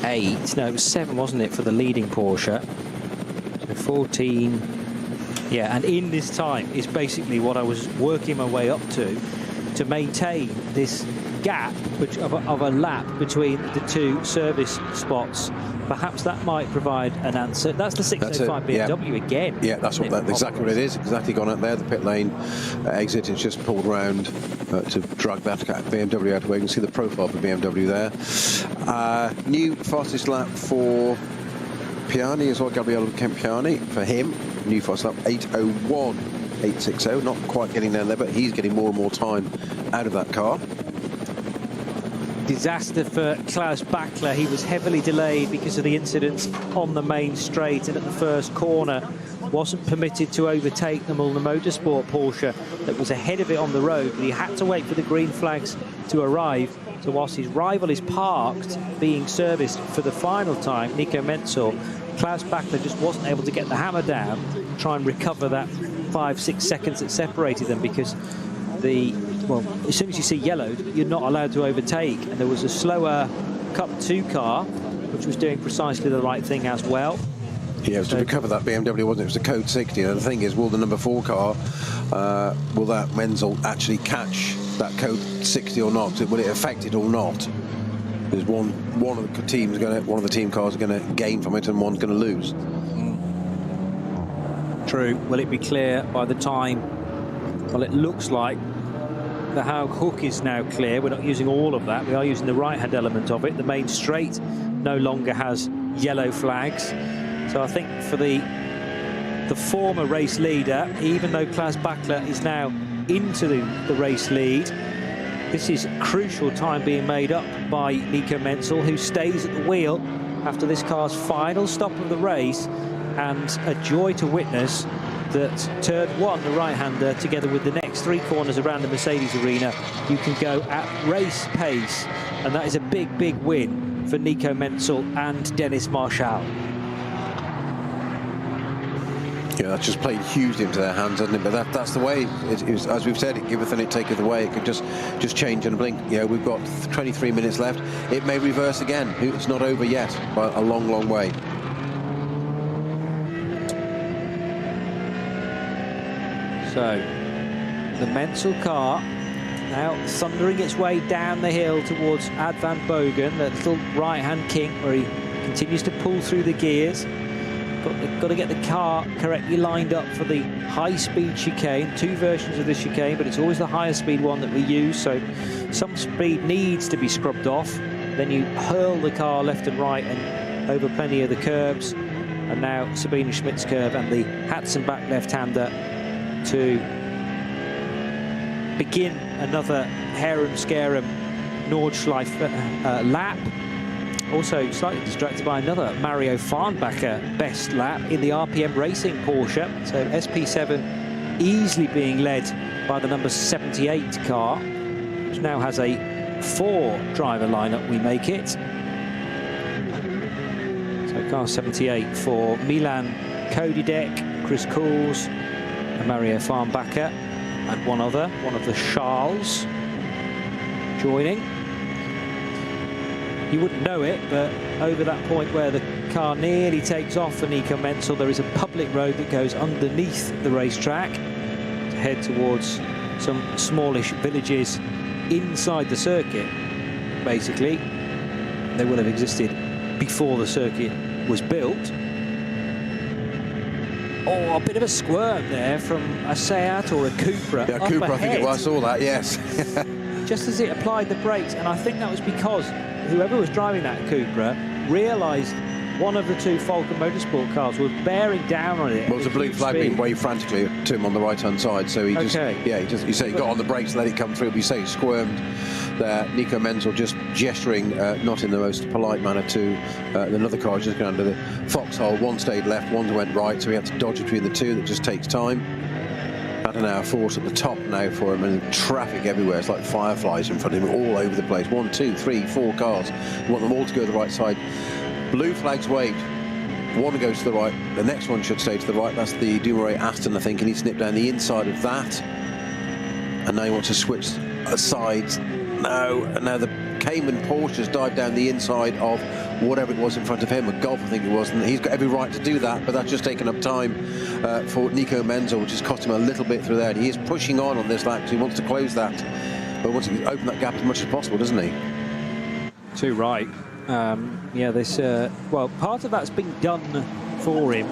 8, no, it was 7, wasn't it, for the leading Porsche, so 14, yeah, and in this time is basically what I was working my way up to maintain this gap of a lap between the two service spots. Perhaps that might provide an answer. That's the 605 BMW again. Yeah, that's exactly what it is. Exactly gone out there. The pit lane exit is just pulled round to drag that BMW out of the way. You can see the profile for BMW there. New fastest lap for Piani as well, Gabriele Campiani. For him, new fastest lap 8:01, 8:60. Not quite getting down there, but he's getting more and more time out of that car. Disaster for Klaus Bachler. He was heavily delayed because of the incidents on the main straight, and at the first corner wasn't permitted to overtake them on the Motorsport Porsche that was ahead of it on the road, but he had to wait for the green flags to arrive. So whilst his rival is parked being serviced for the final time, Nico Menzel, Klaus Bachler just wasn't able to get the hammer down, try and recover that 5-6 seconds that separated them, because as soon as you see yellowed, you're not allowed to overtake. And there was a slower Cup 2 car, which was doing precisely the right thing as well. Yeah, it was to recover that BMW, wasn't it? It was the code 60. And the thing is, will the number 4 car, will that Menzel actually catch that code 60 or not? Will it affect it or not? There's one of the teams one of the team cars are going to gain from it, and one's going to lose. True. Will it be clear by the time? Well, it looks like the Haug hook is now clear. We're not using all of that. We are using the right-hand element of it. The main straight no longer has yellow flags. So I think for the former race leader, even though Klaus Bachler is now into the race lead, this is crucial time being made up by Nico Menzel, who stays at the wheel after this car's final stop of the race, and a joy to witness that turn 1, the right-hander, together with the next 3 corners around the Mercedes arena, you can go at race pace, and that is a big win for Nico Menzel and Dennis Marshall. Yeah, that's just played hugely into their hands, hasn't it? But that's the way it is. As we've said, it giveth and it taketh away. It could just change in a blink. You know, we've got 23 minutes left. It may reverse again. It's not over yet by a long way. So the Menzel car now thundering its way down the hill towards Ad Van Bogen, that little right-hand kink where he continues to pull through the gears. got to get the car correctly lined up for the high-speed chicane. 2 versions of the chicane, but it's always the higher speed one that we use, so some speed needs to be scrubbed off. Then you hurl the car left and right and over plenty of the curbs. And now Sabine Schmidt's curve and the Hatzenbach left-hander to begin another harum-scarum Nordschleife lap. Also slightly distracted by another Mario Farnbacher best lap in the RPM Racing Porsche. So SP7 easily being led by the number 78 car, which now has a 4-driver lineup, we make it. So car 78 for Milan Kodidek, Chris Cools and Mario Farnbacher, and one of the Charles joining. You wouldn't know it, but over that point where the car nearly takes off for Nico Menzel, there is a public road that goes underneath the racetrack to head towards some smallish villages inside the circuit. Basically, they will have existed before the circuit was built. Oh, a bit of a squirm there from a Seat or a Cupra. Yeah, Cupra, I think it was. I saw that, yes. Just as it applied the brakes, and I think that was because whoever was driving that Cupra realised one of the 2 Falcon Motorsport cars was bearing down on it. Well, there's a blue flag being waved frantically to him on the right-hand side, so he just, he said he got on the brakes, let it come through. But you say he squirmed there. Nico Menzel just gesturing, not in the most polite manner, to another car just going under the foxhole. One stayed left, one went right, so he had to dodge between the 2. That just takes time. About an hour force at the top now for him, and traffic everywhere. It's like fireflies in front of him all over the place. 1, 2, 3, 4 cars. You want them all to go to the right side. Blue flags waved. One goes to the right. The next one should stay to the right. That's the Dumoulin Aston, I think, and he snipped down the inside of that. And now he wants to switch sides. No, and now the Cayman Porsches dive down the inside of whatever it was in front of him, a Golf I think it was, and he's got every right to do that, but that's just taken up time for Nico Menzel, which has cost him a little bit through there. And he is pushing on this lap because he wants to close that, but wants to open that gap as much as possible, doesn't he? Too right. Yeah, this well, part of that's been done for him.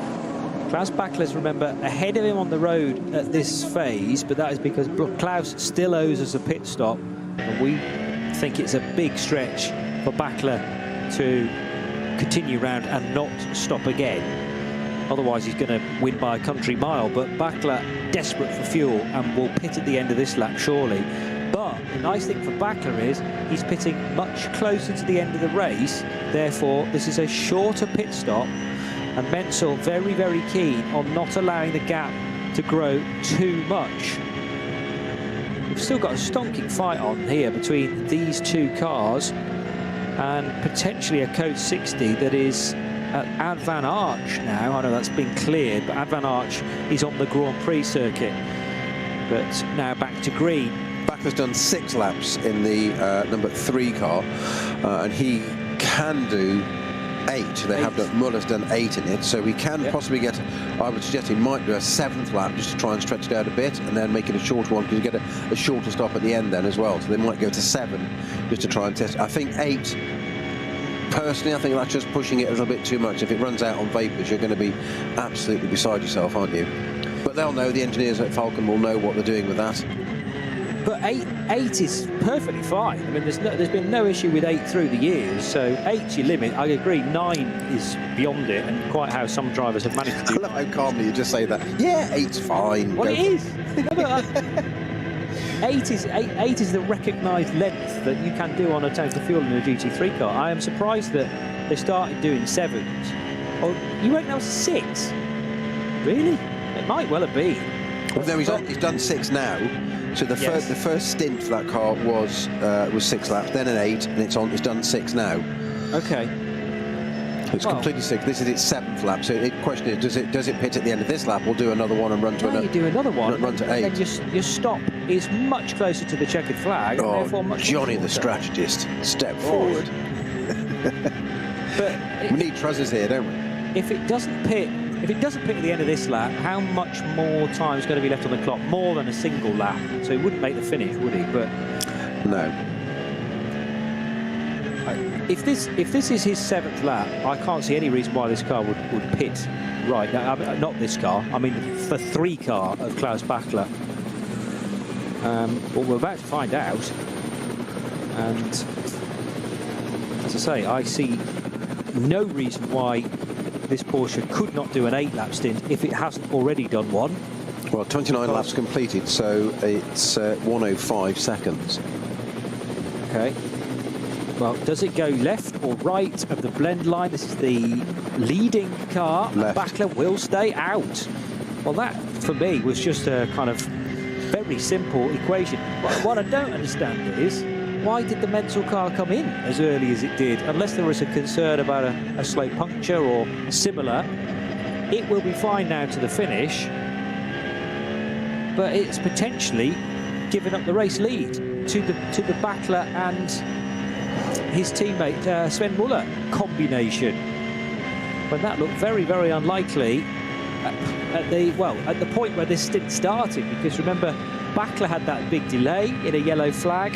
Klaus Bachler's, remember, ahead of him on the road at this phase, but that is because Klaus still owes us a pit stop, and we think it's a big stretch for Bachler to continue round and not stop again. Otherwise, he's going to win by a country mile. But Bachler desperate for fuel and will pit at the end of this lap, surely. But the nice thing for Bachler is he's pitting much closer to the end of the race. Therefore, this is a shorter pit stop. And Menzel very, very keen on not allowing the gap to grow too much. We've still got a stonking fight on here between these 2 cars, and potentially a code 60 that is at Ad Van Arch now. I know that's been cleared, but Ad Van Arch is on the Grand Prix circuit. But now back to green. Bachler's done 6 laps in the number 3 car, and he can do 8. They have done, Muller's done 8 in it, so we can possibly get, I would suggest he might do a 7th lap just to try and stretch it out a bit, and then make it a shorter one, because you get a shorter stop at the end then as well. So they might go to 7 just to try and test. I think 8, personally, I think that's just pushing it a little bit too much. If it runs out on vapours, you're going to be absolutely beside yourself, aren't you? But they'll know, the engineers at Falcon will know what they're doing with that. But 8 is perfectly fine. I mean, there's been no issue with 8 through the years, so 8's your limit. I agree, 9 is beyond it, and quite how some drivers have managed to do. I love how calmly you just say that. Yeah, 8's fine. Well, it is. 8 is the recognised length that you can do on a tank of fuel in a GT3 car. I am surprised that they started doing 7s. Oh, you won't know 6? Really? It might well have been. Well, no, he's done 6 now. So the first stint for that car was 6 laps, then an 8, and it's done 6 now. Okay. It's completely 6. This is its 7th lap. So the question is, does it pit at the end of this lap, or do another one and run to another? You do another one, run to 8. And then your stop is much closer to the checkered flag. Oh, and therefore much Johnny the strategist, step forward. But we need trousers here, don't we? If it doesn't pit at the end of this lap, how much more time is going to be left on the clock? More than a single lap. So he wouldn't make the finish, would he? But no. If this is his 7th lap, I can't see any reason why this car would pit right. Now, I mean, not this car. I mean, the 3 car of Klaus Bachler. But we're about to find out. And as I say, I see no reason why this Porsche could not do an 8-lap stint if it hasn't already done one. Well, 29 laps completed, so it's 105 seconds. Okay. Well, does it go left or right of the blend line? This is the leading car. Left. Bachler will stay out. Well, that, for me, was just a kind of very simple equation. What I don't understand is, why did the Menzel car come in as early as it did? Unless there was a concern about a slow puncture or similar. It will be fine now to the finish, but it's potentially given up the race lead to the Bachler and his teammate Sven Muller combination, when that looked very, very unlikely at the point where this stint started. Because remember, Bachler had that big delay in a yellow flag.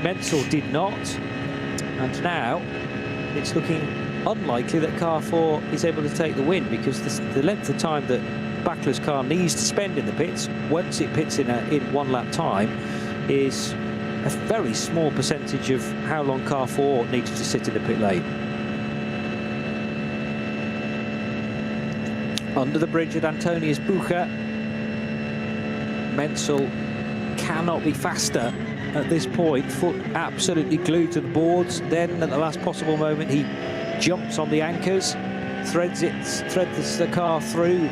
Menzel did not, and now it's looking unlikely that car 4 is able to take the win, because the length of time that Bachler's car needs to spend in the pits once it pits in 1 lap time is a very small percentage of how long car 4 needed to sit in the pit lane. Under the bridge at Antonius Bucher, Menzel cannot be faster at this point. Foot absolutely glued to the boards. Then at the last possible moment he jumps on the anchors, threads the car through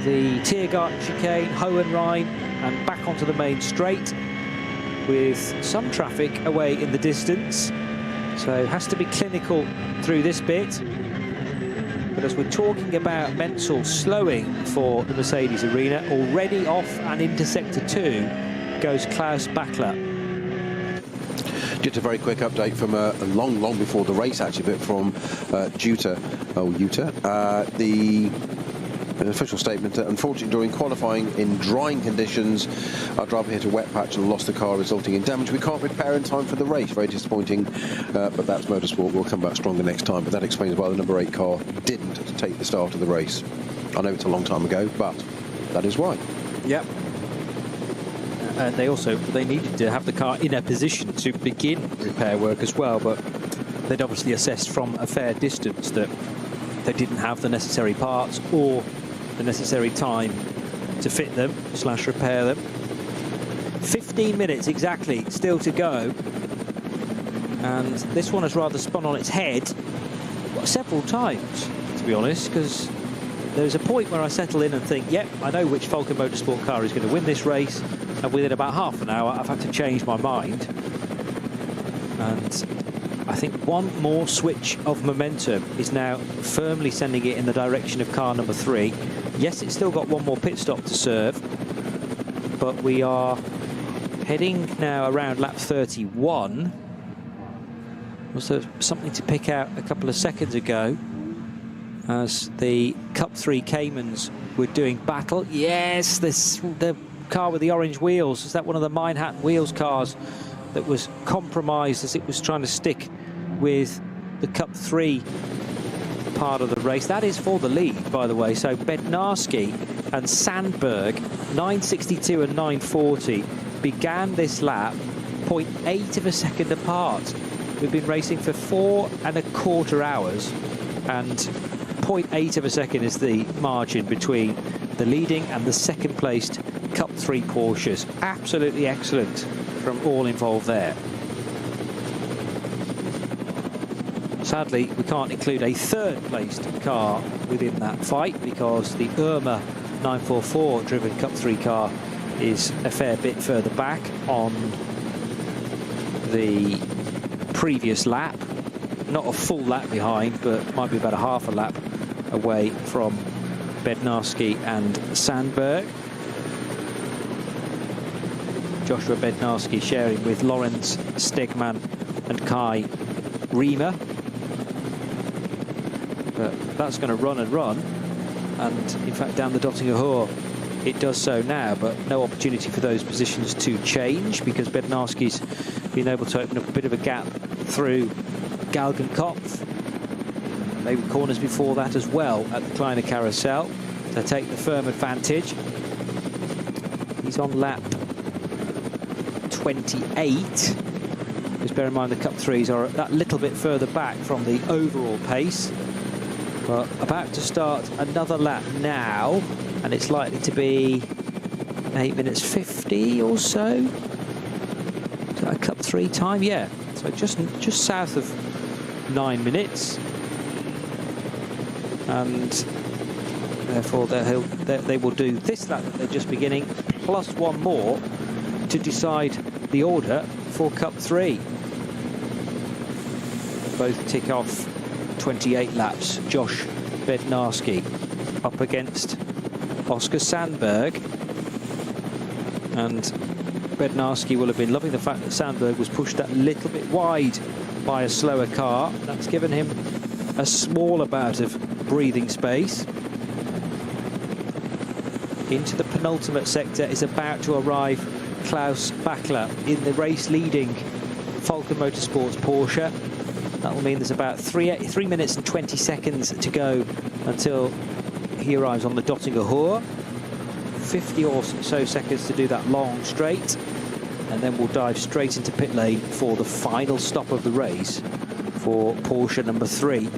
the Tiergarten chicane, Hohenrhein, and back onto the main straight, with some traffic away in the distance. So has to be clinical through this bit. But as we're talking about Menzel slowing for the Mercedes arena, already off and into sector 2 goes Klaus Bachler. Just a very quick update from long before the race, actually, but from Utah. The official statement that unfortunately during qualifying in drying conditions, our driver hit a wet patch and lost the car, resulting in damage we can't repair in time for the race. Very disappointing, but that's motorsport. We'll come back stronger next time. But that explains why the number 8 car didn't take the start of the race. I know it's a long time ago, but that is why. Yep. They needed to have the car in a position to begin repair work as well, but they'd obviously assessed from a fair distance that they didn't have the necessary parts or the necessary time to fit them / repair them. 15 minutes exactly still to go, and this one has rather spun on its head several times, to be honest, because there's a point where I settle in and think, yep, I know which Falken Motorsport car is going to win this race, and within about half an hour I've had to change my mind. And I think one more switch of momentum is now firmly sending it in the direction of car number 3. Yes, it's still got one more pit stop to serve, but we are heading now around lap 31. Was there something to pick out a couple of seconds ago as the Cup 3 Caymans were doing battle? Yes, the car with the orange wheels. Is that one of the Manhattan Wheels cars that was compromised as it was trying to stick with the Cup 3 part of the race? That is for the lead, by the way. So Bednarski and Sandberg, 9:62 and 9:40, began this lap 0.8 of a second apart. We've been racing for 4¼ hours, and 0.8 of a second is the margin between the leading and the second placed Cup 3 Porsches. Absolutely excellent from all involved there. Sadly, we can't include a third-placed car within that fight, because the Irma 944 driven Cup 3 car is a fair bit further back on the previous lap. Not a full lap behind, but might be about a half a lap away from Bednarski and Sandberg. Joshua Bednarski sharing with Lorenz Stegman and Kai Riemer. But that's going to run and run, and in fact down the Dottinger Hohe it does so now, but no opportunity for those positions to change, because Bednarski's been able to open up a bit of a gap through Galgenkopf. maybe corners before that as well at the Kleiner Carousel to take the firm advantage. He's on lap 28. Just bear in mind the Cup 3s are that little bit further back from the overall pace. But about to start another lap now, and it's likely to be 8 minutes 50 or so. Is that a Cup 3 time? Yeah, so just south of 9 minutes. And therefore they will do this lap that they're just beginning, plus one more to decide the order for Cup 3. Both tick off 28 laps. Josh Bednarski up against Oscar Sandberg. And Bednarski will have been loving the fact that Sandberg was pushed that little bit wide by a slower car. That's given him a small amount of breathing space. Into the penultimate sector is about to arrive Klaus Bachler in the race-leading Falken Motorsports Porsche. That will mean there's about 3 minutes and 20 seconds to go until he arrives on the Dottinger Hohe. 50 or so seconds to do that long straight, and then we'll dive straight into pit lane for the final stop of the race for Porsche number 3.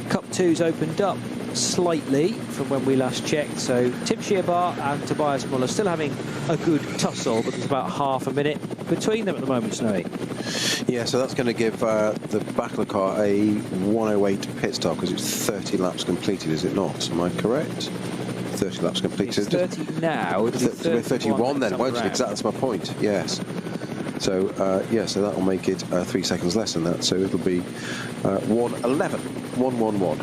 Cup 2's opened up slightly from when we last checked, so Tim Scheerbar and Tobias Muller still having a good tussle, but there's about half a minute between them at the moment, Snowy. Yeah, so that's going to give the Bachler car a 1:08 pit stop, because it's 30 laps completed, is it not? Am I correct? 30 laps completed. It's 30 now. It'll be 31 then, won't it? Exactly, that's my point. Yes. So yeah, so that will make it 3 seconds less than that. So it'll be 1:11, 1:11.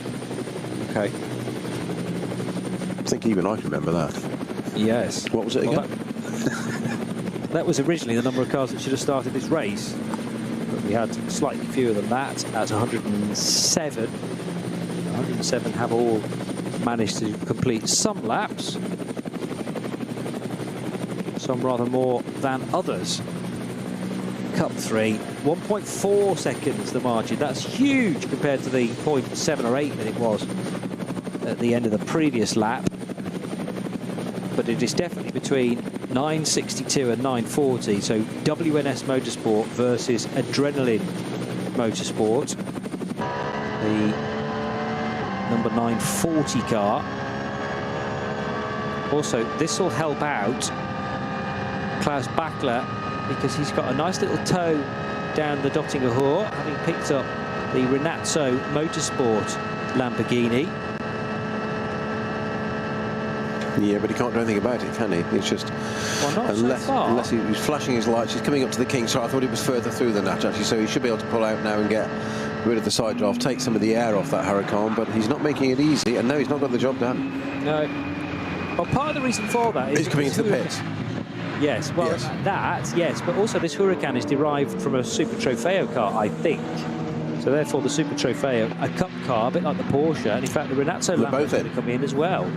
Okay. I think even I can remember that. Yes. What was it again? That was originally the number of cars that should have started this race, but we had slightly fewer than that at 107. 107 have all managed to complete some laps, some rather more than others. Cup 3, 1.4 seconds the margin. That's huge compared to the 0.7 or 8 that it was at the end of the previous lap. But it is definitely between 9.62 and 9.40. So WNS Motorsport versus Adrenaline Motorsport. The number 940 car. Also, this will help out Klaus Bachler, because he's got a nice little tow down the Dottinger Hohe, having picked up the Renazzo Motorsport Lamborghini. Yeah, but he can't do anything about it, can he? It's just... Why not unless he was flashing his lights. He's coming up to the King, so I thought he was further through than that, actually, so he should be able to pull out now and get rid of the side draft, take some of the air off that Huracan, but he's not making it easy, and no, he's not got the job done. No. Well, part of the reason for that is... He's coming into the pits. Yes, well, yes. That, yes, but also this Huracan is derived from a Super Trofeo car, I think. So therefore the Super Trofeo, a cup car, a bit like the Porsche, and in fact the Renazzo Lambo is going to come in as well.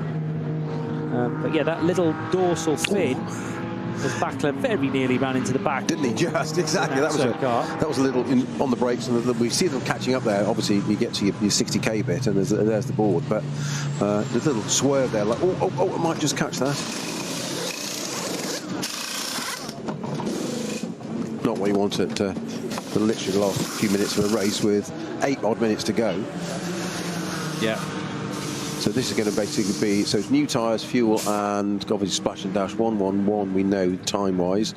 But yeah, that little dorsal fin, as Bachler very nearly ran into the back. Didn't he? Just exactly. That was a little on the brakes, and we see them catching up there. Obviously, you get to your 60k bit, and there's the board, but the little swerve there, like oh, I might just catch that. Not what you want at literally the last few minutes of a race with 8 odd minutes to go. Yeah. So this is going to basically be, so it's new tyres, fuel, and obviously splash and dash 1:11. We know time-wise,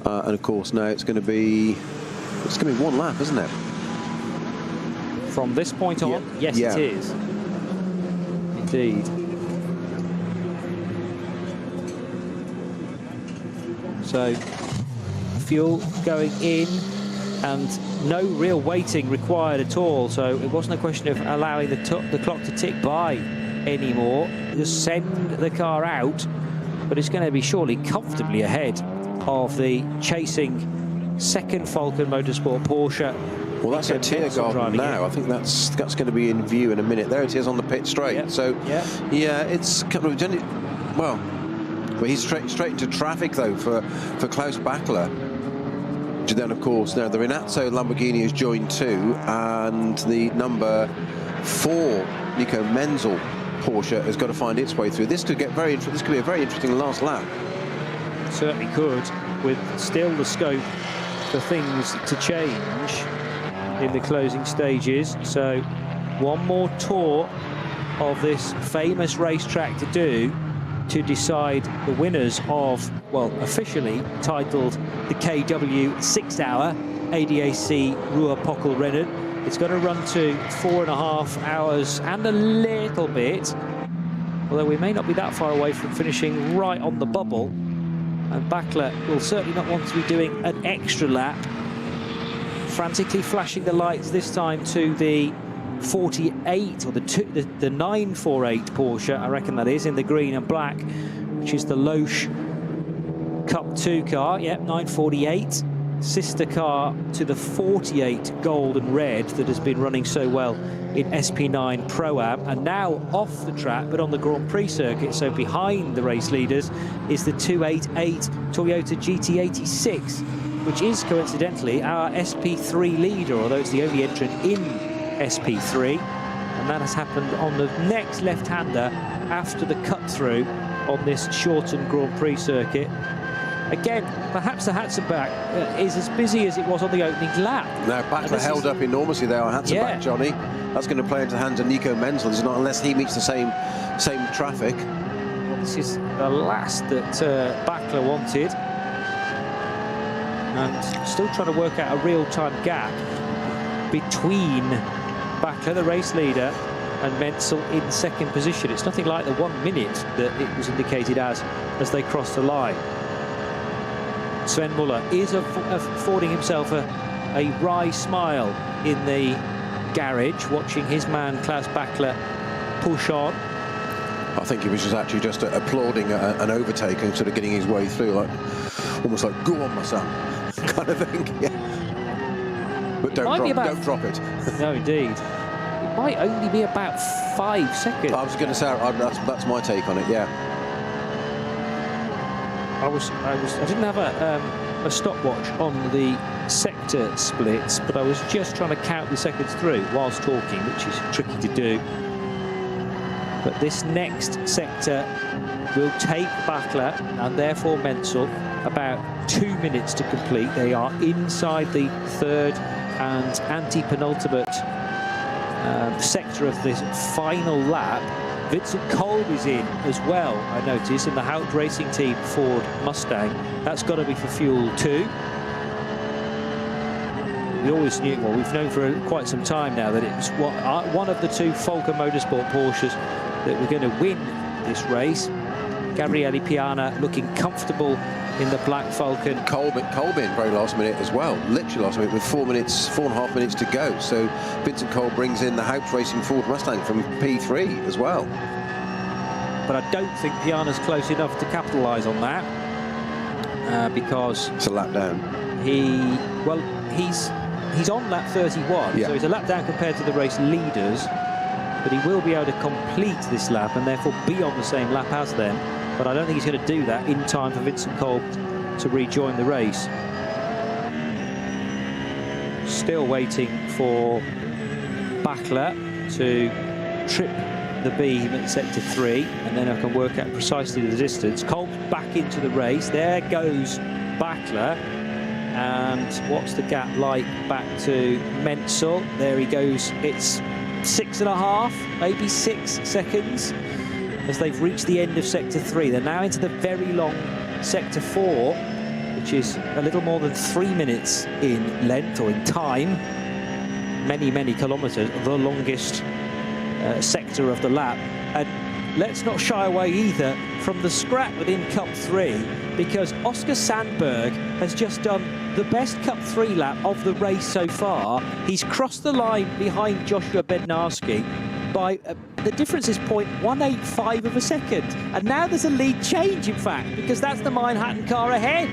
and of course now it's going to be one lap, isn't it? From this point on, yes, yeah. It is. Indeed. So fuel going in, and no real waiting required at all, so it wasn't a question of allowing the clock to tick by anymore. Just send the car out, but it's going to be surely comfortably ahead of the chasing second Falken Motorsport Porsche. Well, that's a Tiergarten now. I think that's going to be in view in a minute. There it is on the pit straight. Yep. So yeah, it's kind of well, he's straight into traffic though for Klaus Bachler. Then, of course, now the Rinazzo Lamborghini has joined too, and the number 4 Nico Menzel Porsche has got to find its way through. This could get very interesting. This could be a very interesting last lap. Certainly could, with still the scope for things to change in the closing stages. So one more tour of this famous racetrack to do to decide the winners of, well, officially titled the KW 6-hour ADAC Ruhr-Pokal-Rennen. It's going to run to 4.5 hours and a little bit, although we may not be that far away from finishing right on the bubble. And Bakler will certainly not want to be doing an extra lap. Frantically flashing the lights this time to the 48, or the 948 Porsche, I reckon that is, in the green and black, which is the Loesch Cup 2 car. Yep, 948. Sister car to the 48 gold and red that has been running so well in SP9 Pro-Am, and now off the track but on the Grand Prix circuit, so behind the race leaders, is the 288 Toyota GT86, which is coincidentally our SP3 leader, although it's the only entrant in SP3, and that has happened on the next left-hander after the cut-through on this shortened Grand Prix circuit. Again, perhaps the Hatzenbach is as busy as it was on the opening lap. Now, Bakler held up enormously there on Hatzenbach, Johnny. That's going to play into the hands of Nico Menzel, is it not, unless he meets the same traffic. Well, this is the last that Bakler wanted. And still trying to work out a real-time gap between Bakler, the race leader, and Menzel in second position. It's nothing like the 1 minute that it was indicated as they crossed the line. Sven Muller is affording himself a wry smile in the garage, watching his man Klaus Bakler push on. I think he was just applauding an overtake and sort of getting his way through, like almost like, go on, my son, kind of thing. Yeah. But don't drop it. No, indeed. It might only be about 5 seconds. I was going to say, that's my take on it, yeah. I didn't have a stopwatch on the sector splits, but I was just trying to count the seconds through whilst talking, which is tricky to do. But this next sector will take Bakler and therefore Menzel about 2 minutes to complete. They are inside the third and anti-penultimate sector of this final lap. Vincent Kolb is in as well, I notice, in the Haupt Racing Team Ford Mustang. That's got to be for fuel too. We always knew, well, we've known for quite some time now that it was one of the two Volker Motorsport Porsches that were going to win this race. Gabriele Piana looking comfortable in the Black Falcon. Kolb in very last minute as well, literally last minute, with 4.5 minutes to go. So Vincent Kolb brings in the Haupt Racing Ford Mustang from P3 as well. But I don't think Piana's close enough to capitalise on that, because it's a lap down. He's on lap 31, so he's a lap down compared to the race leaders, but he will be able to complete this lap and therefore be on the same lap as them. But I don't think he's going to do that in time for Vincent Kolb to rejoin the race. Still waiting for Bakler to trip the beam at sector 3, and then I can work out precisely the distance. Kolb's back into the race. There goes Bakler. And what's the gap like back to Menzel? There he goes. It's 6.5, maybe 6 seconds as they've reached the end of sector 3. They're now into the very long sector 4, which is a little more than 3 minutes in length, or in time. Many, many kilometres, the longest sector of the lap. And let's not shy away either from the scrap within Cup 3, because Oscar Sandberg has just done the best Cup 3 lap of the race so far. He's crossed the line behind Joshua Bednarski by the difference is 0.185 of a second. And now there's a lead change, in fact, because that's the Manhattan car ahead.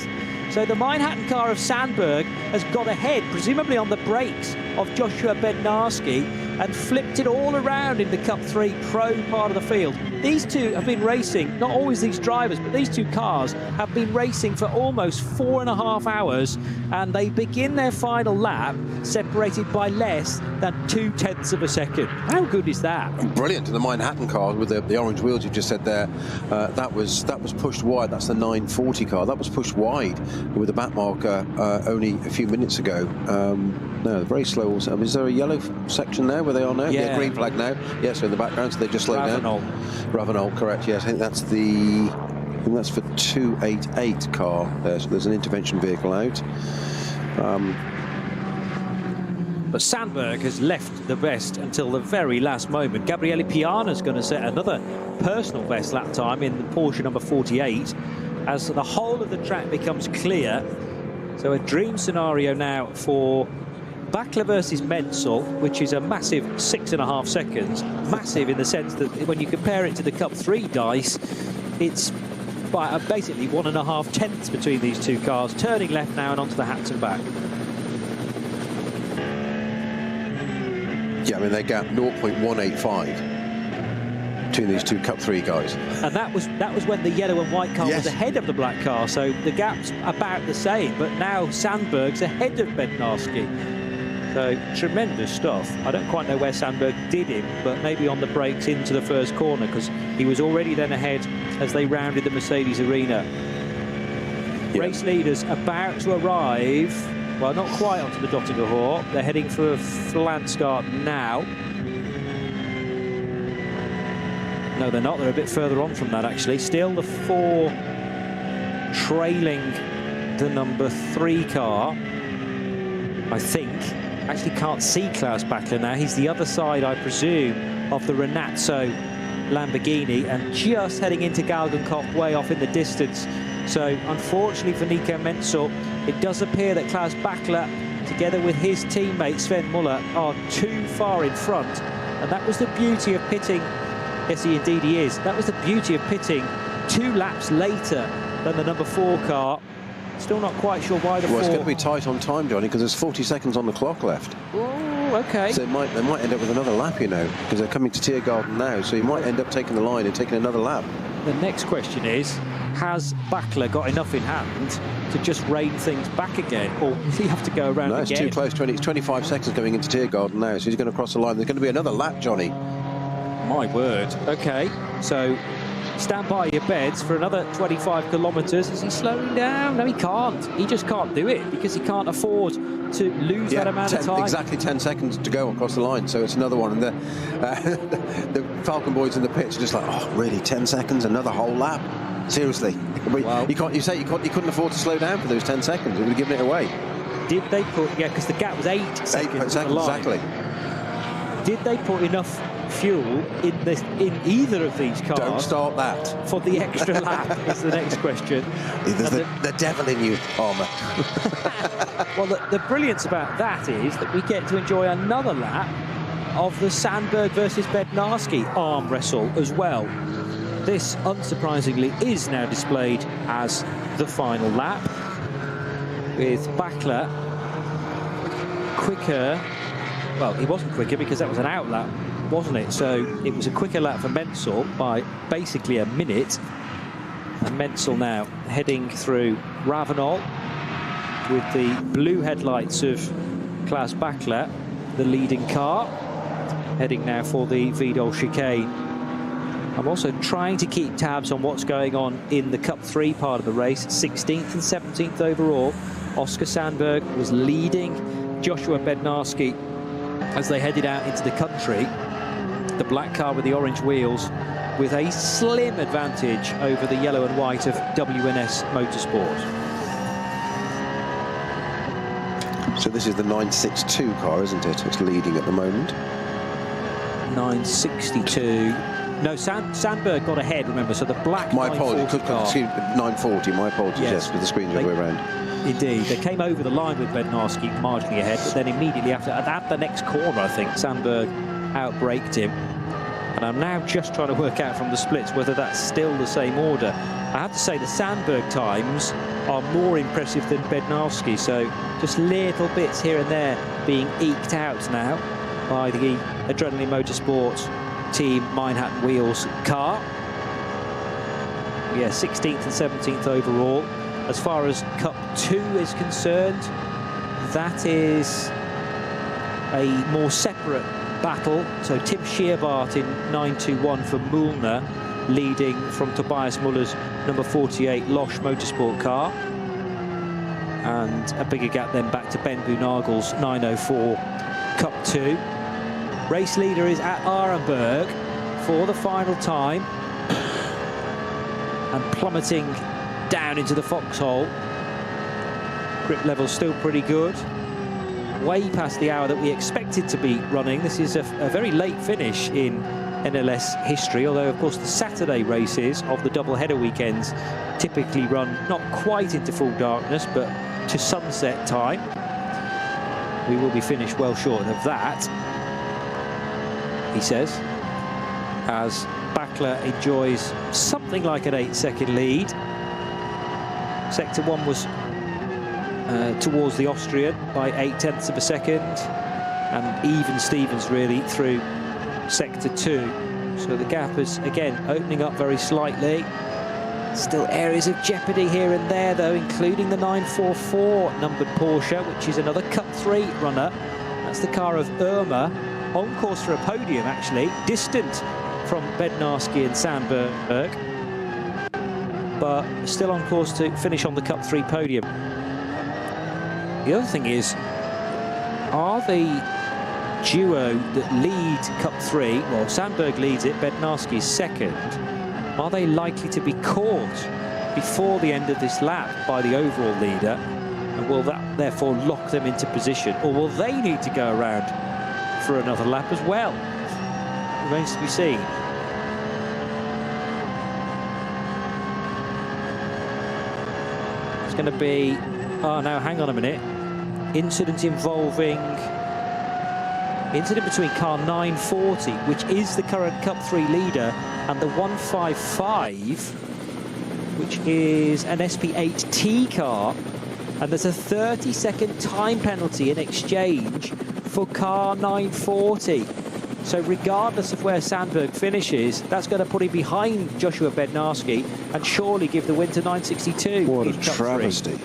So the Manhattan car of Sandberg has got ahead, presumably on the brakes of Joshua Bednarski, and flipped it all around in the Cup 3 Pro part of the field. these two have been racing, not always these drivers, but these two cars have been racing for almost 4.5 hours, and they begin their final lap separated by less than 0.2 of a second. How good is that? Brilliant. And the Manhattan car with the orange wheels you just said there, that was pushed wide. That's the 940 car. That was pushed wide with the back marker only a few minutes ago. No, very slow. Is there a yellow section there where they are now? Yeah. Green flag now. Yeah, so in the background, so they just slowed down. Ravenol, correct. Yes, I think that's for 288 car there. So there's an intervention vehicle out. But Sandberg has left the best until the very last moment. Gabriele Piana's going to set another personal best lap time in the Porsche number 48 as the whole of the track becomes clear. So a dream scenario now for Bachler versus Menzel, which is a massive 6.5 seconds. Massive in the sense that when you compare it to the Cup 3 dice, it's by basically 1.5 tenths between these two cars. Turning left now and onto the Hatton back. Yeah, I mean, they gap 0.185 between these two Cup 3 guys. And that was when the yellow and white car was ahead of the black car, so the gap's about the same, but now Sandberg's ahead of Bednarski. So tremendous stuff. I don't quite know where Sandberg did him, but maybe on the brakes into the first corner, because he was already then ahead as they rounded the Mercedes arena. Yep. Race leaders about to arrive. Well, not quite onto the Dottinger. They're heading for a Flanskart now. No, they're not. They're a bit further on from that, actually. Still the 4 trailing the number 3 car, I think. Actually can't see Klaus Bachler now. He's the other side, I presume, of the Renazzo Lamborghini, and just heading into Galgenkopf way off in the distance. So unfortunately for Nico Menzel, it does appear that Klaus Bachler, together with his teammate Sven Muller, are too far in front. And that was the beauty of pitting. Yes, indeed he is. That was the beauty of pitting 2 laps later than the number 4 car. Still not quite sure why the 4... Well, it's going to be tight on time, Johnny, because there's 40 seconds on the clock left. Oh, OK. So they might end up with another lap, you know, because they're coming to Tiergarten now. So you might end up taking the line and taking another lap. The next question is, has Bachler got enough in hand to just rein things back again, or does he have to go around again? No, it's too close. 25 seconds going into Tiergarten now, so he's going to cross the line. There's going to be another lap, Johnny. My word. OK, so stand by your beds for another 25 kilometres. Is he slowing down? No, he can't. He just can't do it because he can't afford to lose that amount of time. Exactly 10 seconds to go across the line, so it's another one. And the Falcon boys in the pits are just like, oh, really, 10 seconds, another whole lap? Seriously? Well, you couldn't afford to slow down for those 10 seconds. It would have given it away. Did they put... Yeah, because the gap was 8 seconds on the line. Exactly. Did they put enough fuel in either of these cars? Don't start that. For the extra lap is the next question. There's the devil in you, Armour. Well, the brilliance about that is that we get to enjoy another lap of the Sandberg versus Bednarski arm wrestle as well. This, unsurprisingly, is now displayed as the final lap, with Bachler quicker. Well, he wasn't quicker because that was an out lap, wasn't it? So it was a quicker lap for Menzel by basically a minute. And Menzel now heading through Ravenol with the blue headlights of Klaus Bachler, the leading car, heading now for the Vidal chicane. I'm also trying to keep tabs on what's going on in the Cup 3 part of the race. 16th and 17th overall. Oscar Sandberg was leading Joshua Bednarski as they headed out into the country. The black car with the orange wheels with a slim advantage over the yellow and white of WNS Motorsport. So this is the 962 car, isn't it? It's leading at the moment. 962. No, Sandberg got ahead, remember, so the black 940 car. 940, my apologies, yes, with the screen the other way around. Indeed, they came over the line with Bednarski marginally ahead, but then immediately after, at the next corner, I think, Sandberg outbraked him. And I'm now just trying to work out from the splits whether that's still the same order. I have to say the Sandberg times are more impressive than Bednarski, so just little bits here and there being eked out now by the Adrenaline Motorsport Team Manhattan Wheels car. Yeah, 16th and 17th overall. As far as Cup 2 is concerned, that is a more separate battle. So Tim Scheerbart in 921 for Mühlner, leading from Tobias Muller's number 48 Losch Motorsport car. And a bigger gap then back to Ben Bunagel's 904 Cup 2. Race leader is at Arenberg for the final time. And plummeting down into the foxhole. Grip level still pretty good. Way past the hour that we expected to be running. This is a very late finish in NLS history, although of course the Saturday races of the double-header weekends typically run not quite into full darkness, but to sunset time. We will be finished well short of that, he says, as Bachler enjoys something like an 8-second lead. Sector 1 was towards the Austrian by 0.8 of a second, and even Stevens really through Sector 2. So the gap is again opening up very slightly. Still areas of jeopardy here and there though, including the 944 numbered Porsche, which is another Cup 3 runner. That's the car of Irma, on course for a podium actually, distant from Bednarski and Sandberg, but still on course to finish on the Cup 3 podium. The other thing is, are the duo that lead Cup 3, well, Sandberg leads it, Bednarski's second, are they likely to be caught before the end of this lap by the overall leader? And will that therefore lock them into position? Or will they need to go around for another lap as well? Remains to be seen. It's going to be, oh no, hang on a minute. Incident between car 940, which is the current Cup 3 leader, and the 155, which is an SP8T car. And there's a 30-second time penalty in exchange for car 940. So regardless of where Sandberg finishes, that's going to put him behind Joshua Bednarski and surely give the win to 962. What a travesty.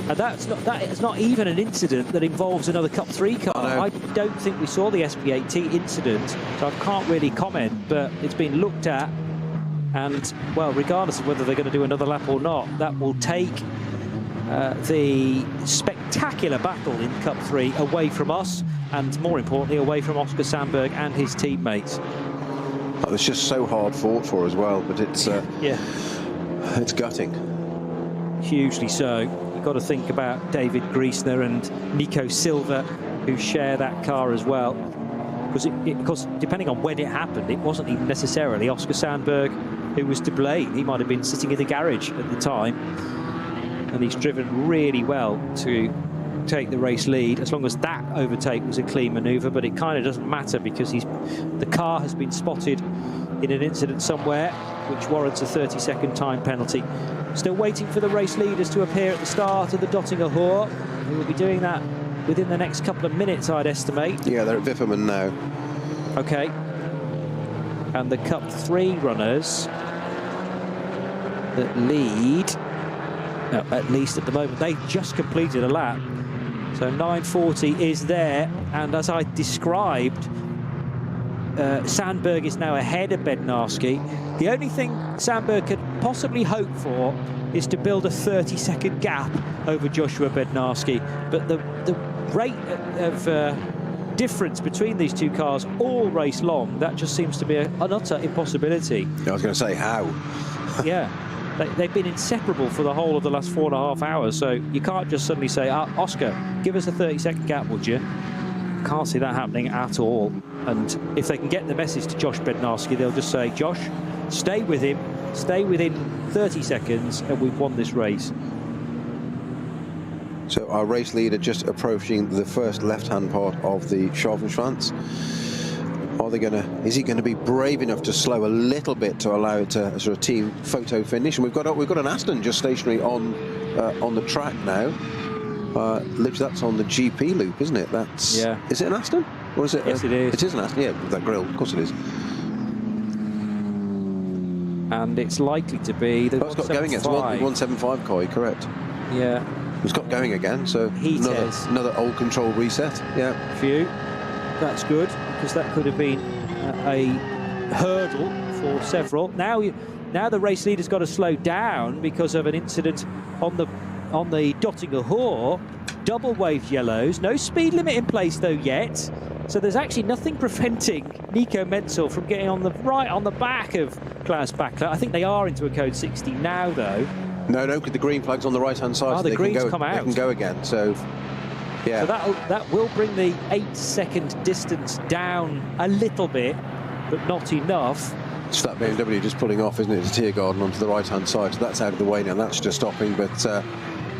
And that is not even an incident that involves another Cup 3 car. I don't think we saw the SP8T incident, so I can't really comment, but it's been looked at. And, well, regardless of whether they're going to do another lap or not, that will take the spectacular battle in Cup 3 away from us, and more importantly, away from Oscar Sandberg and his teammates. Oh, it's just so hard fought for as well, but it's it's gutting. Hugely so. You've got to think about David Griesner and Nico Silva, who share that car as well. Because depending on when it happened, it wasn't even necessarily Oscar Sandberg who was to blame. He might have been sitting in the garage at the time. And he's driven really well to take the race lead, as long as that overtake was a clean manoeuvre, but it kind of doesn't matter because the car has been spotted in an incident somewhere, which warrants a 30-second time penalty. Still waiting for the race leaders to appear at the start of the Dottinger Hohe. We will be doing that within the next couple of minutes, I'd estimate. Yeah, they're at Wifferman now. Okay. And the Cup 3 runners that lead, at least at the moment, they've just completed a lap. So 940 is there, and as I described, Sandberg is now ahead of Bednarski. The only thing Sandberg could possibly hope for is to build a 30-second gap over Joshua Bednarski. But the rate of difference between these two cars all race long, that just seems to be an utter impossibility. I was going to say, how? Yeah. They've been inseparable for the whole of the last 4.5 hours, so you can't just suddenly say, Oscar, give us a 30-second gap, would you? Can't see that happening at all. And if they can get the message to Josh Bednarski, they'll just say, Josh, stay with him, stay within 30 seconds, and we've won this race. So our race leader just approaching the first left-hand part of the Scharfenschwanz. Is he going to be brave enough to slow a little bit to allow it to sort of team photo finish? And we've got an Aston just stationary on the track now. That's on the GP loop, isn't it? That's, yeah. Is it an Aston? Was it? Yes, it is. It is an Aston, yeah, with that grille. Of course it is. And it's likely to be the It's got going. It's 175 Koi, correct. Yeah. It's got going again, so another old control reset. Yeah. Phew. That's good, because that could have been a hurdle for several. Now the race leader's got to slow down because of an incident on the Dottinger Hoor. Double waved yellows. No speed limit in place though yet. So there's actually nothing preventing Nico Menzel from getting on the back of Klaus Bachler. I think they are into a code 60 now though. No, because the green flag's on the right-hand side. Oh, so the green's come out. They can go again, so... Yeah. So that will bring the 8-second distance down a little bit, but not enough. It's that BMW just pulling off, isn't it? It's a Tier Garden onto the right-hand side, so that's out of the way now. That's just stopping, but...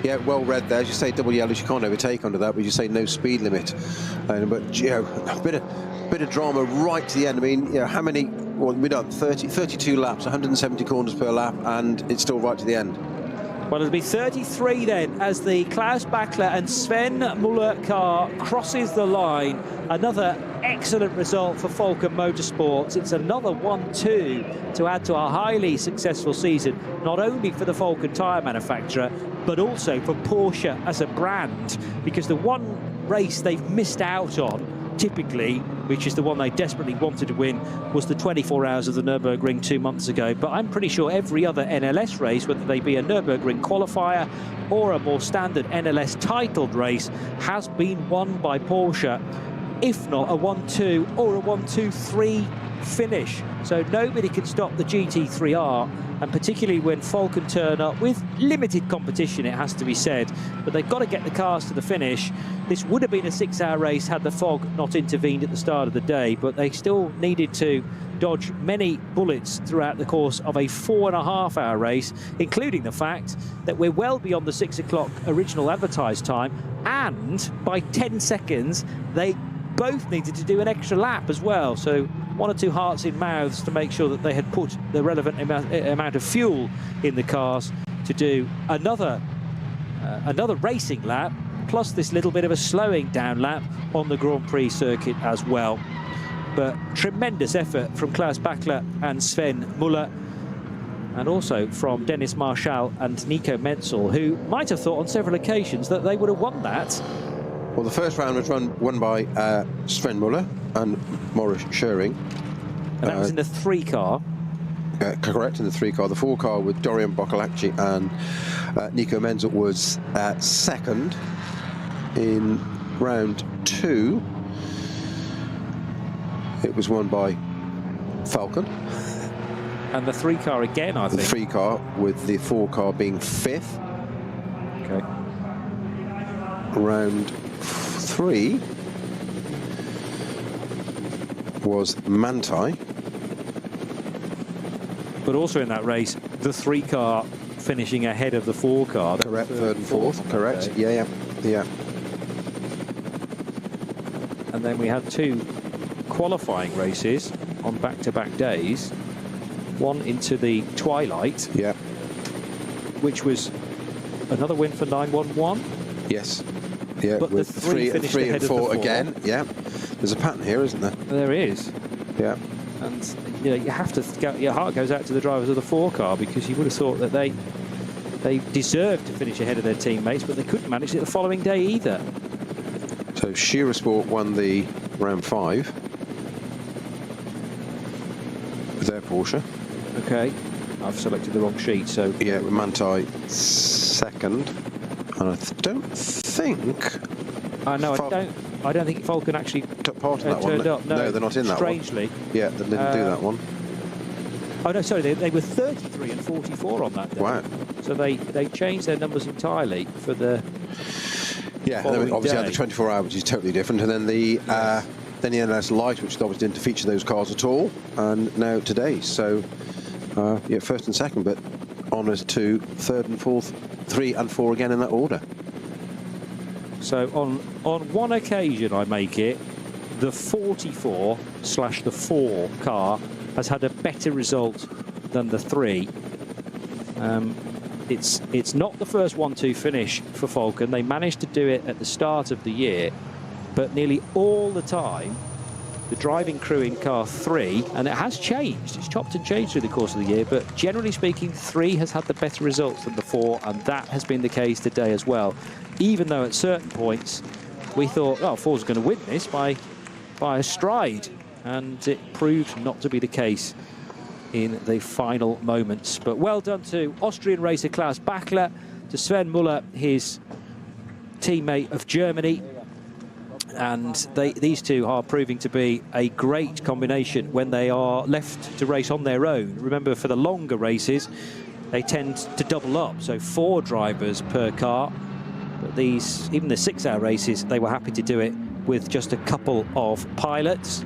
yeah, well read there. As you say, double yellows, you can't overtake under that, but you say no speed limit. But, you know, a bit of drama right to the end. I mean, you know, how many... Well, we've done 32 laps, 170 corners per lap, and it's still right to the end. Well, it'll be 33 then as the Klaus Bachler and Sven Muller car crosses the line. Another excellent result for Falken Motorsports. It's another 1-2 to add to a highly successful season, not only for the Falken tyre manufacturer, but also for Porsche as a brand, because the one race they've missed out on, typically, which is the one they desperately wanted to win, was the 24 hours of the Nürburgring 2 months ago. But I'm pretty sure every other NLS race, whether they be a Nürburgring qualifier or a more standard NLS titled race, has been won by Porsche, if not a 1-2 or a 1-2-3 finish. So nobody can stop the GT3R, and particularly when Falken turn up with limited competition, it has to be said, but they've got to get the cars to the finish. This would have been a 6-hour race had the fog not intervened at the start of the day, but they still needed to dodge many bullets throughout the course of a 4.5-hour race, including the fact that we're well beyond the 6 o'clock original advertised time, and by 10 seconds they both needed to do an extra lap as well. So 1 or 2 hearts in mouths to make sure that they had put the relevant amount of fuel in the cars to do another racing lap, plus this little bit of a slowing down lap on the Grand Prix circuit as well. But tremendous effort from Klaus Bachler and Sven Muller, and also from Dennis Marschall and Nico Menzel, who might have thought on several occasions that they would have won that. Well, the first round was won by Sven Muller and Maurice Schering. And that was in the 3 car. Correct, in the 3 car. The 4 car with Dorian Boccolacci and Nico Menzel was second in round 2. It was won by Falken. And the 3 car again, I think. The 3 car with the 4 car being 5th. Okay. Round 3 was Manti. But also in that race, the 3 car finishing ahead of the 4 car. Correct, 3rd and 4th, correct. Okay. Yeah. And then we had 2 qualifying races on back-to-back days. One into the twilight. Yeah. Which was another win for 911. Yes. Yeah, but with the 3 and 4 again. Yeah. There's a pattern here, isn't there? There is. Yeah. And you know, you have to, your heart goes out to the drivers of the 4 car, because you would have thought that they deserved to finish ahead of their teammates, but they couldn't manage it the following day either. So Shearer Sport won the round 5 with their Porsche. Okay, I've selected the wrong sheet, so... Yeah, Manti second, and I don't think... I don't think Falken actually took part in that turned one. up. No, they're not in that strangely. one. Yeah, they didn't do that one. Oh no, sorry, they were 33 and 44 on that day. Wow. So they changed their numbers entirely for the... Yeah, and then we obviously had the 24 hour, which is totally different, and then the NLS Light, which obviously didn't feature those cars at all, and now today. So yeah, 1st and 2nd, but honours to 3rd and 4th, 3 and 4 again in that order. So on one occasion, I make it, the 44/the 4 car has had a better result than the 3. It's not the first 1-2 finish for Falken. They managed to do it at the start of the year, but nearly all the time, the driving crew in car 3, and it has changed, it's chopped and changed through the course of the year, but generally speaking, 3 has had the better results than the 4, and that has been the case today as well. Even though at certain points, we thought, oh, 4's going to win this by a stride, and it proved not to be the case in the final moments. But well done to Austrian racer Klaus Bachler, to Sven Muller, his teammate of Germany, and these two are proving to be a great combination when they are left to race on their own. Remember, for the longer races, they tend to double up, so 4 drivers per car. But these, even the 6-hour races, they were happy to do it with just a couple of pilots.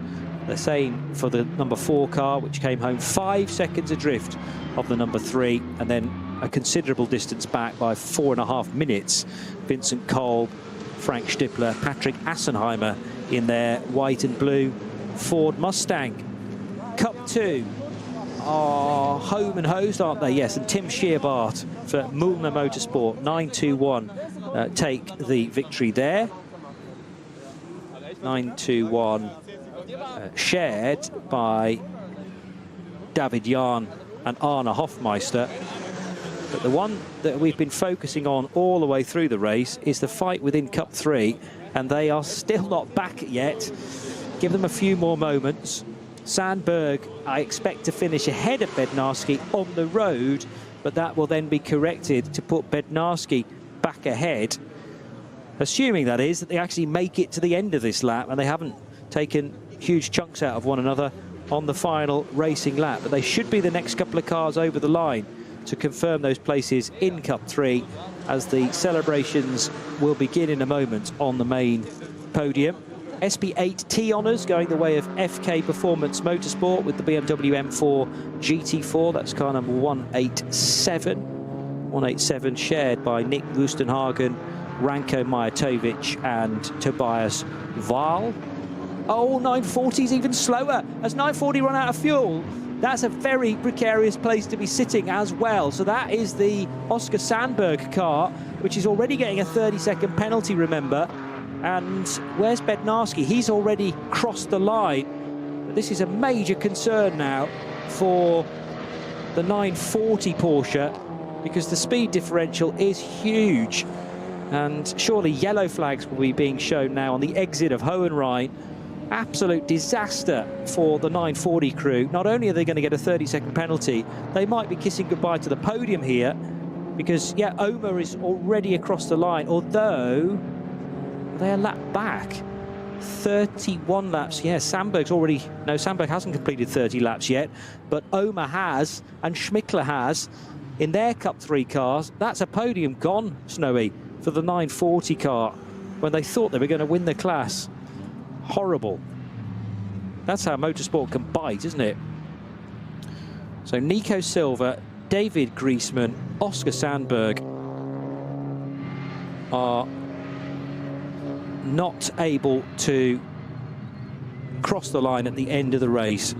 The same for the number 4 car, which came home 5 seconds adrift of the number 3, and then a considerable distance back by 4.5 minutes. Vincent Kolb, Frank Stippler, Patrick Assenheimer in their white and blue Ford Mustang. Cup 2 are home and hosed, aren't they? Yes, and Tim Scheerbart for Mühlner Motorsport, 921, take the victory there. 921 shared by David Jahn and Arne Hofmeister. But the one that we've been focusing on all the way through the race is the fight within Cup 3, and they are still not back yet. Give them a few more moments. Sandberg, I expect to finish ahead of Bednarski on the road, but that will then be corrected to put Bednarski back ahead, assuming that is that they actually make it to the end of this lap and they haven't taken huge chunks out of one another on the final racing lap. But they should be the next couple of cars over the line to confirm those places in Cup 3, as the celebrations will begin in a moment on the main podium. SP8T honours going the way of FK Performance Motorsport with the BMW M4 GT4. That's car number 187. 187 shared by Nick Wustenhagen, Ranko Majatovic and Tobias Wahl. Oh, 940's even slower. Has 940 run out of fuel? That's a very precarious place to be sitting as well. So that is the Oscar Sandberg car, which is already getting a 30-second penalty, remember. And where's Bednarski? He's already crossed the line. But this is a major concern now for the 940 Porsche, because the speed differential is huge. And surely yellow flags will be being shown now on the exit of Hohenrhein. Absolute disaster for the 940 crew. Not only are they going to get a 30-second penalty, they might be kissing goodbye to the podium here, because, yeah, Omer is already across the line, although they're a lap back. 31 laps. Yeah, Sandberg's already... No, Sandberg hasn't completed 30 laps yet, but Omer has, and Schmickler has, in their Cup 3 cars. That's a podium gone, Snowy, for the 940 car, when they thought they were going to win the class. Horrible. That's how motorsport can bite, isn't it? So Nico Silva, David Griezmann, Oscar Sandberg are not able to cross the line at the end of the race.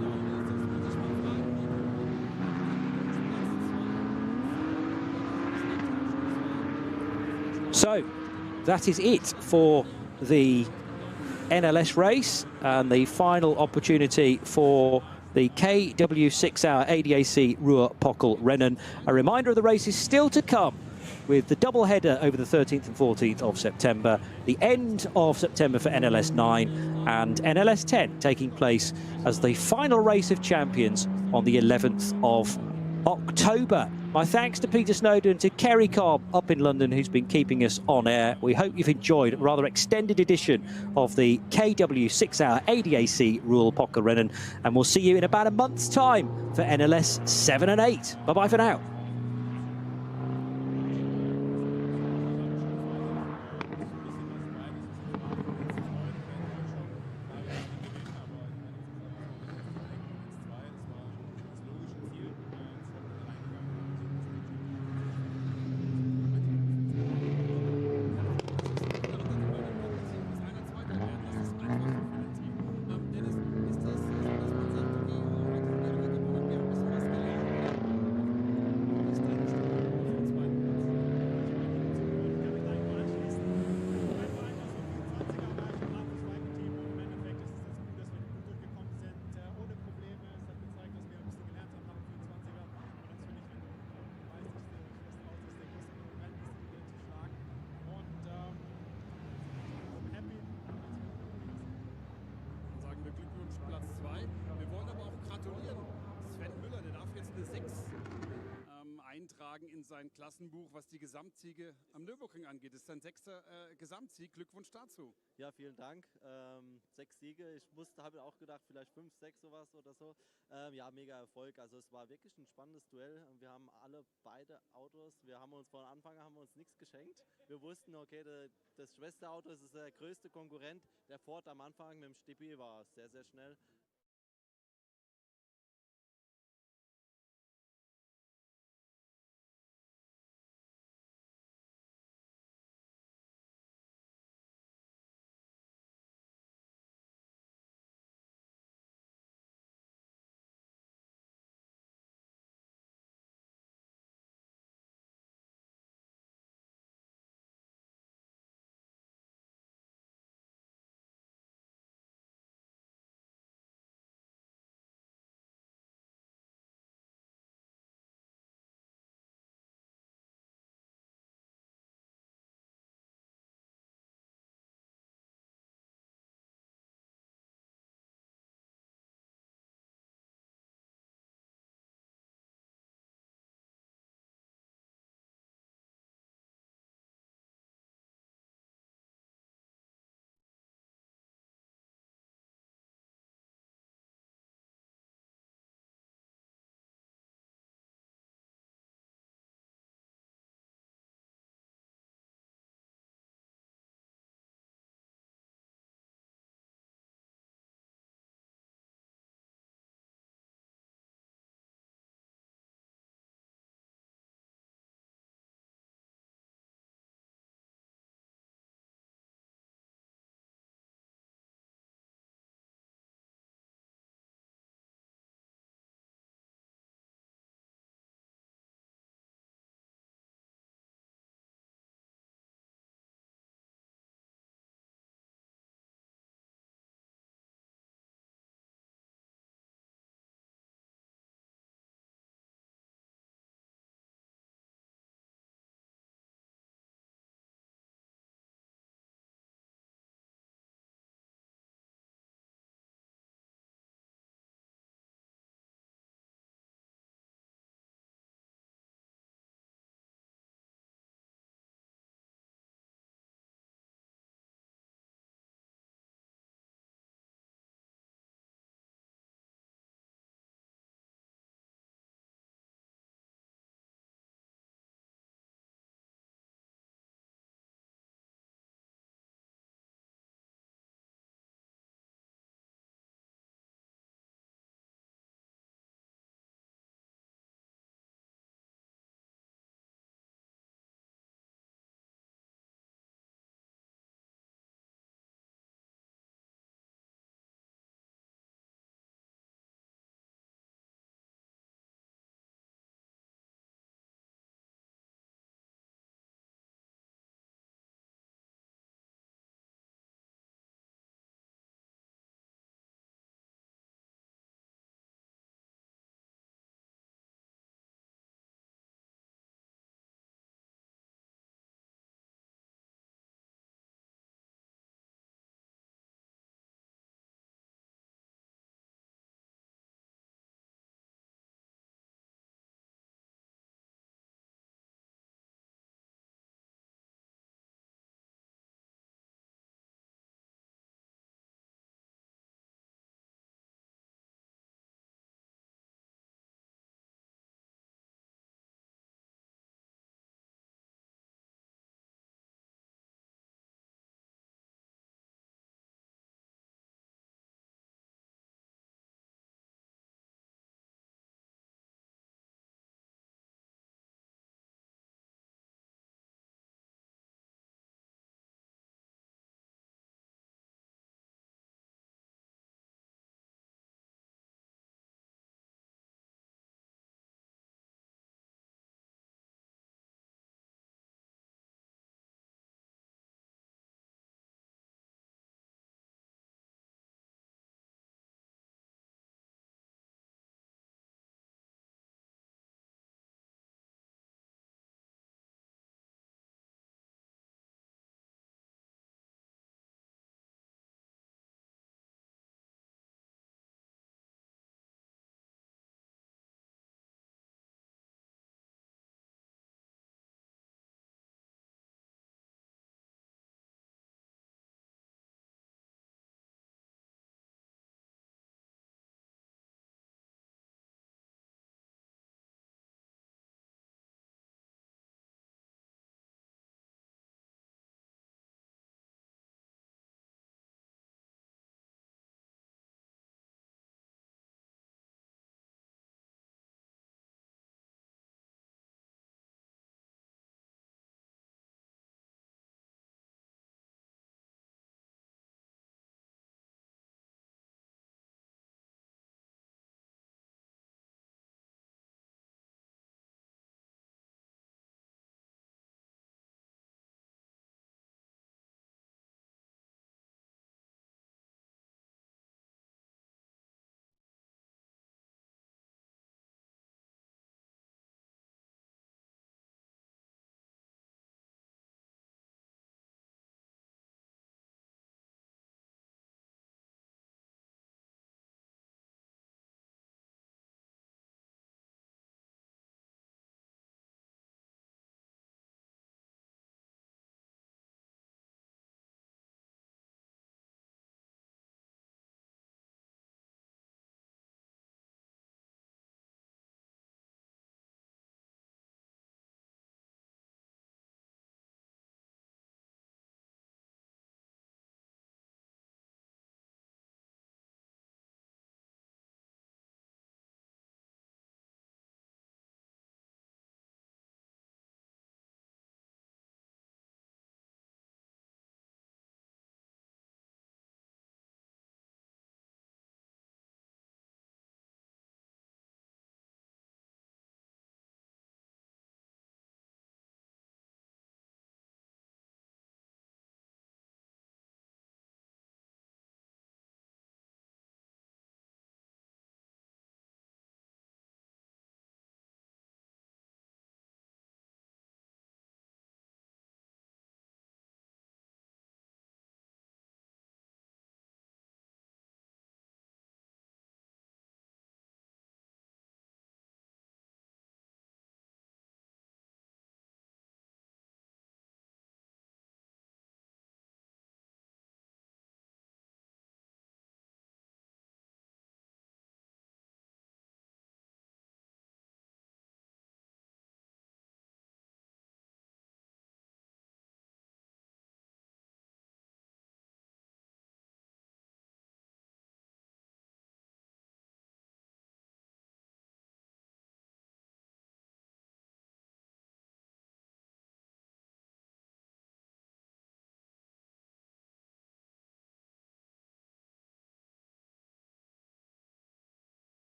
So that is it for the NLS race and the final opportunity for the KW 6-hour ADAC Ruhr-Pokal-Rennen. A reminder of the race is still to come, with the double header over the 13th and 14th of September, the end of September for NLS 9, and NLS 10 taking place as the final race of champions on the 11th of October. My thanks to Peter Snowden, to Kerry Cobb up in London, who's been keeping us on air. We hope you've enjoyed a rather extended edition of the KW 6-hour ADAC Ruhr-Pokal-Rennen, and we'll see you in about a month's time for NLS 7 and 8. Bye-bye for now. eintragen in sein Klassenbuch, was die Gesamtsiege am Nürburgring angeht. Das ist sein 6. Gesamtsieg. Glückwunsch dazu. Ja, vielen Dank. 6 Siege. Ich habe auch gedacht, vielleicht 5, 6 sowas oder so. Ja, mega Erfolg. Also es war wirklich ein spannendes Duell. Wir haben beide Autos, von Anfang an nichts geschenkt. Wir wussten, okay, das Schwesterauto ist der größte Konkurrent. Der Ford am Anfang mit dem Stippi war sehr, sehr schnell.